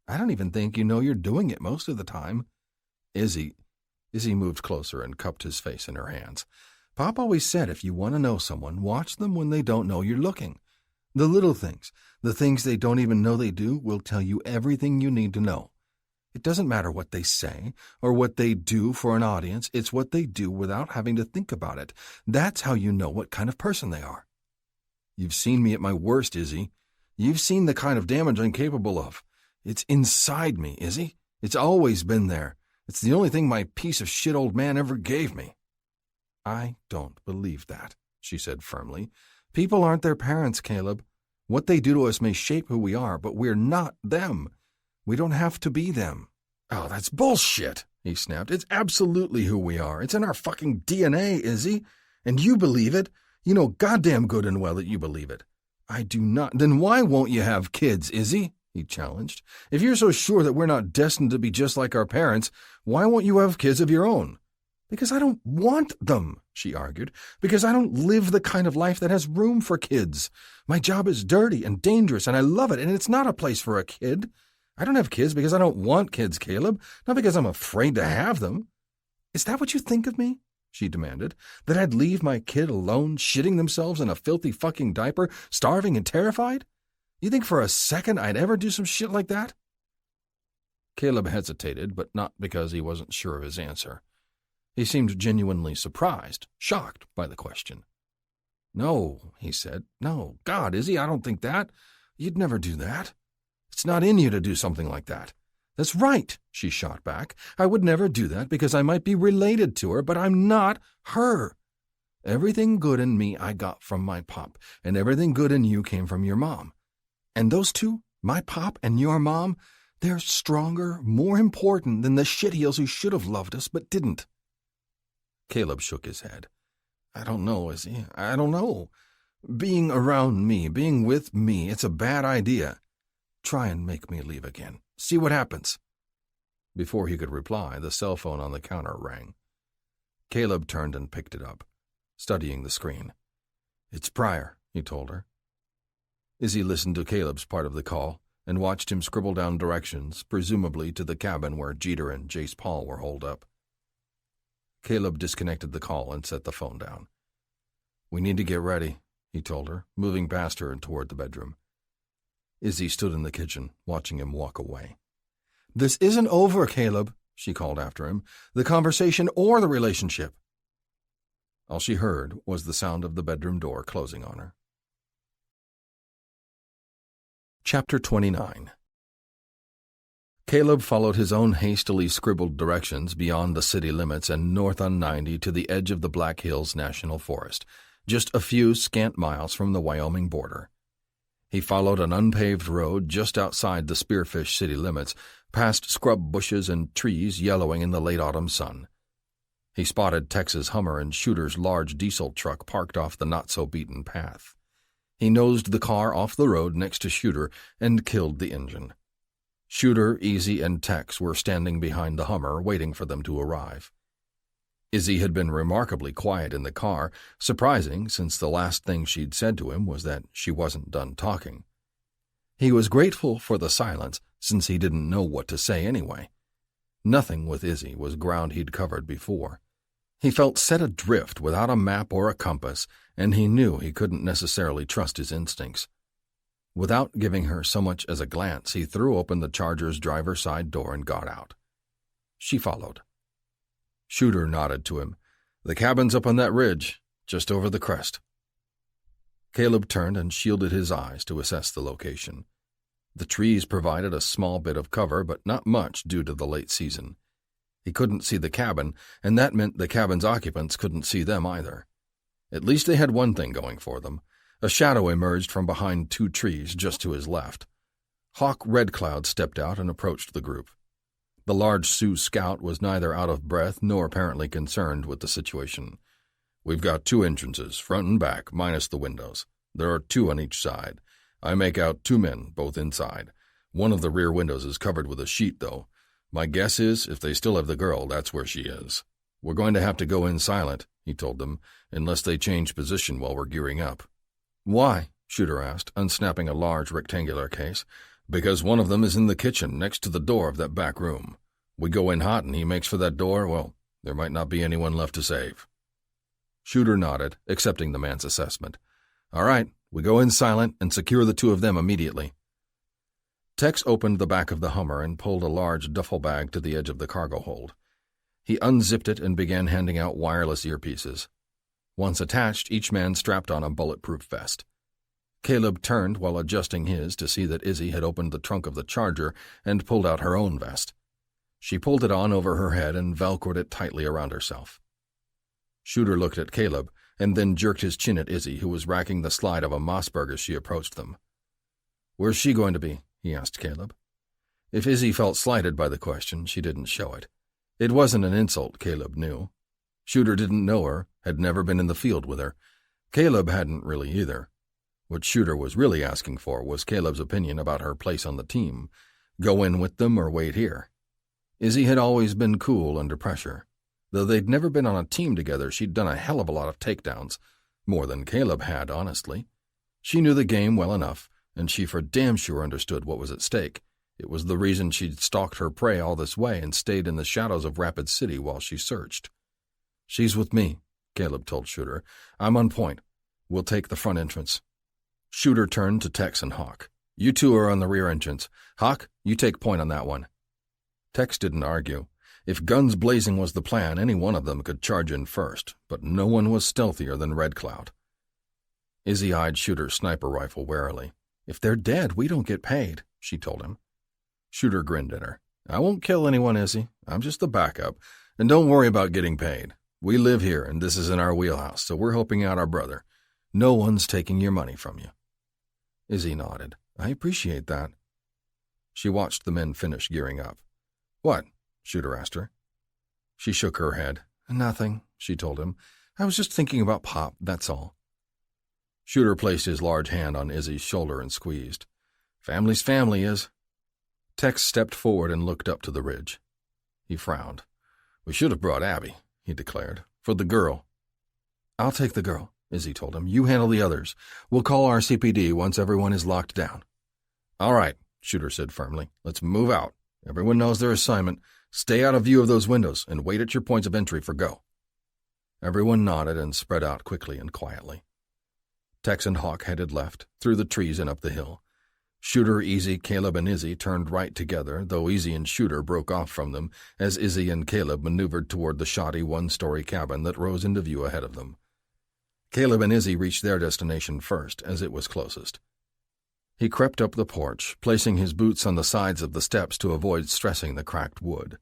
I don't even think you know you're doing it most of the time." Izzy moved closer and cupped his face in her hands. "Pop always said if you want to know someone, watch them when they don't know you're looking. The little things, the things they don't even know they do, will tell you everything you need to know. It doesn't matter what they say or what they do for an audience. It's what they do without having to think about it. That's how you know what kind of person they are. You've seen me at my worst, Izzy. You've seen the kind of damage I'm capable of. It's inside me, Izzy. It's always been there. It's the only thing my piece of shit old man ever gave me." "I don't believe that," she said firmly. "People aren't their parents, Caleb. What they do to us may shape who we are, but we're not them. We don't have to be them." "Oh, that's bullshit," he snapped. "It's absolutely who we are. It's in our fucking DNA, Izzy. And you believe it. You know goddamn good and well that you believe it." "I do not." "Then why won't you have kids, Izzy?" he challenged. "If you're so sure that we're not destined to be just like our parents, why won't you have kids of your own?" "Because I don't want them," she argued. "Because I don't live the kind of life that has room for kids. My job is dirty and dangerous, and I love it, and it's not a place for a kid. I don't have kids because I don't want kids, Caleb, not because I'm afraid to have them." "Is that what you think of me?" she demanded. "That I'd leave my kid alone, shitting themselves in a filthy fucking diaper, starving and terrified? You think for a second I'd ever do some shit like that?" Caleb hesitated, but not because he wasn't sure of his answer. He seemed genuinely surprised, shocked by the question. "No," he said. "No. God, Izzy, I don't think that. You'd never do that. It's not in you to do something like that." "That's right," she shot back. "I would never do that because I might be related to her, but I'm not her. Everything good in me I got from my pop, and everything good in you came from your mom. And those two, my pop and your mom, they're stronger, more important than the shitheels who should have loved us but didn't." Caleb shook his head. "I don't know, Izzy. I don't know. Being around me, being with me, it's a bad idea. Try and make me leave again. See what happens." Before he could reply, the cell phone on the counter rang. Caleb turned and picked it up, studying the screen. "It's Pryor," he told her. Izzy listened to Caleb's part of the call and watched him scribble down directions, presumably to the cabin where Jeter and Jace Paul were holed up. Caleb disconnected the call and set the phone down. "We need to get ready," he told her, moving past her and toward the bedroom. Izzy stood in the kitchen, watching him walk away. "This isn't over, Caleb," she called after him. "The conversation or the relationship." All she heard was the sound of the bedroom door closing on her. Chapter 29. Caleb followed his own hastily scribbled directions beyond the city limits and north on 90 to the edge of the Black Hills National Forest, just a few scant miles from the Wyoming border. He followed an unpaved road just outside the Spearfish city limits, past scrub bushes and trees yellowing in the late autumn sun. He spotted Tex's Hummer and Shooter's large diesel truck parked off the not-so-beaten path. He nosed the car off the road next to Shooter and killed the engine. Shooter, Izzy, and Tex were standing behind the Hummer, waiting for them to arrive. Izzy had been remarkably quiet in the car, surprising since the last thing she'd said to him was that she wasn't done talking. He was grateful for the silence, since he didn't know what to say anyway. Nothing with Izzy was ground he'd covered before. He felt set adrift without a map or a compass, and he knew he couldn't necessarily trust his instincts. Without giving her so much as a glance, he threw open the Charger's driver's side door and got out. She followed. Shooter nodded to him. "The cabin's up on that ridge, just over the crest." Caleb turned and shielded his eyes to assess the location. The trees provided a small bit of cover, but not much due to the late season. He couldn't see the cabin, and that meant the cabin's occupants couldn't see them either. At least they had one thing going for them. A shadow emerged from behind two trees just to his left. Hawk Red Cloud stepped out and approached the group. The large Sioux scout was neither out of breath nor apparently concerned with the situation. "We've got two entrances, front and back, minus the windows. There are two on each side. I make out two men, both inside. One of the rear windows is covered with a sheet, though. My guess is, if they still have the girl, that's where she is. We're going to have to go in silent," he told them, "unless they change position while we're gearing up." "Why?" Shooter asked, unsnapping a large rectangular case. "Because one of them is in the kitchen, next to the door of that back room. We go in hot and he makes for that door, well, there might not be anyone left to save." Shooter nodded, accepting the man's assessment. "All right, we go in silent and secure the two of them immediately." Tex opened the back of the Hummer and pulled a large duffel bag to the edge of the cargo hold. He unzipped it and began handing out wireless earpieces. Once attached, each man strapped on a bulletproof vest. Caleb turned while adjusting his to see that Izzy had opened the trunk of the Charger and pulled out her own vest. She pulled it on over her head and velcroed it tightly around herself. Shooter looked at Caleb and then jerked his chin at Izzy, who was racking the slide of a Mossberg as she approached them. "Where's she going to be?" he asked Caleb. If Izzy felt slighted by the question, she didn't show it. It wasn't an insult, Caleb knew. Shooter didn't know her, had never been in the field with her. Caleb hadn't really either. What Shooter was really asking for was Caleb's opinion about her place on the team. Go in with them or wait here. Izzy had always been cool under pressure. Though they'd never been on a team together, she'd done a hell of a lot of takedowns. More than Caleb had, honestly. She knew the game well enough, and she for damn sure understood what was at stake. It was the reason she'd stalked her prey all this way and stayed in the shadows of Rapid City while she searched. "She's with me," Caleb told Shooter. "I'm on point. We'll take the front entrance." Shooter turned to Tex and Hawk. "You two are on the rear entrance. Hawk, you take point on that one." Tex didn't argue. If guns blazing was the plan, any one of them could charge in first, but no one was stealthier than Red Cloud. Izzy eyed Shooter's sniper rifle warily. "If they're dead, we don't get paid," she told him. Shooter grinned at her. "I won't kill anyone, Izzy. I'm just the backup. And don't worry about getting paid. We live here, and this is in our wheelhouse, so we're helping out our brother. No one's taking your money from you." Izzy nodded. "I appreciate that." She watched the men finish gearing up. "What?" Shooter asked her. She shook her head. "Nothing," she told him. "I was just thinking about Pop, that's all." Shooter placed his large hand on Izzy's shoulder and squeezed. "Family's family is." Tex stepped forward and looked up to the ridge. He frowned. "We should have brought Abby," he declared. "For the girl." "I'll take the girl," Izzy told him. "You handle the others. We'll call our CPD once everyone is locked down." "All right," Shooter said firmly. "Let's move out. Everyone knows their assignment. Stay out of view of those windows and wait at your points of entry for go." Everyone nodded and spread out quickly and quietly. Tex and Hawk headed left, through the trees and up the hill. Shooter, Izzy, Caleb, and Izzy turned right together, though Izzy and Shooter broke off from them as Izzy and Caleb maneuvered toward the shoddy one-story cabin that rose into view ahead of them. Caleb and Izzy reached their destination first, as it was closest. He crept up the porch, placing his boots on the sides of the steps to avoid stressing the cracked wood.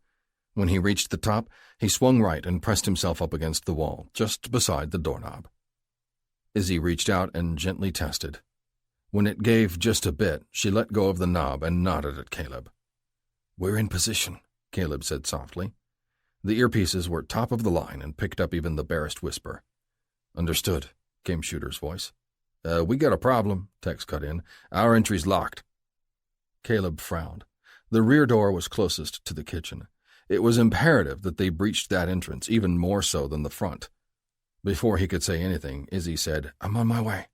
When he reached the top, he swung right and pressed himself up against the wall, just beside the doorknob. Izzy reached out and gently tested. When it gave just a bit, she let go of the knob and nodded at Caleb. "We're in position," Caleb said softly. The earpieces were top of the line and picked up even the barest whisper. "Understood," came Shooter's voice. We got a problem," Tex cut in. "Our entry's locked." Caleb frowned. The rear door was closest to the kitchen. It was imperative that they breached that entrance, even more so than the front. Before he could say anything, Izzy said, "I'm on my way."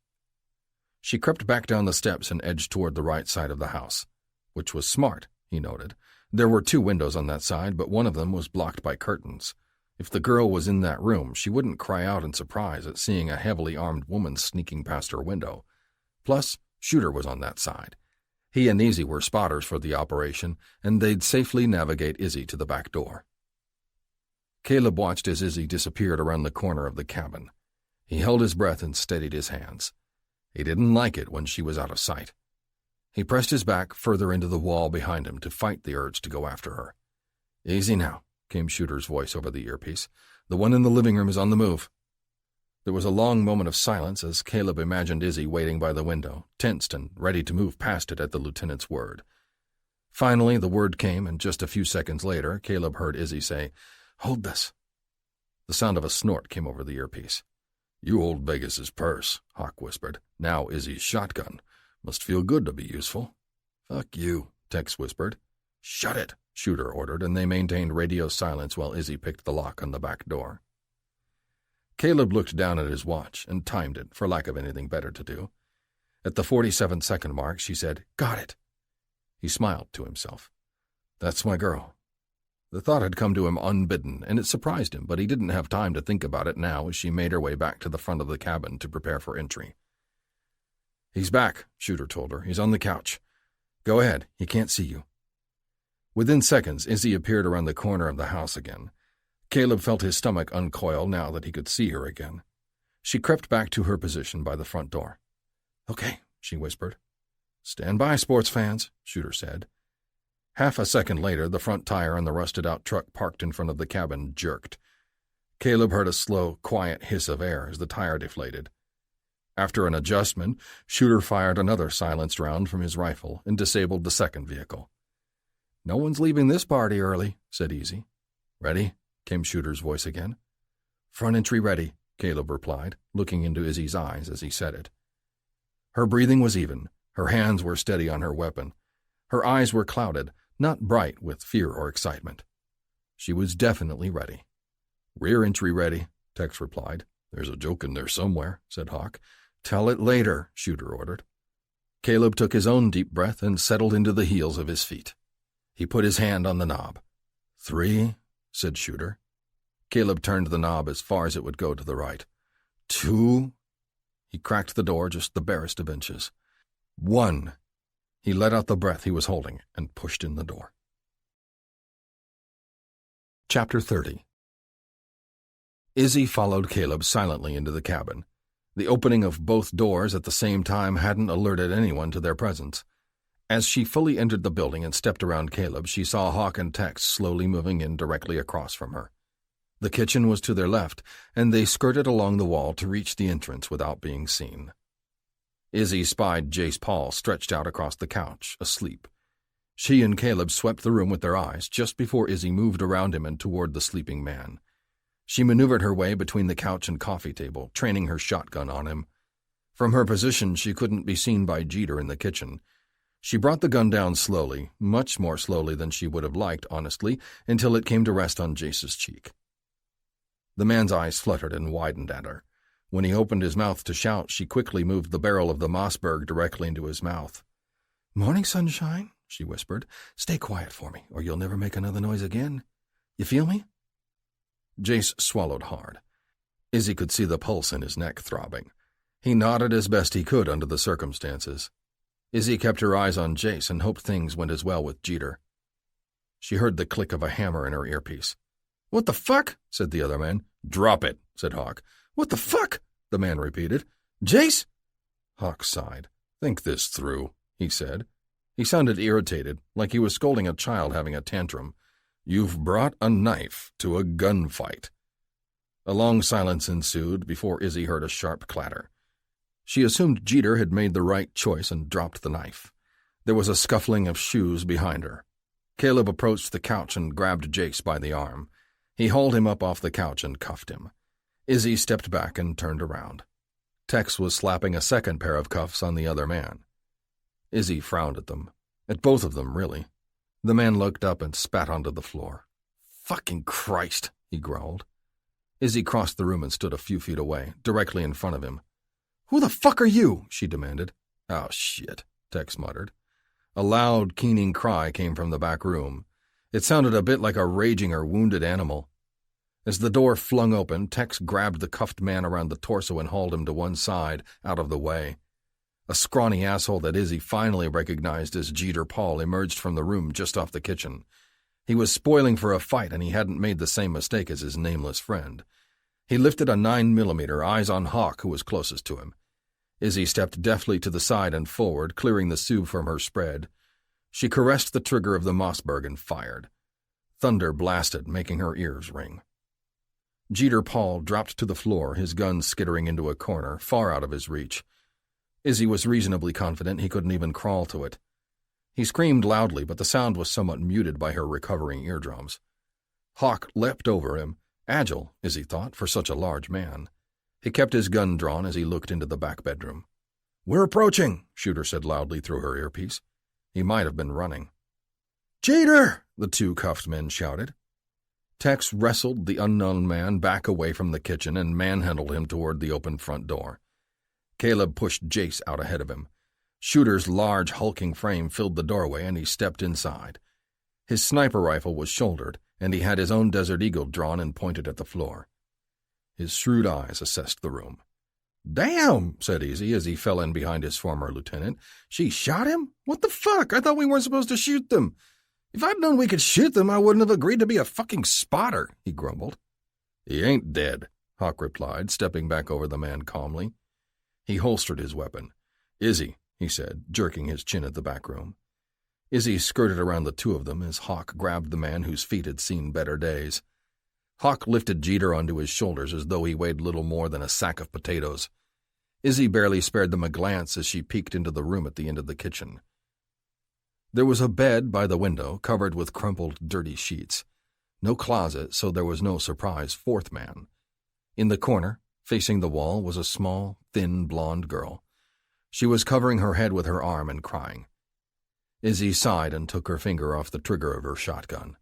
She crept back down the steps and edged toward the right side of the house, which was smart, he noted. There were 2 windows on that side, but one of them was blocked by curtains. If the girl was in that room, she wouldn't cry out in surprise at seeing a heavily armed woman sneaking past her window. Plus, Shooter was on that side. He and Izzy were spotters for the operation, and they'd safely navigate Izzy to the back door. Caleb watched as Izzy disappeared around the corner of the cabin. He held his breath and steadied his hands. He didn't like it when she was out of sight. He pressed his back further into the wall behind him to fight the urge to go after her. "Easy now," came Shooter's voice over the earpiece. "The one in the living room is on the move." There was a long moment of silence as Caleb imagined Izzy waiting by the window, tensed and ready to move past it at the lieutenant's word. Finally, the word came, and just a few seconds later, Caleb heard Izzy say, "Hold this." The sound of a snort came over the earpiece. "You hold Vegas's purse," Hawk whispered. "Now Izzy's shotgun. Must feel good to be useful." "Fuck you," Tex whispered. "Shut it," Shooter ordered, and they maintained radio silence while Izzy picked the lock on the back door. Caleb looked down at his watch and timed it, for lack of anything better to do. At the 47-second mark, she said, "Got it." He smiled to himself. "That's my girl." The thought had come to him unbidden, and it surprised him, but he didn't have time to think about it now as she made her way back to the front of the cabin to prepare for entry. "He's back," Shooter told her. "He's on the couch. Go ahead, he can't see you." Within seconds, Izzy appeared around the corner of the house again. Caleb felt his stomach uncoil now that he could see her again. She crept back to her position by the front door. "Okay," she whispered. "Stand by, sports fans," Shooter said. Half a second later, the front tire on the rusted-out truck parked in front of the cabin jerked. Caleb heard a slow, quiet hiss of air as the tire deflated. After an adjustment, Shooter fired another silenced round from his rifle and disabled the second vehicle. "No one's leaving this party early," said Izzy. "Ready?" came Shooter's voice again. "Front entry ready," Caleb replied, looking into Izzy's eyes as he said it. Her breathing was even. Her hands were steady on her weapon. Her eyes were clouded, not bright with fear or excitement. She was definitely ready. "Rear entry ready," Tex replied. "There's a joke in there somewhere," said Hawk. "Tell it later," Shooter ordered. Caleb took his own deep breath and settled into the heels of his feet. He put his hand on the knob. "3, said Shooter. Caleb turned the knob as far as it would go to the right. 2. He cracked the door just the barest of inches. 1. He let out the breath he was holding and pushed in the door. Chapter 30. Izzy followed Caleb silently into the cabin. The opening of both doors at the same time hadn't alerted anyone to their presence. As she fully entered the building and stepped around Caleb, she saw Hawk and Tex slowly moving in directly across from her. The kitchen was to their left, and they skirted along the wall to reach the entrance without being seen. Izzy spied Jace Paul stretched out across the couch, asleep. She and Caleb swept the room with their eyes just before Izzy moved around him and toward the sleeping man. She maneuvered her way between the couch and coffee table, training her shotgun on him. From her position, she couldn't be seen by Jeter in the kitchen. She brought the gun down slowly, much more slowly than she would have liked, honestly, until it came to rest on Jace's cheek. The man's eyes fluttered and widened at her. When he opened his mouth to shout, she quickly moved the barrel of the Mossberg directly into his mouth. "Morning, sunshine," she whispered. "Stay quiet for me, or you'll never make another noise again. You feel me?" Jace swallowed hard. Izzy could see the pulse in his neck throbbing. He nodded as best he could under the circumstances. Izzy kept her eyes on Jace and hoped things went as well with Jeter. She heard the click of a hammer in her earpiece. "What the fuck?" said the other man. "Drop it," said Hawk. "What the fuck?" the man repeated. "Jace?" Hawk sighed. "Think this through," he said. He sounded irritated, like he was scolding a child having a tantrum. "You've brought a knife to a gunfight." A long silence ensued before Izzy heard a sharp clatter. She assumed Jeter had made the right choice and dropped the knife. There was a scuffling of shoes behind her. Caleb approached the couch and grabbed Jace by the arm. He hauled him up off the couch and cuffed him. Izzy stepped back and turned around. Tex was slapping a second pair of cuffs on the other man. Izzy frowned at them. At both of them, really. The man looked up and spat onto the floor. "Fucking Christ," he growled. Izzy crossed the room and stood a few feet away, directly in front of him. "Who the fuck are you?" she demanded. "Oh, shit," Tex muttered. A loud, keening cry came from the back room. It sounded a bit like a raging or wounded animal. As the door flung open, Tex grabbed the cuffed man around the torso and hauled him to one side, out of the way. A scrawny asshole that Izzy finally recognized as Jeter Paul emerged from the room just off the kitchen. He was spoiling for a fight, and he hadn't made the same mistake as his nameless friend. He lifted a 9mm, eyes on Hawk, who was closest to him. Izzy stepped deftly to the side and forward, clearing the Sioux from her spread. She caressed the trigger of the Mossberg and fired. Thunder blasted, making her ears ring. Jeter Paul dropped to the floor, his gun skittering into a corner, far out of his reach. Izzy was reasonably confident he couldn't even crawl to it. He screamed loudly, but the sound was somewhat muted by her recovering eardrums. Hawk leapt over him, agile, Izzy thought, for such a large man. He kept his gun drawn as he looked into the back bedroom. "We're approaching," Shooter said loudly through her earpiece. He might have been running. "Jeter!" the two cuffed men shouted. Tex wrestled the unknown man back away from the kitchen and manhandled him toward the open front door. Caleb pushed Jace out ahead of him. Shooter's large, hulking frame filled the doorway, and he stepped inside. His sniper rifle was shouldered, and he had his own Desert Eagle drawn and pointed at the floor. His shrewd eyes assessed the room. "Damn," said Izzy as he fell in behind his former lieutenant. "She shot him? What the fuck? I thought we weren't supposed to shoot them. If I'd known we could shoot them, I wouldn't have agreed to be a fucking spotter," he grumbled. "He ain't dead," Hawk replied, stepping back over the man calmly. He holstered his weapon. "Izzy," he said, jerking his chin at the back room. Izzy skirted around the two of them as Hawk grabbed the man whose feet had seen better days. Hawk lifted Jeter onto his shoulders as though he weighed little more than a sack of potatoes. Izzy barely spared them a glance as she peeked into the room at the end of the kitchen. There was a bed by the window, covered with crumpled, dirty sheets. No closet, so there was no surprise fourth man. In the corner, facing the wall, was a small, thin, blonde girl. She was covering her head with her arm and crying. Izzy sighed and took her finger off the trigger of her shotgun.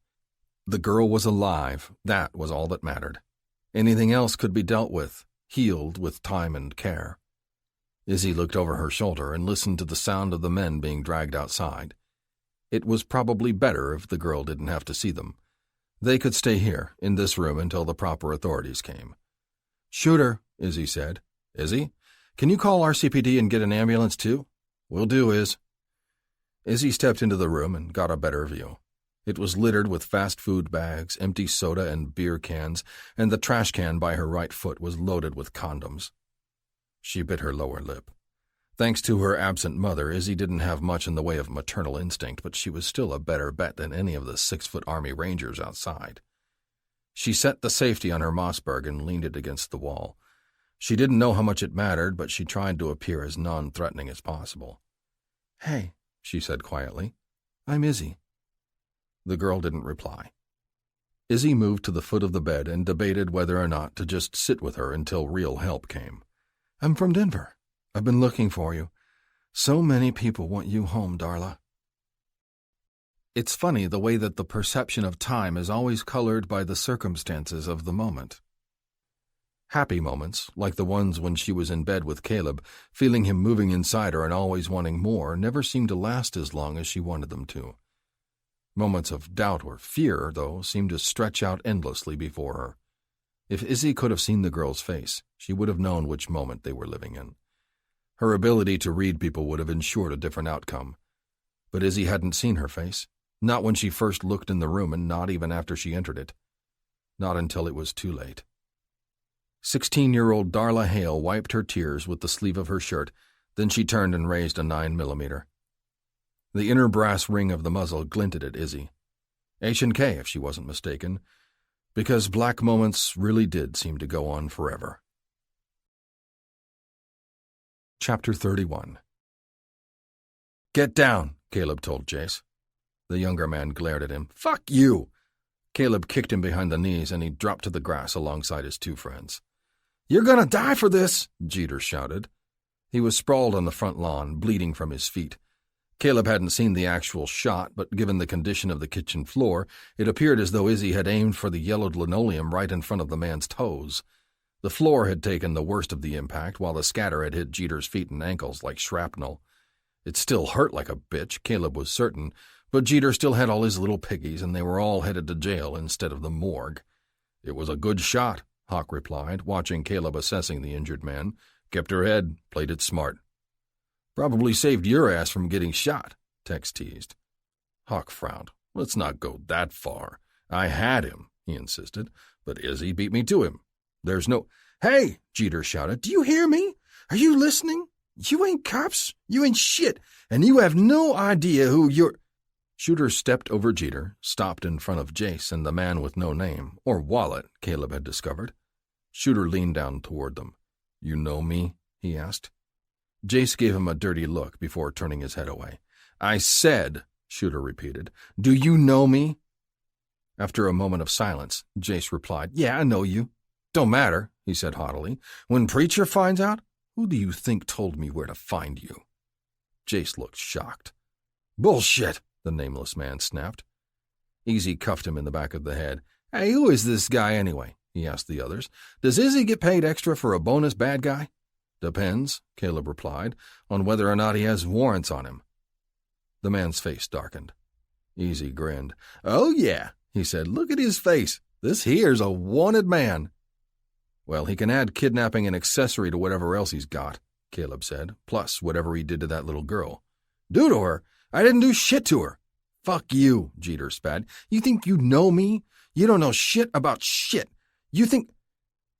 The girl was alive. That was all that mattered. Anything else could be dealt with, healed with time and care. Izzy looked over her shoulder and listened to the sound of the men being dragged outside. It was probably better if the girl didn't have to see them. They could stay here, in this room, until the proper authorities came. "Shooter," Izzy said. "Izzy? Can you call RCPD and get an ambulance, too?" "Will do, Iz." Izzy stepped into the room and got a better view. It was littered with fast food bags, empty soda and beer cans, and the trash can by her right foot was loaded with condoms. She bit her lower lip. Thanks to her absent mother, Izzy didn't have much in the way of maternal instinct, but she was still a better bet than any of the 6-foot Army Rangers outside. She set the safety on her Mossberg and leaned it against the wall. She didn't know how much it mattered, but she tried to appear as non-threatening as possible. "Hey," she said quietly. "I'm Izzy." The girl didn't reply. Izzy moved to the foot of the bed and debated whether or not to just sit with her until real help came. "I'm from Denver. I've been looking for you. So many people want you home, Darla." It's funny the way that the perception of time is always colored by the circumstances of the moment. Happy moments, like the ones when she was in bed with Caleb, feeling him moving inside her and always wanting more, never seemed to last as long as she wanted them to. Moments of doubt or fear, though, seemed to stretch out endlessly before her. If Izzy could have seen the girl's face, she would have known which moment they were living in. Her ability to read people would have ensured a different outcome. But Izzy hadn't seen her face, not when she first looked in the room and not even after she entered it. Not until it was too late. 16-year-old Darla Hale wiped her tears with the sleeve of her shirt, then she turned and raised a 9mm. The inner brass ring of the muzzle glinted at Izzy. H&K, if she wasn't mistaken, because black moments really did seem to go on forever. Chapter 31. "Get down," Caleb told Jace. The younger man glared at him. "Fuck you!" Caleb kicked him behind the knees, and he dropped to the grass alongside his two friends. "You're gonna die for this!" Jeter shouted. He was sprawled on the front lawn, bleeding from his feet. Caleb hadn't seen the actual shot, but given the condition of the kitchen floor, it appeared as though Izzy had aimed for the yellowed linoleum right in front of the man's toes. The floor had taken the worst of the impact, while the scatter had hit Jeter's feet and ankles like shrapnel. It still hurt like a bitch, Caleb was certain, but Jeter still had all his little piggies, and they were all headed to jail instead of the morgue. "It was a good shot," Hawk replied, watching Caleb assessing the injured man. "Kept her head, played it smart." "Probably saved your ass from getting shot," Tex teased. Hawk frowned. "Let's not go that far. I had him," he insisted, "but Izzy beat me to him. There's no—" "Hey!" Jeter shouted. "Do you hear me? Are you listening? You ain't cops. You ain't shit. And you have no idea who you're—" Shooter stepped over Jeter, stopped in front of Jace and the man with no name, or wallet, Caleb had discovered. Shooter leaned down toward them. "You know me?" he asked. Jace gave him a dirty look before turning his head away. "I said," Shooter repeated, "do you know me?" After a moment of silence, Jace replied, "Yeah, I know you." "Don't matter," he said haughtily. "When Preacher finds out, who do you think told me where to find you?" Jace looked shocked. "Bullshit," the nameless man snapped. Izzy cuffed him in the back of the head. "Hey, who is this guy anyway?" he asked the others. "Does Izzy get paid extra for a bonus bad guy?" "Depends," Caleb replied, "on whether or not he has warrants on him." The man's face darkened. Izzy grinned. "Oh, yeah," he said. "Look at his face. This here's a wanted man." "Well, he can add kidnapping and accessory to whatever else he's got," Caleb said, "plus whatever he did to that little girl." "Do to her? I didn't do shit to her." "Fuck you," Jeter spat. "You think you know me? You don't know shit about shit. You think—"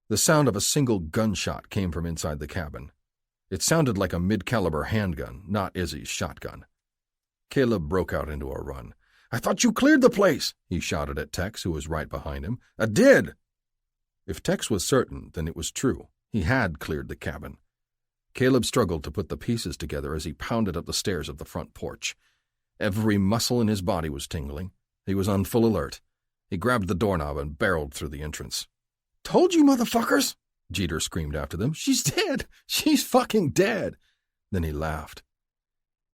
The sound of a single gunshot came from inside the cabin. It sounded like a mid-caliber handgun, not Izzy's shotgun. Caleb broke out into a run. "I thought you cleared the place," he shouted at Tex, who was right behind him. "I did." If Tex was certain, then it was true. He had cleared the cabin. Caleb struggled to put the pieces together as he pounded up the stairs of the front porch. Every muscle in his body was tingling. He was on full alert. He grabbed the doorknob and barreled through the entrance. "Told you, motherfuckers!" Jeter screamed after them. "She's dead! She's fucking dead!" Then he laughed.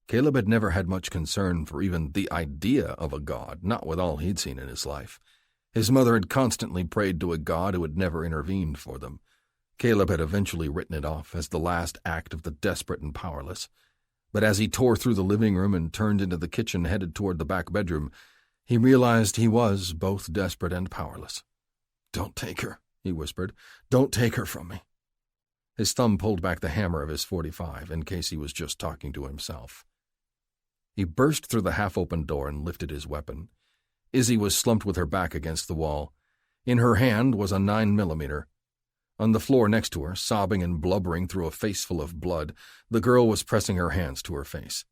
Caleb had never had much concern for even the idea of a god, not with all he'd seen in his life. His mother had constantly prayed to a god who had never intervened for them. Caleb had eventually written it off as the last act of the desperate and powerless. But as he tore through the living room and turned into the kitchen headed toward the back bedroom, he realized he was both desperate and powerless. "Don't take her," he whispered. "Don't take her from me." His thumb pulled back the hammer of his .45 in case he was just talking to himself. He burst through the half-open door and lifted his weapon. Izzy was slumped with her back against the wall. In her hand was a 9mm. On the floor next to her, sobbing and blubbering through a face full of blood, the girl was pressing her hands to her face.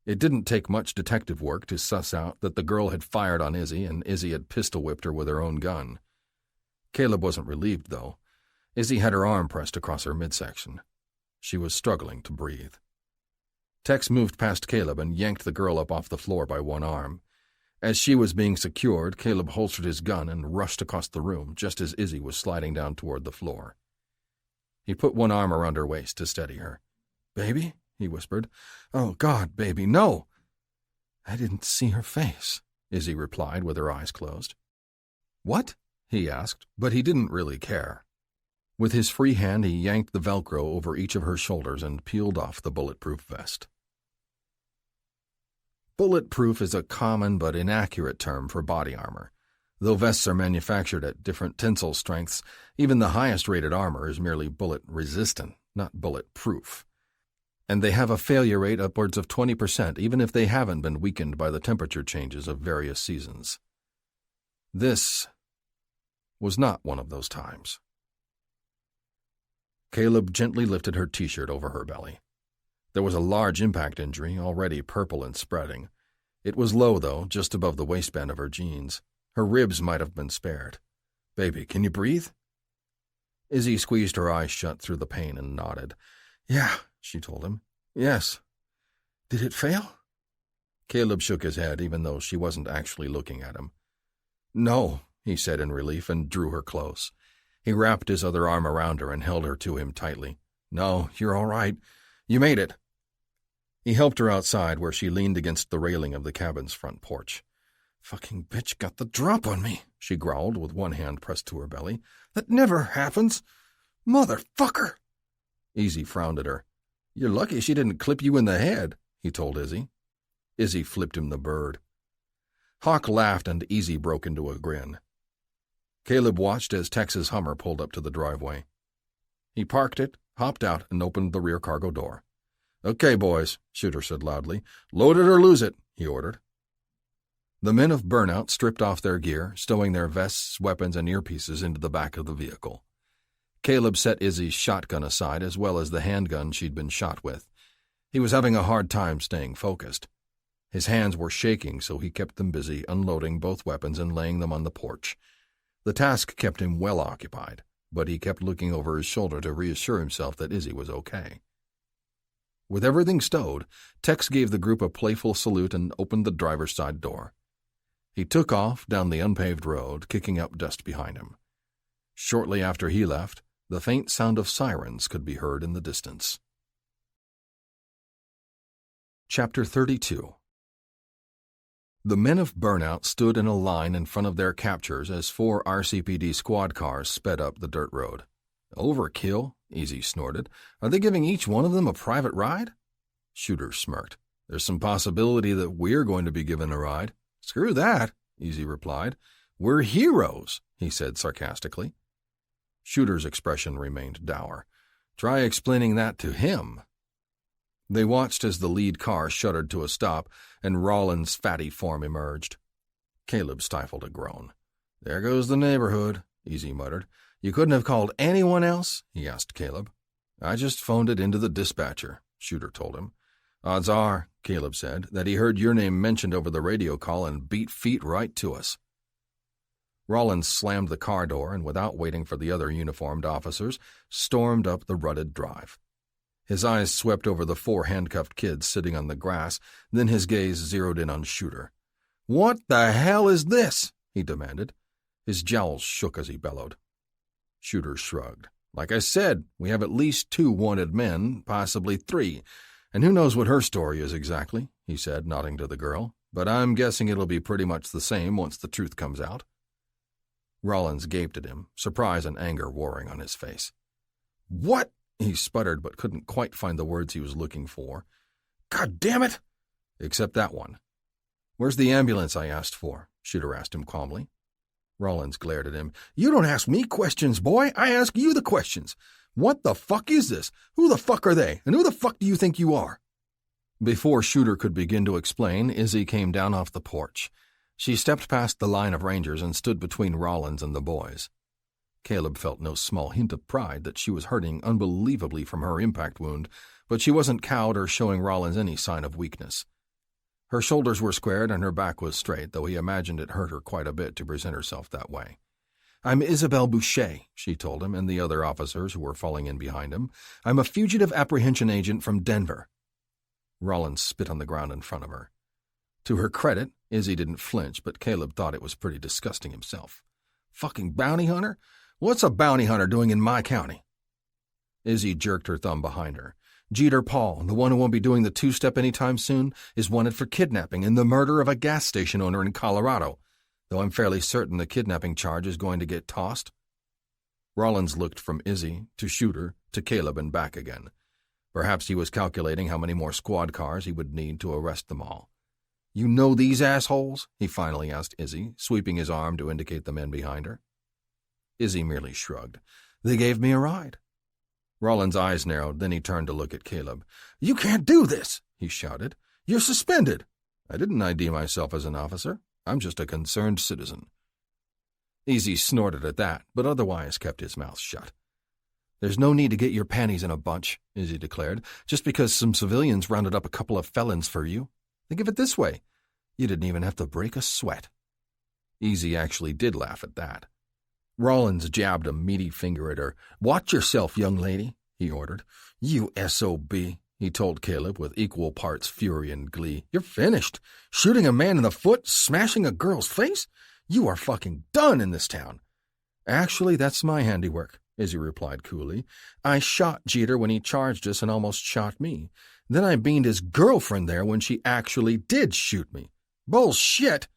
It didn't take much detective work to suss out that the girl had fired on Izzy and Izzy had pistol-whipped her with her own gun. Caleb wasn't relieved, though. Izzy had her arm pressed across her midsection. She was struggling to breathe. Tex moved past Caleb and yanked the girl up off the floor by one arm. As she was being secured, Caleb holstered his gun and rushed across the room just as Izzy was sliding down toward the floor. He put one arm around her waist to steady her. "Baby?" he whispered. "Oh, God, baby, no!" "I didn't see her face," Izzy replied with her eyes closed. "What?" he asked, but he didn't really care. With his free hand, he yanked the Velcro over each of her shoulders and peeled off the bulletproof vest. Bulletproof is a common but inaccurate term for body armor. Though vests are manufactured at different tensile strengths, even the highest-rated armor is merely bullet-resistant, not bulletproof. And they have a failure rate upwards of 20%, even if they haven't been weakened by the temperature changes of various seasons. This was not one of those times. Caleb gently lifted her t-shirt over her belly. There was a large impact injury, already purple and spreading. It was low, though, just above the waistband of her jeans. Her ribs might have been spared. "Baby, can you breathe?" Izzy squeezed her eyes shut through the pain and nodded. Yeah, she told him. Yes. Did it fail? Caleb shook his head, even though she wasn't actually looking at him. No, he said in relief and drew her close. He wrapped his other arm around her and held her to him tightly. No, you're all right. You made it. He helped her outside where she leaned against the railing of the cabin's front porch. Fucking bitch got the drop on me, she growled with one hand pressed to her belly. That never happens. Motherfucker! Izzy frowned at her. You're lucky she didn't clip you in the head, he told Izzy. Izzy flipped him the bird. Hawk laughed and Izzy broke into a grin. Caleb watched as Tex's Hummer pulled up to the driveway. He parked it, hopped out, and opened the rear cargo door. Okay, boys, Shooter said loudly. Load it or lose it, he ordered. The men of Burnout stripped off their gear, stowing their vests, weapons, and earpieces into the back of the vehicle. Caleb set Izzy's shotgun aside as well as the handgun she'd been shot with. He was having a hard time staying focused. His hands were shaking, so he kept them busy unloading both weapons and laying them on the porch. The task kept him well occupied, but he kept looking over his shoulder to reassure himself that Izzy was okay. With everything stowed, Tex gave the group a playful salute and opened the driver's side door. He took off down the unpaved road, kicking up dust behind him. Shortly after he left, the faint sound of sirens could be heard in the distance. Chapter 32. The men of Burnout stood in a line in front of their captures as 4 RCPD squad cars sped up the dirt road. Overkill, Izzy snorted. Are they giving each one of them a private ride? Shooter smirked. There's some possibility that we're going to be given a ride. Screw that, Izzy replied. We're heroes, he said sarcastically. Shooter's expression remained dour. Try explaining that to him. They watched as the lead car shuddered to a stop and Rollins' fatty form emerged. Caleb stifled a groan. There goes the neighborhood, Izzy muttered. You couldn't have called anyone else? He asked Caleb. I just phoned it into the dispatcher, Shooter told him. Odds are, Caleb said, that he heard your name mentioned over the radio call and beat feet right to us. Rollins slammed the car door and, without waiting for the other uniformed officers, stormed up the rutted drive. His eyes swept over the 4 handcuffed kids sitting on the grass, then his gaze zeroed in on Shooter. What the hell is this? He demanded. His jowls shook as he bellowed. Shooter shrugged. Like I said, we have at least 2 wanted men, possibly 3, and who knows what her story is exactly, he said, nodding to the girl, but I'm guessing it'll be pretty much the same once the truth comes out. Rollins gaped at him, surprise and anger warring on his face. What? He sputtered but couldn't quite find the words he was looking for. God damn it! Except that one. Where's the ambulance I asked for? Shooter asked him calmly. Rollins glared at him. You don't ask me questions, boy. I ask you the questions. What the fuck is this? Who the fuck are they? And who the fuck do you think you are? Before Shooter could begin to explain, Izzy came down off the porch. She stepped past the line of rangers and stood between Rollins and the boys. Caleb felt no small hint of pride that she was hurting unbelievably from her impact wound, but she wasn't cowed or showing Rollins any sign of weakness. Her shoulders were squared and her back was straight, though he imagined it hurt her quite a bit to present herself that way. I'm Isabelle Boucher, she told him and the other officers who were falling in behind him. I'm a fugitive apprehension agent from Denver. Rollins spit on the ground in front of her. To her credit, Izzy didn't flinch, but Caleb thought it was pretty disgusting himself. Fucking bounty hunter? What's a bounty hunter doing in my county? Izzy jerked her thumb behind her. Jeter Paul, the one who won't be doing the 2-step anytime soon, is wanted for kidnapping and the murder of a gas station owner in Colorado, though I'm fairly certain the kidnapping charge is going to get tossed. Rollins looked from Izzy to Shooter to Caleb and back again. Perhaps he was calculating how many more squad cars he would need to arrest them all. You know these assholes? He finally asked Izzy, sweeping his arm to indicate the men behind her. Izzy merely shrugged. They gave me a ride. Rollins' eyes narrowed, then he turned to look at Caleb. You can't do this, he shouted. You're suspended. I didn't ID myself as an officer. I'm just a concerned citizen. Izzy snorted at that, but otherwise kept his mouth shut. There's no need to get your panties in a bunch, Izzy declared, just because some civilians rounded up a couple of felons for you. Think of it this way. You didn't even have to break a sweat. Izzy actually did laugh at that. Rollins jabbed a meaty finger at her. Watch yourself, young lady. he ordered. "You SOB," he told Caleb with equal parts fury and glee. "You're finished. Shooting a man in the foot, smashing a girl's face? You are fucking done in this town." "Actually, that's my handiwork," Izzy replied coolly. "I shot Jeter when he charged us and almost shot me. Then I beamed his girlfriend there when she actually did shoot me." "Bullshit!"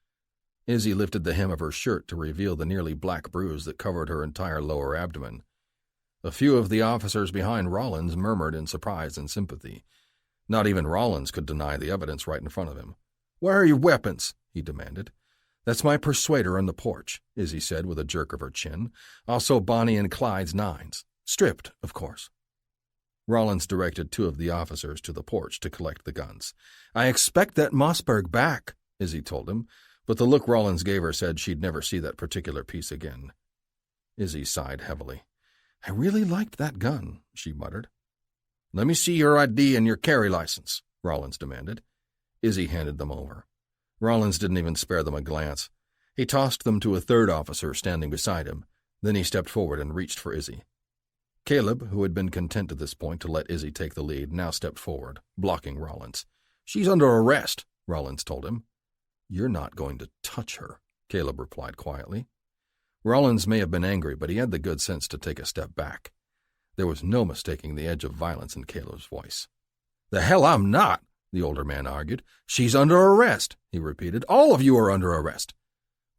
Izzy lifted the hem of her shirt to reveal the nearly black bruise that covered her entire lower abdomen. A few of the officers behind Rollins murmured in surprise and sympathy. Not even Rollins could deny the evidence right in front of him. "Where are your weapons?" he demanded. "That's my persuader on the porch," Izzy said with a jerk of her chin. "Also Bonnie and Clyde's 9s. Stripped, of course." Rollins directed 2 of the officers to the porch to collect the guns. "I expect that Mossberg back," Izzy told him, but the look Rollins gave her said she'd never see that particular piece again. Izzy sighed heavily. "I really liked that gun," she muttered. "Let me see your ID and your carry license," Rollins demanded. Izzy handed them over. Rollins didn't even spare them a glance. He tossed them to a 3rd officer standing beside him. Then he stepped forward and reached for Izzy. Caleb, who had been content at this point to let Izzy take the lead, now stepped forward, blocking Rollins. "She's under arrest," Rollins told him. "You're not going to touch her," Caleb replied quietly. Rollins may have been angry, but he had the good sense to take a step back. There was no mistaking the edge of violence in Caleb's voice. "The hell I'm not," the older man argued. "She's under arrest," he repeated. "All of you are under arrest."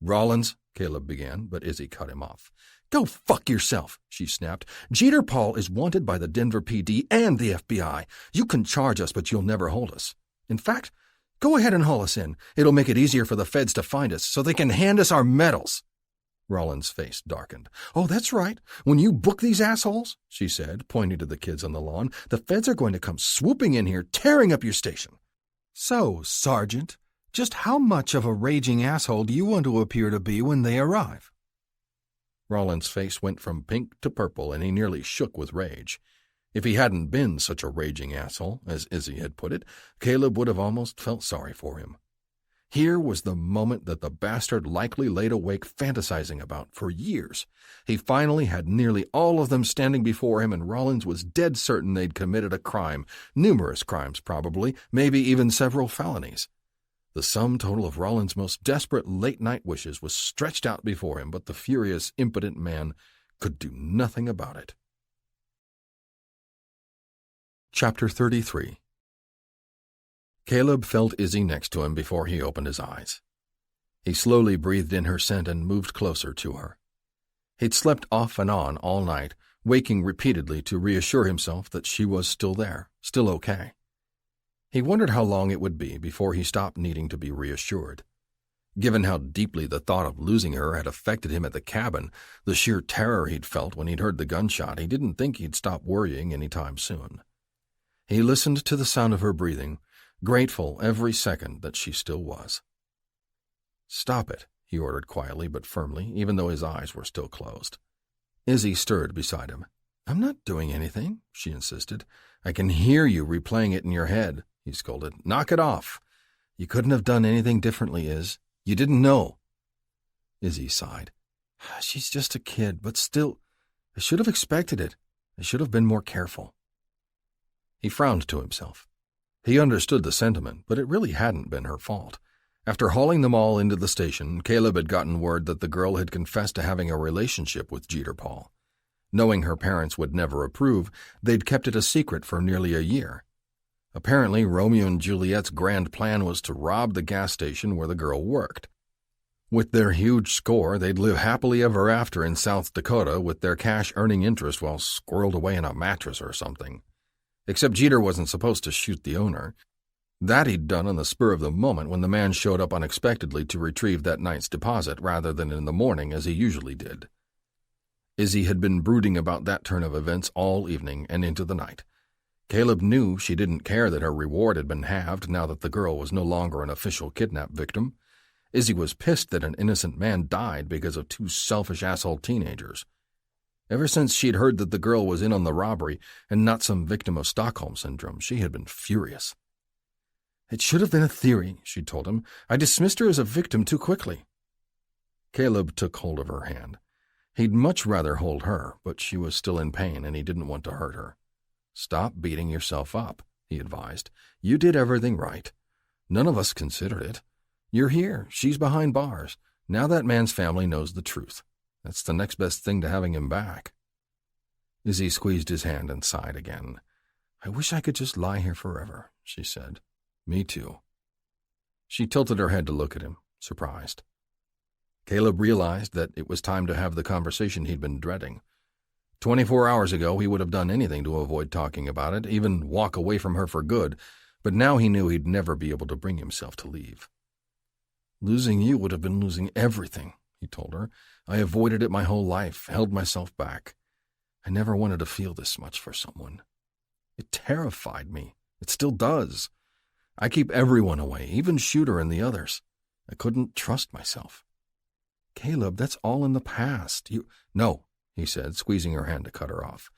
"Rollins," Caleb began, but Izzy cut him off. "Go fuck yourself," she snapped. "Jeter Paul is wanted by the Denver PD and the FBI. You can charge us, but you'll never hold us. In fact, go ahead and haul us in. It'll make it easier for the feds to find us so they can hand us our medals." Rollins' face darkened. "Oh, that's right. When you book these assholes," she said, pointing to the kids on the lawn, "the feds are going to come swooping in here, tearing up your station." "So, Sergeant, just how much of a raging asshole do you want to appear to be when they arrive?" Rollins' face went from pink to purple, and he nearly shook with rage. If he hadn't been such a raging asshole, as Izzy had put it, Caleb would have almost felt sorry for him. Here was the moment that the bastard likely laid awake fantasizing about for years. He finally had nearly all of them standing before him, and Rollins was dead certain they'd committed a crime, numerous crimes probably, maybe even several felonies. The sum total of Rollins' most desperate late-night wishes was stretched out before him, but the furious, impotent man could do nothing about it. Chapter 33. Caleb felt Izzy next to him before he opened his eyes. He slowly breathed in her scent and moved closer to her. He'd slept off and on all night, waking repeatedly to reassure himself that she was still there, still okay. He wondered how long it would be before he stopped needing to be reassured. Given how deeply the thought of losing her had affected him at the cabin, the sheer terror he'd felt when he'd heard the gunshot, he didn't think he'd stop worrying any time soon. He listened to the sound of her breathing, grateful every second that she still was. "Stop it," he ordered quietly but firmly, even though his eyes were still closed. Izzy stirred beside him. "I'm not doing anything," she insisted. "I can hear you replaying it in your head," he scolded. "Knock it off. You couldn't have done anything differently, Iz. You didn't know." Izzy sighed. "She's just a kid, but still, I should have expected it. I should have been more careful." He frowned to himself. He understood the sentiment, but it really hadn't been her fault. After hauling them all into the station, Caleb had gotten word that the girl had confessed to having a relationship with Jeter Paul. Knowing her parents would never approve, they'd kept it a secret for nearly a year. Apparently, Romeo and Juliet's grand plan was to rob the gas station where the girl worked. With their huge score, they'd live happily ever after in South Dakota with their cash earning interest while squirreled away in a mattress or something. Except Jeter wasn't supposed to shoot the owner. That he'd done on the spur of the moment when the man showed up unexpectedly to retrieve that night's deposit rather than in the morning as he usually did. Izzy had been brooding about that turn of events all evening and into the night. Caleb knew she didn't care that her reward had been halved now that the girl was no longer an official kidnap victim. Izzy was pissed that an innocent man died because of 2 selfish asshole teenagers. Ever since she'd heard that the girl was in on the robbery and not some victim of Stockholm Syndrome, she had been furious. "It should have been a theory," she told him. "I dismissed her as a victim too quickly." Caleb took hold of her hand. He'd much rather hold her, but she was still in pain and he didn't want to hurt her. Stop beating yourself up, he advised. You did everything right. None of us considered it. You're here. She's behind bars. Now that man's family knows the truth. That's the next best thing to having him back. Izzy squeezed his hand and sighed again. I wish I could just lie here forever, she said. Me too. She tilted her head to look at him, surprised. Caleb realized that it was time to have the conversation he'd been dreading. 24 hours ago, he would have done anything to avoid talking about it, even walk away from her for good, but now he knew he'd never be able to bring himself to leave. Losing you would have been losing everything, he told her. I avoided it my whole life, held myself back. I never wanted to feel this much for someone. It terrified me. It still does. I keep everyone away, even Shooter and the others. I couldn't trust myself. Caleb, that's all in the past. No, he said, squeezing her hand to cut her off.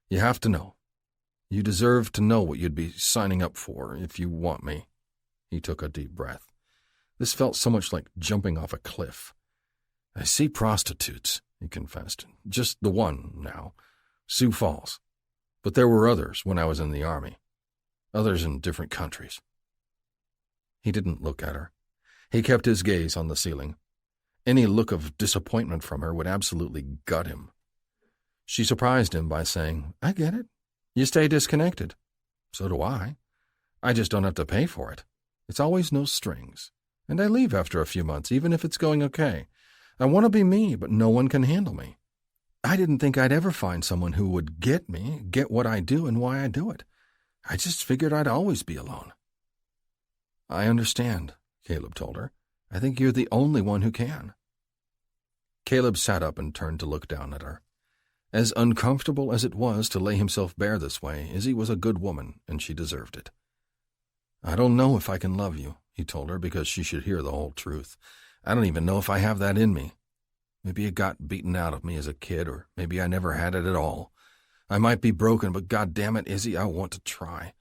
You have to know. You deserve to know what you'd be signing up for if you want me. He took a deep breath. This felt so much like jumping off a cliff. I see prostitutes, he confessed. Just the one now, Sioux Falls. But there were others when I was in the Army. Others in different countries. He didn't look at her. He kept his gaze on the ceiling. Any look of disappointment from her would absolutely gut him. She surprised him by saying, I get it. You stay disconnected. So do I. I just don't have to pay for it. It's always no strings. And I leave after a few months, even if it's going okay. I want to be me, but no one can handle me. I didn't think I'd ever find someone who would get me, get what I do and why I do it. I just figured I'd always be alone. I understand, Caleb told her. I think you're the only one who can. Caleb sat up and turned to look down at her. As uncomfortable as it was to lay himself bare this way, Izzy was a good woman, and she deserved it. I don't know if I can love you, he told her, because she should hear the whole truth. I don't even know if I have that in me. Maybe it got beaten out of me as a kid, or maybe I never had it at all. I might be broken, but goddammit, Izzy, I want to try.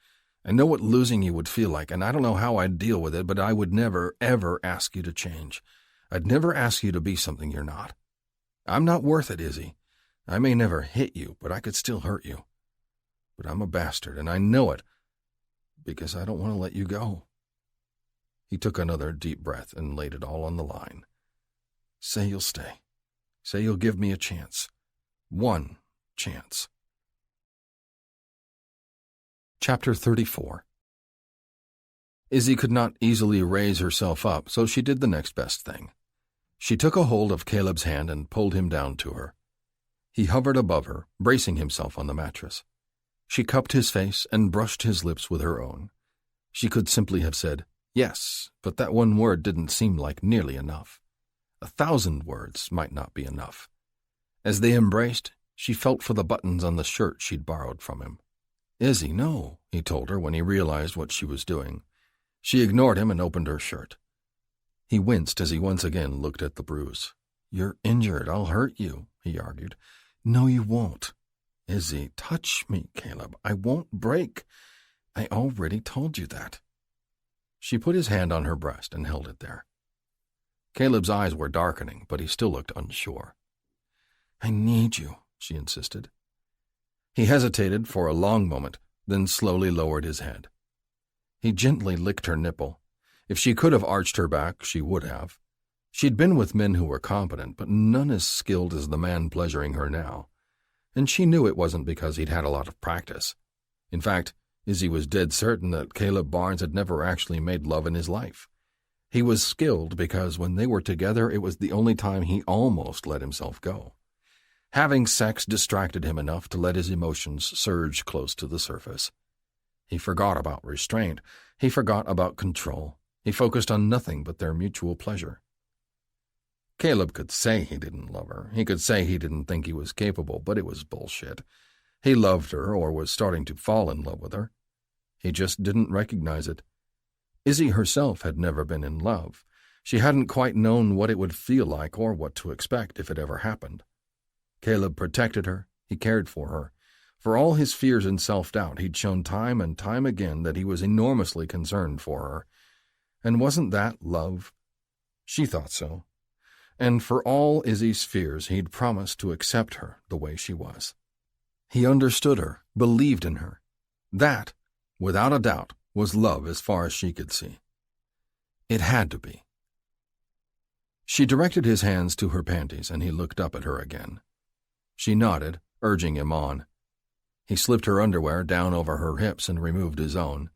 I know what losing you would feel like, and I don't know how I'd deal with it, but I would never, ever ask you to change. I'd never ask you to be something you're not. I'm not worth it, Izzy. I may never hit you, but I could still hurt you. But I'm a bastard, and I know it, because I don't want to let you go. He took another deep breath and laid it all on the line. Say you'll stay. Say you'll give me a chance. One chance. Chapter 34. Izzy could not easily raise herself up, so she did the next best thing. She took a hold of Caleb's hand and pulled him down to her. He hovered above her, bracing himself on the mattress. She cupped his face and brushed his lips with her own. She could simply have said, yes, but that one word didn't seem like nearly enough. 1,000 words might not be enough. As they embraced, she felt for the buttons on the shirt she'd borrowed from him. Izzy, no, he told her when he realized what she was doing. She ignored him and opened her shirt. He winced as he once again looked at the bruise. You're injured. I'll hurt you, he argued. No, you won't. Izzy, touch me, Caleb. I won't break. I already told you that. She put his hand on her breast and held it there. Caleb's eyes were darkening, but he still looked unsure. I need you, she insisted. He hesitated for a long moment, then slowly lowered his head. He gently licked her nipple. If she could have arched her back, she would have. She'd been with men who were competent, but none as skilled as the man pleasuring her now. And she knew it wasn't because he'd had a lot of practice. In fact, Izzy was dead certain that Caleb Barnes had never actually made love in his life. He was skilled because when they were together, it was the only time he almost let himself go. Having sex distracted him enough to let his emotions surge close to the surface. He forgot about restraint. He forgot about control. He focused on nothing but their mutual pleasure. Caleb could say he didn't love her. He could say he didn't think he was capable, but it was bullshit. He loved her, or was starting to fall in love with her. He just didn't recognize it. Izzy herself had never been in love. She hadn't quite known what it would feel like or what to expect if it ever happened. Caleb protected her. He cared for her. For all his fears and self-doubt, he'd shown time and time again that he was enormously concerned for her. And wasn't that love? She thought so. And for all Izzy's fears, he'd promised to accept her the way she was. He understood her, believed in her. That, without a doubt, was love as far as she could see. It had to be. She directed his hands to her panties, and he looked up at her again. She nodded, urging him on. He slipped her underwear down over her hips and removed his own.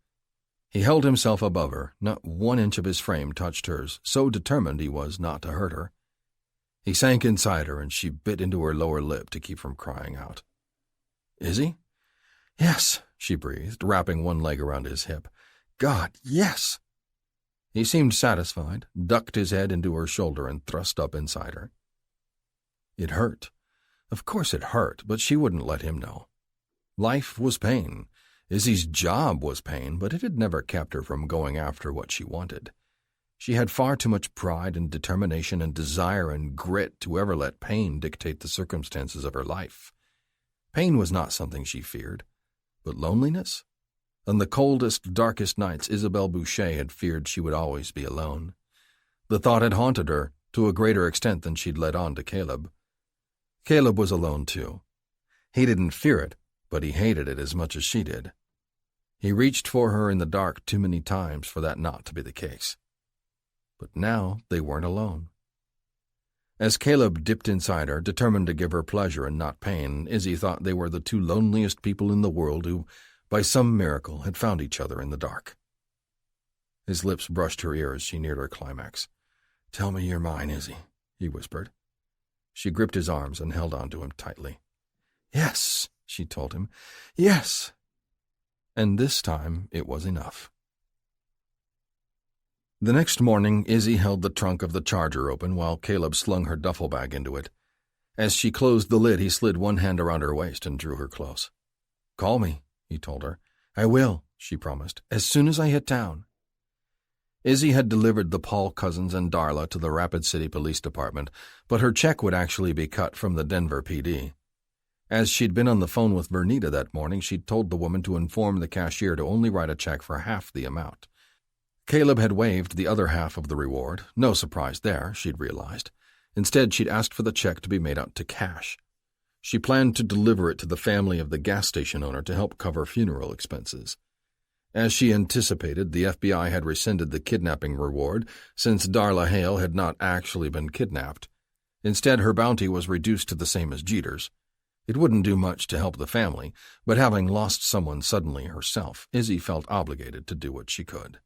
He held himself above her, not 1 inch of his frame touched hers, so determined he was not to hurt her. He sank inside her, and she bit into her lower lip to keep from crying out. "Izzy?" "Yes," she breathed, wrapping one leg around his hip. "God, yes!" He seemed satisfied, ducked his head into her shoulder, and thrust up inside her. It hurt. Of course it hurt, but she wouldn't let him know. Life was pain. Izzy's job was pain, but it had never kept her from going after what she wanted. She had far too much pride and determination and desire and grit to ever let pain dictate the circumstances of her life. Pain was not something she feared, but loneliness? On the coldest, darkest nights, Isabelle Boucher had feared she would always be alone. The thought had haunted her to a greater extent than she'd let on to Caleb. Caleb was alone, too. He didn't fear it, but he hated it as much as she did. He reached for her in the dark too many times for that not to be the case. But now they weren't alone. As Caleb dipped inside her, determined to give her pleasure and not pain, Izzy thought they were the two loneliest people in the world who, by some miracle, had found each other in the dark. His lips brushed her ear as she neared her climax. "Tell me you're mine, Izzy," he whispered. She gripped his arms and held on to him tightly. "Yes," she told him. "Yes." And this time it was enough. The next morning, Izzy held the trunk of the Charger open while Caleb slung her duffel bag into it. As she closed the lid, he slid one hand around her waist and drew her close. "Call me," he told her. "I will," she promised, "as soon as I hit town." Izzy had delivered the Paul cousins and Darla to the Rapid City Police Department, but her check would actually be cut from the Denver PD. As she'd been on the phone with Vernita that morning, she'd told the woman to inform the cashier to only write a check for half the amount. Caleb had waived the other half of the reward. No surprise there, she'd realized. Instead, she'd asked for the check to be made out to cash. She planned to deliver it to the family of the gas station owner to help cover funeral expenses. As she anticipated, the FBI had rescinded the kidnapping reward since Darla Hale had not actually been kidnapped. Instead, her bounty was reduced to the same as Jeter's. It wouldn't do much to help the family, but having lost someone suddenly herself, Izzy felt obligated to do what she could.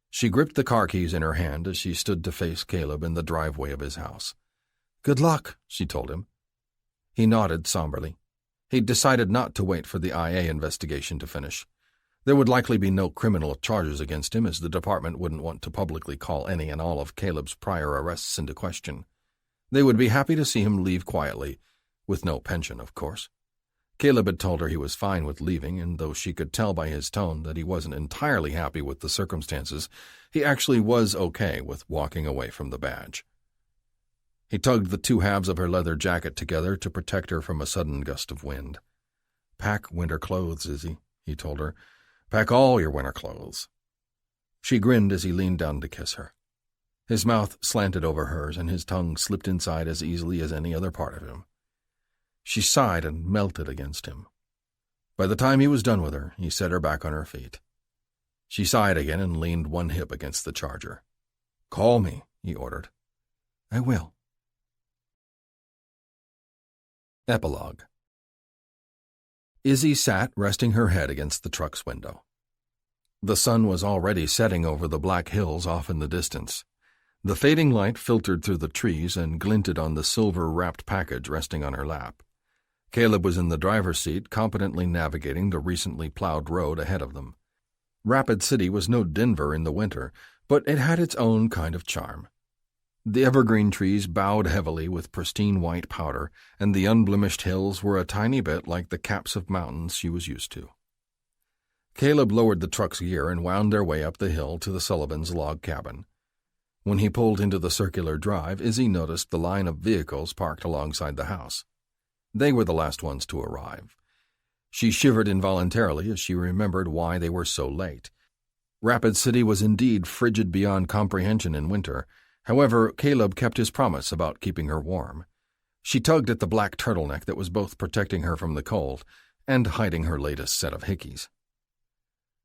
She gripped the car keys in her hand as she stood to face Caleb in the driveway of his house. "Good luck," she told him. He nodded somberly. He'd decided not to wait for the IA investigation to finish. There would likely be no criminal charges against him, as the department wouldn't want to publicly call any and all of Caleb's prior arrests into question. They would be happy to see him leave quietly, with no pension, of course. Caleb had told her he was fine with leaving, and though she could tell by his tone that he wasn't entirely happy with the circumstances, he actually was okay with walking away from the badge. He tugged the two halves of her leather jacket together to protect her from a sudden gust of wind. "Pack winter clothes, Izzy," he told her. "Pack all your winter clothes." She grinned as he leaned down to kiss her. His mouth slanted over hers, and his tongue slipped inside as easily as any other part of him. She sighed and melted against him. By the time he was done with her, he set her back on her feet. She sighed again and leaned one hip against the Charger. "Call me," he ordered. "I will." Epilogue. Izzy sat, resting her head against the truck's window. The sun was already setting over the black hills off in the distance. The fading light filtered through the trees and glinted on the silver-wrapped package resting on her lap. Caleb was in the driver's seat, competently navigating the recently plowed road ahead of them. Rapid City was no Denver in the winter, but it had its own kind of charm. The evergreen trees bowed heavily with pristine white powder, and the unblemished hills were a tiny bit like the caps of mountains she was used to. Caleb lowered the truck's gear and wound their way up the hill to the Sullivans' log cabin. When he pulled into the circular drive, Izzy noticed the line of vehicles parked alongside the house. They were the last ones to arrive. She shivered involuntarily as she remembered why they were so late. Rapid City was indeed frigid beyond comprehension in winter. However, Caleb kept his promise about keeping her warm. She tugged at the black turtleneck that was both protecting her from the cold and hiding her latest set of hickeys.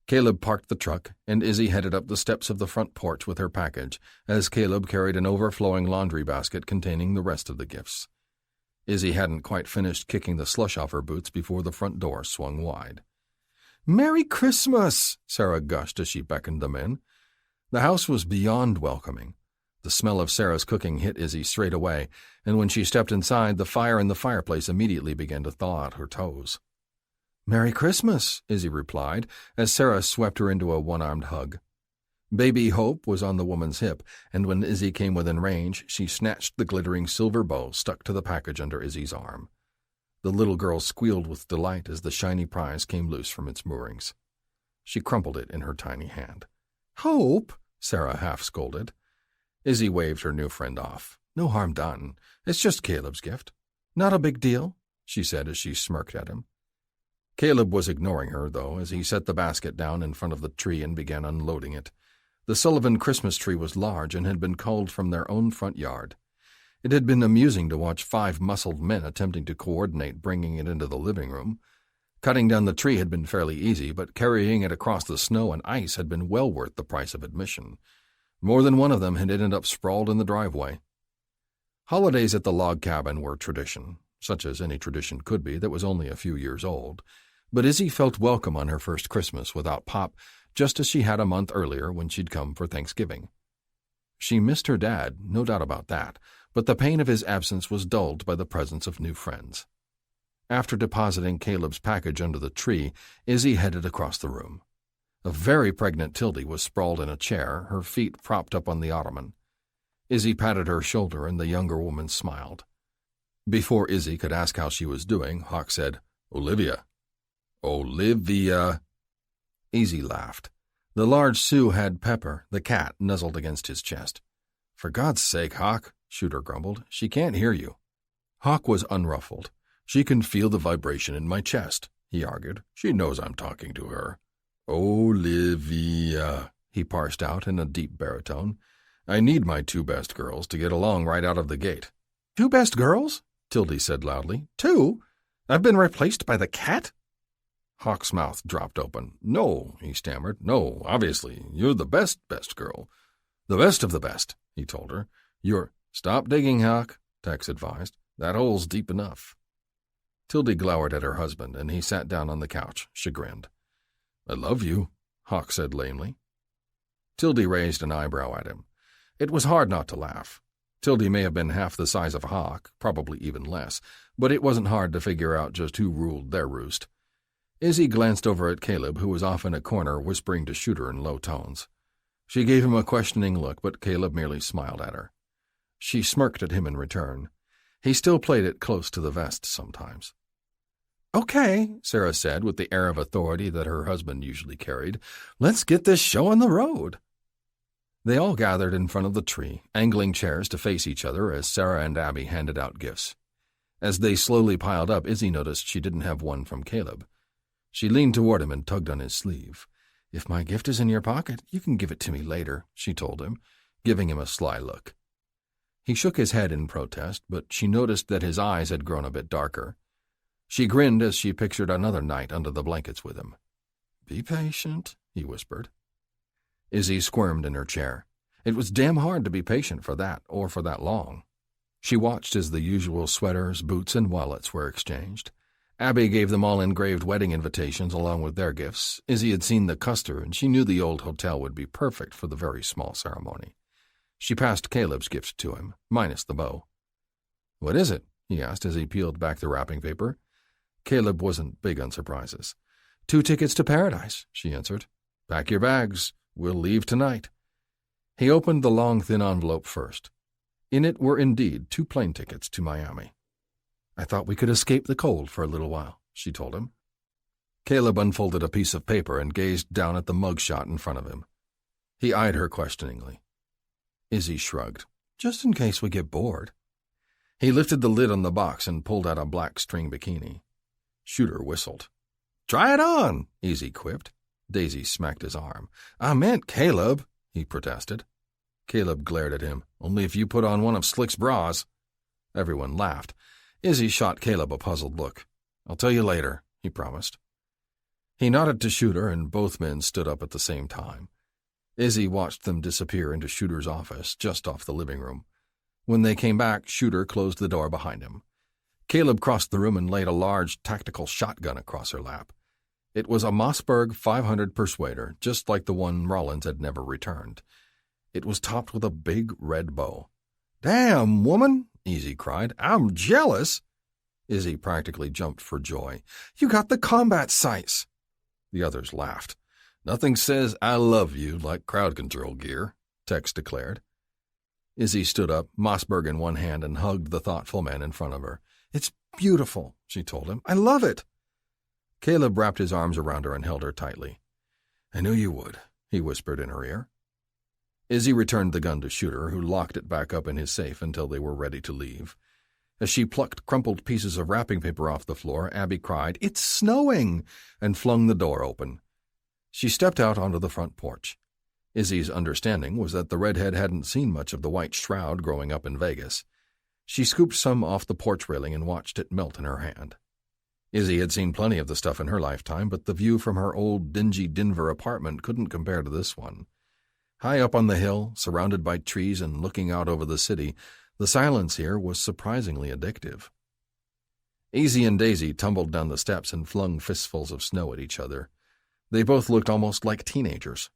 Caleb parked the truck, and Izzy headed up the steps of the front porch with her package, as Caleb carried an overflowing laundry basket containing the rest of the gifts. Izzy hadn't quite finished kicking the slush off her boots before the front door swung wide. "Merry Christmas!" Sarah gushed as she beckoned them in. The house was beyond welcoming. The smell of Sarah's cooking hit Izzy straight away, and when she stepped inside, the fire in the fireplace immediately began to thaw out her toes. "Merry Christmas," Izzy replied, as Sarah swept her into a one-armed hug. Baby Hope was on the woman's hip, and when Izzy came within range, she snatched the glittering silver bow stuck to the package under Izzy's arm. The little girl squealed with delight as the shiny prize came loose from its moorings. She crumpled it in her tiny hand. "Hope," Sarah half scolded. Izzy waved her new friend off. "No harm done. It's just Caleb's gift. Not a big deal," she said as she smirked at him. Caleb was ignoring her, though, as he set the basket down in front of the tree and began unloading it. The Sullivan Christmas tree was large and had been culled from their own front yard. It had been amusing to watch 5 muscled men attempting to coordinate bringing it into the living room. Cutting down the tree had been fairly easy, but carrying it across the snow and ice had been well worth the price of admission. More than one of them had ended up sprawled in the driveway. Holidays at the log cabin were tradition, such as any tradition could be that was only a few years old. But Izzy felt welcome on her first Christmas without Pop, just as she had a month earlier when she'd come for Thanksgiving. She missed her dad, no doubt about that, but the pain of his absence was dulled by the presence of new friends. After depositing Caleb's package under the tree, Izzy headed across the room. A very pregnant Tildy was sprawled in a chair, her feet propped up on the ottoman. Izzy patted her shoulder, and the younger woman smiled. Before Izzy could ask how she was doing, Hawk said, "Olivia." "Olivia." Izzy laughed. The large Sioux had Pepper, the cat, nuzzled against his chest. "For God's sake, Hawk," Shooter grumbled. "She can't hear you." Hawk was unruffled. "She can feel the vibration in my chest," he argued. "She knows I'm talking to her." "Olivia," he parsed out in a deep baritone. "I need my 2 best girls to get along right out of the gate." "2 best girls?" Tildy said loudly. "2? I've been replaced by the cat?" Hawk's mouth dropped open. "No," he stammered. "No, obviously. You're the best girl. The best of the best," he told her. "You're—" "Stop digging, Hawk," Tex advised. "That hole's deep enough." Tildy glowered at her husband, and he sat down on the couch, chagrined. "I love you," Hawk said lamely. Tildy raised an eyebrow at him. It was hard not to laugh. Tildy may have been half the size of Hawk, probably even less, but it wasn't hard to figure out just who ruled their roost. Izzy glanced over at Caleb, who was off in a corner whispering to Shooter in low tones. She gave him a questioning look, but Caleb merely smiled at her. She smirked at him in return. He still played it close to the vest sometimes. "Okay," Sarah said with the air of authority that her husband usually carried. "Let's get this show on the road." They all gathered in front of the tree, angling chairs to face each other as Sarah and Abby handed out gifts. As they slowly piled up, Izzy noticed she didn't have one from Caleb. She leaned toward him and tugged on his sleeve. "If my gift is in your pocket, you can give it to me later," she told him, giving him a sly look. He shook his head in protest, but she noticed that his eyes had grown a bit darker. She grinned as she pictured another night under the blankets with him. "Be patient," he whispered. Izzy squirmed in her chair. It was damn hard to be patient for that, or for that long. She watched as the usual sweaters, boots, and wallets were exchanged. Abby gave them all engraved wedding invitations along with their gifts. Izzy had seen the Custer, and she knew the old hotel would be perfect for the very small ceremony. She passed Caleb's gift to him, minus the bow. "What is it?" he asked as he peeled back the wrapping paper. Caleb wasn't big on surprises. 2 tickets to paradise," she answered. "Pack your bags. We'll leave tonight." He opened the long, thin envelope first. In it were indeed 2 plane tickets to Miami. "I thought we could escape the cold for a little while," she told him. Caleb unfolded a piece of paper and gazed down at the mug shot in front of him. He eyed her questioningly. Izzy shrugged. "Just in case we get bored." He lifted the lid on the box and pulled out a black string bikini. Shooter whistled. "Try it on," Izzy quipped. Daisy smacked his arm. "I meant Caleb," he protested. Caleb glared at him. "Only if you put on one of Slick's bras." Everyone laughed. Izzy shot Caleb a puzzled look. "I'll tell you later," he promised. He nodded to Shooter, and both men stood up at the same time. Izzy watched them disappear into Shooter's office just off the living room. When they came back, Shooter closed the door behind him. Caleb crossed the room and laid a large tactical shotgun across her lap. It was a Mossberg 500 Persuader, just like the one Rollins had never returned. It was topped with a big red bow. "Damn, woman!" Izzy cried. "I'm jealous!" Izzy practically jumped for joy. "You got the combat sights!" The others laughed. "Nothing says I love you like crowd control gear," Tex declared. Izzy stood up, Mossberg in one hand, and hugged the thoughtful man in front of her. "It's beautiful," she told him. "I love it." Caleb wrapped his arms around her and held her tightly. "I knew you would," he whispered in her ear. Izzy returned the gun to Shooter, who locked it back up in his safe until they were ready to leave. As she plucked crumpled pieces of wrapping paper off the floor, Abby cried, "It's snowing!" and flung the door open. She stepped out onto the front porch. Izzy's understanding was that the redhead hadn't seen much of the white shroud growing up in Vegas. She scooped some off the porch railing and watched it melt in her hand. Izzy had seen plenty of the stuff in her lifetime, but the view from her old, dingy Denver apartment couldn't compare to this one. High up on the hill, surrounded by trees and looking out over the city, the silence here was surprisingly addictive. Easy and Daisy tumbled down the steps and flung fistfuls of snow at each other. They both looked almost like teenagers.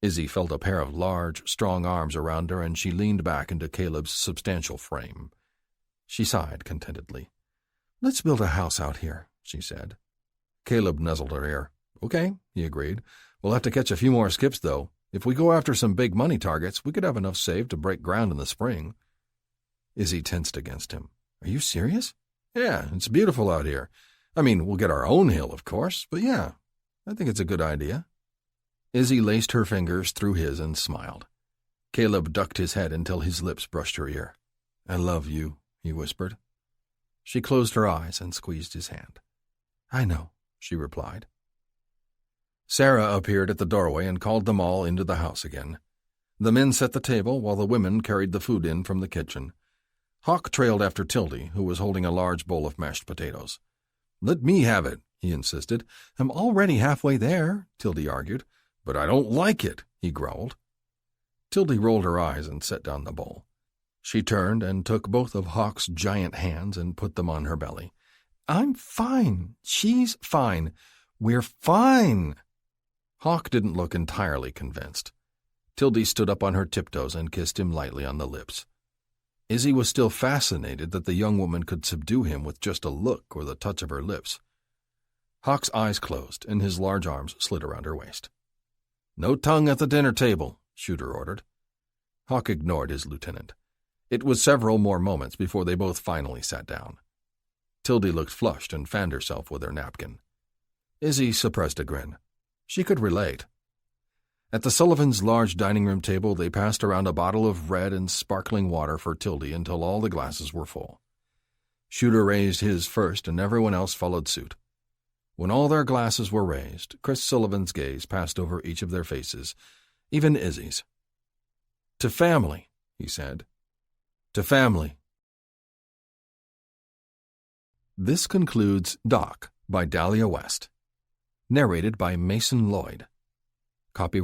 Izzy felt a pair of large, strong arms around her, and she leaned back into Caleb's substantial frame. She sighed contentedly. "Let's build a house out here," she said. Caleb nuzzled her ear. "Okay," he agreed. "We'll have to catch a few more skips, though. If we go after some big money targets, we could have enough saved to break ground in the spring." Izzy tensed against him. "Are you serious?" "Yeah, it's beautiful out here. I mean, we'll get our own hill, of course, but yeah, I think it's a good idea." Izzy laced her fingers through his and smiled. Caleb ducked his head until his lips brushed her ear. "I love you," he whispered. She closed her eyes and squeezed his hand. "I know," she replied. Sarah appeared at the doorway and called them all into the house again. The men set the table while the women carried the food in from the kitchen. Hawk trailed after Tildy, who was holding a large bowl of mashed potatoes. "Let me have it," he insisted. "I'm already halfway there," Tildy argued. "But I don't like it," he growled. Tildy rolled her eyes and set down the bowl. She turned and took both of Hawk's giant hands and put them on her belly. "I'm fine. She's fine. We're fine." Hawk didn't look entirely convinced. Tildy stood up on her tiptoes and kissed him lightly on the lips. Izzy was still fascinated that the young woman could subdue him with just a look or the touch of her lips. Hawk's eyes closed, and his large arms slid around her waist. "No tongue at the dinner table," Shooter ordered. Hawk ignored his lieutenant. It was several more moments before they both finally sat down. Tildy looked flushed and fanned herself with her napkin. Izzy suppressed a grin. She could relate. At the Sullivans' large dining room table, they passed around a bottle of red and sparkling water for Tildy until all the glasses were full. Shooter raised his first, and everyone else followed suit. When all their glasses were raised, Chris Sullivan's gaze passed over each of their faces, even Izzy's. "To family," he said. "To family." This concludes Doc by Dahlia West. Narrated by Mason Lloyd. Copyright